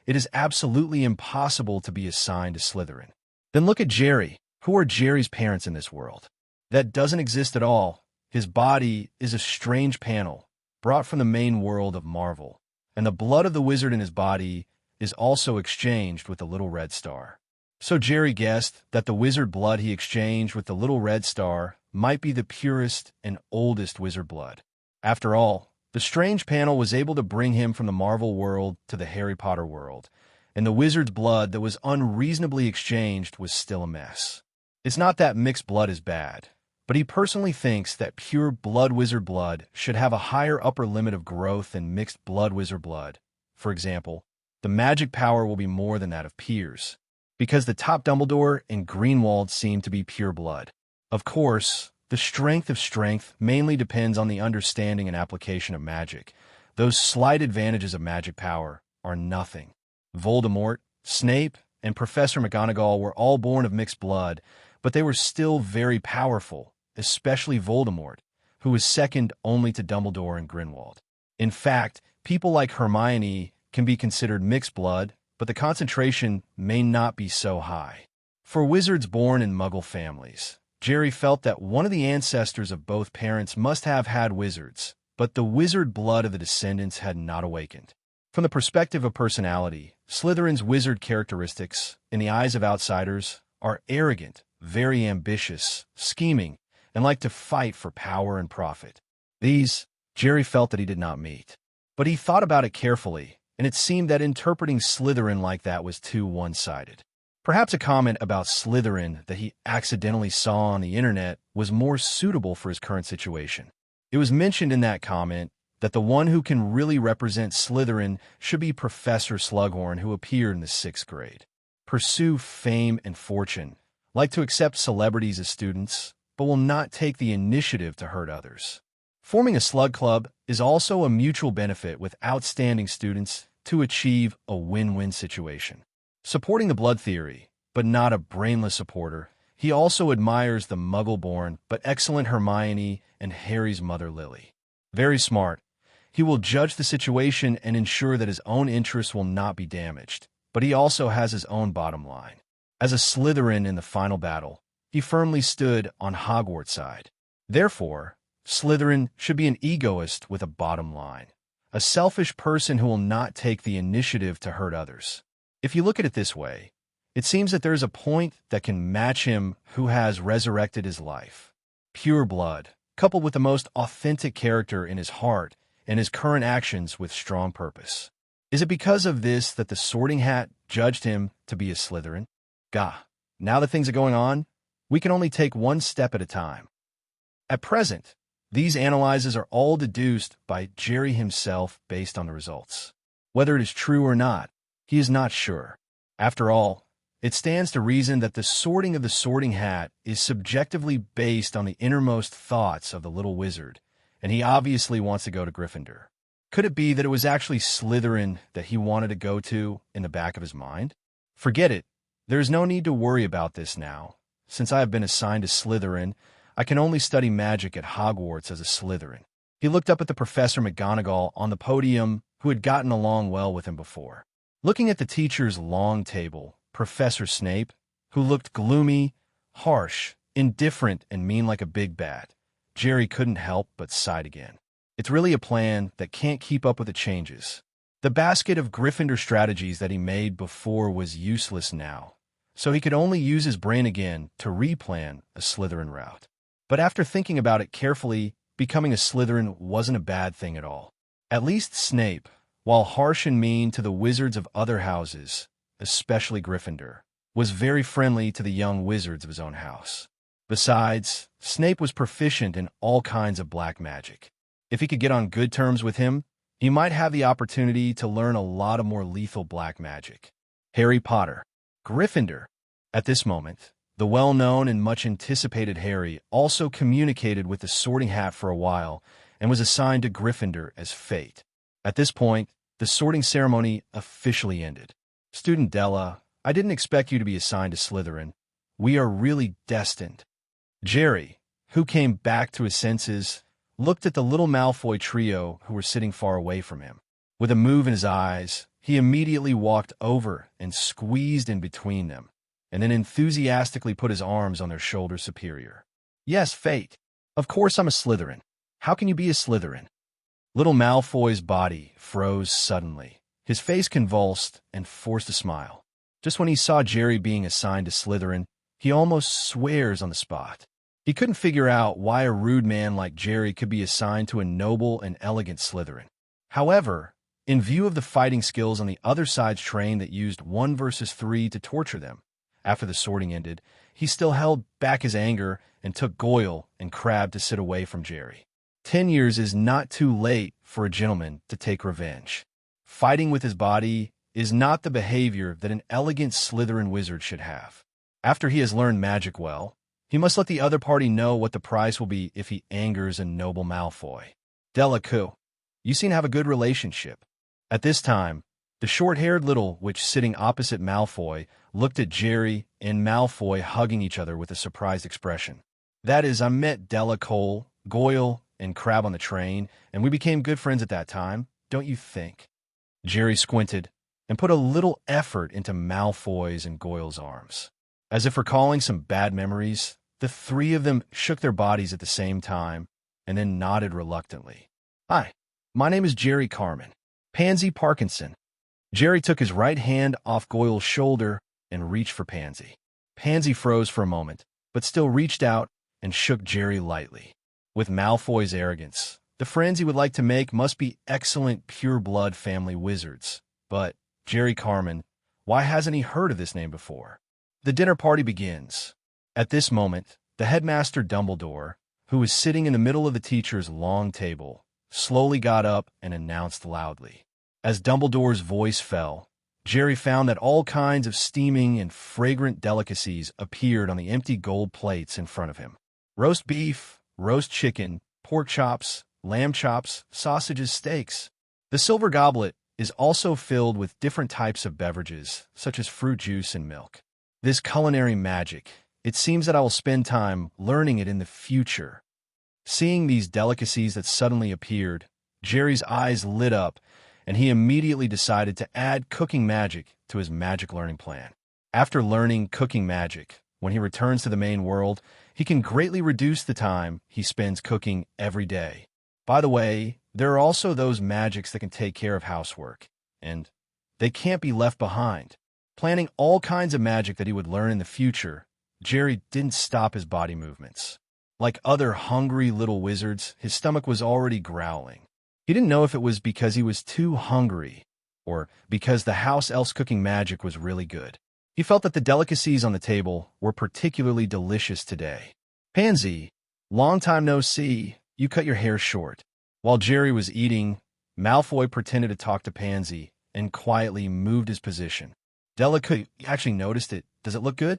it is absolutely impossible to be assigned to Slytherin. Then look at Jerry. Who are Jerry's parents in this world? That doesn't exist at all. His body is a strange panel, brought from the main world of Marvel, and the blood of the wizard in his body is also exchanged with the little red star. So Jerry guessed that the wizard blood he exchanged with the little red star might be the purest and oldest wizard blood. After all, the strange panel was able to bring him from the Marvel world to the Harry Potter world, and the wizard's blood that was unreasonably exchanged was still a mess. It's not that mixed blood is bad, but he personally thinks that pure blood wizard blood should have a higher upper limit of growth than mixed blood wizard blood. For example, the magic power will be more than that of peers, because the top Dumbledore and Greenwald seem to be pure blood. Of course, the strength of strength mainly depends on the understanding and application of magic. Those slight advantages of magic power are nothing. Voldemort, Snape, and Professor McGonagall were all born of mixed blood, but they were still very powerful, especially Voldemort, who was second only to Dumbledore and Grindelwald. In fact, people like Hermione can be considered mixed blood, but the concentration may not be so high. For wizards born in Muggle families, Jerry felt that one of the ancestors of both parents must have had wizards, but the wizard blood of the descendants had not awakened. From the perspective of personality, Slytherin's wizard characteristics, in the eyes of outsiders, are arrogant, very ambitious, scheming, and like to fight for power and profit. These, Jerry felt that he did not meet. But he thought about it carefully, and it seemed that interpreting Slytherin like that was too one-sided. Perhaps a comment about Slytherin that he accidentally saw on the internet was more suitable for his current situation. It was mentioned in that comment that the one who can really represent Slytherin should be Professor Slughorn, who appeared in the 6th grade. Pursue fame and fortune, like to accept celebrities as students, but will not take the initiative to hurt others. Forming a slug club is also a mutual benefit with outstanding students to achieve a win-win situation. Supporting the blood theory, but not a brainless supporter, he also admires the Muggle-born but excellent Hermione and Harry's mother Lily. Very smart, he will judge the situation and ensure that his own interests will not be damaged, but he also has his own bottom line. As a Slytherin in the final battle, he firmly stood on Hogwarts' side. Therefore, Slytherin should be an egoist with a bottom line, a selfish person who will not take the initiative to hurt others. If you look at it this way, it seems that there is a point that can match him who has resurrected his life. Pure blood, coupled with the most authentic character in his heart and his current actions with strong purpose. Is it because of this that the Sorting Hat judged him to be a Slytherin? Gah, now that things are going on, we can only take one step at a time. At present, these analyses are all deduced by Jerry himself based on the results. Whether it is true or not, he is not sure. After all, it stands to reason that the sorting of the Sorting Hat is subjectively based on the innermost thoughts of the little wizard, and he obviously wants to go to Gryffindor. Could it be that it was actually Slytherin that he wanted to go to in the back of his mind? Forget it. There is no need to worry about this now. Since I have been assigned to Slytherin, I can only study magic at Hogwarts as a Slytherin. He looked up at the Professor McGonagall on the podium, who had gotten along well with him before. Looking at the teacher's long table, Professor Snape, who looked gloomy, harsh, indifferent, and mean like a big bat, Jerry couldn't help but sigh again. It's really a plan that can't keep up with the changes. The basket of Gryffindor strategies that he made before was useless now, so he could only use his brain again to replan a Slytherin route. But after thinking about it carefully, becoming a Slytherin wasn't a bad thing at all. At least Snape, while harsh and mean to the wizards of other houses, especially Gryffindor, was very friendly to the young wizards of his own house. Besides, Snape was proficient in all kinds of black magic. If he could get on good terms with him, he might have the opportunity to learn a lot of more lethal black magic. Harry Potter. Gryffindor. At this moment, the well-known and much-anticipated Harry also communicated with the Sorting Hat for a while and was assigned to Gryffindor as fate. At this point, the sorting ceremony officially ended. Student Della, I didn't expect you to be assigned to Slytherin. We are really destined. Jerry, who came back to his senses, looked at the little Malfoy trio who were sitting far away from him. With a move in his eyes, he immediately walked over and squeezed in between them, and then enthusiastically put his arms on their shoulders superior. Yes, fate. Of course I'm a Slytherin. How can you be a Slytherin? Little Malfoy's body froze suddenly. His face convulsed and forced a smile. Just when he saw Jerry being assigned to Slytherin, he almost swears on the spot. He couldn't figure out why a rude man like Jerry could be assigned to a noble and elegant Slytherin. However, in view of the fighting skills on the other side's train that used 1 versus 3 to torture them, after the sorting ended, he still held back his anger and took Goyle and Crabbe to sit away from Jerry. 10 years is not too late for a gentleman to take revenge. Fighting with his body is not the behavior that an elegant Slytherin wizard should have. After he has learned magic well, he must let the other party know what the price will be if he angers a noble Malfoy. Delacour, you seem to have a good relationship. At this time, the short-haired little witch sitting opposite Malfoy looked at Jerry and Malfoy hugging each other with a surprised expression. That is, I met Delacour, Goyle, and Crabbe on the train, and we became good friends at that time, don't you think? Jerry squinted and put a little effort into Malfoy's and Goyle's arms. As if recalling some bad memories, the three of them shook their bodies at the same time and then nodded reluctantly. Hi, my name is Jerry Carmen. Pansy Parkinson. Jerry took his right hand off Goyle's shoulder and reached for Pansy. Pansy froze for a moment, but still reached out and shook Jerry lightly. With Malfoy's arrogance, the friends he would like to make must be excellent pure-blood family wizards. But, Jerry Carmen, why hasn't he heard of this name before? The dinner party begins. At this moment, the headmaster Dumbledore, who was sitting in the middle of the teacher's long table, slowly got up and announced loudly. As Dumbledore's voice fell, Jerry found that all kinds of steaming and fragrant delicacies appeared on the empty gold plates in front of him. Roast beef, roast chicken, pork chops, lamb chops, sausages, steaks. The silver goblet is also filled with different types of beverages, such as fruit juice and milk. This culinary magic, it seems that I will spend time learning it in the future. Seeing these delicacies that suddenly appeared, Jerry's eyes lit up, and he immediately decided to add cooking magic to his magic learning plan. After learning cooking magic, when he returns to the main world, he can greatly reduce the time he spends cooking every day. By the way, there are also those magics that can take care of housework, and they can't be left behind. Planning all kinds of magic that he would learn in the future, Jerry didn't stop his body movements. Like other hungry little wizards, his stomach was already growling. He didn't know if it was because he was too hungry or because the house elf's cooking magic was really good. He felt that the delicacies on the table were particularly delicious today. Pansy, long time no see, you cut your hair short. While Jerry was eating, Malfoy pretended to talk to Pansy and quietly moved his position. Delacour, you actually noticed it. Does it look good?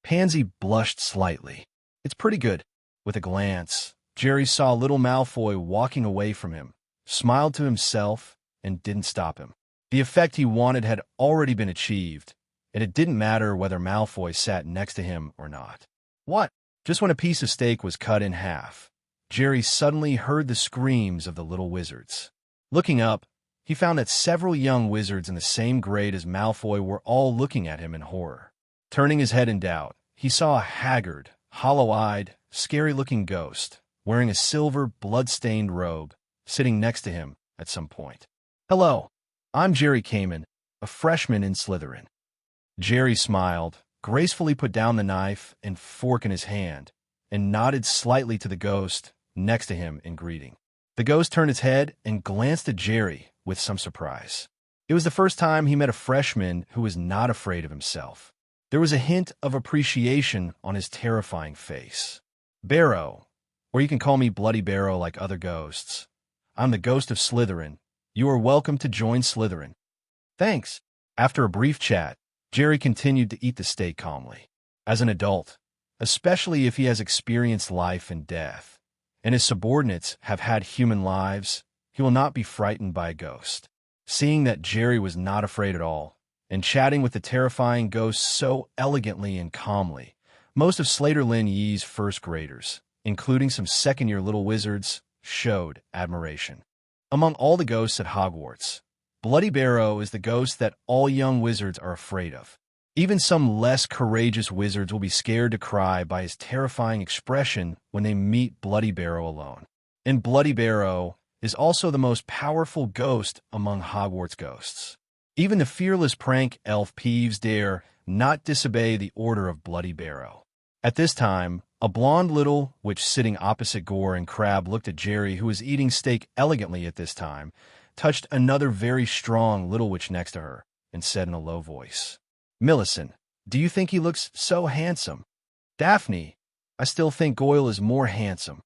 Pansy blushed slightly. It's pretty good. With a glance, Jerry saw little Malfoy walking away from him, smiled to himself, and didn't stop him. The effect he wanted had already been achieved, and it didn't matter whether Malfoy sat next to him or not. What? Just when a piece of steak was cut in half, Jerry suddenly heard the screams of the little wizards. Looking up, he found that several young wizards in the same grade as Malfoy were all looking at him in horror. Turning his head in doubt, he saw a haggard, hollow-eyed, scary-looking ghost, wearing a silver, blood-stained robe, sitting next to him at some point. Hello, I'm Jerry Kamen, a freshman in Slytherin. Jerry smiled, gracefully put down the knife and fork in his hand, and nodded slightly to the ghost next to him in greeting. The ghost turned its head and glanced at Jerry with some surprise. It was the first time he met a freshman who was not afraid of himself. There was a hint of appreciation on his terrifying face. Barrow, or you can call me Bloody Barrow like other ghosts. I'm the ghost of Slytherin. You are welcome to join Slytherin. Thanks. After a brief chat, Jerry continued to eat the steak calmly. As an adult, especially if he has experienced life and death, and his subordinates have had human lives, he will not be frightened by a ghost. Seeing that Jerry was not afraid at all, and chatting with the terrifying ghost so elegantly and calmly, most of Slytherin Yi's first graders, including some second-year little wizards, showed admiration. Among all the ghosts at Hogwarts, Bloody Barrow is the ghost that all young wizards are afraid of. Even some less courageous wizards will be scared to cry by his terrifying expression when they meet Bloody Barrow alone. And Bloody Barrow is also the most powerful ghost among Hogwarts ghosts. Even the fearless prank elf Peeves dare not disobey the order of Bloody Barrow. At this time, a blonde little witch sitting opposite Gore and Crabbe looked at Jerry, who was eating steak elegantly at this time, touched another very strong little witch next to her, and said in a low voice, "Millicent, do you think he looks so handsome?" "Daphne, I still think Goyle is more handsome."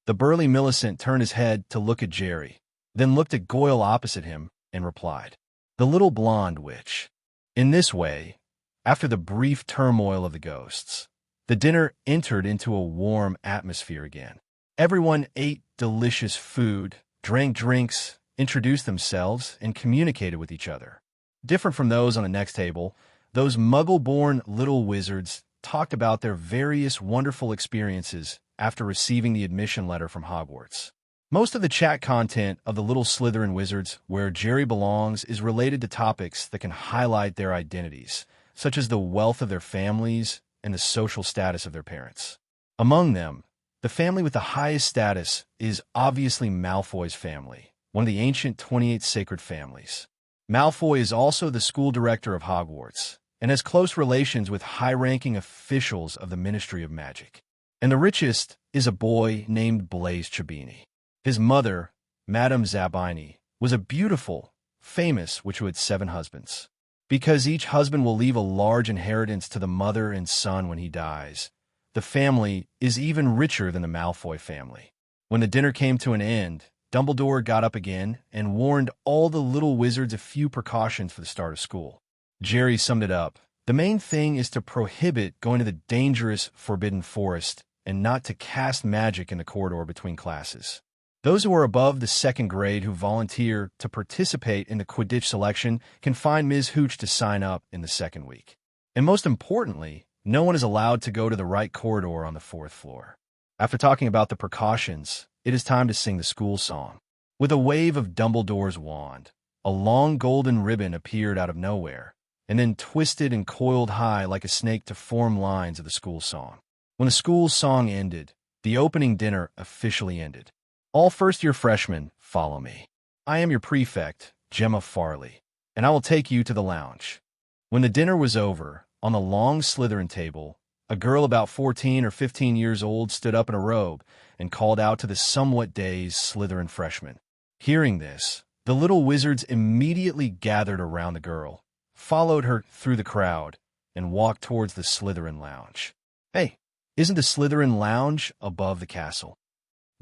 The burly Millicent turned his head to look at Jerry, then looked at Goyle opposite him, and replied, "The little blonde witch." In this way, after the brief turmoil of the ghosts, the dinner entered into a warm atmosphere again. Everyone ate delicious food, drank drinks, introduced themselves, and communicated with each other. Different from those on the next table, those muggle-born little wizards talked about their various wonderful experiences after receiving the admission letter from Hogwarts. Most of the chat content of the little Slytherin wizards where Jerry belongs is related to topics that can highlight their identities, such as the wealth of their families and the social status of their parents. Among them, the family with the highest status is obviously Malfoy's family, one of the ancient 28 sacred families. Malfoy is also the school director of Hogwarts and has close relations with high-ranking officials of the Ministry of Magic. And the richest is a boy named Blaise Chabini. His mother, Madame Zabini, was a beautiful, famous witch who had 7 husbands. Because each husband will leave a large inheritance to the mother and son when he dies, the family is even richer than the Malfoy family. When the dinner came to an end, Dumbledore got up again and warned all the little wizards a few precautions for the start of school. Jerry summed it up. The main thing is to prohibit going to the dangerous Forbidden Forest and not to cast magic in the corridor between classes. Those who are above the 2nd grade who volunteer to participate in the Quidditch selection can find Ms. Hooch to sign up in the 2nd week. And most importantly, no one is allowed to go to the right corridor on the 4th floor. After talking about the precautions, it is time to sing the school song. With a wave of Dumbledore's wand, a long golden ribbon appeared out of nowhere, and then twisted and coiled high like a snake to form lines of the school song. When the school song ended, the opening dinner officially ended. "All first-year freshmen, follow me. I am your prefect, Gemma Farley, and I will take you to the lounge." When the dinner was over, on the long Slytherin table, a girl about 14 or 15 years old stood up in a robe and called out to the somewhat dazed Slytherin freshmen. Hearing this, the little wizards immediately gathered around the girl, followed her through the crowd, and walked towards the Slytherin lounge. "Hey, isn't the Slytherin lounge above the castle?"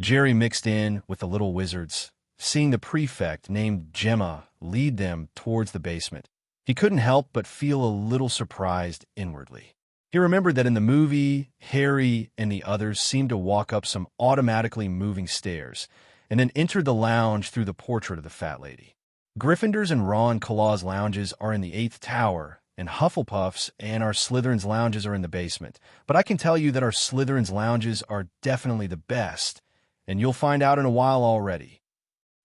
Jerry mixed in with the little wizards, seeing the prefect named Gemma lead them towards the basement. He couldn't help but feel a little surprised inwardly. He remembered that in the movie, Harry and the others seemed to walk up some automatically moving stairs, and then entered the lounge through the portrait of the fat lady. Gryffindor's and Ravenclaw's lounges are in the 8th tower, and Hufflepuff's and our Slytherin's lounges are in the basement. But I can tell you that our Slytherin's lounges are definitely the best, and you'll find out in a while already.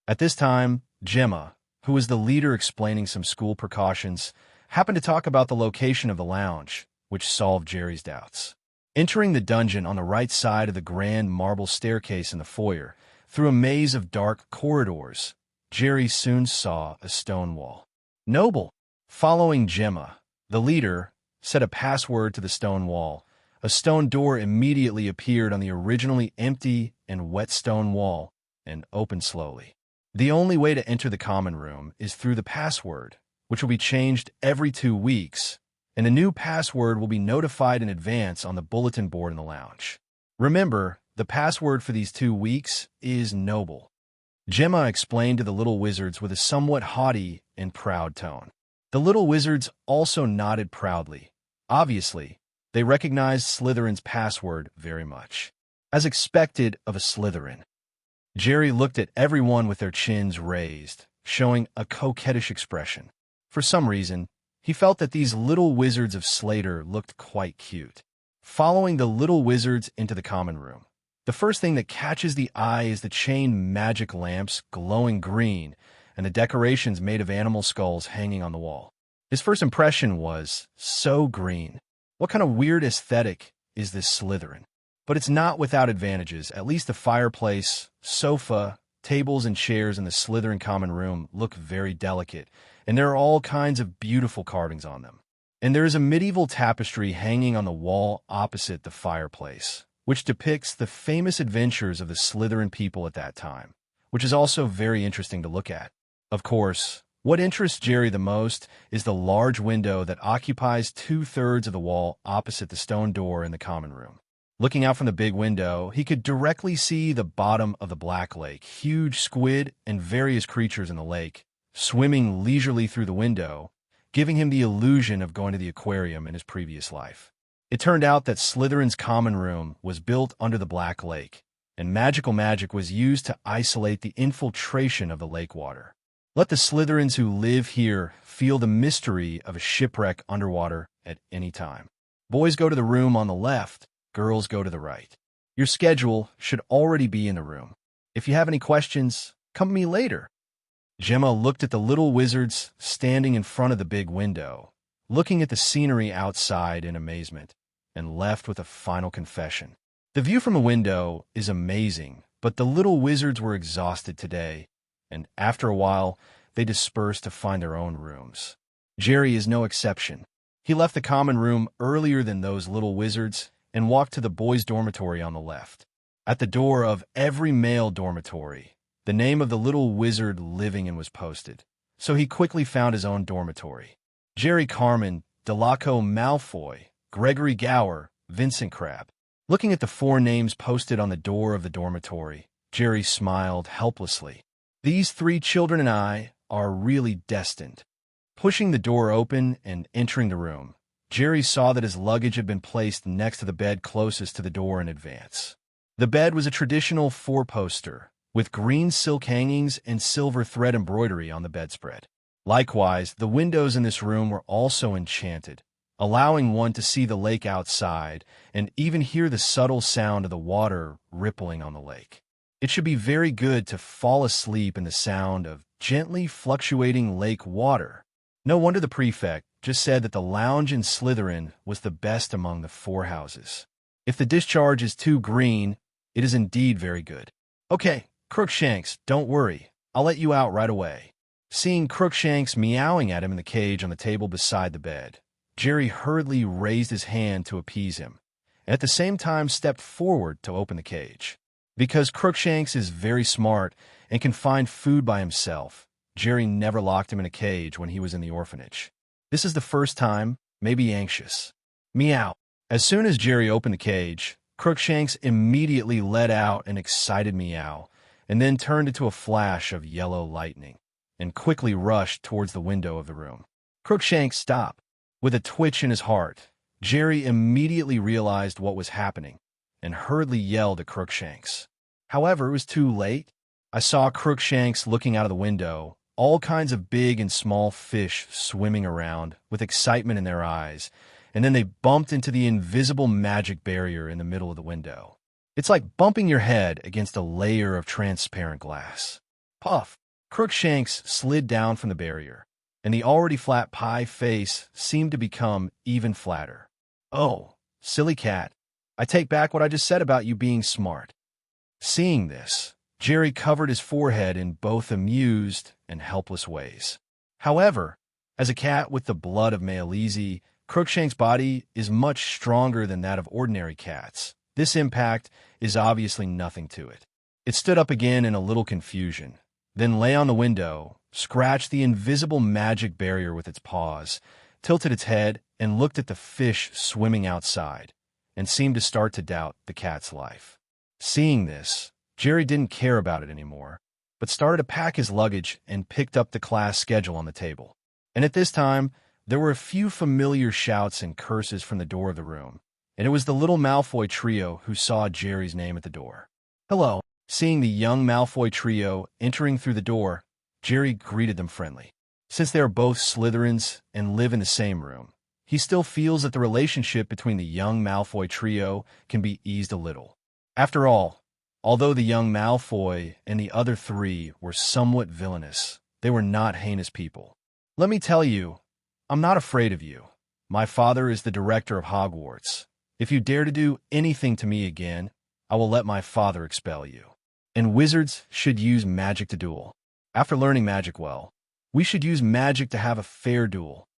At this time, Gemma, who was the leader explaining some school precautions, happened to talk about the location of the lounge, which solved Jerry's doubts. Entering the dungeon on the right side of the grand marble staircase in the foyer, through a maze of dark corridors, Jerry soon saw a stone wall. "Noble." Following Gemma, the leader said a password to the stone wall. A stone door immediately appeared on the originally empty and wet stone wall and opened slowly. The only way to enter the common room is through the password, which will be changed every 2 weeks, and the new password will be notified in advance on the bulletin board in the lounge. Remember, the password for these 2 weeks is Noble. Gemma explained to the little wizards with a somewhat haughty and proud tone. The little wizards also nodded proudly. Obviously, they recognized Slytherin's password very much. As expected of a Slytherin. Jerry looked at everyone with their chins raised, showing a coquettish expression. For some reason, he felt that these little wizards of Slater looked quite cute. Following the little wizards into the common room, the first thing that catches the eye is the chain magic lamps glowing green and the decorations made of animal skulls hanging on the wall. His first impression was, so green. What kind of weird aesthetic is this Slytherin? But it's not without advantages. At least the fireplace, sofa, tables, and chairs in the Slytherin common room look very delicate, and there are all kinds of beautiful carvings on them. And there is a medieval tapestry hanging on the wall opposite the fireplace, which depicts the famous adventures of the Slytherin people at that time, which is also very interesting to look at. Of course, what interests Jerry the most is the large window that occupies 2/3 of the wall opposite the stone door in the common room. Looking out from the big window, he could directly see the bottom of the Black Lake, huge squid and various creatures in the lake, swimming leisurely through the window, giving him the illusion of going to the aquarium in his previous life. It turned out that Slytherin's common room was built under the Black Lake, and magical magic was used to isolate the infiltration of the lake water. Let the Slytherins who live here feel the mystery of a shipwreck underwater at any time. Boys go to the room on the left, girls go to the right. Your schedule should already be in the room. If you have any questions, come to me later. Gemma looked at the little wizards standing in front of the big window, looking at the scenery outside in amazement, and left with a final confession. The view from a window is amazing, but the little wizards were exhausted today, and after a while, they dispersed to find their own rooms. Jerry is no exception. He left the common room earlier than those little wizards and walked to the boys' dormitory on the left. At the door of every male dormitory, the name of the little wizard living in was posted, so he quickly found his own dormitory. Jerry Carmen, Delaco Malfoy, Gregory Gower, Vincent Crabbe. Looking at the 4 names posted on the door of the dormitory, Jerry smiled helplessly. These 3 children and I are really destined. Pushing the door open and entering the room, Jerry saw that his luggage had been placed next to the bed closest to the door in advance. The bed was a traditional 4-poster, with green silk hangings and silver thread embroidery on the bedspread. Likewise, the windows in this room were also enchanted, allowing one to see the lake outside and even hear the subtle sound of the water rippling on the lake. It should be very good to fall asleep in the sound of gently fluctuating lake water. No wonder the prefect just said that the lounge in Slytherin was the best among the 4 houses. If the discharge is too green, it is indeed very good. Okay, Crookshanks, don't worry. I'll let you out right away. Seeing Crookshanks meowing at him in the cage on the table beside the bed, Jerry hurriedly raised his hand to appease him, and at the same time stepped forward to open the cage. Because Crookshanks is very smart and can find food by himself, Jerry never locked him in a cage when he was in the orphanage. This is the first time, maybe anxious. Meow. As soon as Jerry opened the cage, Crookshanks immediately let out an excited meow, and then turned into a flash of yellow lightning, and quickly rushed towards the window of the room. Crookshanks stopped. With a twitch in his heart, Jerry immediately realized what was happening, and hurriedly yelled at Crookshanks. However, it was too late. I saw Crookshanks looking out of the window, all kinds of big and small fish swimming around with excitement in their eyes, and then they bumped into the invisible magic barrier in the middle of the window. It's like bumping your head against a layer of transparent glass. Puff! Crookshanks slid down from the barrier, and the already flat pie face seemed to become even flatter. Oh, silly cat. I take back what I just said about you being smart. Seeing this, Jerry covered his forehead in both amused and helpless ways. However, as a cat with the blood of Maleese, Crookshanks' body is much stronger than that of ordinary cats. This impact is obviously nothing to it. It stood up again in a little confusion, then lay on the window, scratched the invisible magic barrier with its paws, tilted its head, and looked at the fish swimming outside, and seemed to start to doubt the cat's life. Seeing this, Jerry didn't care about it anymore, but started to pack his luggage and picked up the class schedule on the table. And at this time, there were a few familiar shouts and curses from the door of the room, and it was the little Malfoy trio who saw Jerry's name at the door. "Hello." Seeing the young Malfoy trio entering through the door, Jerry greeted them friendly. Since they are both Slytherins and live in the same room, he still feels that the relationship between the young Malfoy trio can be eased a little. After all, although the young Malfoy and the other three were somewhat villainous, they were not heinous people. "Let me tell you, I'm not afraid of you. My father is the director of Hogwarts. If you dare to do anything to me again, I will let my father expel you. And wizards should use magic to duel. After learning magic well, we should use magic to have a fair duel."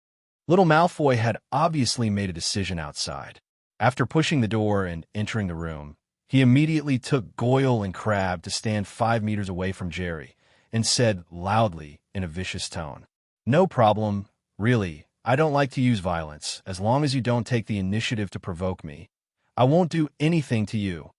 Little Malfoy had obviously made a decision outside. After pushing the door and entering the room, he immediately took Goyle and Crabbe to stand 5 meters away from Jerry and said loudly in a vicious tone, "No problem, really. I don't like to use violence, as long as you don't take the initiative to provoke me. I won't do anything to you."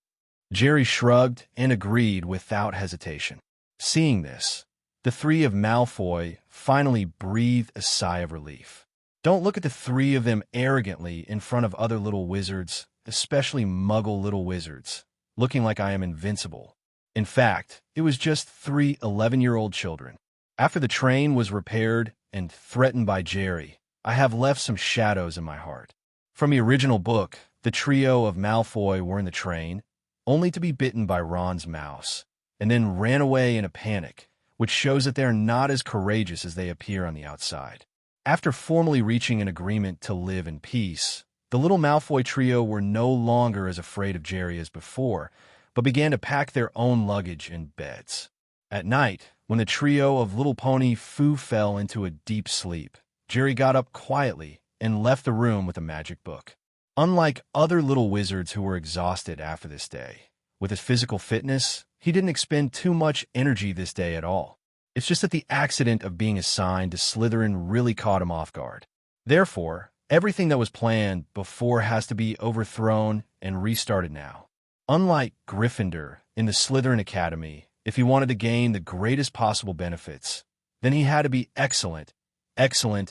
Jerry shrugged and agreed without hesitation. Seeing this, the three of Malfoy finally breathed a sigh of relief. Don't look at the three of them arrogantly in front of other little wizards, especially muggle little wizards, looking like I am invincible. In fact, it was just 3 11-year-old children. After the train was repaired and threatened by Jerry, I have left some shadows in my heart. From the original book, the trio of Malfoy were in the train, only to be bitten by Ron's mouse, and then ran away in a panic, which shows that they are not as courageous as they appear on the outside. After formally reaching an agreement to live in peace, the little Malfoy trio were no longer as afraid of Jerry as before, but began to pack their own luggage and beds. At night, when the trio of little pony Foo fell into a deep sleep, Jerry got up quietly and left the room with a magic book. Unlike other little wizards who were exhausted after this day, with his physical fitness, he didn't expend too much energy this day at all. It's just that the accident of being assigned to Slytherin really caught him off guard. Therefore, everything that was planned before has to be overthrown and restarted now. Unlike Gryffindor in the Slytherin Academy, if he wanted to gain the greatest possible benefits, then he had to be excellent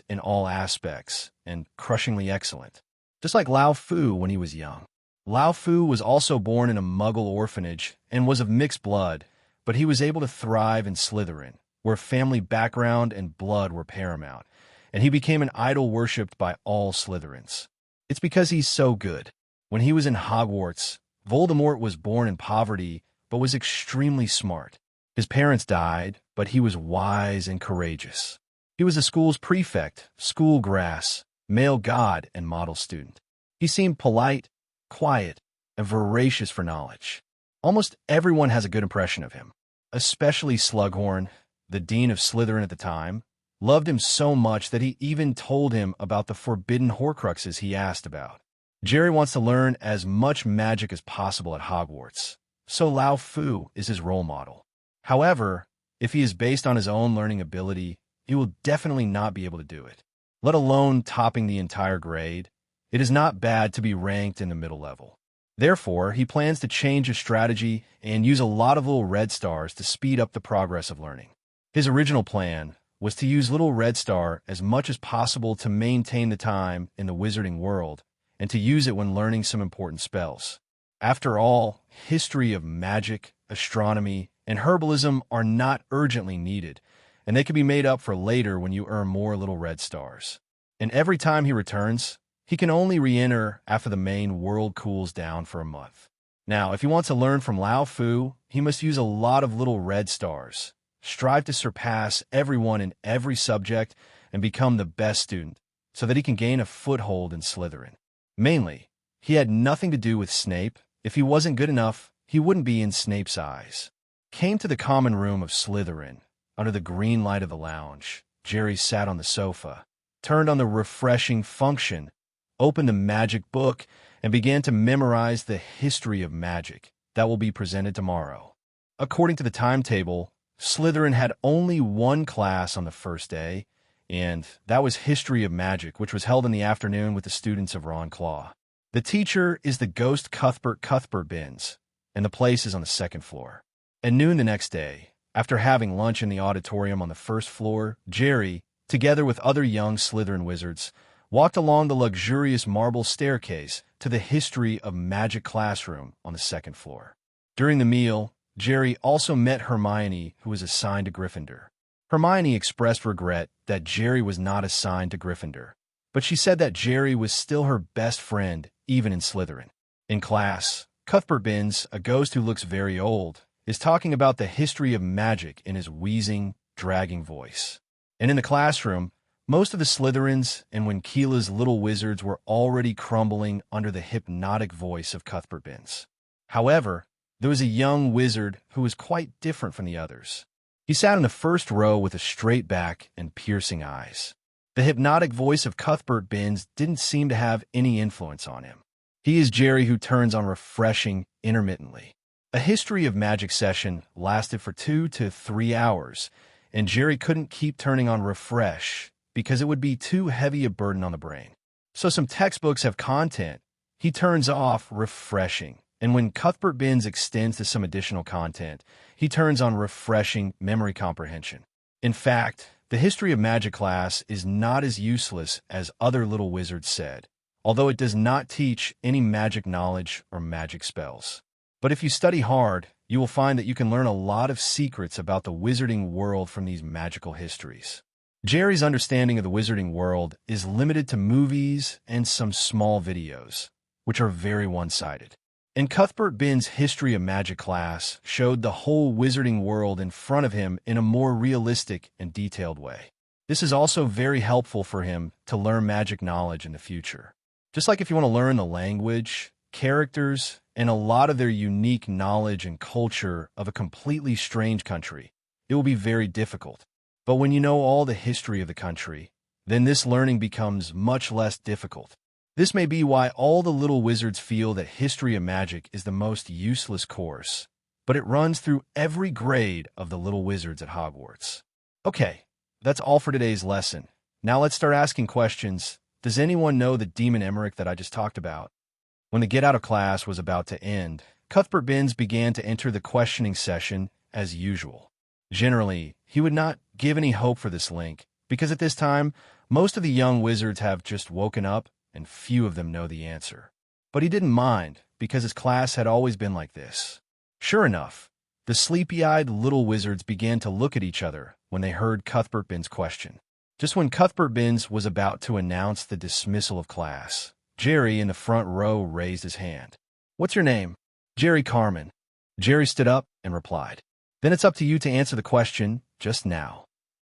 in all aspects, and crushingly excellent. Just like Lao Fu when he was young. Lao Fu was also born in a Muggle orphanage and was of mixed blood, but he was able to thrive in Slytherin, where family background and blood were paramount, and he became an idol worshipped by all Slytherins. It's because he's so good. When he was in Hogwarts, Voldemort was born in poverty, but was extremely smart. His parents died, but he was wise and courageous. He was the school's prefect, school grass, male god, and model student. He seemed polite, quiet, and voracious for knowledge. Almost everyone has a good impression of him, especially Slughorn, the dean of Slytherin at the time, loved him so much that he even told him about the forbidden Horcruxes he asked about. Jerry wants to learn as much magic as possible at Hogwarts, so Lao Fu is his role model. However, if he is based on his own learning ability, he will definitely not be able to do it. Let alone topping the entire grade, it is not bad to be ranked in the middle level. Therefore, he plans to change his strategy and use a lot of little red stars to speed up the progress of learning. His original plan was to use little red star as much as possible to maintain the time in the wizarding world and to use it when learning some important spells. After all, history of magic, astronomy, and herbalism are not urgently needed, and they can be made up for later when you earn more little red stars. And every time he returns, he can only re-enter after the main world cools down for a month. Now, if he wants to learn from Lao Fu, he must use a lot of little red stars, strive to surpass everyone in every subject, and become the best student, so that he can gain a foothold in Slytherin. Mainly, he had nothing to do with Snape. If he wasn't good enough, he wouldn't be in Snape's eyes. Came to the common room of Slytherin. Under the green light of the lounge, Jerry sat on the sofa, turned on the refreshing function, opened the magic book, and began to memorize the history of magic that will be presented tomorrow. According to the timetable, Slytherin had only one class on the first day, and that was History of Magic, which was held in the afternoon with the students of Ravenclaw. The teacher is the ghost Cuthbert Binns, and the place is on the second floor. At noon the next day, after having lunch in the auditorium on the first floor, Jerry, together with other young Slytherin wizards, walked along the luxurious marble staircase to the History of Magic classroom on the second floor. During the meal, Jerry also met Hermione, who was assigned to Gryffindor. Hermione expressed regret that Jerry was not assigned to Gryffindor, but she said that Jerry was still her best friend, even in Slytherin. In class, Cuthbert Binns, a ghost who looks very old, is talking about the history of magic in his wheezing, dragging voice. And in the classroom, most of the Slytherins and Winkila's little wizards were already crumbling under the hypnotic voice of Cuthbert Binns. However, there was a young wizard who was quite different from the others. He sat in the first row with a straight back and piercing eyes. The hypnotic voice of Cuthbert Binns didn't seem to have any influence on him. He is Jerry, who turns on refreshing intermittently. A history of magic session lasted for 2 to 3 hours, and Jerry couldn't keep turning on refresh because it would be too heavy a burden on the brain. So some textbooks have content. He turns off refreshing, and when Cuthbert Binns extends to some additional content, he turns on refreshing memory comprehension. In fact, the history of magic class is not as useless as other little wizards said, although it does not teach any magic knowledge or magic spells. But if you study hard, you will find that you can learn a lot of secrets about the wizarding world from these magical histories. Jerry's understanding of the wizarding world is limited to movies and some small videos, which are very one-sided. And Cuthbert Binns' History of Magic class showed the whole wizarding world in front of him in a more realistic and detailed way. This is also very helpful for him to learn magic knowledge in the future. Just like if you want to learn the language, characters, and a lot of their unique knowledge and culture of a completely strange country, it will be very difficult. But when you know all the history of the country, then this learning becomes much less difficult. This may be why all the little wizards feel that History of Magic is the most useless course, but it runs through every grade of the little wizards at Hogwarts. Okay, that's all for today's lesson. Now let's start asking questions. Does anyone know the demon Emmerich that I just talked about? When the get out of class was about to end, Cuthbert Binns began to enter the questioning session as usual. Generally, he would not give any hope for this link, because at this time, most of the young wizards have just woken up and few of them know the answer. But he didn't mind, because his class had always been like this. Sure enough, the sleepy-eyed little wizards began to look at each other when they heard Cuthbert Binns' question. Just when Cuthbert Binns was about to announce the dismissal of class, Jerry in the front row raised his hand. "What's your name?" "Jerry Carmen." Jerry stood up and replied, "Then it's up to you to answer the question just now."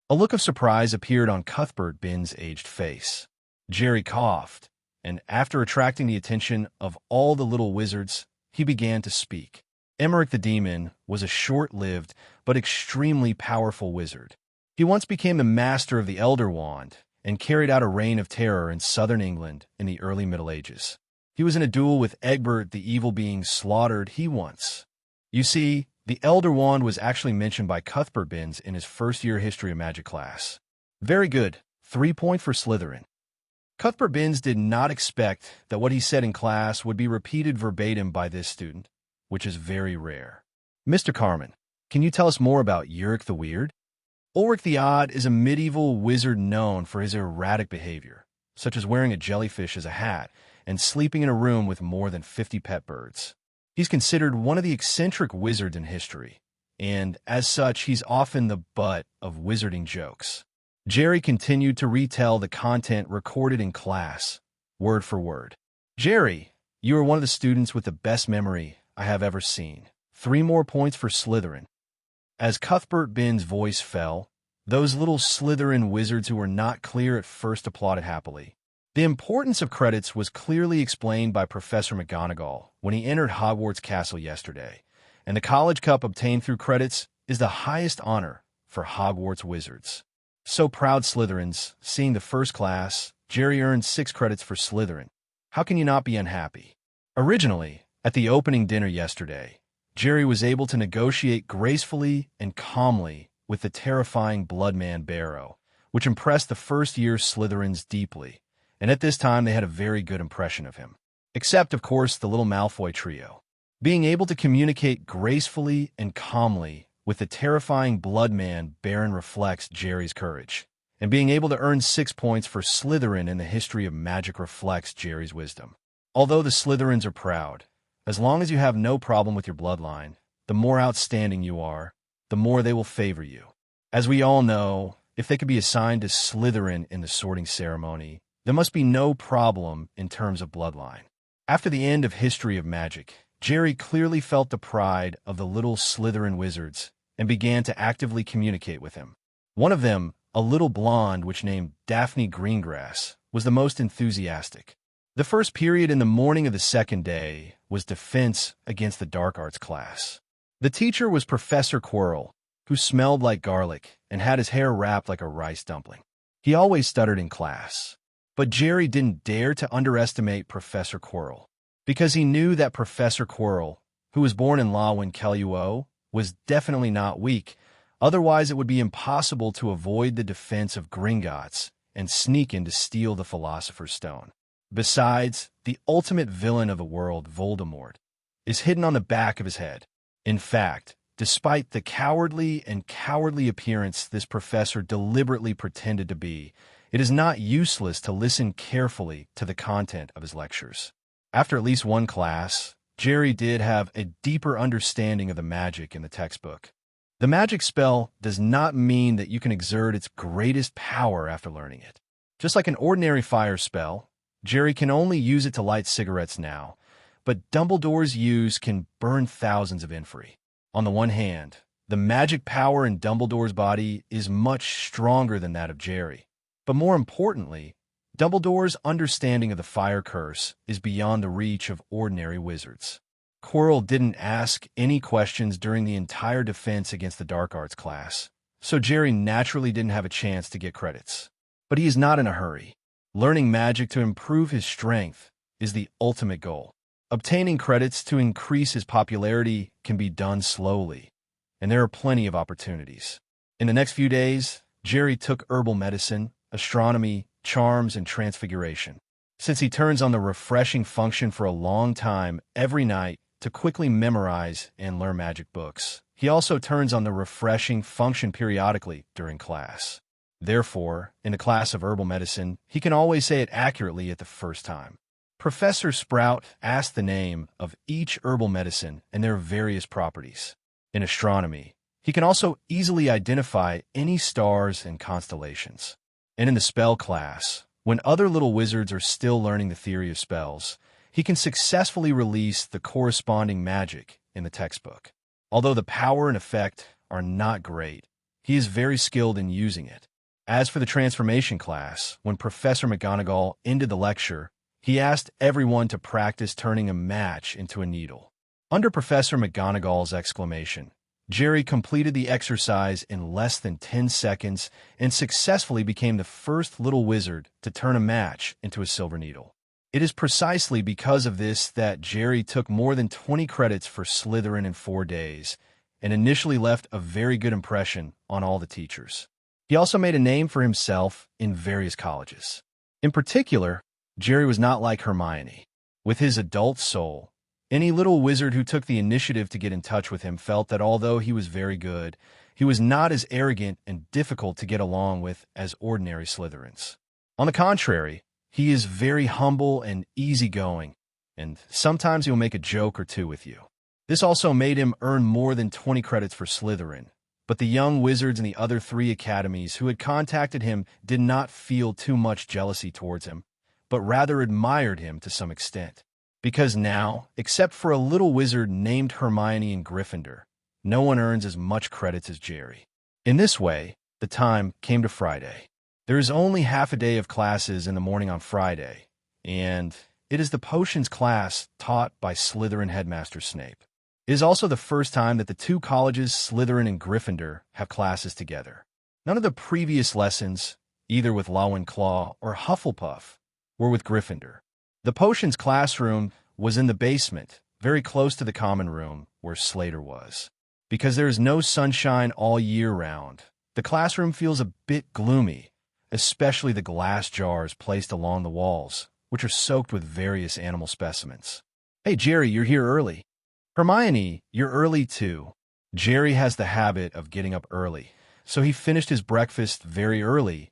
A look of surprise appeared on Cuthbert Binns' aged face. Jerry coughed, and after attracting the attention of all the little wizards, he began to speak. Emmerich the Demon was a short-lived but extremely powerful wizard. He once became the master of the Elder Wand and carried out a reign of terror in southern England in the early Middle Ages. He was in a duel with Egbert, the evil being slaughtered he once. You see, the Elder Wand was actually mentioned by Cuthbert Binns in his first-year History of Magic class. Very good. 3 points for Slytherin. Cuthbert Binns did not expect that what he said in class would be repeated verbatim by this student, which is very rare. Mr. Carmen, can you tell us more about Ulrich the Weird? Ulrich the Odd is a medieval wizard known for his erratic behavior, such as wearing a jellyfish as a hat and sleeping in a room with more than 50 pet birds. He's considered one of the eccentric wizards in history, and as such, he's often the butt of wizarding jokes. Jerry continued to retell the content recorded in class, word for word. "Jerry, you are one of the students with the best memory I have ever seen. 3 more points for Slytherin." As Cuthbert Binns' voice fell, those little Slytherin wizards who were not clear at first applauded happily. The importance of credits was clearly explained by Professor McGonagall when he entered Hogwarts Castle yesterday, and the College Cup obtained through credits is the highest honor for Hogwarts wizards. So proud Slytherins, seeing the first class, Jerry earned 6 credits for Slytherin. How can you not be unhappy? Originally, at the opening dinner yesterday, Jerry was able to negotiate gracefully and calmly with the terrifying Bloodman Barrow, which impressed the first-year Slytherins deeply, and at this time they had a very good impression of him. Except, of course, the little Malfoy trio. Being able to communicate gracefully and calmly with the terrifying Bloodman Baron reflects Jerry's courage, and being able to earn 6 points for Slytherin in the history of magic reflects Jerry's wisdom. Although the Slytherins are proud, as long as you have no problem with your bloodline, the more outstanding you are, the more they will favor you. As we all know, if they could be assigned to Slytherin in the sorting ceremony, there must be no problem in terms of bloodline. After the end of History of Magic, Jerry clearly felt the pride of the little Slytherin wizards and began to actively communicate with him. One of them, a little blonde which named Daphne Greengrass, was the most enthusiastic. The first period in the morning of the second day was Defense against the Dark Arts class. The teacher was Professor Quirrell, who smelled like garlic and had his hair wrapped like a rice dumpling. He always stuttered in class. But Jerry didn't dare to underestimate Professor Quirrell, because he knew that Professor Quirrell, who was born in Lawin Kelluo, was definitely not weak. Otherwise, it would be impossible to avoid the defense of Gringotts and sneak in to steal the Philosopher's Stone. Besides, the ultimate villain of the world, Voldemort, is hidden on the back of his head. In fact, despite the cowardly appearance this professor deliberately pretended to be, it is not useless to listen carefully to the content of his lectures. After at least one class, Jerry did have a deeper understanding of the magic in the textbook. The magic spell does not mean that you can exert its greatest power after learning it. Just like an ordinary fire spell, Jerry can only use it to light cigarettes now, but Dumbledore's use can burn thousands of inferi. On the one hand, the magic power in Dumbledore's body is much stronger than that of Jerry. But more importantly, Dumbledore's understanding of the fire curse is beyond the reach of ordinary wizards. Quirrell didn't ask any questions during the entire Defense against the Dark Arts class, so Jerry naturally didn't have a chance to get credits. But he is not in a hurry. Learning magic to improve his strength is the ultimate goal. Obtaining credits to increase his popularity can be done slowly, and there are plenty of opportunities. In the next few days, Jerry took herbal medicine, astronomy, charms, and transfiguration. Since he turns on the refreshing function for a long time every night to quickly memorize and learn magic books, he also turns on the refreshing function periodically during class. Therefore, in the class of herbal medicine, he can always say it accurately at the first time. Professor Sprout asked the name of each herbal medicine and their various properties. In astronomy, he can also easily identify any stars and constellations. And in the spell class, when other little wizards are still learning the theory of spells, he can successfully release the corresponding magic in the textbook. Although the power and effect are not great, he is very skilled in using it. As for the transformation class, when Professor McGonagall ended the lecture, he asked everyone to practice turning a match into a needle. Under Professor McGonagall's exclamation, Jerry completed the exercise in less than 10 seconds and successfully became the first little wizard to turn a match into a silver needle. It is precisely because of this that Jerry took more than 20 credits for Slytherin in 4 days and initially left a very good impression on all the teachers. He also made a name for himself in various colleges. In particular, Jerry was not like Hermione. With his adult soul, any little wizard who took the initiative to get in touch with him felt that although he was very good, he was not as arrogant and difficult to get along with as ordinary Slytherins. On the contrary, he is very humble and easygoing, and sometimes he'll make a joke or two with you. This also made him earn more than 20 credits for Slytherin, but the young wizards in the other 3 academies who had contacted him did not feel too much jealousy towards him, but rather admired him to some extent. Because now, except for a little wizard named Hermione in Gryffindor, no one earns as much credits as Jerry. In this way, the time came to Friday. There is only half a day of classes in the morning on Friday, and it is the potions class taught by Slytherin headmaster Snape. It is also the first time that the 2 colleges, Slytherin and Gryffindor, have classes together. None of the previous lessons, either with Ravenclaw or Hufflepuff, were with Gryffindor. The potions classroom was in the basement, very close to the common room where Slater was. Because there is no sunshine all year round, the classroom feels a bit gloomy, especially the glass jars placed along the walls, which are soaked with various animal specimens. Hey, Jerry, you're here early. Hermione, you're early too. Jerry has the habit of getting up early, so he finished his breakfast very early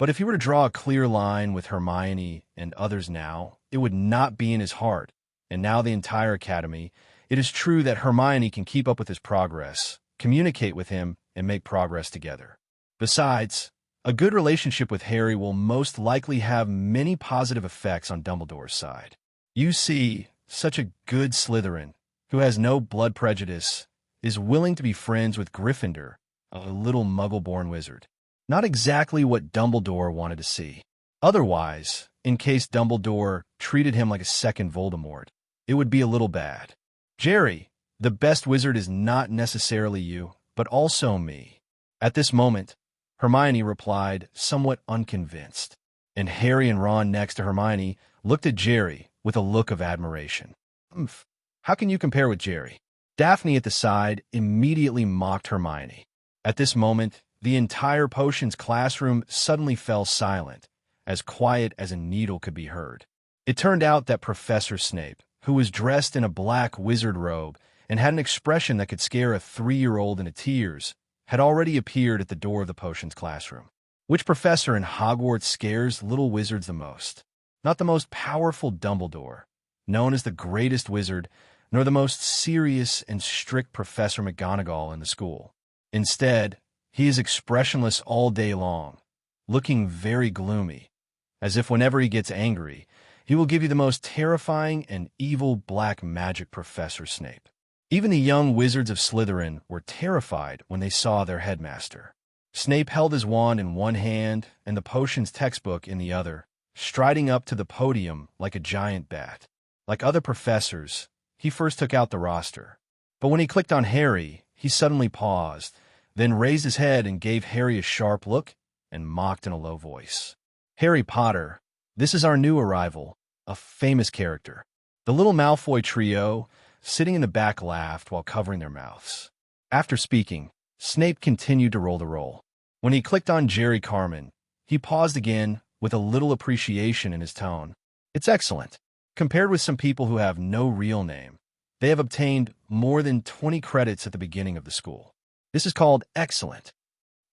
But if he were to draw a clear line with Hermione and others now, it would not be in his heart, and now the entire academy. It is true that Hermione can keep up with his progress, communicate with him, and make progress together. Besides, a good relationship with Harry will most likely have many positive effects on Dumbledore's side. You see, such a good Slytherin, who has no blood prejudice, is willing to be friends with Gryffindor, a little muggle-born wizard. Not exactly what Dumbledore wanted to see. Otherwise, in case Dumbledore treated him like a second Voldemort, it would be a little bad. Jerry, the best wizard is not necessarily you, but also me. At this moment, Hermione replied, somewhat unconvinced, and Harry and Ron next to Hermione looked at Jerry with a look of admiration. Oomph, how can you compare with Jerry? Daphne at the side immediately mocked Hermione. At this moment, the entire potions classroom suddenly fell silent, as quiet as a needle could be heard. It turned out that Professor Snape, who was dressed in a black wizard robe and had an expression that could scare a 3-year-old into tears, had already appeared at the door of the potions classroom. Which professor in Hogwarts scares little wizards the most? Not the most powerful Dumbledore, known as the greatest wizard, nor the most serious and strict Professor McGonagall in the school. Instead, he is expressionless all day long, looking very gloomy, as if whenever he gets angry, he will give you the most terrifying and evil black magic Professor Snape. Even the young wizards of Slytherin were terrified when they saw their headmaster. Snape held his wand in one hand and the potions textbook in the other, striding up to the podium like a giant bat. Like other professors, he first took out the roster. But when he clicked on Harry, he suddenly paused, then raised his head and gave Harry a sharp look and mocked in a low voice. Harry Potter, this is our new arrival, a famous character. The little Malfoy trio, sitting in the back, laughed while covering their mouths. After speaking, Snape continued to roll the roll. When he clicked on Jerry Carmen, he paused again with a little appreciation in his tone. It's excellent. Compared with some people who have no real name, they have obtained more than 20 credits at the beginning of the school. This is called excellent.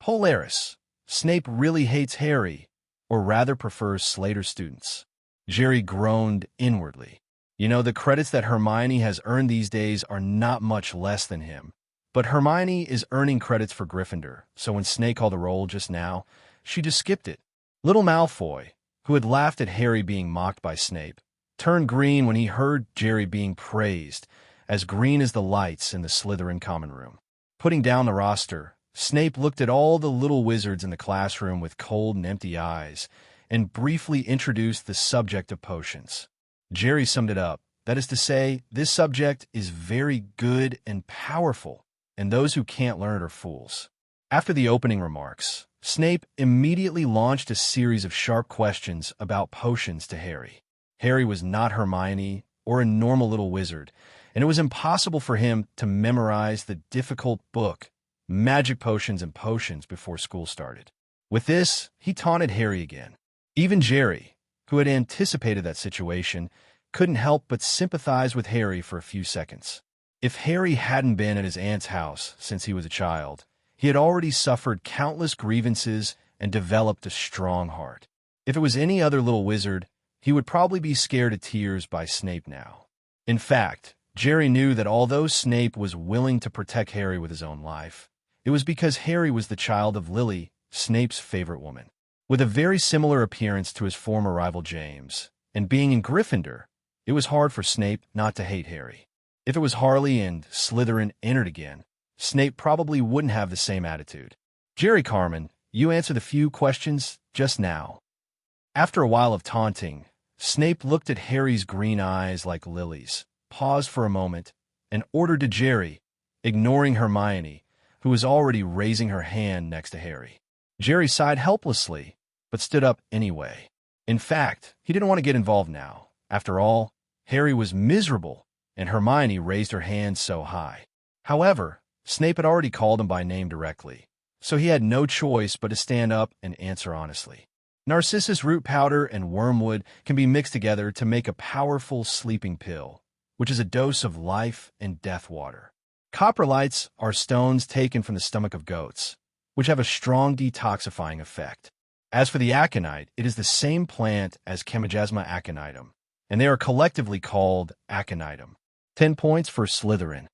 Polaris. Snape really hates Harry, or rather prefers Slater students. Jerry groaned inwardly. You know, the credits that Hermione has earned these days are not much less than him. But Hermione is earning credits for Gryffindor, so when Snape called the roll just now, she just skipped it. Little Malfoy, who had laughed at Harry being mocked by Snape, turned green when he heard Jerry being praised, as green as the lights in the Slytherin common room. Putting down the roster, Snape looked at all the little wizards in the classroom with cold and empty eyes, and briefly introduced the subject of potions. Jerry summed it up. That is to say, this subject is very good and powerful, and those who can't learn it are fools. After the opening remarks, Snape immediately launched a series of sharp questions about potions to Harry. Harry was not Hermione or a normal little wizard, and it was impossible for him to memorize the difficult book, Magic Potions and Potions, before school started. With this, he taunted Harry again. Even Jerry, who had anticipated that situation, couldn't help but sympathize with Harry for a few seconds. If Harry hadn't been at his aunt's house since he was a child, he had already suffered countless grievances and developed a strong heart. If it was any other little wizard, he would probably be scared to tears by Snape now. In fact, Jerry knew that although Snape was willing to protect Harry with his own life, it was because Harry was the child of Lily, Snape's favorite woman. With a very similar appearance to his former rival James, and being in Gryffindor, it was hard for Snape not to hate Harry. If it was Harley and Slytherin entered again, Snape probably wouldn't have the same attitude. Jerry Carmen, you answered the few questions just now. After a while of taunting, Snape looked at Harry's green eyes like lilies, paused for a moment, and ordered to Jerry, ignoring Hermione, who was already raising her hand next to Harry. Jerry sighed helplessly, but stood up anyway. In fact, he didn't want to get involved now. After all, Harry was miserable, and Hermione raised her hand so high. However, Snape had already called him by name directly, so he had no choice but to stand up and answer honestly. Narcissus root powder and wormwood can be mixed together to make a powerful sleeping pill, which is a dose of life and death water. Coprolites are stones taken from the stomach of goats, which have a strong detoxifying effect. As for the aconite, it is the same plant as Chemigasma aconitum, and they are collectively called aconitum. 10 points for Slytherin.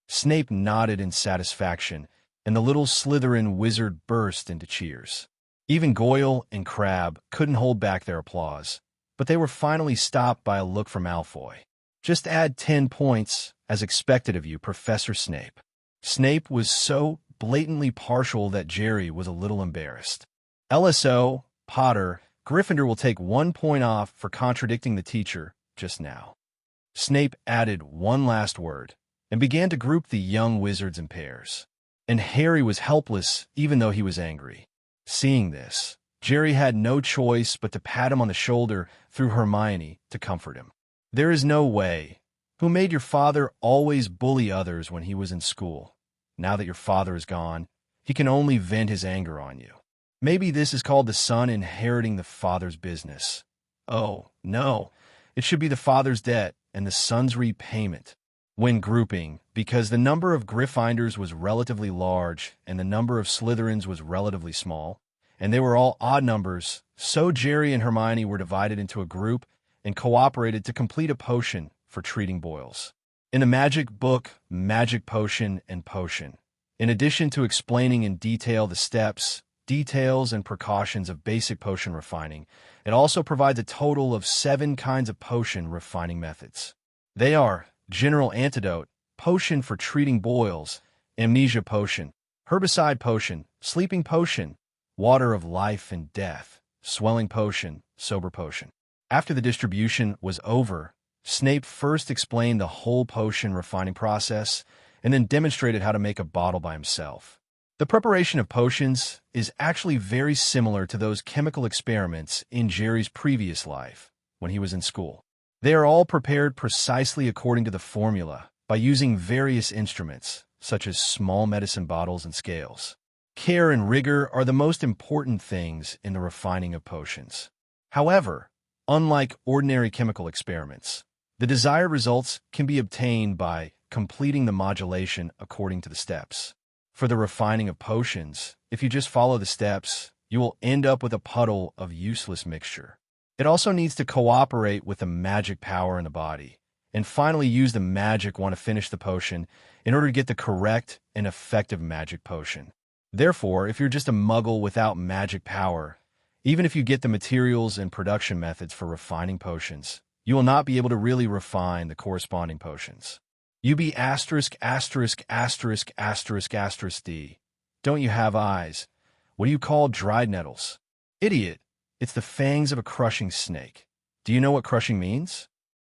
Snape nodded in satisfaction, and the little Slytherin wizard burst into cheers. Even Goyle and Crabbe couldn't hold back their applause, but they were finally stopped by a look from Malfoy. Just add 10 points, as expected of you, Professor Snape. Snape was so blatantly partial that Jerry was a little embarrassed. LSO, Potter, Gryffindor will take 1 point off for contradicting the teacher just now. Snape added one last word and began to group the young wizards in pairs. And Harry was helpless even though he was angry. Seeing this, Jerry had no choice but to pat him on the shoulder through Hermione to comfort him. There is no way. Who made your father always bully others when he was in school? Now that your father is gone, he can only vent his anger on you. Maybe this is called the son inheriting the father's business. Oh, no. It should be the father's debt and the son's repayment. When grouping, because the number of Gryffindors was relatively large and the number of Slytherins was relatively small, and they were all odd numbers, so Jerry and Hermione were divided into a group and cooperated to complete a potion for treating boils. In the magic book, Magic Potion and Potion, in addition to explaining in detail the steps, details, and precautions of basic potion refining, it also provides a total of 7 kinds of potion refining methods. They are General Antidote, Potion for treating boils, Amnesia Potion, Herbicide Potion, Sleeping Potion, Water of Life and Death, Swelling Potion, Sober Potion. After the distribution was over, Snape first explained the whole potion refining process and then demonstrated how to make a bottle by himself. The preparation of potions is actually very similar to those chemical experiments in Jerry's previous life when he was in school. They are all prepared precisely according to the formula by using various instruments, such as small medicine bottles and scales. Care and rigor are the most important things in the refining of potions. However, unlike ordinary chemical experiments, the desired results can be obtained by completing the modulation according to the steps. For the refining of potions, if you just follow the steps, you will end up with a puddle of useless mixture. It also needs to cooperate with the magic power in the body, and finally use the magic one to finish the potion in order to get the correct and effective magic potion. Therefore, if you're just a muggle without magic power, even if you get the materials and production methods for refining potions, you will not be able to really refine the corresponding potions. UB asterisk asterisk asterisk asterisk asterisk D. Don't you have eyes? What do you call dried nettles? Idiot. It's the fangs of a crushing snake. Do you know what crushing means?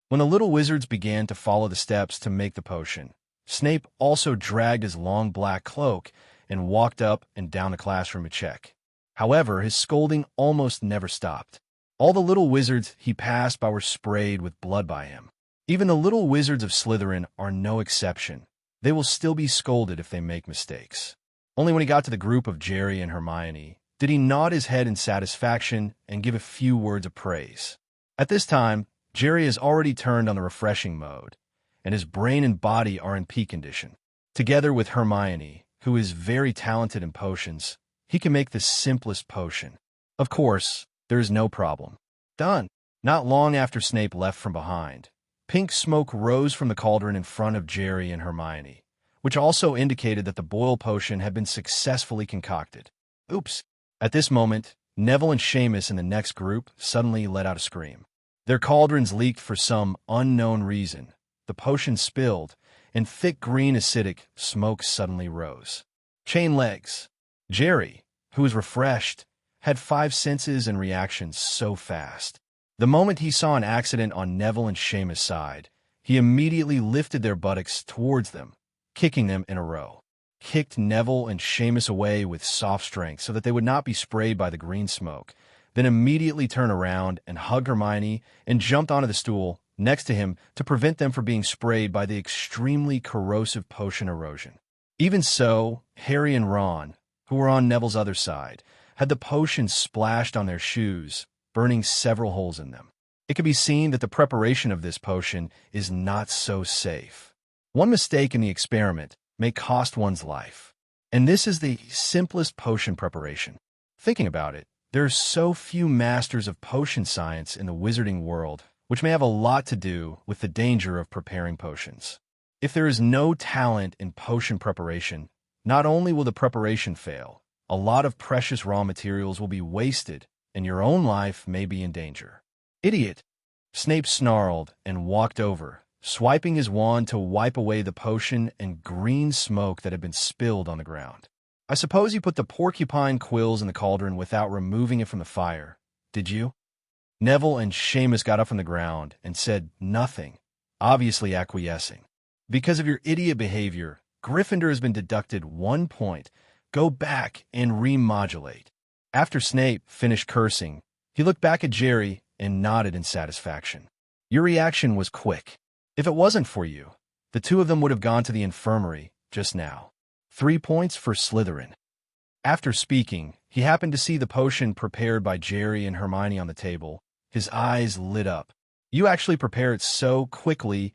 When the little wizards began to follow the steps to make the potion, Snape also dragged his long black cloak and walked up and down the classroom to check. However, his scolding almost never stopped. All the little wizards he passed by were sprayed with blood by him. Even the little wizards of Slytherin are no exception. They will still be scolded if they make mistakes. Only when he got to the group of Jerry and Hermione did he nod his head in satisfaction and give a few words of praise. At this time, Jerry has already turned on the refreshing mode, and his brain and body are in peak condition. Together with Hermione, who is very talented in potions, he can make the simplest potion. Of course, there is no problem. Done. Not long after Snape left from behind, pink smoke rose from the cauldron in front of Jerry and Hermione, which also indicated that the boil potion had been successfully concocted. Oops. At this moment, Neville and Seamus in the next group suddenly let out a scream. Their cauldrons leaked for some unknown reason. The potion spilled, and thick green acidic smoke suddenly rose. Chain legs. Jerry, who was refreshed, had 5 senses and reactions so fast. The moment he saw an accident on Neville and Seamus' side, he immediately lifted their buttocks towards them, kicking them in a row. Kicked Neville and Seamus away with soft strength so that they would not be sprayed by the green smoke, then immediately turned around and hugged Hermione and jumped onto the stool next to him to prevent them from being sprayed by the extremely corrosive potion erosion. Even so, Harry and Ron, who were on Neville's other side, had the potion splashed on their shoes, burning several holes in them. It can be seen that the preparation of this potion is not so safe. One mistake in the experiment may cost one's life. And this is the simplest potion preparation. Thinking about it, There are so few masters of potion science in the wizarding world, which may have a lot to do with the danger of preparing potions. If there is no talent in potion preparation, not only will the preparation fail, a lot of precious raw materials will be wasted, and your own life may be in danger. Idiot! Snape snarled and walked over, swiping his wand to wipe away the potion and green smoke that had been spilled on the ground. I suppose you put the porcupine quills in the cauldron without removing it from the fire, did you? Neville and Seamus got up from the ground and said nothing, obviously acquiescing. Because of your idiot behavior, Gryffindor has been deducted 1 point. Go back and remodulate. After Snape finished cursing, he looked back at Jerry and nodded in satisfaction. Your reaction was quick. If it wasn't for you, the two of them would have gone to the infirmary just now. 3 points for Slytherin. After speaking, he happened to see the potion prepared by Jerry and Hermione on the table. His eyes lit up. You actually prepare it so quickly.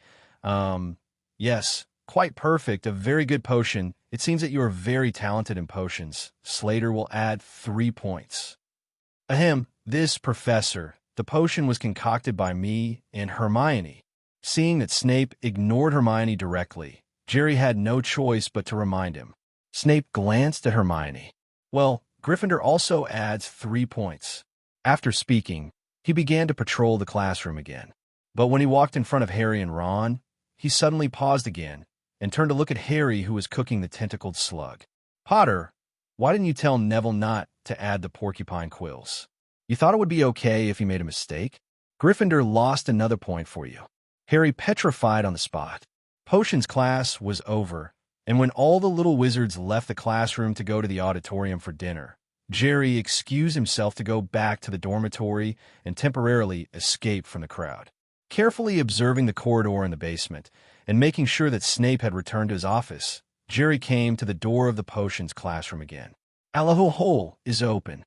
Yes, quite perfect, a very good potion. It seems that you are very talented in potions. Slater will add 3 points. Ahem, this professor, the potion was concocted by me and Hermione. Seeing that Snape ignored Hermione directly, Jerry had no choice but to remind him. Snape glanced at Hermione. Well, Gryffindor also adds 3 points. After speaking, he began to patrol the classroom again. But when he walked in front of Harry and Ron, he suddenly paused again and turned to look at Harry, who was cooking the tentacled slug. Potter, why didn't you tell Neville not to add the porcupine quills? You thought it would be okay if he made a mistake? Gryffindor lost another point for you. Harry petrified on the spot. Potions class was over, and when all the little wizards left the classroom to go to the auditorium for dinner, Jerry excused himself to go back to the dormitory and temporarily escape from the crowd. Carefully observing the corridor in the basement and making sure that Snape had returned to his office, Jerry came to the door of the potions classroom again. Allahu hole is open.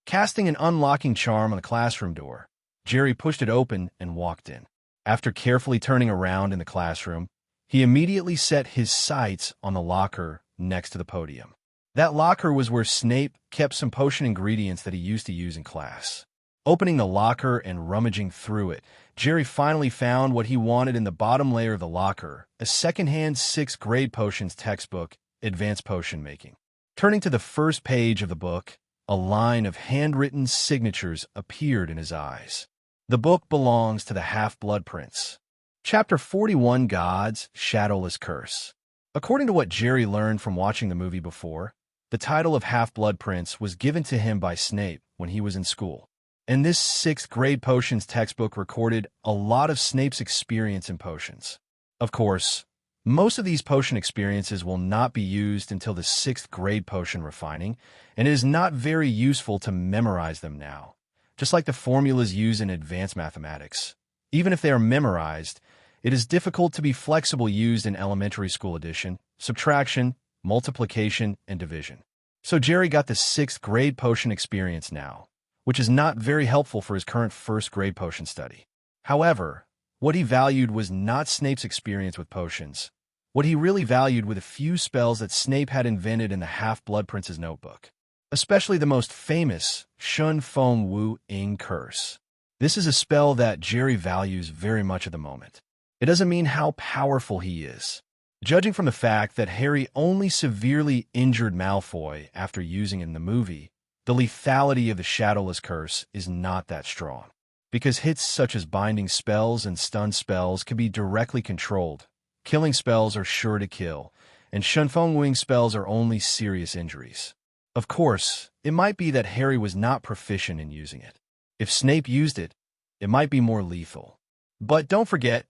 Casting an unlocking charm on the classroom door, Jerry pushed it open and walked in. After carefully turning around in the classroom, he immediately set his sights on the locker next to the podium. That locker was where Snape kept some potion ingredients that he used to use in class. Opening the locker and rummaging through it, Jerry finally found what he wanted in the bottom layer of the locker, a second-hand 6th grade potions textbook, Advanced Potion Making. Turning to the first page of the book, a line of handwritten signatures appeared in his eyes. The book belongs to the Half-Blood Prince. Chapter 41, God's Shadowless Curse. According to what Jerry learned from watching the movie before, the title of Half-Blood Prince was given to him by Snape when he was in school. And this 6th grade potions textbook recorded a lot of Snape's experience in potions. Of course, most of these potion experiences will not be used until the 6th grade potion refining, and it is not very useful to memorize them now. Just like the formulas used in advanced mathematics. Even if they are memorized, it is difficult to be flexible used in elementary school addition, subtraction, multiplication, and division. So Jerry got the 6th grade potion experience now, which is not very helpful for his current 1st grade potion study. However, what he valued was not Snape's experience with potions. What he really valued were the few spells that Snape had invented in the Half-Blood Prince's notebook. Especially the most famous Shenfeng Wuying curse. This is a spell that Jerry values very much at the moment. It doesn't mean how powerful he is. Judging from the fact that Harry only severely injured Malfoy after using it in the movie, the lethality of the Shadowless Curse is not that strong. Because hits such as binding spells and stun spells can be directly controlled, killing spells are sure to kill, and Shenfeng Wuying spells are only serious injuries. Of course, it might be that Harry was not proficient in using it. If Snape used it, it might be more lethal. But don't forget,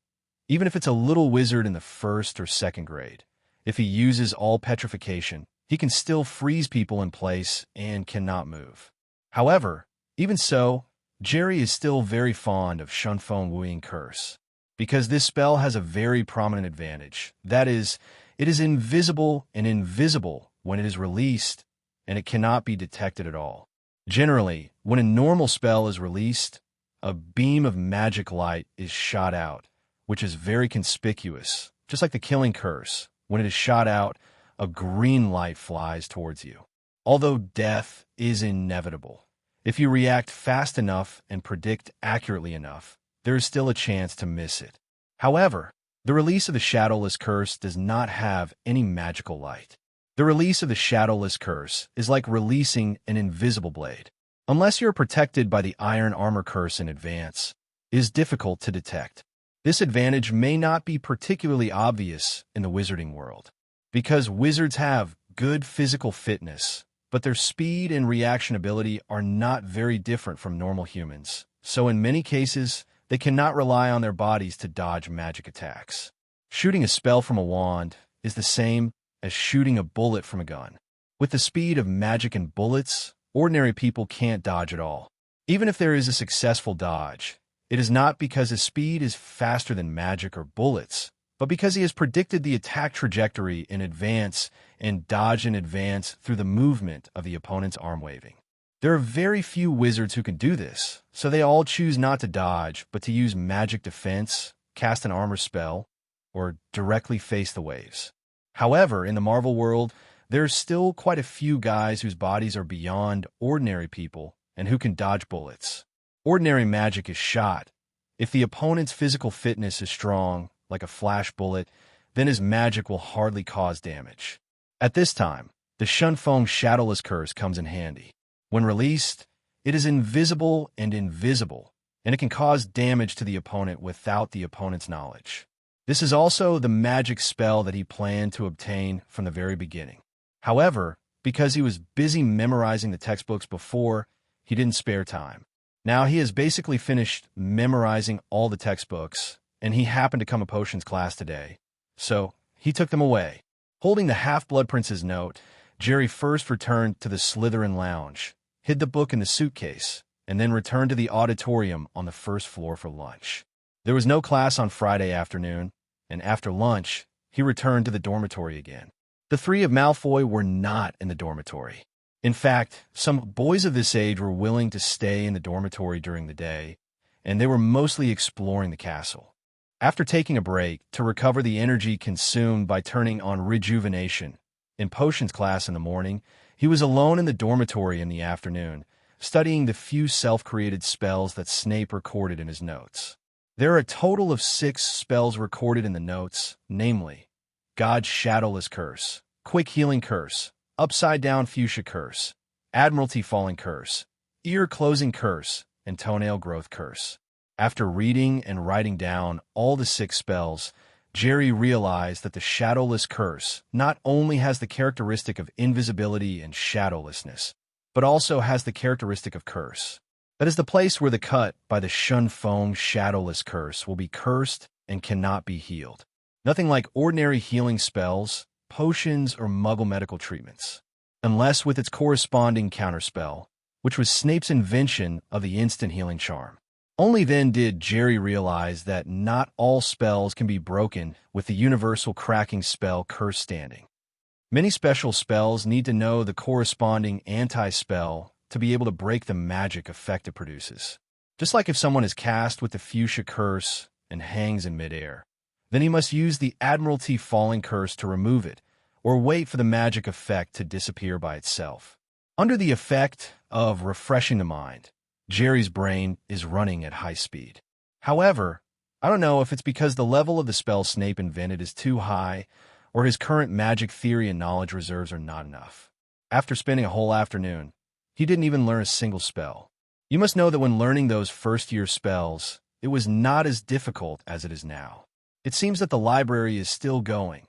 even if it's a little wizard in the 1st or 2nd grade, if he uses all petrification, he can still freeze people in place and cannot move. However, even so, Jerry is still very fond of Shenfeng Wuying Curse, because this spell has a very prominent advantage. That is, it is invisible when it is released, and it cannot be detected at all. Generally, when a normal spell is released, a beam of magic light is shot out, which is very conspicuous, just like the Killing Curse. When it is shot out, a green light flies towards you. Although death is inevitable, If you react fast enough and predict accurately enough, there is still a chance to miss it. However, the release of the Shadowless Curse does not have any magical light. The release of the Shadowless Curse is like releasing an invisible blade. Unless you're protected by the Iron Armor Curse in advance, it is difficult to detect. This advantage may not be particularly obvious in the wizarding world, because wizards have good physical fitness, but their speed and reaction ability are not very different from normal humans, so in many cases, they cannot rely on their bodies to dodge magic attacks. Shooting a spell from a wand is the same as shooting a bullet from a gun. With the speed of magic and bullets, ordinary people can't dodge at all. Even if there is a successful dodge, it is not because his speed is faster than magic or bullets, but because he has predicted the attack trajectory in advance and dodged in advance through the movement of the opponent's arm waving. There are very few wizards who can do this, so they all choose not to dodge, but to use magic defense, cast an armor spell, or directly face the waves. However, in the Marvel world, there's still quite a few guys whose bodies are beyond ordinary people and who can dodge bullets. Ordinary magic is shot. If the opponent's physical fitness is strong, like a flash bullet, then his magic will hardly cause damage. At this time, the Shenfeng Shadowless Curse comes in handy. When released, it is invisible, and it can cause damage to the opponent without the opponent's knowledge. This is also the magic spell that he planned to obtain from the very beginning. However, because he was busy memorizing the textbooks before, he didn't spare time. Now he has basically finished memorizing all the textbooks, and he happened to come to potions class today, so he took them away. Holding the Half-Blood Prince's note, Jerry first returned to the Slytherin lounge, hid the book in the suitcase, and then returned to the auditorium on the first floor for lunch. There was no class on Friday afternoon, and after lunch, he returned to the dormitory again. The three of Malfoy were not in the dormitory. In fact, some boys of this age were willing to stay in the dormitory during the day, and they were mostly exploring the castle. After taking a break to recover the energy consumed by turning on rejuvenation in potions class in the morning, he was alone in the dormitory in the afternoon, studying the few self-created spells that Snape recorded in his notes. There are a total of 6 spells recorded in the notes, namely, God's Shadowless Curse, Quick Healing Curse, Upside Down Fuchsia Curse, Admiralty Falling Curse, Ear Closing Curse, and Toenail Growth Curse. After reading and writing down all the 6 spells, Jerry realized that the Shadowless Curse not only has the characteristic of invisibility and shadowlessness, but also has the characteristic of curse. That is the place where the cut by the Shenfeng Shadowless Curse will be cursed and cannot be healed. Nothing like ordinary healing spells, potions, or muggle medical treatments, unless with its corresponding counterspell, which was Snape's invention of the instant healing charm. Only then did Jerry realize that not all spells can be broken with the universal cracking spell Curse standing. Many special spells need to know the corresponding anti-spell to be able to break the magic effect it produces. Just like if someone is cast with the Fuchsia Curse and hangs in midair, then he must use the Admiralty Falling Curse to remove it, or wait for the magic effect to disappear by itself. Under the effect of refreshing the mind, Jerry's brain is running at high speed. However, I don't know if it's because the level of the spell Snape invented is too high, or his current magic theory and knowledge reserves are not enough. After spending a whole afternoon, he didn't even learn a single spell. You must know that when learning those first-year spells, it was not as difficult as it is now. It seems that the library is still going.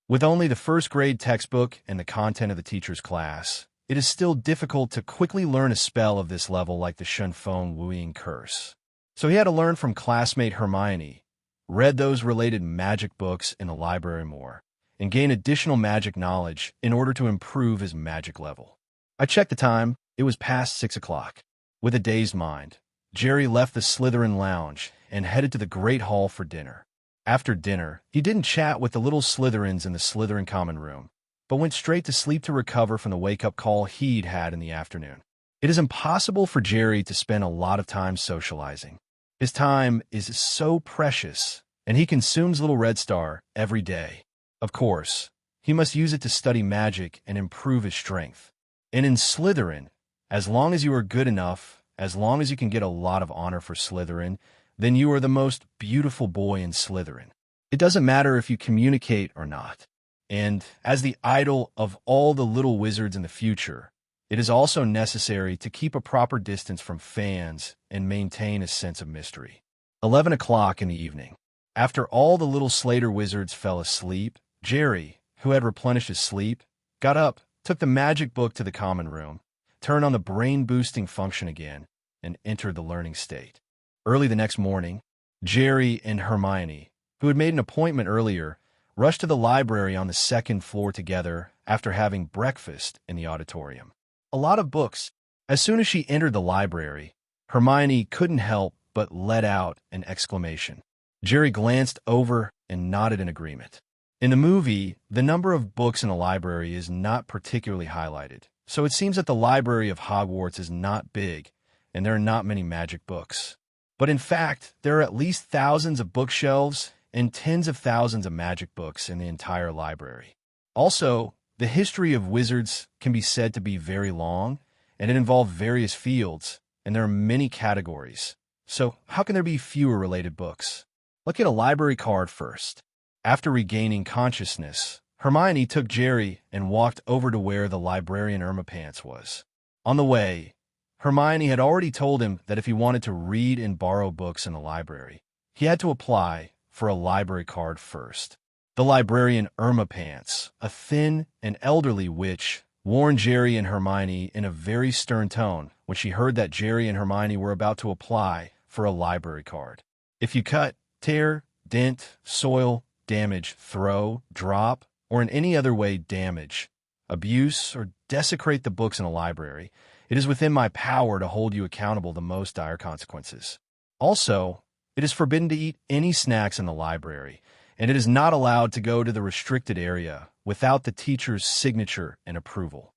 With only the first-grade textbook and the content of the teacher's class, it is still difficult to quickly learn a spell of this level like the Shenfeng Wuying curse. So he had to learn from classmate Hermione, read those related magic books in the library more, and gain additional magic knowledge in order to improve his magic level. I checked the time. It was past 6 o'clock. With a dazed mind, Jerry left the Slytherin lounge and headed to the Great Hall for dinner. After dinner, he didn't chat with the little Slytherins in the Slytherin common room, but went straight to sleep to recover from the wake-up call he'd had in the afternoon. It is impossible for Jerry to spend a lot of time socializing. His time is so precious, and he consumes Little Red Star every day. Of course, he must use it to study magic and improve his strength. And in Slytherin, As long as you are good enough, as long as you can get a lot of honor for Slytherin, then you are the most beautiful boy in Slytherin. It doesn't matter if you communicate or not. And as the idol of all the little wizards in the future, it is also necessary to keep a proper distance from fans and maintain a sense of mystery. 11 o'clock in the evening. After all the little Slater wizards fell asleep, Jerry, who had replenished his sleep, got up, took the magic book to the common room, turned on the brain-boosting function again, and entered the learning state. Early the next morning, Jerry and Hermione, who had made an appointment earlier, rushed to the library on the second floor together after having breakfast in the auditorium. A lot of books. As soon as she entered the library, Hermione couldn't help but let out an exclamation. Jerry glanced over and nodded in agreement. In the movie, the number of books in the library is not particularly highlighted, so it seems that the library of Hogwarts is not big, and there are not many magic books. But in fact, there are at least thousands of bookshelves and tens of thousands of magic books in the entire library. Also, the history of wizards can be said to be very long, and it involves various fields, and there are many categories. So how can there be fewer related books? Look at a library card first. After regaining consciousness, Hermione took Jerry and walked over to where the librarian Irma Pants was. On the way, Hermione had already told him that if he wanted to read and borrow books in the library, he had to apply for a library card first. The librarian Irma Pants, a thin and elderly witch, warned Jerry and Hermione in a very stern tone when she heard that Jerry and Hermione were about to apply for a library card. If you cut, tear, dent, soil, damage, throw, drop, or in any other way damage, abuse, or desecrate the books in a library, it is within my power to hold you accountable the most dire consequences. Also, it is forbidden to eat any snacks in the library, and it is not allowed to go to the restricted area without the teacher's signature and approval.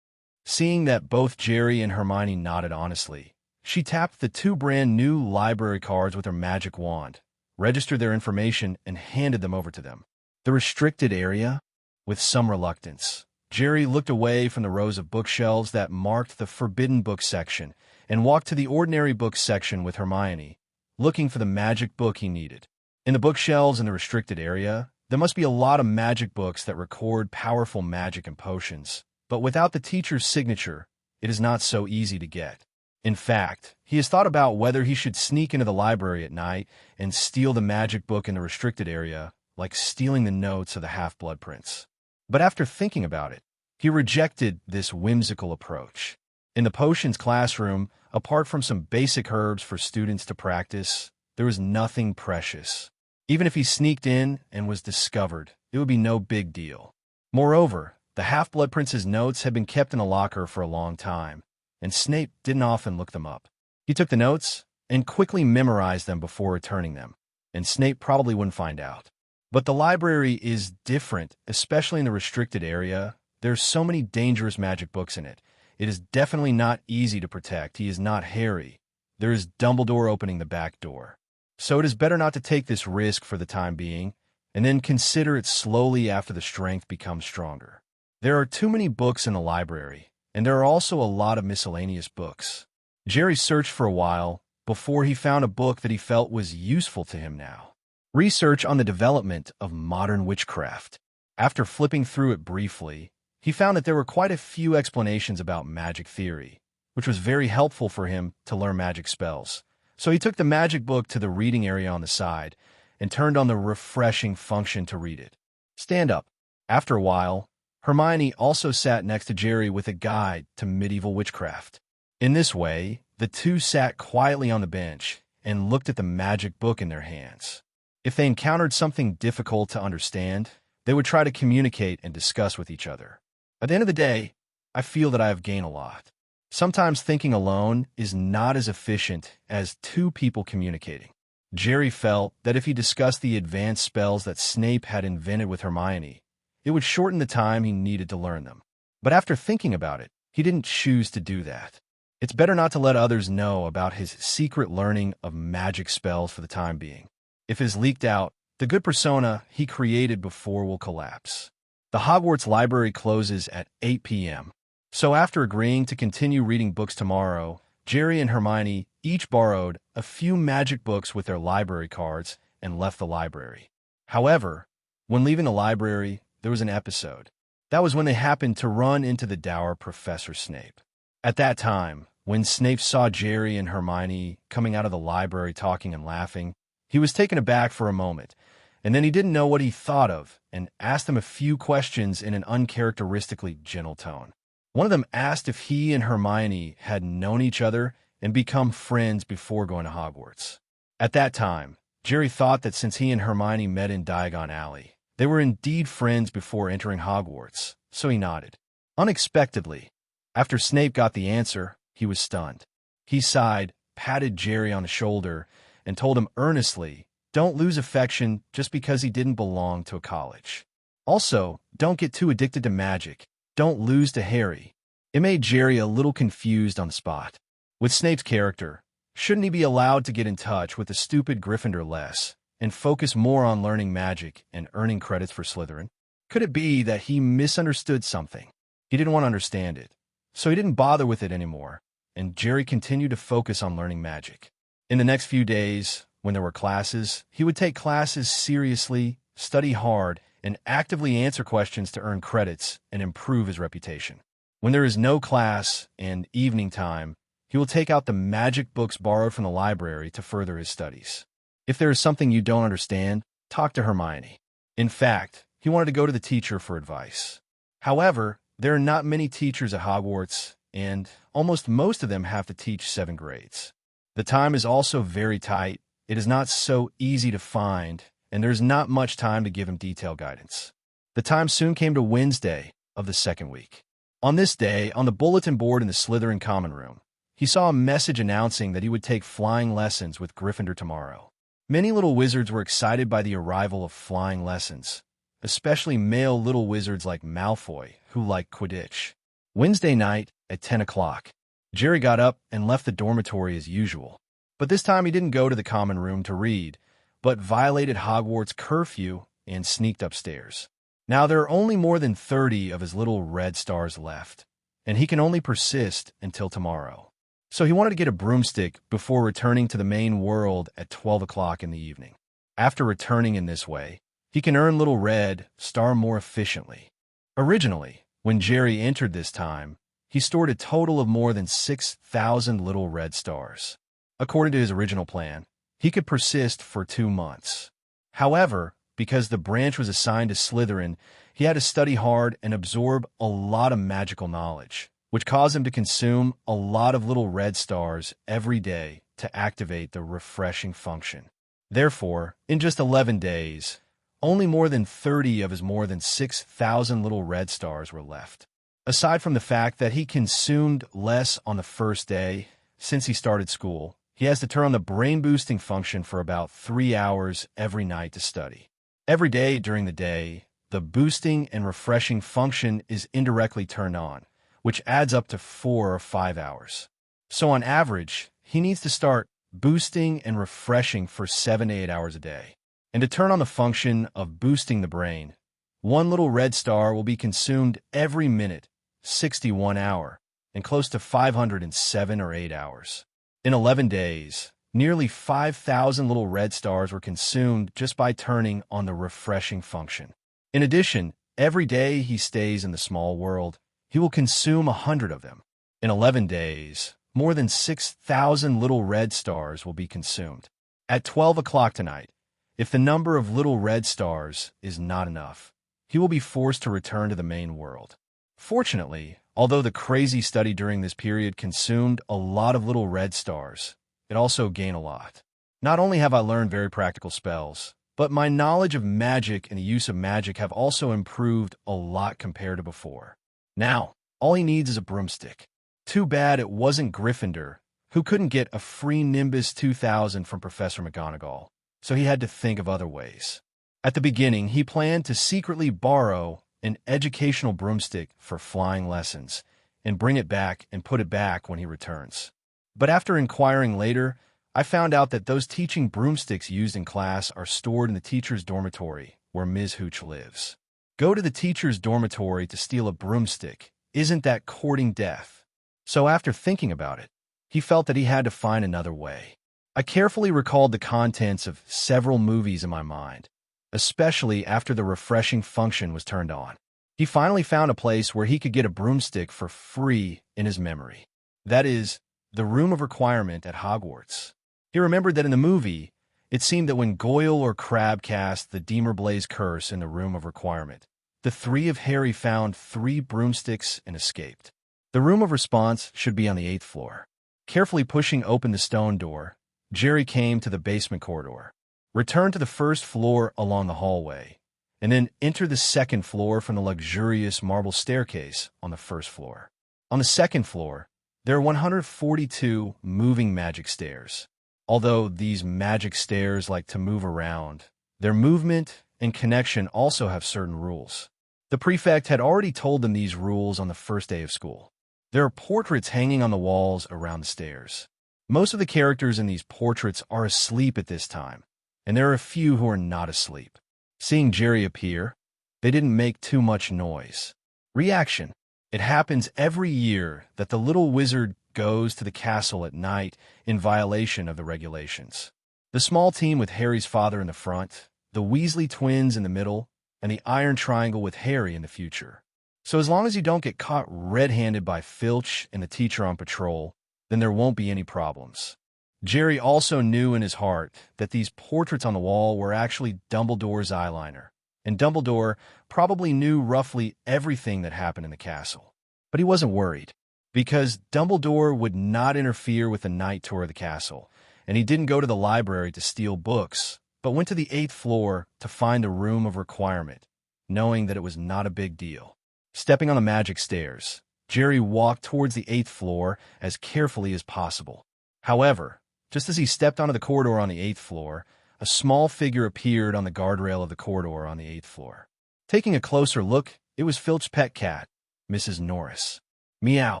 Seeing that both Jerry and Hermione nodded honestly, she tapped the two brand new library cards with her magic wand, registered their information, and handed them over to them. The restricted area? With some reluctance, Jerry looked away from the rows of bookshelves that marked the forbidden book section and walked to the ordinary book section with Hermione, looking for the magic book he needed. In the bookshelves in the restricted area, there must be a lot of magic books that record powerful magic and potions, but without the teacher's signature, it is not so easy to get. In fact, he has thought about whether he should sneak into the library at night and steal the magic book in the restricted area, like stealing the notes of the Half-Blood Prince. But after thinking about it, he rejected this whimsical approach. In the potions classroom, apart from some basic herbs for students to practice, there was nothing precious. Even if he sneaked in and was discovered, it would be no big deal. Moreover, the Half-Blood Prince's notes had been kept in a locker for a long time, and Snape didn't often look them up. He took the notes and quickly memorized them before returning them, and Snape probably wouldn't find out. But the library is different, especially in the restricted area. There's so many dangerous magic books in it. It is definitely not easy to protect. He is not Harry. There is Dumbledore opening the back door. So it is better not to take this risk for the time being, and then consider it slowly after the strength becomes stronger. There are too many books in the library, and there are also a lot of miscellaneous books. Jerry searched for a while before he found a book that he felt was useful to him now. Research on the development of modern witchcraft. After flipping through it briefly, he found that there were quite a few explanations about magic theory, which was very helpful for him to learn magic spells. So he took the magic book to the reading area on the side and turned on the refreshing function to read it. Stand up. After a while, Hermione also sat next to Jerry with a guide to medieval witchcraft. In this way, the two sat quietly on the bench and looked at the magic book in their hands. If they encountered something difficult to understand, they would try to communicate and discuss with each other. At the end of the day, I feel that I have gained a lot. Sometimes thinking alone is not as efficient as two people communicating. Jerry felt that if he discussed the advanced spells that Snape had invented with Hermione, it would shorten the time he needed to learn them. But after thinking about it, he didn't choose to do that. It's better not to let others know about his secret learning of magic spells for the time being. If it is leaked out, the good persona he created before will collapse. The Hogwarts library closes at 8 p.m. So after agreeing to continue reading books tomorrow, Jerry and Hermione each borrowed a few magic books with their library cards and left the library. However, when leaving the library, there was an episode. That was when they happened to run into the dour Professor Snape. At that time, when Snape saw Jerry and Hermione coming out of the library talking and laughing, he was taken aback for a moment, and then he didn't know what he thought of and asked them a few questions in an uncharacteristically gentle tone. One of them asked if he and Hermione had known each other and become friends before going to Hogwarts. At that time, Jerry thought that since he and Hermione met in Diagon Alley, they were indeed friends before entering Hogwarts, so he nodded. Unexpectedly, after Snape got the answer, he was stunned. He sighed, patted Jerry on the shoulder, and told him earnestly, don't lose affection just because he didn't belong to a college. Also, don't get too addicted to magic. Don't lose to Harry. It made Jerry a little confused on the spot. With Snape's character, shouldn't he be allowed to get in touch with the stupid Gryffindor less and focus more on learning magic and earning credits for Slytherin? Could it be that he misunderstood something? He didn't want to understand it, so he didn't bother with it anymore, and Jerry continued to focus on learning magic. In the next few days, when there were classes, he would take classes seriously, study hard, and actively answer questions to earn credits and improve his reputation. When there is no class and evening time, he will take out the magic books borrowed from the library to further his studies. If there is something you don't understand, talk to Hermione. In fact, he wanted to go to the teacher for advice. However, there are not many teachers at Hogwarts, and almost most of them have to teach 7 grades. The time is also very tight. It is not so easy to find, and there's not much time to give him detailed guidance. The time soon came to Wednesday of the second week. On this day, on the bulletin board in the Slytherin common room, he saw a message announcing that he would take flying lessons with Gryffindor tomorrow. Many little wizards were excited by the arrival of flying lessons, especially male little wizards like Malfoy, who liked Quidditch. Wednesday night at 10 o'clock, Jerry got up and left the dormitory as usual. But this time he didn't go to the common room to read, but violated Hogwarts curfew and sneaked upstairs. Now there are only more than 30 of his little red stars left, and he can only persist until tomorrow. So he wanted to get a broomstick before returning to the main world at 12 o'clock in the evening. After returning in this way, he can earn little red star more efficiently. Originally, when Jerry entered this time, he stored a total of more than 6,000 little red stars. According to his original plan, he could persist for 2 months. However, because the branch was assigned to Slytherin, he had to study hard and absorb a lot of magical knowledge, which caused him to consume a lot of little red stars every day to activate the refreshing function. Therefore, in just 11 days, only more than 30 of his more than 6,000 little red stars were left. Aside from the fact that he consumed less on the first day, since he started school, he has to turn on the brain-boosting function for about 3 hours every night to study. Every day during the day, the boosting and refreshing function is indirectly turned on, which adds up to 4 or 5 hours. So on average, he needs to start boosting and refreshing for 7 to 8 hours a day. And to turn on the function of boosting the brain, 1 little red star will be consumed every minute, 61 hour, and close to 507 or 8 hours. In 11 days, nearly 5,000 little red stars were consumed just by turning on the refreshing function. In addition, every day he stays in the small world, he will consume 100 of them. In 11 days, more than 6,000 little red stars will be consumed. At 12 o'clock tonight, if the number of little red stars is not enough, he will be forced to return to the main world. Fortunately, although the crazy study during this period consumed a lot of little red stars, it also gained a lot. Not only have I learned very practical spells, but my knowledge of magic and the use of magic have also improved a lot compared to before. Now, all he needs is a broomstick. Too bad it wasn't Gryffindor, who couldn't get a free Nimbus 2000 from Professor McGonagall, so he had to think of other ways. At the beginning, he planned to secretly borrow an educational broomstick for flying lessons and bring it back and put it back when he returns. But after inquiring later, I found out that those teaching broomsticks used in class are stored in the teacher's dormitory, where Ms. Hooch lives. Go to the teacher's dormitory to steal a broomstick, isn't that courting death? So after thinking about it, he felt that he had to find another way. I carefully recalled the contents of several movies in my mind, especially after the refreshing function was turned on. He finally found a place where he could get a broomstick for free in his memory. That is, the Room of Requirement at Hogwarts. He remembered that in the movie, it seemed that when Goyle or Crabbe cast the Deemer-Blaze curse in the Room of Requirement, the three of Harry found 3 broomsticks and escaped. The Room of Response should be on the 8th floor. Carefully pushing open the stone door, Jerry came to the basement corridor, returned to the 1st floor along the hallway, and then entered the 2nd floor from the luxurious marble staircase on the 1st floor. On the 2nd floor, there are 142 moving magic stairs. Although these magic stairs like to move around, their movement and connection also have certain rules. The prefect had already told them these rules on the first day of school. There are portraits hanging on the walls around the stairs. Most of the characters in these portraits are asleep at this time, and there are a few who are not asleep. Seeing Jerry appear, they didn't make too much noise. Reaction. It happens every year that the little wizard goes to the castle at night in violation of the regulations. The small team with Harry's father in the front, the Weasley twins in the middle, and the Iron Triangle with Harry in the future. So as long as you don't get caught red-handed by Filch and the teacher on patrol, then there won't be any problems. Jerry also knew in his heart that these portraits on the wall were actually Dumbledore's eyeliner, and Dumbledore probably knew roughly everything that happened in the castle. But he wasn't worried, because Dumbledore would not interfere with the night tour of the castle, and he didn't go to the library to steal books, but went to the 8th floor to find the Room of Requirement, knowing that it was not a big deal. Stepping on the magic stairs, Jerry walked towards the 8th floor as carefully as possible. However, just as he stepped onto the corridor on the 8th floor, a small figure appeared on the guardrail of the corridor on the 8th floor. Taking a closer look, it was Filch's pet cat, Mrs. Norris. Meow.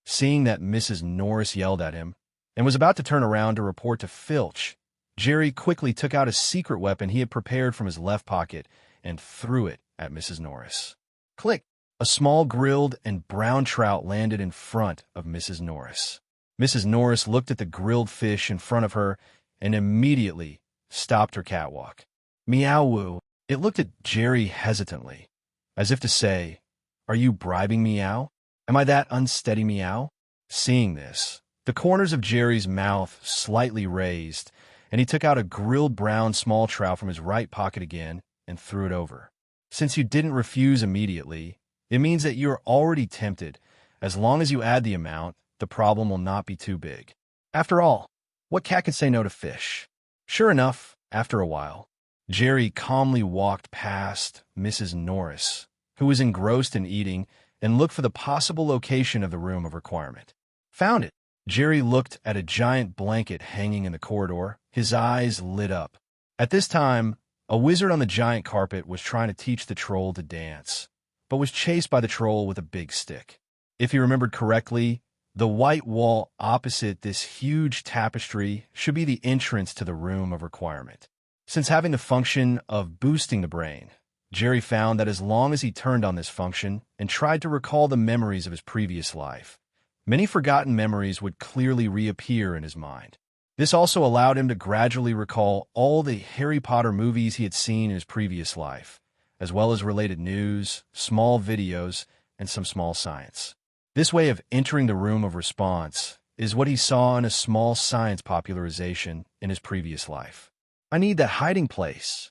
Seeing that Mrs. Norris yelled at him and was about to turn around to report to Filch, Jerry quickly took out a secret weapon he had prepared from his left pocket and threw it at Mrs. Norris. Click! A small grilled and brown trout landed in front of Mrs. Norris. Mrs. Norris looked at the grilled fish in front of her and immediately stopped her catwalk. Meow-woo. It looked at Jerry hesitantly, as if to say, "Are you bribing Meow? Am I that unsteady, Meow?" Seeing this, the corners of Jerry's mouth slightly raised, and he took out a grilled brown small trout from his right pocket again and threw it over. Since you didn't refuse immediately, it means that you're already tempted. As long as you add the amount, the problem will not be too big. After all, what cat can say no to fish? Sure enough, after a while, Jerry calmly walked past Mrs. Norris, who was engrossed in eating, and looked for the possible location of the Room of Requirement. Found it. Jerry looked at a giant blanket hanging in the corridor. His eyes lit up. At this time, a wizard on the giant carpet was trying to teach the troll to dance, but was chased by the troll with a big stick. If he remembered correctly, the white wall opposite this huge tapestry should be the entrance to the Room of Requirement. Since having the function of boosting the brain, Jerry found that as long as he turned on this function and tried to recall the memories of his previous life, many forgotten memories would clearly reappear in his mind. This also allowed him to gradually recall all the Harry Potter movies he had seen in his previous life, as well as related news, small videos, and some small science. This way of entering the Room of Response is what he saw in a small science popularization in his previous life. I need that hiding place.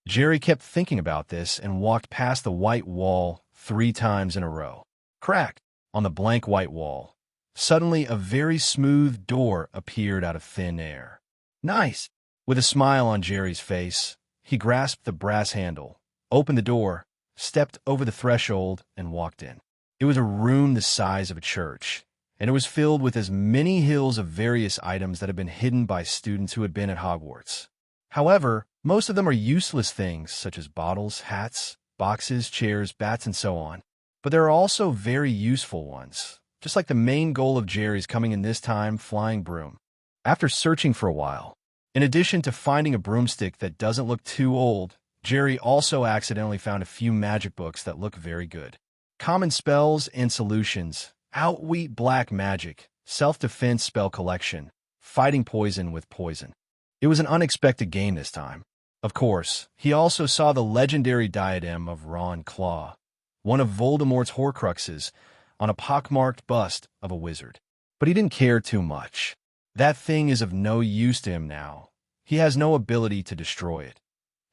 Jerry kept thinking about this and walked past the white wall 3 times in a row. Crack! On the blank white wall. Suddenly, a very smooth door appeared out of thin air. Nice! With a smile on Jerry's face, he grasped the brass handle, opened the door, stepped over the threshold, and walked in. It was a room the size of a church, and it was filled with as many hills of various items that had been hidden by students who had been at Hogwarts. However, most of them are useless things, such as bottles, hats, boxes, chairs, bats, and so on. But there are also very useful ones, just like the main goal of Jerry's coming in this time, flying broom. After searching for a while, in addition to finding a broomstick that doesn't look too old, Jerry also accidentally found a few magic books that look very good. Common spells and solutions, outwit black magic, self-defense spell collection, fighting poison with poison. It was an unexpected game this time. Of course, he also saw the legendary diadem of Ron Claw, one of Voldemort's Horcruxes, on a pockmarked bust of a wizard. But he didn't care too much. That thing is of no use to him now. He has no ability to destroy it.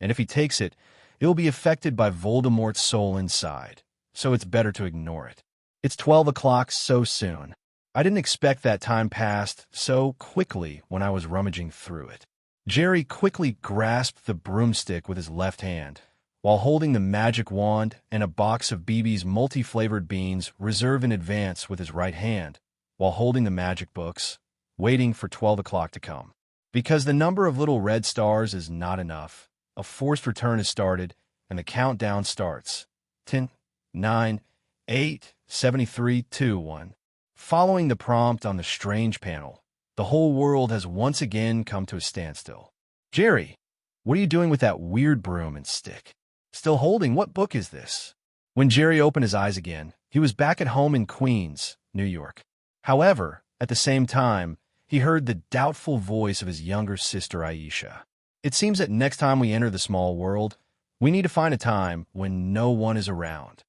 And if he takes it, it will be affected by Voldemort's soul inside, so it's better to ignore it. It's 12 o'clock so soon. I didn't expect that time passed so quickly when I was rummaging through it. Jerry quickly grasped the broomstick with his left hand, while holding the magic wand and a box of BB's multi-flavored beans reserved in advance with his right hand, while holding the magic books, waiting for 12 o'clock to come. Because the number of little red stars is not enough, a forced return is started, and the countdown starts. 10, 9, 8, 73, 2, 1. Following the prompt on the strange panel, the whole world has once again come to a standstill. Jerry, what are you doing with that weird broom and stick? Still holding? What book is this? When Jerry opened his eyes again, he was back at home in Queens, New York. However, at the same time, he heard the doubtful voice of his younger sister Aisha. It seems that next time we enter the small world, we need to find a time when no one is around.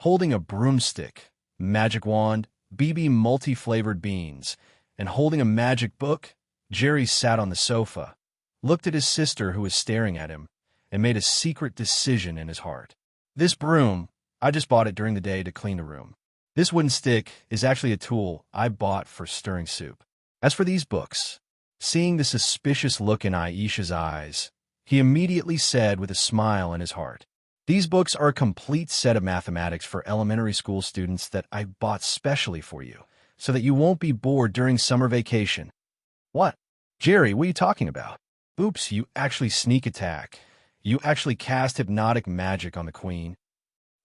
Holding a broomstick, magic wand, BB multi-flavored beans, and holding a magic book, Jerry sat on the sofa, looked at his sister who was staring at him, and made a secret decision in his heart. This broom, I just bought it during the day to clean the room. This wooden stick is actually a tool I bought for stirring soup. As for these books, seeing the suspicious look in Aisha's eyes, he immediately said with a smile in his heart, "These books are a complete set of mathematics for elementary school students that I bought specially for you, so that you won't be bored during summer vacation." What? Jerry, what are you talking about? Oops, you actually sneak attack. You actually cast hypnotic magic on the queen.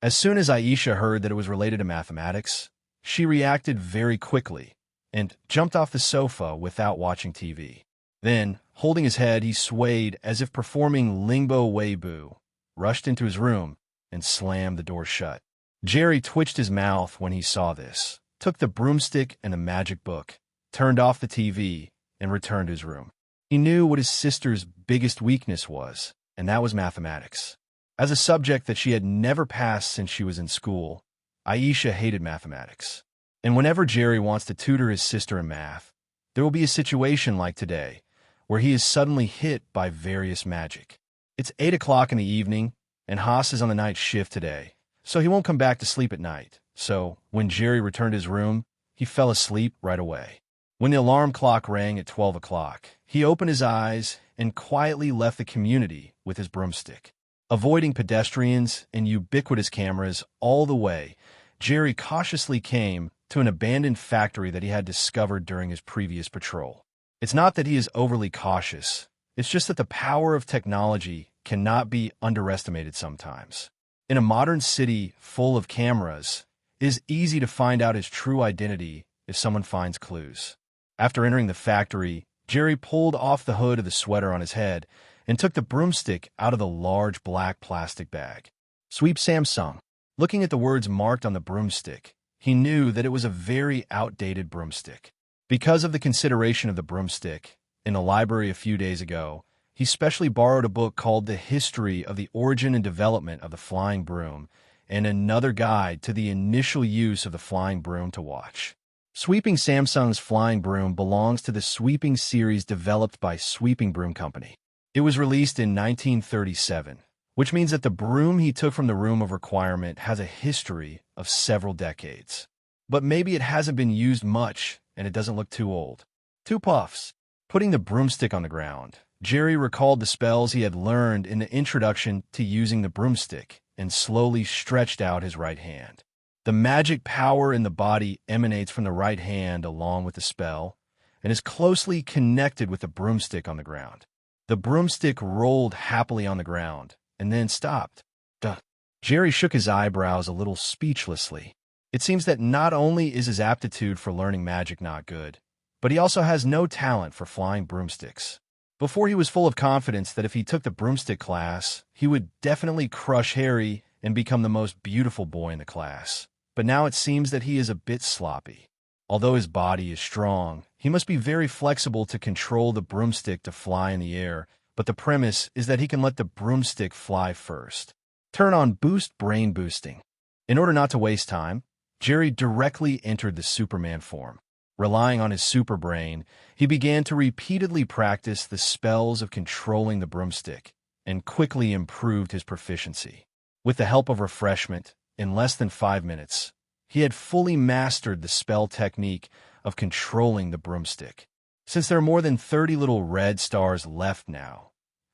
As soon as Aisha heard that it was related to mathematics, she reacted very quickly and jumped off the sofa without watching TV. Then, holding his head, he swayed as if performing Lingbo Weibo, rushed into his room, and slammed the door shut. Jerry twitched his mouth when he saw this, took the broomstick and the magic book, turned off the TV, and returned to his room. He knew what his sister's biggest weakness was, and that was mathematics. As a subject that she had never passed since she was in school, Aisha hated mathematics. And whenever Jerry wants to tutor his sister in math, there will be a situation like today, where he is suddenly hit by various magic. It's 8 o'clock in the evening, and Haas is on the night shift today, so he won't come back to sleep at night. So, when Jerry returned to his room, he fell asleep right away. When the alarm clock rang at 12 o'clock, he opened his eyes and quietly left the community with his broomstick. Avoiding pedestrians and ubiquitous cameras all the way, Jerry cautiously came to an abandoned factory that he had discovered during his previous patrol. It's not that he is overly cautious, it's just that the power of technology cannot be underestimated sometimes. In a modern city full of cameras, it is easy to find out his true identity if someone finds clues. After entering the factory, Jerry pulled off the hood of the sweater on his head and took the broomstick out of the large black plastic bag. Sweep Samsung. Looking at the words marked on the broomstick, he knew that it was a very outdated broomstick. Because of the consideration of the broomstick, in the library a few days ago, he specially borrowed a book called The History of the Origin and Development of the Flying Broom and another guide to the initial use of the flying broom to watch. Sweeping Samsung's flying broom belongs to the Sweeping series developed by Sweeping Broom Company. It was released in 1937, which means that the broom he took from the room of requirement has a history of several decades. But maybe it hasn't been used much and it doesn't look too old. 2 puffs. Putting the broomstick on the ground, Jerry recalled the spells he had learned in the introduction to using the broomstick and slowly stretched out his right hand. The magic power in the body emanates from the right hand along with the spell and is closely connected with the broomstick on the ground. The broomstick rolled happily on the ground and then stopped. Duh. Jerry shook his eyebrows a little speechlessly. It seems that not only is his aptitude for learning magic not good, but he also has no talent for flying broomsticks. Before he was full of confidence that if he took the broomstick class, he would definitely crush Harry and become the most beautiful boy in the class. But now it seems that he is a bit sloppy. Although his body is strong, he must be very flexible to control the broomstick to fly in the air, but the premise is that he can let the broomstick fly first. Turn on Boost Brain Boosting. In order not to waste time, Jerry directly entered the Superman form. Relying on his super brain, he began to repeatedly practice the spells of controlling the broomstick and quickly improved his proficiency. With the help of refreshment, in less than 5 minutes, he had fully mastered the spell technique of controlling the broomstick. Since there are more than 30 little red stars left now,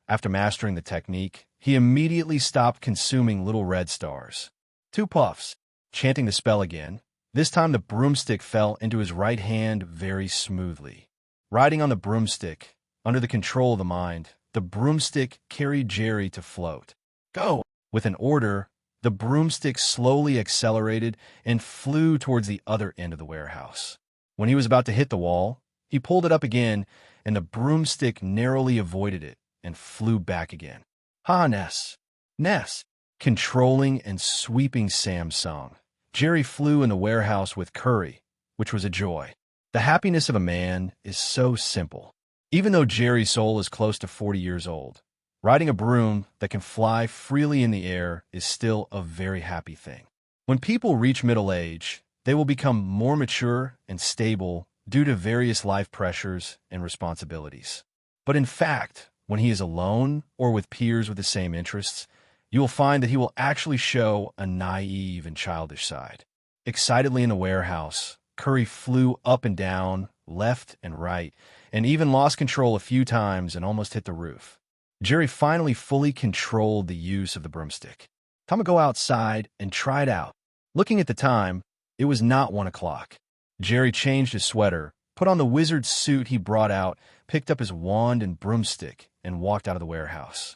after mastering the technique, he immediately stopped consuming little red stars. 2 puffs. Chanting the spell again, this time the broomstick fell into his right hand very smoothly. Riding on the broomstick, under the control of the mind, the broomstick carried Jerry to float. Go! With an order, the broomstick slowly accelerated and flew towards the other end of the warehouse. When he was about to hit the wall, he pulled it up again, and the broomstick narrowly avoided it and flew back again. Ha, Ness! Ness! Controlling and sweeping Sam's song, Jerry flew in the warehouse with Curry, which was a joy. The happiness of a man is so simple. Even though Jerry's soul is close to 40 years old, riding a broom that can fly freely in the air is still a very happy thing. When people reach middle age, they will become more mature and stable due to various life pressures and responsibilities. But in fact, when he is alone or with peers with the same interests, you will find that he will actually show a naive and childish side. Excitedly in the warehouse, Curry flew up and down, left and right, and even lost control a few times and almost hit the roof. Jerry finally fully controlled the use of the broomstick. Time to go outside and try it out. Looking at the time, it was not 1 o'clock. Jerry changed his sweater, put on the wizard's suit he brought out, picked up his wand and broomstick, and walked out of the warehouse.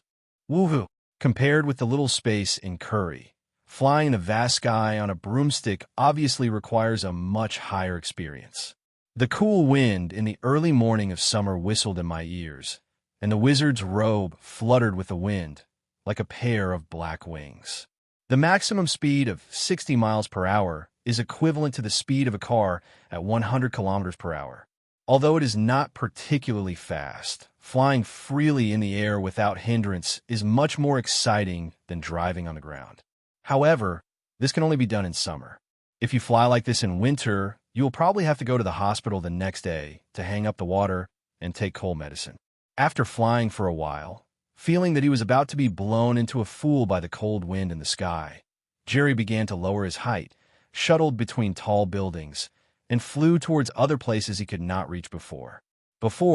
Woohoo! Compared with the little space in Curry, flying in the vast sky on a broomstick obviously requires a much higher experience. The cool wind in the early morning of summer whistled in my ears, and the wizard's robe fluttered with the wind, like a pair of black wings. The maximum speed of 60 miles per hour is equivalent to the speed of a car at 100 kilometers per hour. Although it is not particularly fast, flying freely in the air without hindrance is much more exciting than driving on the ground. However, this can only be done in summer. If you fly like this in winter, you will probably have to go to the hospital the next day to hang up the water and take cold medicine. After flying for a while, feeling that he was about to be blown into a fool by the cold wind in the sky, Jerry began to lower his height, shuttled between tall buildings, and flew towards other places he could not reach before.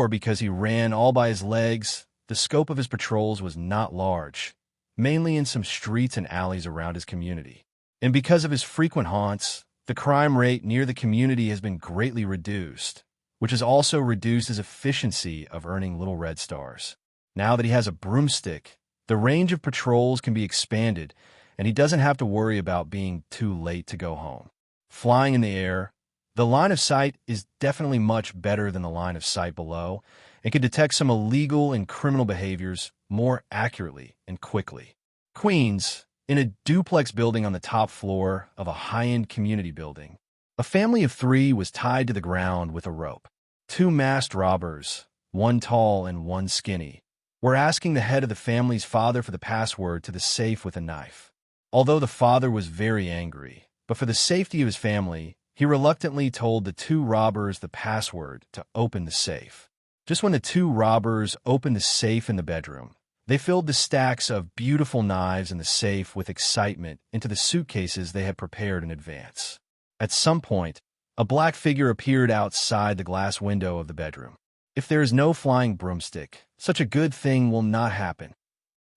Because he ran all by his legs, the scope of his patrols was not large, mainly in some streets and alleys around his community. And because of his frequent haunts, the crime rate near the community has been greatly reduced, which has also reduced his efficiency of earning little red stars. Now that he has a broomstick, the range of patrols can be expanded, and he doesn't have to worry about being too late to go home. Flying in the air, the line of sight is definitely much better than the line of sight below and can detect some illegal and criminal behaviors more accurately and quickly. Queens, in a duplex building on the top floor of a high-end community building, a family of 3 was tied to the ground with a rope. 2 masked robbers, one tall and one skinny, were asking the head of the family's father for the password to the safe with a knife. Although the father was very angry, but for the safety of his family, he reluctantly told the 2 robbers the password to open the safe. Just when the 2 robbers opened the safe in the bedroom, they filled the stacks of beautiful knives in the safe with excitement into the suitcases they had prepared in advance. At some point, a black figure appeared outside the glass window of the bedroom. If there is no flying broomstick, such a good thing will not happen.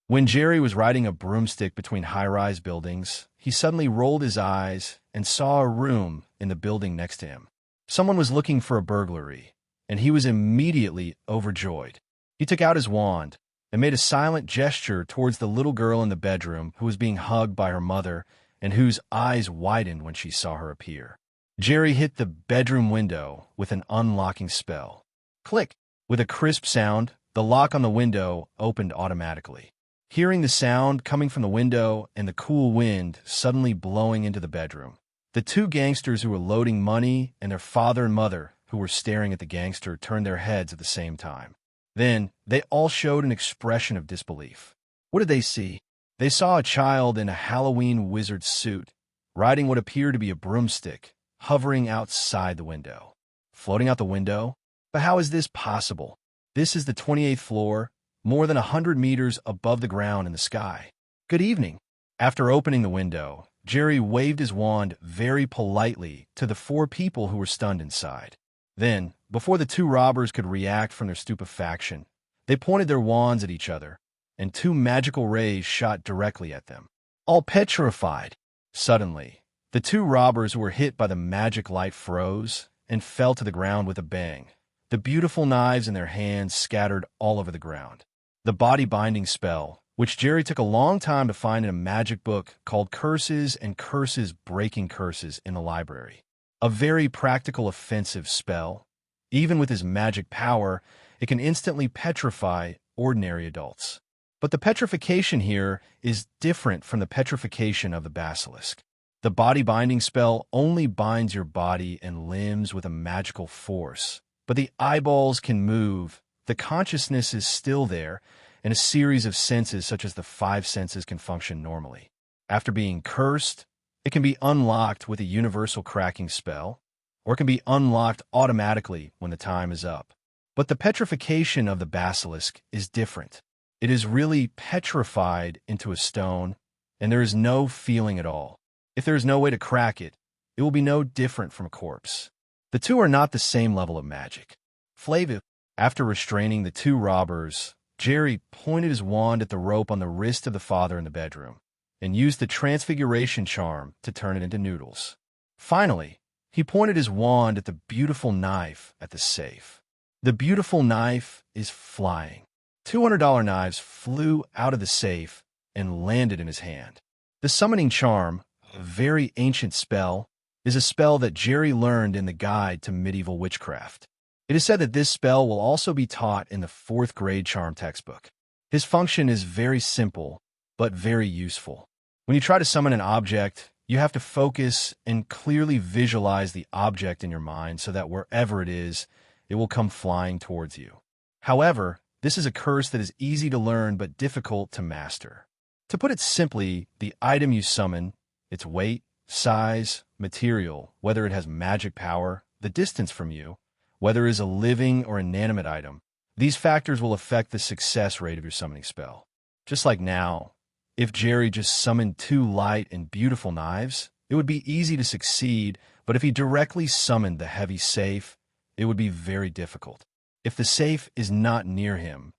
When Jerry was riding a broomstick between high-rise buildings, he suddenly rolled his eyes and saw a room in the building next to him. Someone was looking for a burglary, and he was immediately overjoyed. He took out his wand and made a silent gesture towards the little girl in the bedroom who was being hugged by her mother and whose eyes widened when she saw her appear. Jerry hit the bedroom window with an unlocking spell. Click! With a crisp sound, the lock on the window opened automatically. hearing the sound coming from the window and the cool wind suddenly blowing into the bedroom. The two gangsters who were loading money and their father and mother, who were staring at the gangster, turned their heads at the same time. Then, they all showed an expression of disbelief. What did they see? They saw a child in a Halloween wizard suit, riding what appeared to be a broomstick, hovering outside the window. Floating out the window? But how is this possible? This is the 28th floor, more than 100 meters above the ground in the sky. Good evening. After opening the window, Jerry waved his wand very politely to the four people who were stunned inside. Then, before the two robbers could react from their stupefaction, they pointed their wands at each other, and two magical rays shot directly at them. All petrified. Suddenly, the two robbers who were hit by the magic light froze and fell to the ground with a bang. The beautiful knives in their hands scattered all over the ground. The body-binding spell, which Jerry took a long time to find in a magic book called Curses and Curses Breaking Curses in the library. A very practical offensive spell. Even with his magic power, it can instantly petrify ordinary adults. But the petrification here is different from the petrification of the basilisk. The body-binding spell only binds your body and limbs with a magical force, but the eyeballs can move, the consciousness is still there, and a series of senses such as the five senses can function normally. After being cursed, it can be unlocked with a universal cracking spell, or it can be unlocked automatically when the time is up. But the petrification of the basilisk is different. It is really petrified into a stone, and there is no feeling at all. If there is no way to crack it, it will be no different from a corpse. The two are not the same level of magic. Flavia, after restraining the two robbers, Jerry pointed his wand at the rope on the wrist of the father in the bedroom, and used the transfiguration charm to turn it into noodles. Finally, he pointed his wand at the beautiful knife at the safe. The beautiful knife is flying. $200 knives flew out of the safe and landed in his hand. The summoning charm, a very ancient spell, is a spell that Jerry learned in the Guide to Medieval Witchcraft. It is said that this spell will also be taught in the 4th grade charm textbook. His function is very simple, but very useful. When you try to summon an object, you have to focus and clearly visualize the object in your mind so that wherever it is, it will come flying towards you. However, this is a curse that is easy to learn but difficult to master. To put it simply, the item you summon, its weight, size, material, whether it has magic power, the distance from you, whether it is a living or inanimate item, these factors will affect the success rate of your summoning spell. Just like now, if Jerry just summoned 2 light and beautiful knives, it would be easy to succeed, but if he directly summoned the heavy safe, it would be very difficult. If the safe is not near him,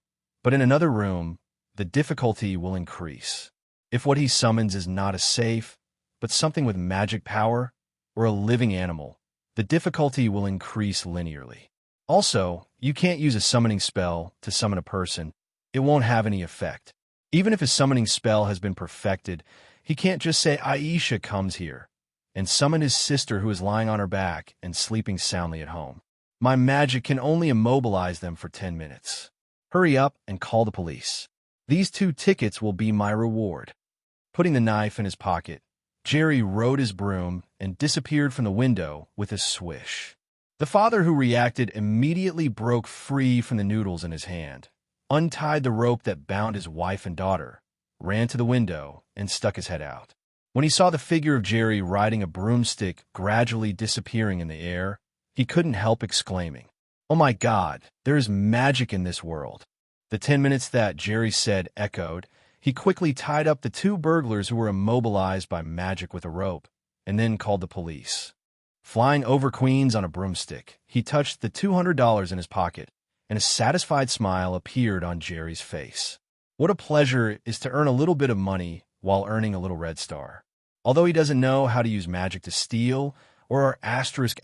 but in another room, the difficulty will increase. If what he summons is not a safe, but something with magic power, or a living animal, the difficulty will increase linearly. Also, you can't use a summoning spell to summon a person. It won't have any effect. Even if his summoning spell has been perfected, he can't just say, "Aisha comes here," and summon his sister who is lying on her back and sleeping soundly at home. My magic can only immobilize them for 10 minutes. Hurry up and call the police. These 2 tickets will be my reward. Putting the knife in his pocket, Jerry rode his broom and disappeared from the window with a swish. The father who reacted immediately broke free from the noodles in his hand, untied the rope that bound his wife and daughter, ran to the window, and stuck his head out. When he saw the figure of Jerry riding a broomstick gradually disappearing in the air, he couldn't help exclaiming, "Oh my God, there is magic in this world." The 10 minutes that Jerry said echoed. He quickly tied up the 2 burglars who were immobilized by magic with a rope, and then called the police. Flying over Queens on a broomstick, he touched the $200 in his pocket, and a satisfied smile appeared on Jerry's face. What a pleasure it is to earn a little bit of money while earning a little red star. Although he doesn't know how to use magic to steal or asterisk,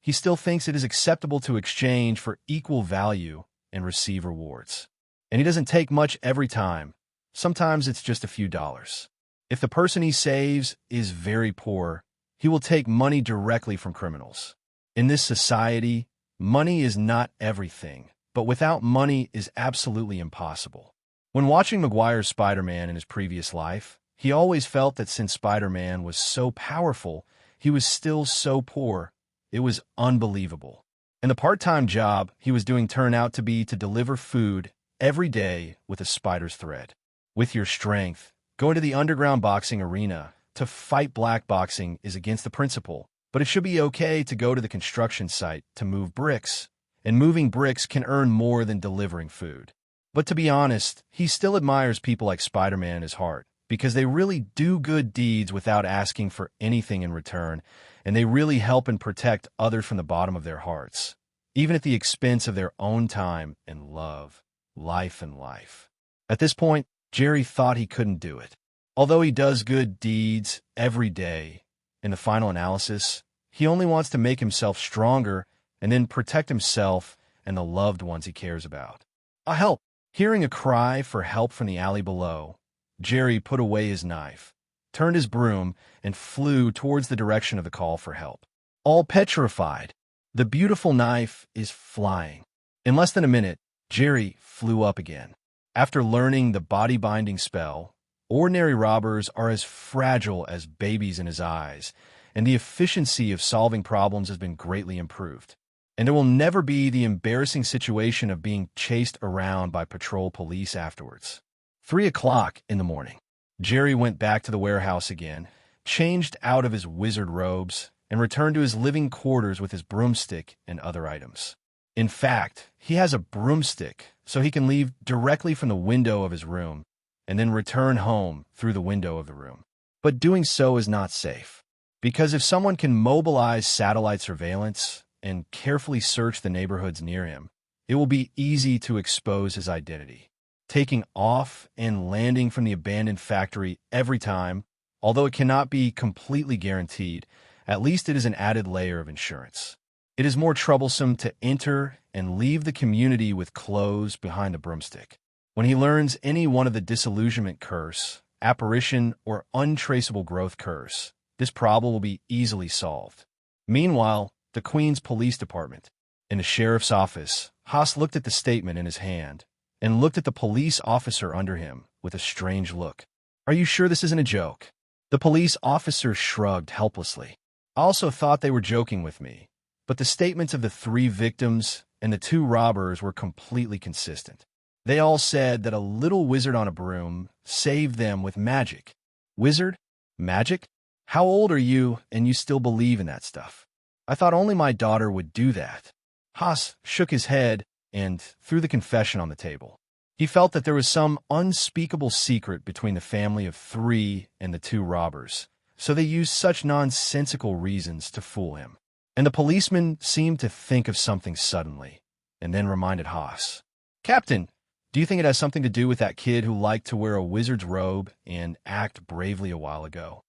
he still thinks it is acceptable to exchange for equal value and receive rewards. And he doesn't take much every time. Sometimes it's just a few dollars. If the person he saves is very poor, he will take money directly from criminals. In this society, money is not everything, but without money is absolutely impossible. When watching Maguire's Spider-Man in his previous life, he always felt that since Spider-Man was so powerful, he was still so poor. It was unbelievable. And the part-time job he was doing turned out to be to deliver food every day with a spider's thread. With your strength, going to the underground boxing arena to fight black boxing is against the principle, but it should be okay to go to the construction site to move bricks, and moving bricks can earn more than delivering food. But to be honest, he still admires people like Spider-Man in his heart, because they really do good deeds without asking for anything in return, and they really help and protect others from the bottom of their hearts, even at the expense of their own time and love, life and life. At this point, Jerry thought he couldn't do it. Although he does good deeds every day, in the final analysis, he only wants to make himself stronger and then protect himself and the loved ones he cares about. Help! Hearing a cry for help from the alley below, Jerry put away his knife, turned his broom, and flew towards the direction of the call for help. All petrified, the beautiful knife is flying. In less than a minute, Jerry flew up again. After learning the body-binding spell, ordinary robbers are as fragile as babies in his eyes, and the efficiency of solving problems has been greatly improved. And there will never be the embarrassing situation of being chased around by patrol police afterwards. 3 o'clock in the morning. Jerry went back to the warehouse again, changed out of his wizard robes, and returned to his living quarters with his broomstick and other items. In fact, he has a broomstick, so he can leave directly from the window of his room, and then return home through the window of the room. But doing so is not safe, because if someone can mobilize satellite surveillance and carefully search the neighborhoods near him, it will be easy to expose his identity. Taking off and landing from the abandoned factory every time, although it cannot be completely guaranteed, at least it is an added layer of insurance. It is more troublesome to enter and leave the community with clothes behind a broomstick. When he learns any one of the disillusionment curse, apparition, or untraceable growth curse, this problem will be easily solved. Meanwhile, the Queen's Police Department. In the sheriff's office, Haas looked at the statement in his hand and looked at the police officer under him with a strange look. "Are you sure this isn't a joke?" The police officer shrugged helplessly. "I also thought they were joking with me, but the statements of the 3 victims and the 2 robbers were completely consistent. They all said that a little wizard on a broom saved them with magic." "Wizard? Magic? How old are you and you still believe in that stuff? I thought only my daughter would do that." Haas shook his head and threw the confession on the table. He felt that there was some unspeakable secret between the family of 3 and the 2 robbers, so they used such nonsensical reasons to fool him. And the policeman seemed to think of something suddenly, and then reminded Haas. "Captain, do you think it has something to do with that kid who liked to wear a wizard's robe and act bravely a while ago?"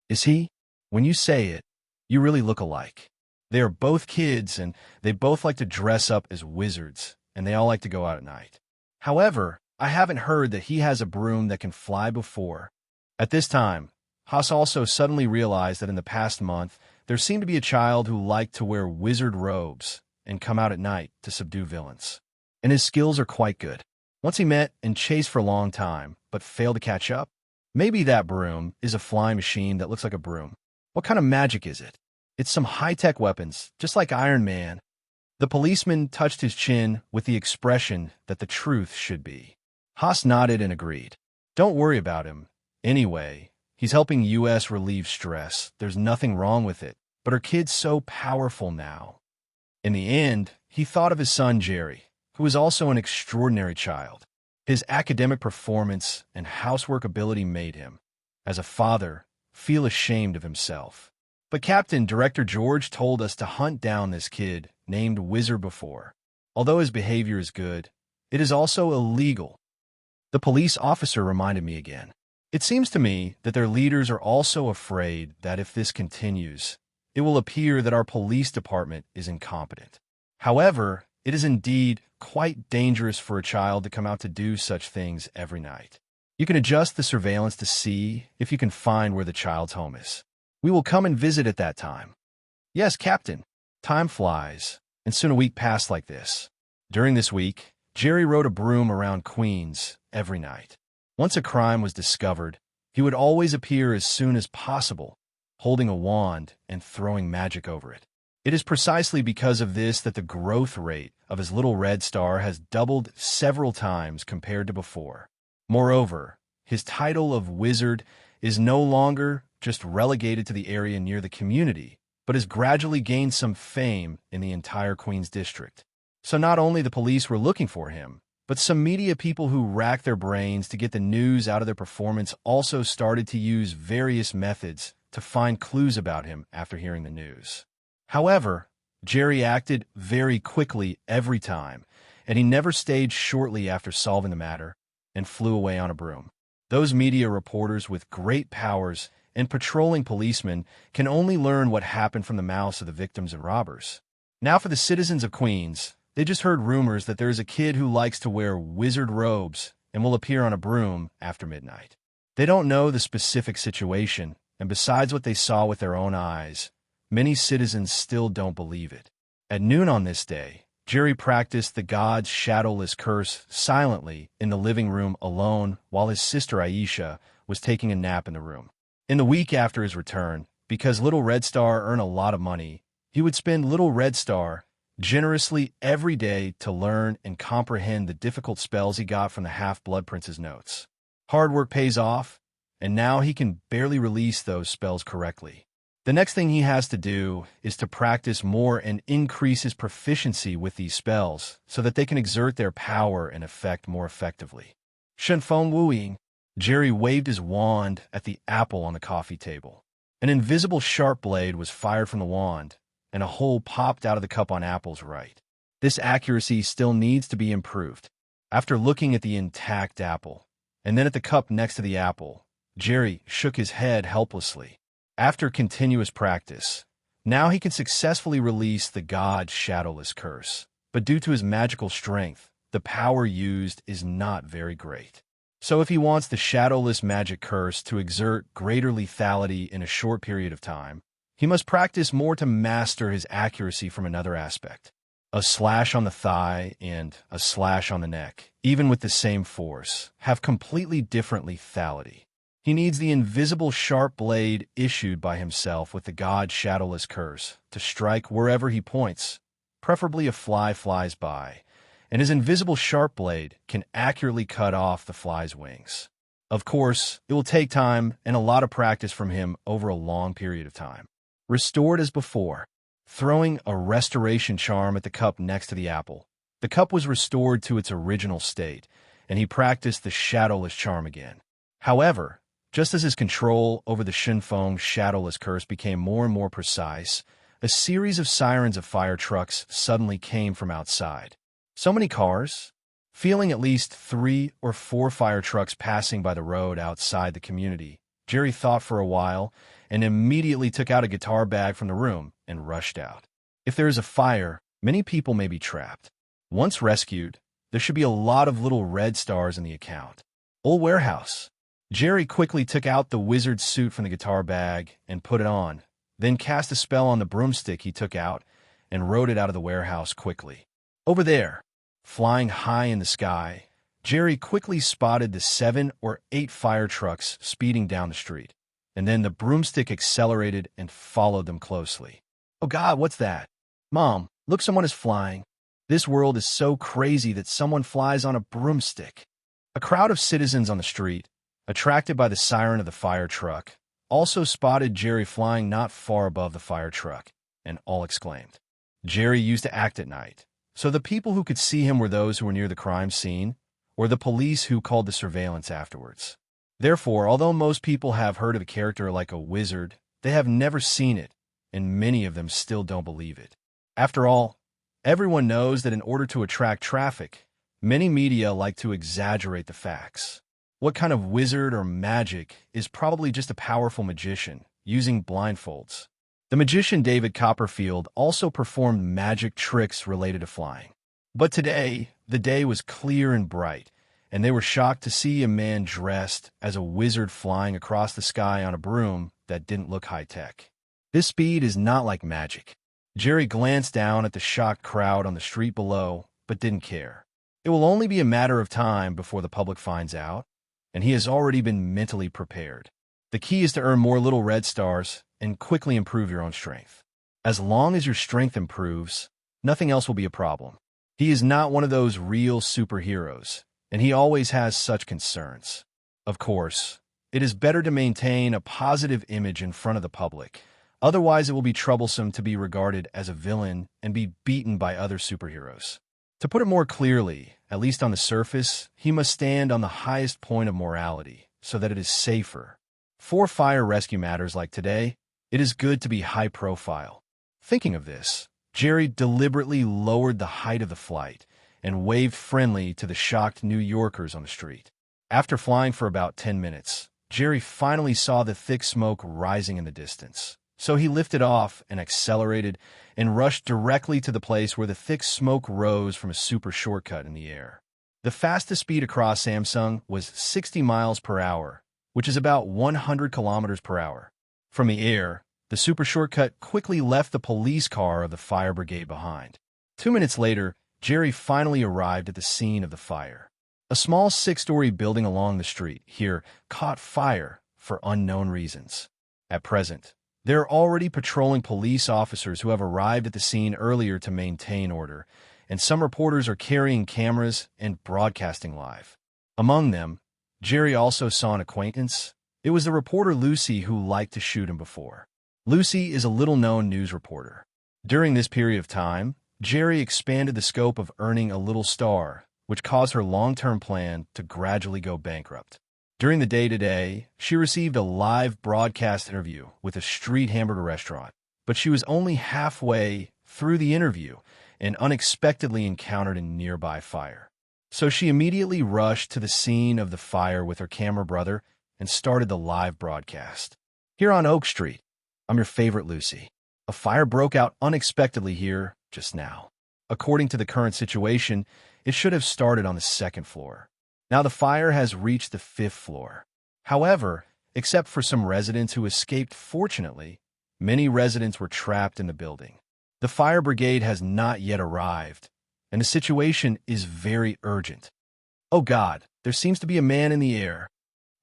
"Is he? When you say it, you really look alike. They are both kids, and they both like to dress up as wizards, and they all like to go out at night. However, I haven't heard that he has a broom that can fly before." At this time, Haas also suddenly realized that in the past month, there seemed to be a child who liked to wear wizard robes and come out at night to subdue villains. And his skills are quite good. Once he met and chased for a long time, but failed to catch up. Maybe that broom is a flying machine that looks like a broom. What kind of magic is it? It's some high-tech weapons, just like Iron Man. The policeman touched his chin with the expression that the truth should be. Haas nodded and agreed. "Don't worry about him. Anyway, he's helping U.S. relieve stress. There's nothing wrong with it. But our kid's so powerful now." In the end, he thought of his son Jerry, who was also an extraordinary child. His academic performance and housework ability made him, as a father, feel ashamed of himself. But Captain Director George told us to hunt down this kid named Wizard before. Although his behavior is good, it is also illegal. The police officer reminded me again. It seems to me that their leaders are also afraid that if this continues, it will appear that our police department is incompetent. However, it is indeed quite dangerous for a child to come out to do such things every night. You can adjust the surveillance to see if you can find where the child's home is. We will come and visit at that time. "Yes, Captain." Time flies, and soon a week passed like this. During this week, Jerry rode a broom around Queens every night. Once a crime was discovered, he would always appear as soon as possible, holding a wand and throwing magic over it. It is precisely because of this that the growth rate of his little red star has doubled several times compared to before. Moreover, his title of wizard is no longer just relegated to the area near the community, but has gradually gained some fame in the entire Queens district. So not only the police were looking for him, but some media people who racked their brains to get the news out of their performance also started to use various methods to find clues about him after hearing the news. However, Jerry acted very quickly every time, and he never stayed shortly after solving the matter and flew away on a broom. Those media reporters with great powers and patrolling policemen can only learn what happened from the mouths of the victims and robbers. Now for the citizens of Queens, they just heard rumors that there is a kid who likes to wear wizard robes and will appear on a broom after midnight. They don't know the specific situation, and besides what they saw with their own eyes, many citizens still don't believe it. At noon on this day, Jerry practiced the god's shadowless curse silently in the living room alone while his sister Aisha was taking a nap in the room. In the week after his return, because Little Red Star earned a lot of money, he would spend Little Red Star generously every day to learn and comprehend the difficult spells he got from the Half-Blood Prince's notes. Hard work pays off, and now he can barely release those spells correctly. The next thing he has to do is to practice more and increase his proficiency with these spells so that they can exert their power and effect more effectively. Shenfeng Wuying. Jerry waved his wand at the apple on the coffee table. An invisible sharp blade was fired from the wand, and a hole popped out of the cup on Apple's right. This accuracy still needs to be improved. After looking at the intact apple, and then at the cup next to the apple, Jerry shook his head helplessly. After continuous practice, now he can successfully release the god's shadowless curse. But due to his magical strength, the power used is not very great. So if he wants the shadowless magic curse to exert greater lethality in a short period of time, he must practice more to master his accuracy from another aspect. A slash on the thigh and a slash on the neck, even with the same force, have completely different lethality. He needs the invisible sharp blade issued by himself with the god's shadowless curse to strike wherever he points, preferably a fly flies by, and his invisible sharp blade can accurately cut off the fly's wings. Of course, it will take time and a lot of practice from him over a long period of time. Restored as before. Throwing a restoration charm at the cup next to the apple, the cup was restored to its original state, and he practiced the shadowless charm again. However, just as his control over the Shenfeng shadowless curse became more and more precise, a series of sirens of fire trucks suddenly came from outside. So many cars? Feeling at least 3 or 4 fire trucks passing by the road outside the community, Jerry thought for a while and immediately took out a guitar bag from the room and rushed out. If there is a fire, many people may be trapped. Once rescued, there should be a lot of little red stars in the account. Old warehouse. Jerry quickly took out the wizard suit from the guitar bag and put it on, then cast a spell on the broomstick he took out and rode it out of the warehouse quickly. Over there, flying high in the sky, Jerry quickly spotted the 7 or 8 fire trucks speeding down the street, and then the broomstick accelerated and followed them closely. Oh God, what's that? Mom, look, someone is flying. This world is so crazy that someone flies on a broomstick. A crowd of citizens on the street, attracted by the siren of the fire truck, also spotted Jerry flying not far above the fire truck, and all exclaimed. Jerry used to act at night, so the people who could see him were those who were near the crime scene, or the police who called the surveillance afterwards. Therefore, although most people have heard of a character like a wizard, they have never seen it, and many of them still don't believe it. After all, everyone knows that in order to attract traffic, many media like to exaggerate the facts. What kind of wizard or magic is probably just a powerful magician using blindfolds? The magician David Copperfield also performed magic tricks related to flying. But today, the day was clear and bright, and they were shocked to see a man dressed as a wizard flying across the sky on a broom that didn't look high-tech. This speed is not like magic. Jerry glanced down at the shocked crowd on the street below, but didn't care. It will only be a matter of time before the public finds out, and he has already been mentally prepared. The key is to earn more little red stars and quickly improve your own strength. As long as your strength improves, nothing else will be a problem. He is not one of those real superheroes, and he always has such concerns. Of course, it is better to maintain a positive image in front of the public. Otherwise, it will be troublesome to be regarded as a villain and be beaten by other superheroes. To put it more clearly, at least on the surface, he must stand on the highest point of morality so that it is safer. For fire rescue matters like today, it is good to be high profile. Thinking of this, Jerry deliberately lowered the height of the flight and waved friendly to the shocked New Yorkers on the street. After flying for about 10 minutes, Jerry finally saw the thick smoke rising in the distance. So he lifted off and accelerated and rushed directly to the place where the thick smoke rose from a super shortcut in the air. The fastest speed across Samsung was 60 miles per hour, which is about 100 kilometers per hour. From the air, the super shortcut quickly left the police car of the fire brigade behind. 2 minutes later, Jerry finally arrived at the scene of the fire. A small 6-story building along the street here caught fire for unknown reasons. At present, there are already patrolling police officers who have arrived at the scene earlier to maintain order, and some reporters are carrying cameras and broadcasting live. Among them, Jerry also saw an acquaintance. It was the reporter Lucy who liked to shoot him before. Lucy is a little-known news reporter. During this period of time, Jerry expanded the scope of earning a little star, which caused her long-term plan to gradually go bankrupt. During the day-to-day, she received a live broadcast interview with a street hamburger restaurant, but she was only halfway through the interview and unexpectedly encountered a nearby fire. So she immediately rushed to the scene of the fire with her camera brother and started the live broadcast. Here on Oak Street, I'm your favorite Lucy. A fire broke out unexpectedly here just now. According to the current situation, it should have started on the 2nd floor. Now the fire has reached the 5th floor. However, except for some residents who escaped fortunately, many residents were trapped in the building. The fire brigade has not yet arrived, and the situation is very urgent. Oh God, there seems to be a man in the air.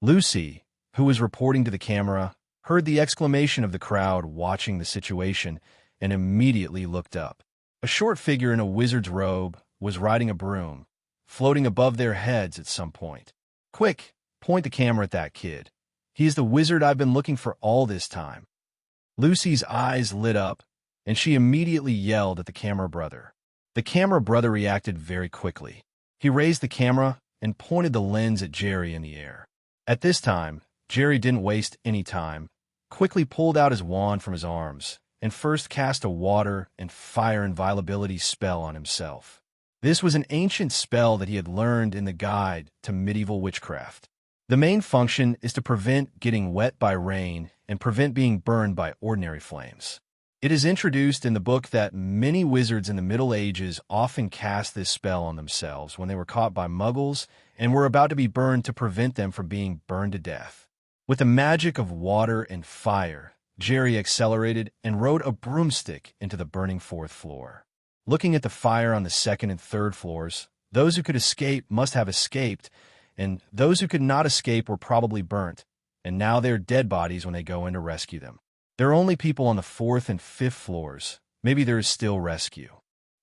Lucy, who was reporting to the camera, heard the exclamation of the crowd watching the situation and immediately looked up. A short figure in a wizard's robe was riding a broom, floating above their heads at some point. Quick, point the camera at that kid. He is the wizard I've been looking for all this time. Lucy's eyes lit up, and she immediately yelled at the camera brother. The camera brother reacted very quickly. He raised the camera and pointed the lens at Jerry in the air. At this time, Jerry didn't waste any time, quickly pulled out his wand from his arms, and first cast a water and fire inviolability spell on himself. This was an ancient spell that he had learned in the guide to medieval witchcraft. The main function is to prevent getting wet by rain and prevent being burned by ordinary flames. It is introduced in the book that many wizards in the Middle Ages often cast this spell on themselves when they were caught by muggles and were about to be burned to prevent them from being burned to death. With the magic of water and fire, Jerry accelerated and rode a broomstick into the burning 4th floor. Looking at the fire on the 2nd and 3rd floors, those who could escape must have escaped, and those who could not escape were probably burnt, and now they're dead bodies when they go in to rescue them. There are only people on the 4th and 5th floors. Maybe there is still rescue.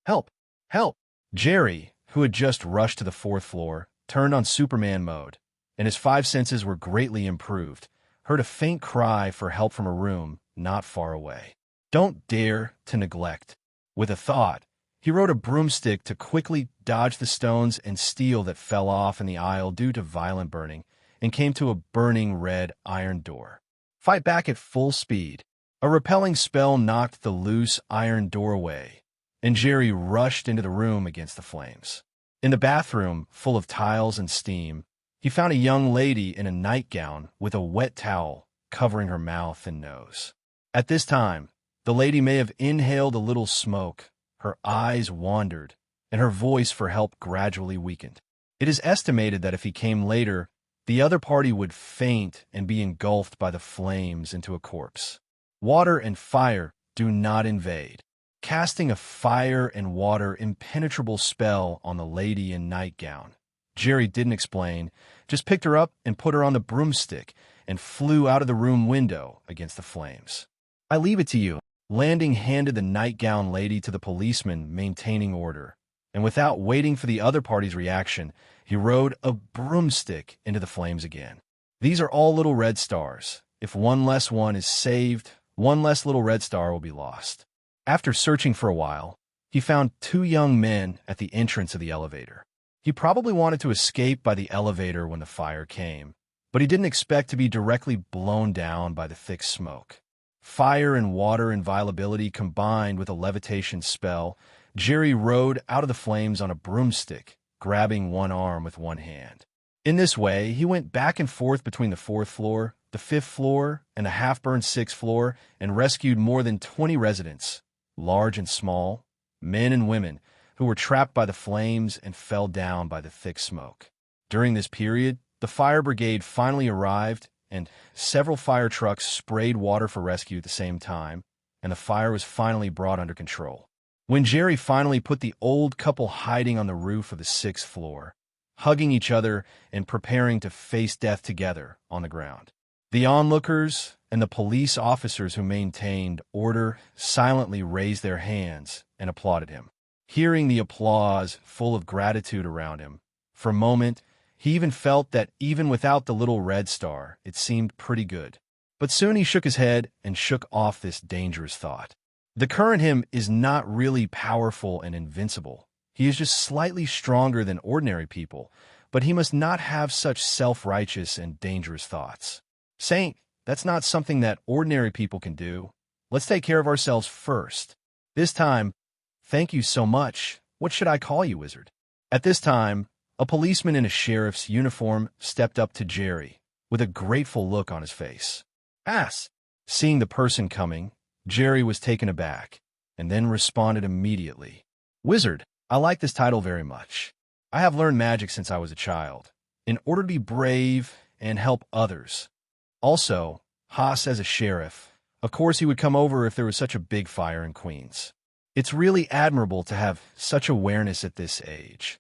Help! Help! Jerry, who had just rushed to the 4th floor, turned on Superman mode, and his 5 senses were greatly improved, heard a faint cry for help from a room not far away. Don't dare to neglect. With a thought, he rode a broomstick to quickly dodge the stones and steel that fell off in the aisle due to violent burning, and came to a burning red iron door. Fight back at full speed. A repelling spell knocked the loose iron door away, and Jerry rushed into the room against the flames. In the bathroom, full of tiles and steam, he found a young lady in a nightgown with a wet towel covering her mouth and nose. At this time, the lady may have inhaled a little smoke, her eyes wandered, and her voice for help gradually weakened. It is estimated that if he came later, the other party would faint and be engulfed by the flames into a corpse. Water and fire do not invade. casting a fire and water impenetrable spell on the lady in nightgown. Jerry didn't explain, just picked her up and put her on the broomstick and flew out of the room window against the flames. "I leave it to you." Landing handed the nightgown lady to the policeman maintaining order, and without waiting for the other party's reaction, he rode a broomstick into the flames again. "These are all little red stars. If one less one is saved, one less little red star will be lost." After searching for a while, he found two young men at the entrance of the elevator. He probably wanted to escape by the elevator when the fire came, but he didn't expect to be directly blown down by the thick smoke. Fire and water inviolability combined with a levitation spell, Jerry rode out of the flames on a broomstick, grabbing one arm with one hand. In this way, he went back and forth between the 4th floor, the 5th floor, and the half-burned 6th floor and rescued more than 20 residents, large and small, men and women, who were trapped by the flames and fell down by the thick smoke. During this period, the fire brigade finally arrived, and several fire trucks sprayed water for rescue at the same time, and the fire was finally brought under control. When Jerry finally put the old couple hiding on the roof of the 6th floor, hugging each other and preparing to face death together on the ground, the onlookers and the police officers who maintained order silently raised their hands and applauded him. Hearing the applause full of gratitude around him, for a moment, he even felt that even without the little red star, it seemed pretty good. But soon he shook his head and shook off this dangerous thought. The current him is not really powerful and invincible. He is just slightly stronger than ordinary people, but he must not have such self-righteous and dangerous thoughts. Saint, that's not something that ordinary people can do. Let's take care of ourselves first. This time, thank you so much. What should I call you, wizard? At this time, a policeman in a sheriff's uniform stepped up to Jerry, with a grateful look on his face. "Ass!" Seeing the person coming, Jerry was taken aback, and then responded immediately. "Wizard, I like this title very much. I have learned magic since I was a child, in order to be brave and help others. Also, Haas as a sheriff, of course he would come over if there was such a big fire in Queens. It's really admirable to have such awareness at this age."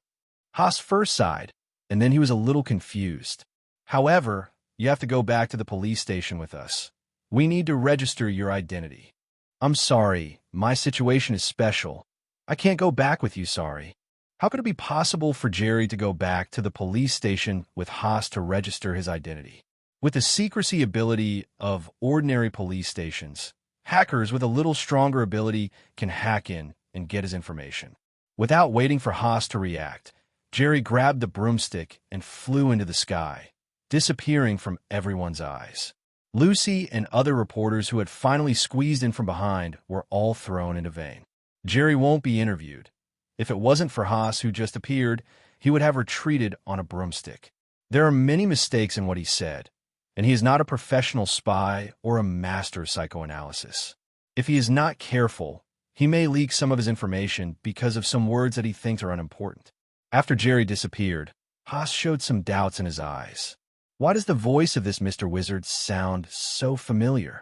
Haas first sighed, and then he was a little confused. "However, you have to go back to the police station with us. We need to register your identity." "I'm sorry, my situation is special. I can't go back with you, sorry." How could it be possible for Jerry to go back to the police station with Haas to register his identity? With the secrecy ability of ordinary police stations, hackers with a little stronger ability can hack in and get his information. Without waiting for Haas to react, Jerry grabbed the broomstick and flew into the sky, disappearing from everyone's eyes. Lucy and other reporters who had finally squeezed in from behind were all thrown into vain. Jerry won't be interviewed. If it wasn't for Haas, who just appeared, he would have retreated on a broomstick. There are many mistakes in what he said, and he is not a professional spy or a master psychoanalysis. If he is not careful, he may leak some of his information because of some words that he thinks are unimportant. After Jerry disappeared, Haas showed some doubts in his eyes. Why does the voice of this Mr. Wizard sound so familiar?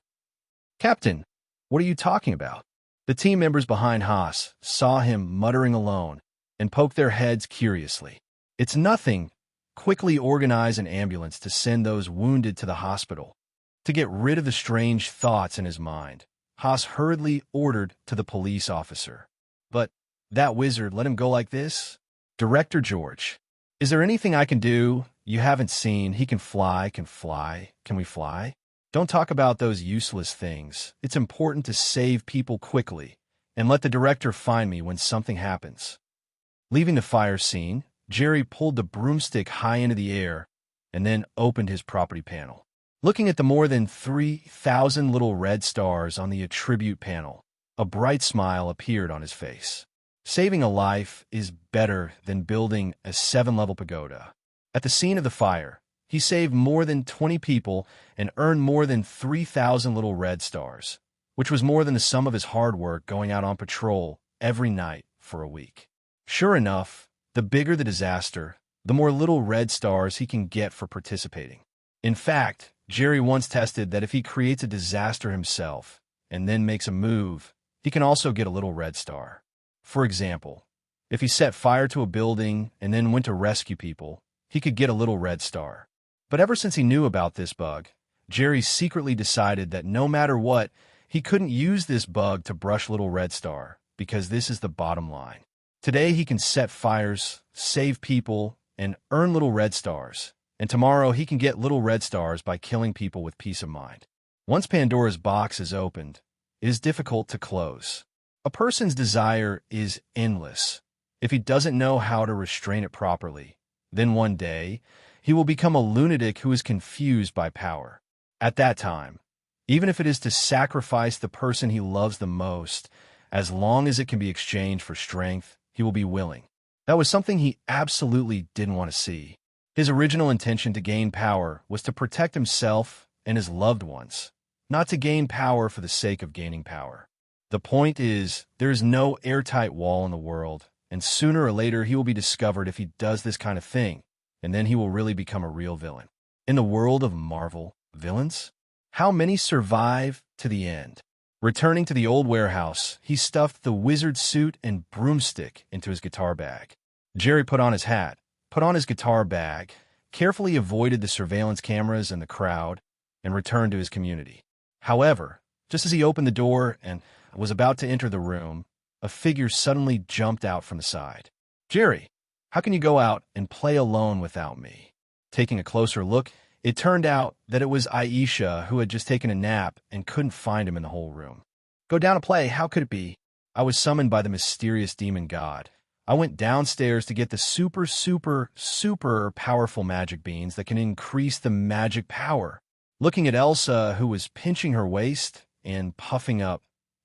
"Captain, what are you talking about?" The team members behind Haas saw him muttering alone and poked their heads curiously. "It's nothing. Quickly organize an ambulance to send those wounded to the hospital." To get rid of the strange thoughts in his mind, Haas hurriedly ordered to the police officer. "But that wizard let him go like this?" "Director George, is there anything I can do you haven't seen? He can fly, Can we fly? Don't talk about those useless things. It's important to save people quickly and let the director find me when something happens." Leaving the fire scene, Jerry pulled the broomstick high into the air and then opened his property panel. Looking at the more than 3,000 little red stars on the attribute panel, a bright smile appeared on his face. Saving a life is better than building a 7-level pagoda. At the scene of the fire, he saved more than 20 people and earned more than 3,000 little red stars, which was more than the sum of his hard work going out on patrol every night for a week. Sure enough, the bigger the disaster, the more little red stars he can get for participating. In fact, Jerry once tested that if he creates a disaster himself and then makes a move, he can also get a little red star. For example, if he set fire to a building and then went to rescue people, he could get a little red star. But ever since he knew about this bug, Jerry secretly decided that no matter what, he couldn't use this bug to brush little red star, because this is the bottom line. Today he can set fires, save people, and earn little red stars. And tomorrow he can get little red stars by killing people with peace of mind. Once Pandora's box is opened, it is difficult to close. A person's desire is endless. If he doesn't know how to restrain it properly, then one day he will become a lunatic who is confused by power. At that time, even if it is to sacrifice the person he loves the most, as long as it can be exchanged for strength, he will be willing. That was something he absolutely didn't want to see. His original intention to gain power was to protect himself and his loved ones, not to gain power for the sake of gaining power. The point is, there is no airtight wall in the world, and sooner or later he will be discovered if he does this kind of thing, and then he will really become a real villain. In the world of Marvel villains, how many survive to the end? Returning to the old warehouse, he stuffed the wizard suit and broomstick into his guitar bag. Jerry put on his hat, put on his guitar bag, carefully avoided the surveillance cameras and the crowd, and returned to his community. However, just as he opened the door and was about to enter the room, a figure suddenly jumped out from the side. "Jerry, how can you go out and play alone without me?" Taking a closer look, it turned out that it was Aisha, who had just taken a nap and couldn't find him in the whole room. "Go down and play. How could it be? I was summoned by the mysterious demon god. I went downstairs to get the super powerful magic beans that can increase the magic power." Looking at Elsa, who was pinching her waist and puffing up,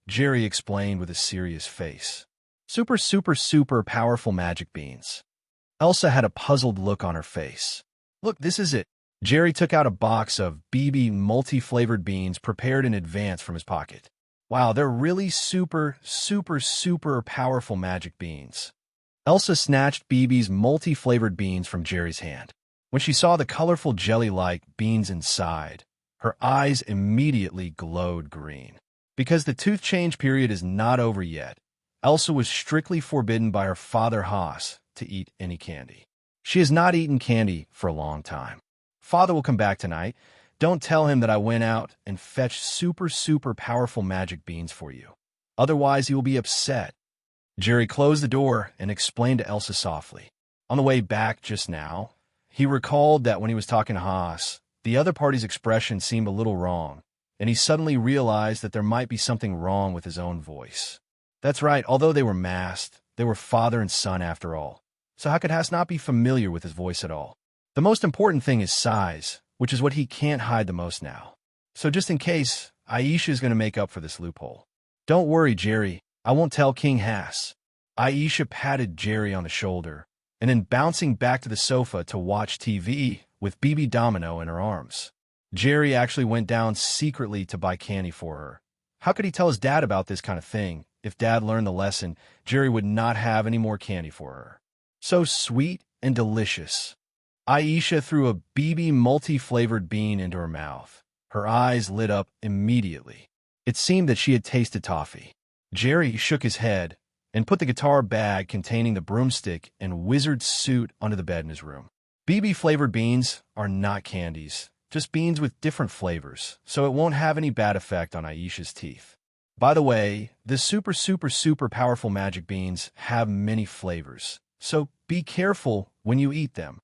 Jerry explained with a serious face. Super powerful magic beans." Elsa had a puzzled look on her face. "Look, this is it." Jerry took out a box of BB multi-flavored beans prepared in advance from his pocket. "Wow, they're really super powerful magic beans." Elsa snatched BB's multi-flavored beans from Jerry's hand. When she saw the colorful jelly-like beans inside, her eyes immediately glowed green. Because the tooth change period is not over yet, Elsa was strictly forbidden by her father Haas to eat any candy. She has not eaten candy for a long time. "Father will come back tonight. Don't tell him that I went out and fetched super powerful magic beans for you. Otherwise, he will be upset." Jerry closed the door and explained to Elsa softly. On the way back just now, he recalled that when he was talking to Haas, the other party's expression seemed a little wrong, and he suddenly realized that there might be something wrong with his own voice. That's right, although they were masked, they were father and son after all. So how could Haas not be familiar with his voice at all? The most important thing is size, which is what he can't hide the most now. So just in case, Aisha is going to make up for this loophole. "Don't worry, Jerry. I won't tell King Haas." Aisha patted Jerry on the shoulder, and then bouncing back to the sofa to watch TV with BB Domino in her arms. Jerry actually went down secretly to buy candy for her. How could he tell his dad about this kind of thing? If Dad learned the lesson, Jerry would not have any more candy for her. So sweet and delicious. Aisha threw a BB multi-flavored bean into her mouth. Her eyes lit up immediately. It seemed that she had tasted toffee. Jerry shook his head and put the guitar bag containing the broomstick and wizard suit onto the bed in his room. BB-flavored beans are not candies, just beans with different flavors, so it won't have any bad effect on Aisha's teeth. By the way, the super powerful magic beans have many flavors, so be careful when you eat them.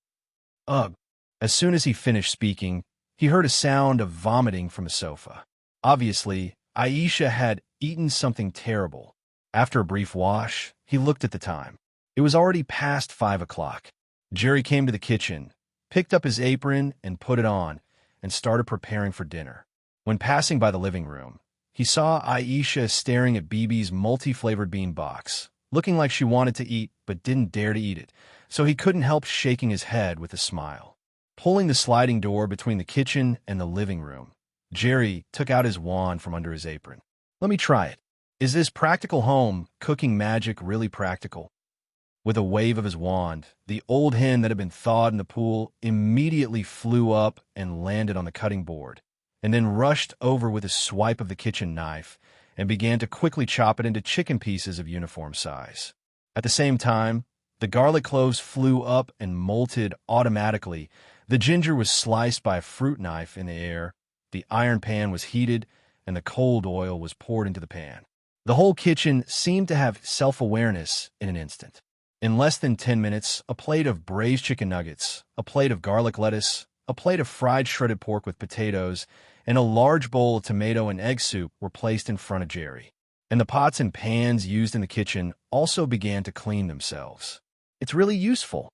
Ugh. As soon as he finished speaking, he heard a sound of vomiting from the sofa. Obviously, Aisha had eaten something terrible. After a brief wash, he looked at the time. It was already past 5 o'clock. Jerry came to the kitchen, picked up his apron and put it on, and started preparing for dinner. When passing by the living room, he saw Aisha staring at BB's multi-flavored bean box, looking like she wanted to eat but didn't dare to eat it, so he couldn't help shaking his head with a smile. Pulling the sliding door between the kitchen and the living room, Jerry took out his wand from under his apron. "Let me try it. Is this practical home cooking magic really practical?" With a wave of his wand, the old hen that had been thawed in the pool immediately flew up and landed on the cutting board, and then rushed over with a swipe of the kitchen knife and began to quickly chop it into chicken pieces of uniform size. At the same time, the garlic cloves flew up and molted automatically. The ginger was sliced by a fruit knife in the air, the iron pan was heated, and the cold oil was poured into the pan. The whole kitchen seemed to have self-awareness in an instant. In less than 10 minutes, a plate of braised chicken nuggets, a plate of garlic lettuce, a plate of fried shredded pork with potatoes, and a large bowl of tomato and egg soup were placed in front of Jerry. And the pots and pans used in the kitchen also began to clean themselves. It's really useful.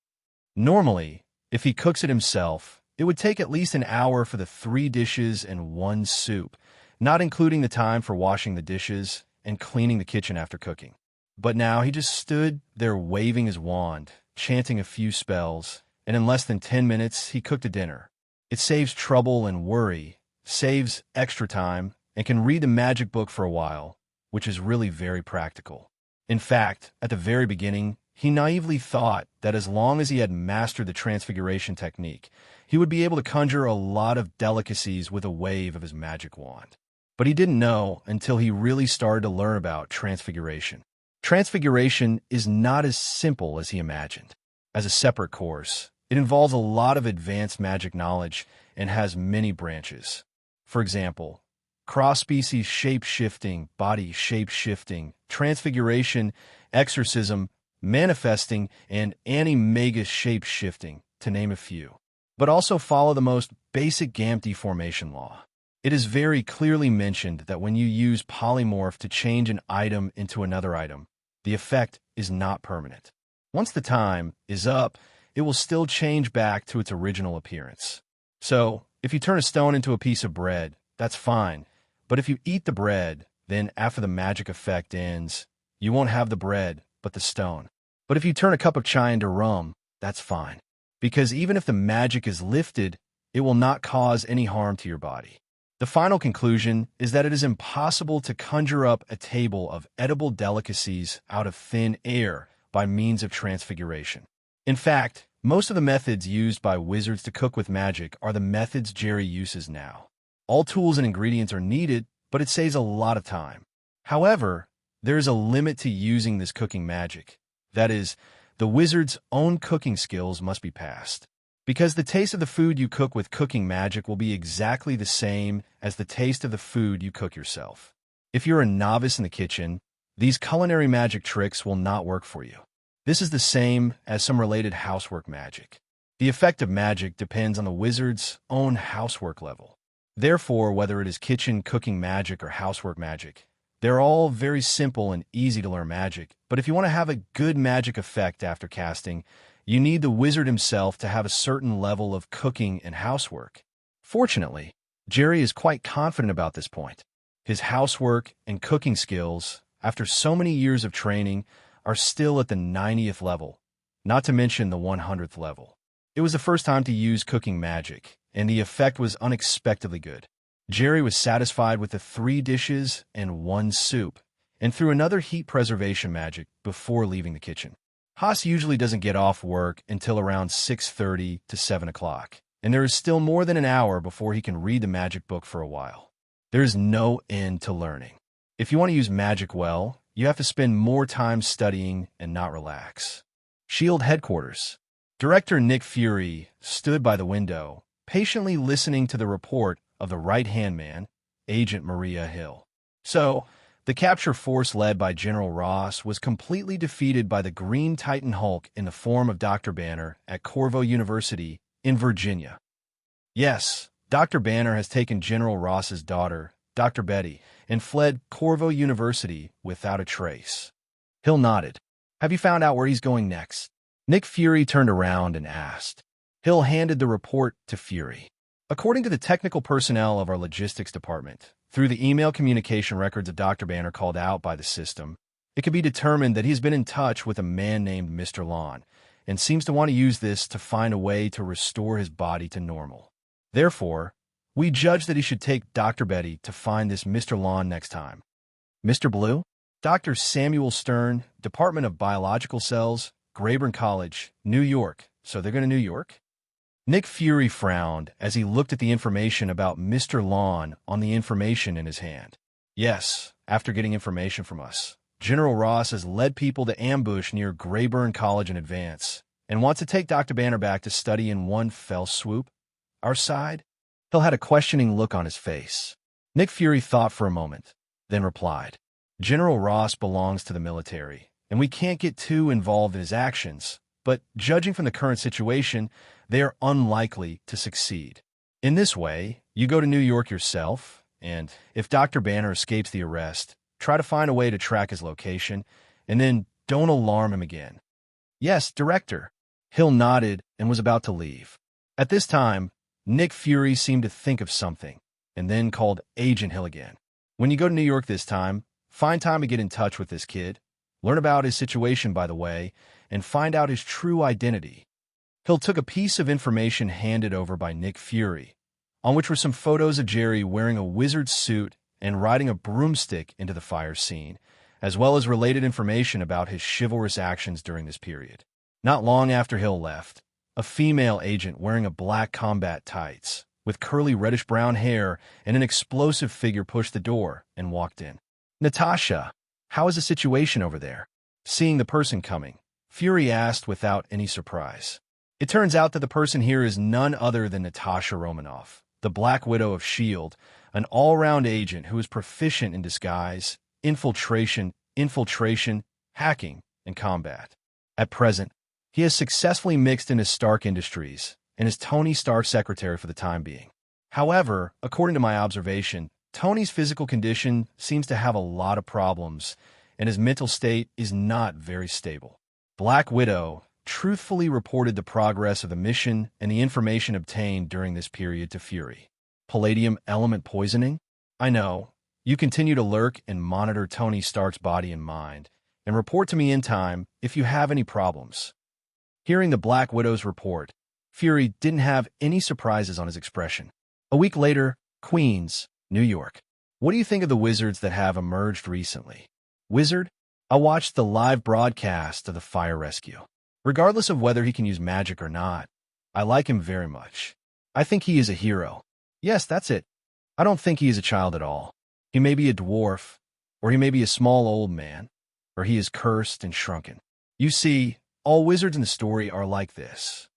Normally, if he cooks it himself, it would take at least an hour for the 3 dishes and 1 soup, not including the time for washing the dishes and cleaning the kitchen after cooking. But now he just stood there waving his wand, chanting a few spells, and in less than 10 minutes he cooked a dinner. It saves trouble and worry, saves extra time, and can read the magic book for a while, which is really very practical. In fact, at the very beginning, he naively thought that as long as he had mastered the transfiguration technique, he would be able to conjure a lot of delicacies with a wave of his magic wand. But he didn't know until he really started to learn about transfiguration. Transfiguration is not as simple as he imagined. As a separate course, it involves a lot of advanced magic knowledge and has many branches. For example, cross-species shape-shifting, body shape-shifting, transfiguration, exorcism, manifesting, and animagus shape-shifting, to name a few. But also follow the most basic Gamp deformation law. It is very clearly mentioned that when you use polymorph to change an item into another item, the effect is not permanent. Once the time is up, it will still change back to its original appearance. So, if you turn a stone into a piece of bread, that's fine. But if you eat the bread, then after the magic effect ends, you won't have the bread, but the stone. But if you turn a cup of chai into rum, that's fine. Because even if the magic is lifted, it will not cause any harm to your body. The final conclusion is that it is impossible to conjure up a table of edible delicacies out of thin air by means of transfiguration. In fact, most of the methods used by wizards to cook with magic are the methods Jerry uses now. All tools and ingredients are needed, but it saves a lot of time. However, there is a limit to using this cooking magic. That is, the wizard's own cooking skills must be passed. Because the taste of the food you cook with cooking magic will be exactly the same as the taste of the food you cook yourself. If you're a novice in the kitchen, these culinary magic tricks will not work for you. This is the same as some related housework magic. The effect of magic depends on the wizard's own housework level. Therefore, whether it is kitchen cooking magic or housework magic, they're all very simple and easy to learn magic, but if you want to have a good magic effect after casting, you need the wizard himself to have a certain level of cooking and housework. Fortunately, Jerry is quite confident about this point. His housework and cooking skills, after so many years of training, are still at the 90th level, not to mention the 100th level. It was the first time to use cooking magic, and the effect was unexpectedly good. Jerry was satisfied with the 3 dishes and 1 soup, and threw another heat preservation magic before leaving the kitchen. Haas usually doesn't get off work until around 6:30 to 7 o'clock, and there is still more than an hour before he can read the magic book for a while. There is no end to learning. If you want to use magic well, you have to spend more time studying and not relax. SHIELD headquarters. Director Nick Fury stood by the window, patiently listening to the report of the right-hand man, Agent Maria Hill. So, the capture force led by General Ross was completely defeated by the Green Titan Hulk in the form of Dr. Banner at Corvo University in Virginia. Yes, Dr. Banner has taken General Ross's daughter, Dr. Betty, and fled Corvo University without a trace. Hill nodded. Have you found out where he's going next? Nick Fury turned around and asked. Hill handed the report to Fury. According to the technical personnel of our logistics department, through the email communication records of Dr. Banner called out by the system, it can be determined that he's been in touch with a man named Mr. Lawn, and seems to want to use this to find a way to restore his body to normal. Therefore, we judge that he should take Dr. Betty to find this Mr. Lawn next time. Mr. Blue? Dr. Samuel Stern, Department of Biological Cells, Grayburn College, New York. So they're going to New York? Nick Fury frowned as he looked at the information about Mr. Lawn on the information in his hand. Yes, after getting information from us. General Ross has led people to ambush near Greyburn College in advance and wants to take Dr. Banner back to study in one fell swoop. Our side? Hill had a questioning look on his face. Nick Fury thought for a moment, then replied, General Ross belongs to the military, and we can't get too involved in his actions, but judging from the current situation, they are unlikely to succeed. In this way, you go to New York yourself, and if Dr. Banner escapes the arrest, try to find a way to track his location, and then don't alarm him again. Yes, Director. Hill nodded and was about to leave. At this time, Nick Fury seemed to think of something, and then called Agent Hill again. When you go to New York this time, find time to get in touch with this kid, learn about his situation, by the way, and find out his true identity. Hill took a piece of information handed over by Nick Fury, on which were some photos of Jerry wearing a wizard suit and riding a broomstick into the fire scene, as well as related information about his chivalrous actions during this period. Not long after Hill left, a female agent wearing a black combat tights, with curly reddish-brown hair and an explosive figure pushed the door and walked in. Natasha, how is the situation over there? Seeing the person coming, Fury asked without any surprise. It turns out that the person here is none other than Natasha Romanoff, the Black Widow of S.H.I.E.L.D., an all-round agent who is proficient in disguise, infiltration, hacking, and combat. At present, he has successfully mixed into Stark Industries and is Tony Stark's secretary for the time being. However, according to my observation, Tony's physical condition seems to have a lot of problems, and his mental state is not very stable. Black Widow truthfully reported the progress of the mission and the information obtained during this period to Fury. Palladium element poisoning? I know. You continue to lurk and monitor Tony Stark's body and mind, and report to me in time if you have any problems. Hearing the Black Widow's report, Fury didn't have any surprises on his expression. A week later, Queens, New York. What do you think of the wizards that have emerged recently? Wizard? I watched the live broadcast of the fire rescue. Regardless of whether he can use magic or not, I like him very much. I think he is a hero. Yes, that's it. I don't think he is a child at all. He may be a dwarf, or he may be a small old man, or he is cursed and shrunken. You see, all wizards in the story are like this.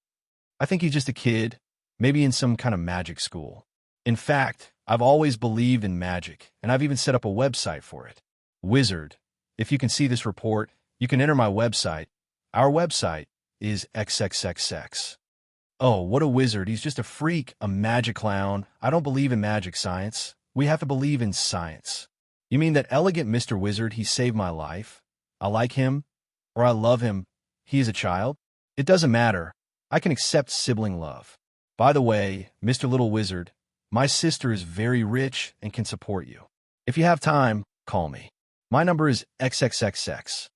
I think he's just a kid, maybe in some kind of magic school. In fact, I've always believed in magic, and I've even set up a website for it. Wizard, if you can see this report, you can enter my website. Our website is XXXX. Oh, what a wizard. He's just a freak, a magic clown. I don't believe in magic science. We have to believe in science. You mean that elegant Mr. Wizard, he saved my life? I like him, or I love him. He is a child? It doesn't matter. I can accept sibling love. By the way, Mr. Little Wizard, my sister is very rich and can support you. If you have time, call me. My number is XXXX.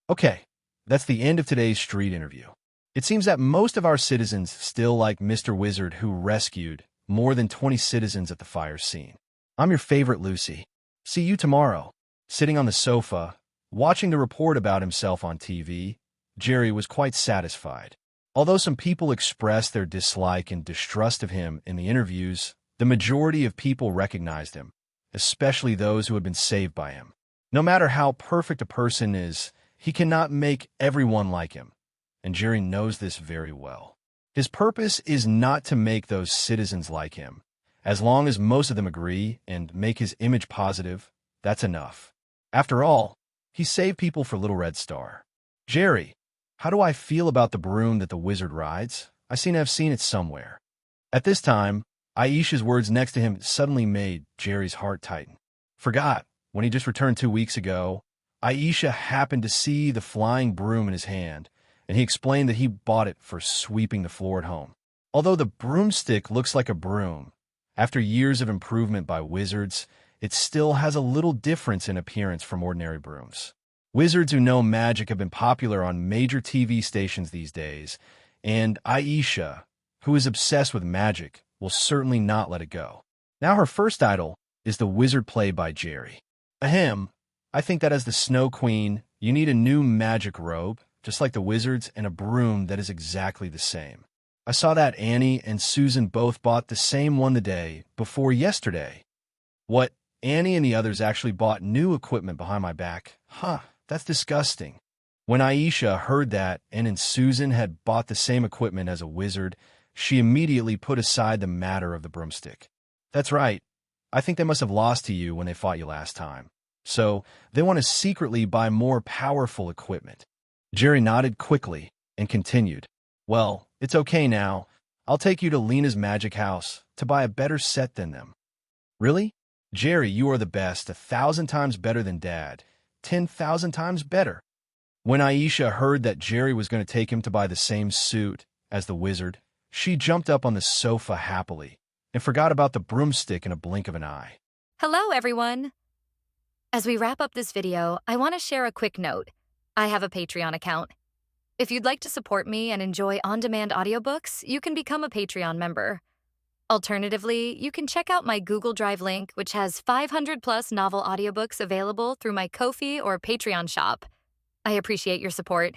Okay, that's the end of today's street interview. It seems that most of our citizens still like Mr. Wizard, who rescued more than 20 citizens at the fire scene. I'm your favorite Lucy. See you tomorrow. Sitting on the sofa, watching the report about himself on TV, Jerry was quite satisfied. Although some people expressed their dislike and distrust of him in the interviews, the majority of people recognized him, especially those who had been saved by him. No matter how perfect a person is, he cannot make everyone like him, and Jerry knows this very well. His purpose is not to make those citizens like him. As long as most of them agree and make his image positive, that's enough. After all, he saved people for Little Red Star. Jerry, how do I feel about the broom that the wizard rides? I seem to have seen it somewhere. At this time, Aisha's words next to him suddenly made Jerry's heart tighten. Forgot, when he just returned 2 weeks ago, Aisha happened to see the flying broom in his hand, and he explained that he bought it for sweeping the floor at home. Although the broomstick looks like a broom, after years of improvement by wizards, it still has a little difference in appearance from ordinary brooms. Wizards who know magic have been popular on major TV stations these days, and Aisha, who is obsessed with magic, will certainly not let it go. Now her first idol is the wizard played by Jerry. Ahem, I think that as the Snow Queen, you need a new magic robe, just like the wizards, and a broom that is exactly the same. I saw that Annie and Susan both bought the same one the day before yesterday. What, Annie and the others actually bought new equipment behind my back. Huh, that's disgusting. When Aisha heard that Anne and Susan had bought the same equipment as a wizard, she immediately put aside the matter of the broomstick. That's right. I think they must have lost to you when they fought you last time. So, they want to secretly buy more powerful equipment. Jerry nodded quickly and continued. Well, it's okay now. I'll take you to Lena's magic house to buy a better set than them. Really? Jerry, you are the best, 1,000 times better than Dad. 10,000 times better. When Aisha heard that Jerry was going to take him to buy the same suit as the wizard, she jumped up on the sofa happily and forgot about the broomstick in a blink of an eye. Hello, everyone. As we wrap up this video, I want to share a quick note. I have a Patreon account. If you'd like to support me and enjoy on-demand audiobooks, you can become a Patreon member. Alternatively, you can check out my Google Drive link, which has 500-plus novel audiobooks available through my Ko-fi or Patreon shop. I appreciate your support.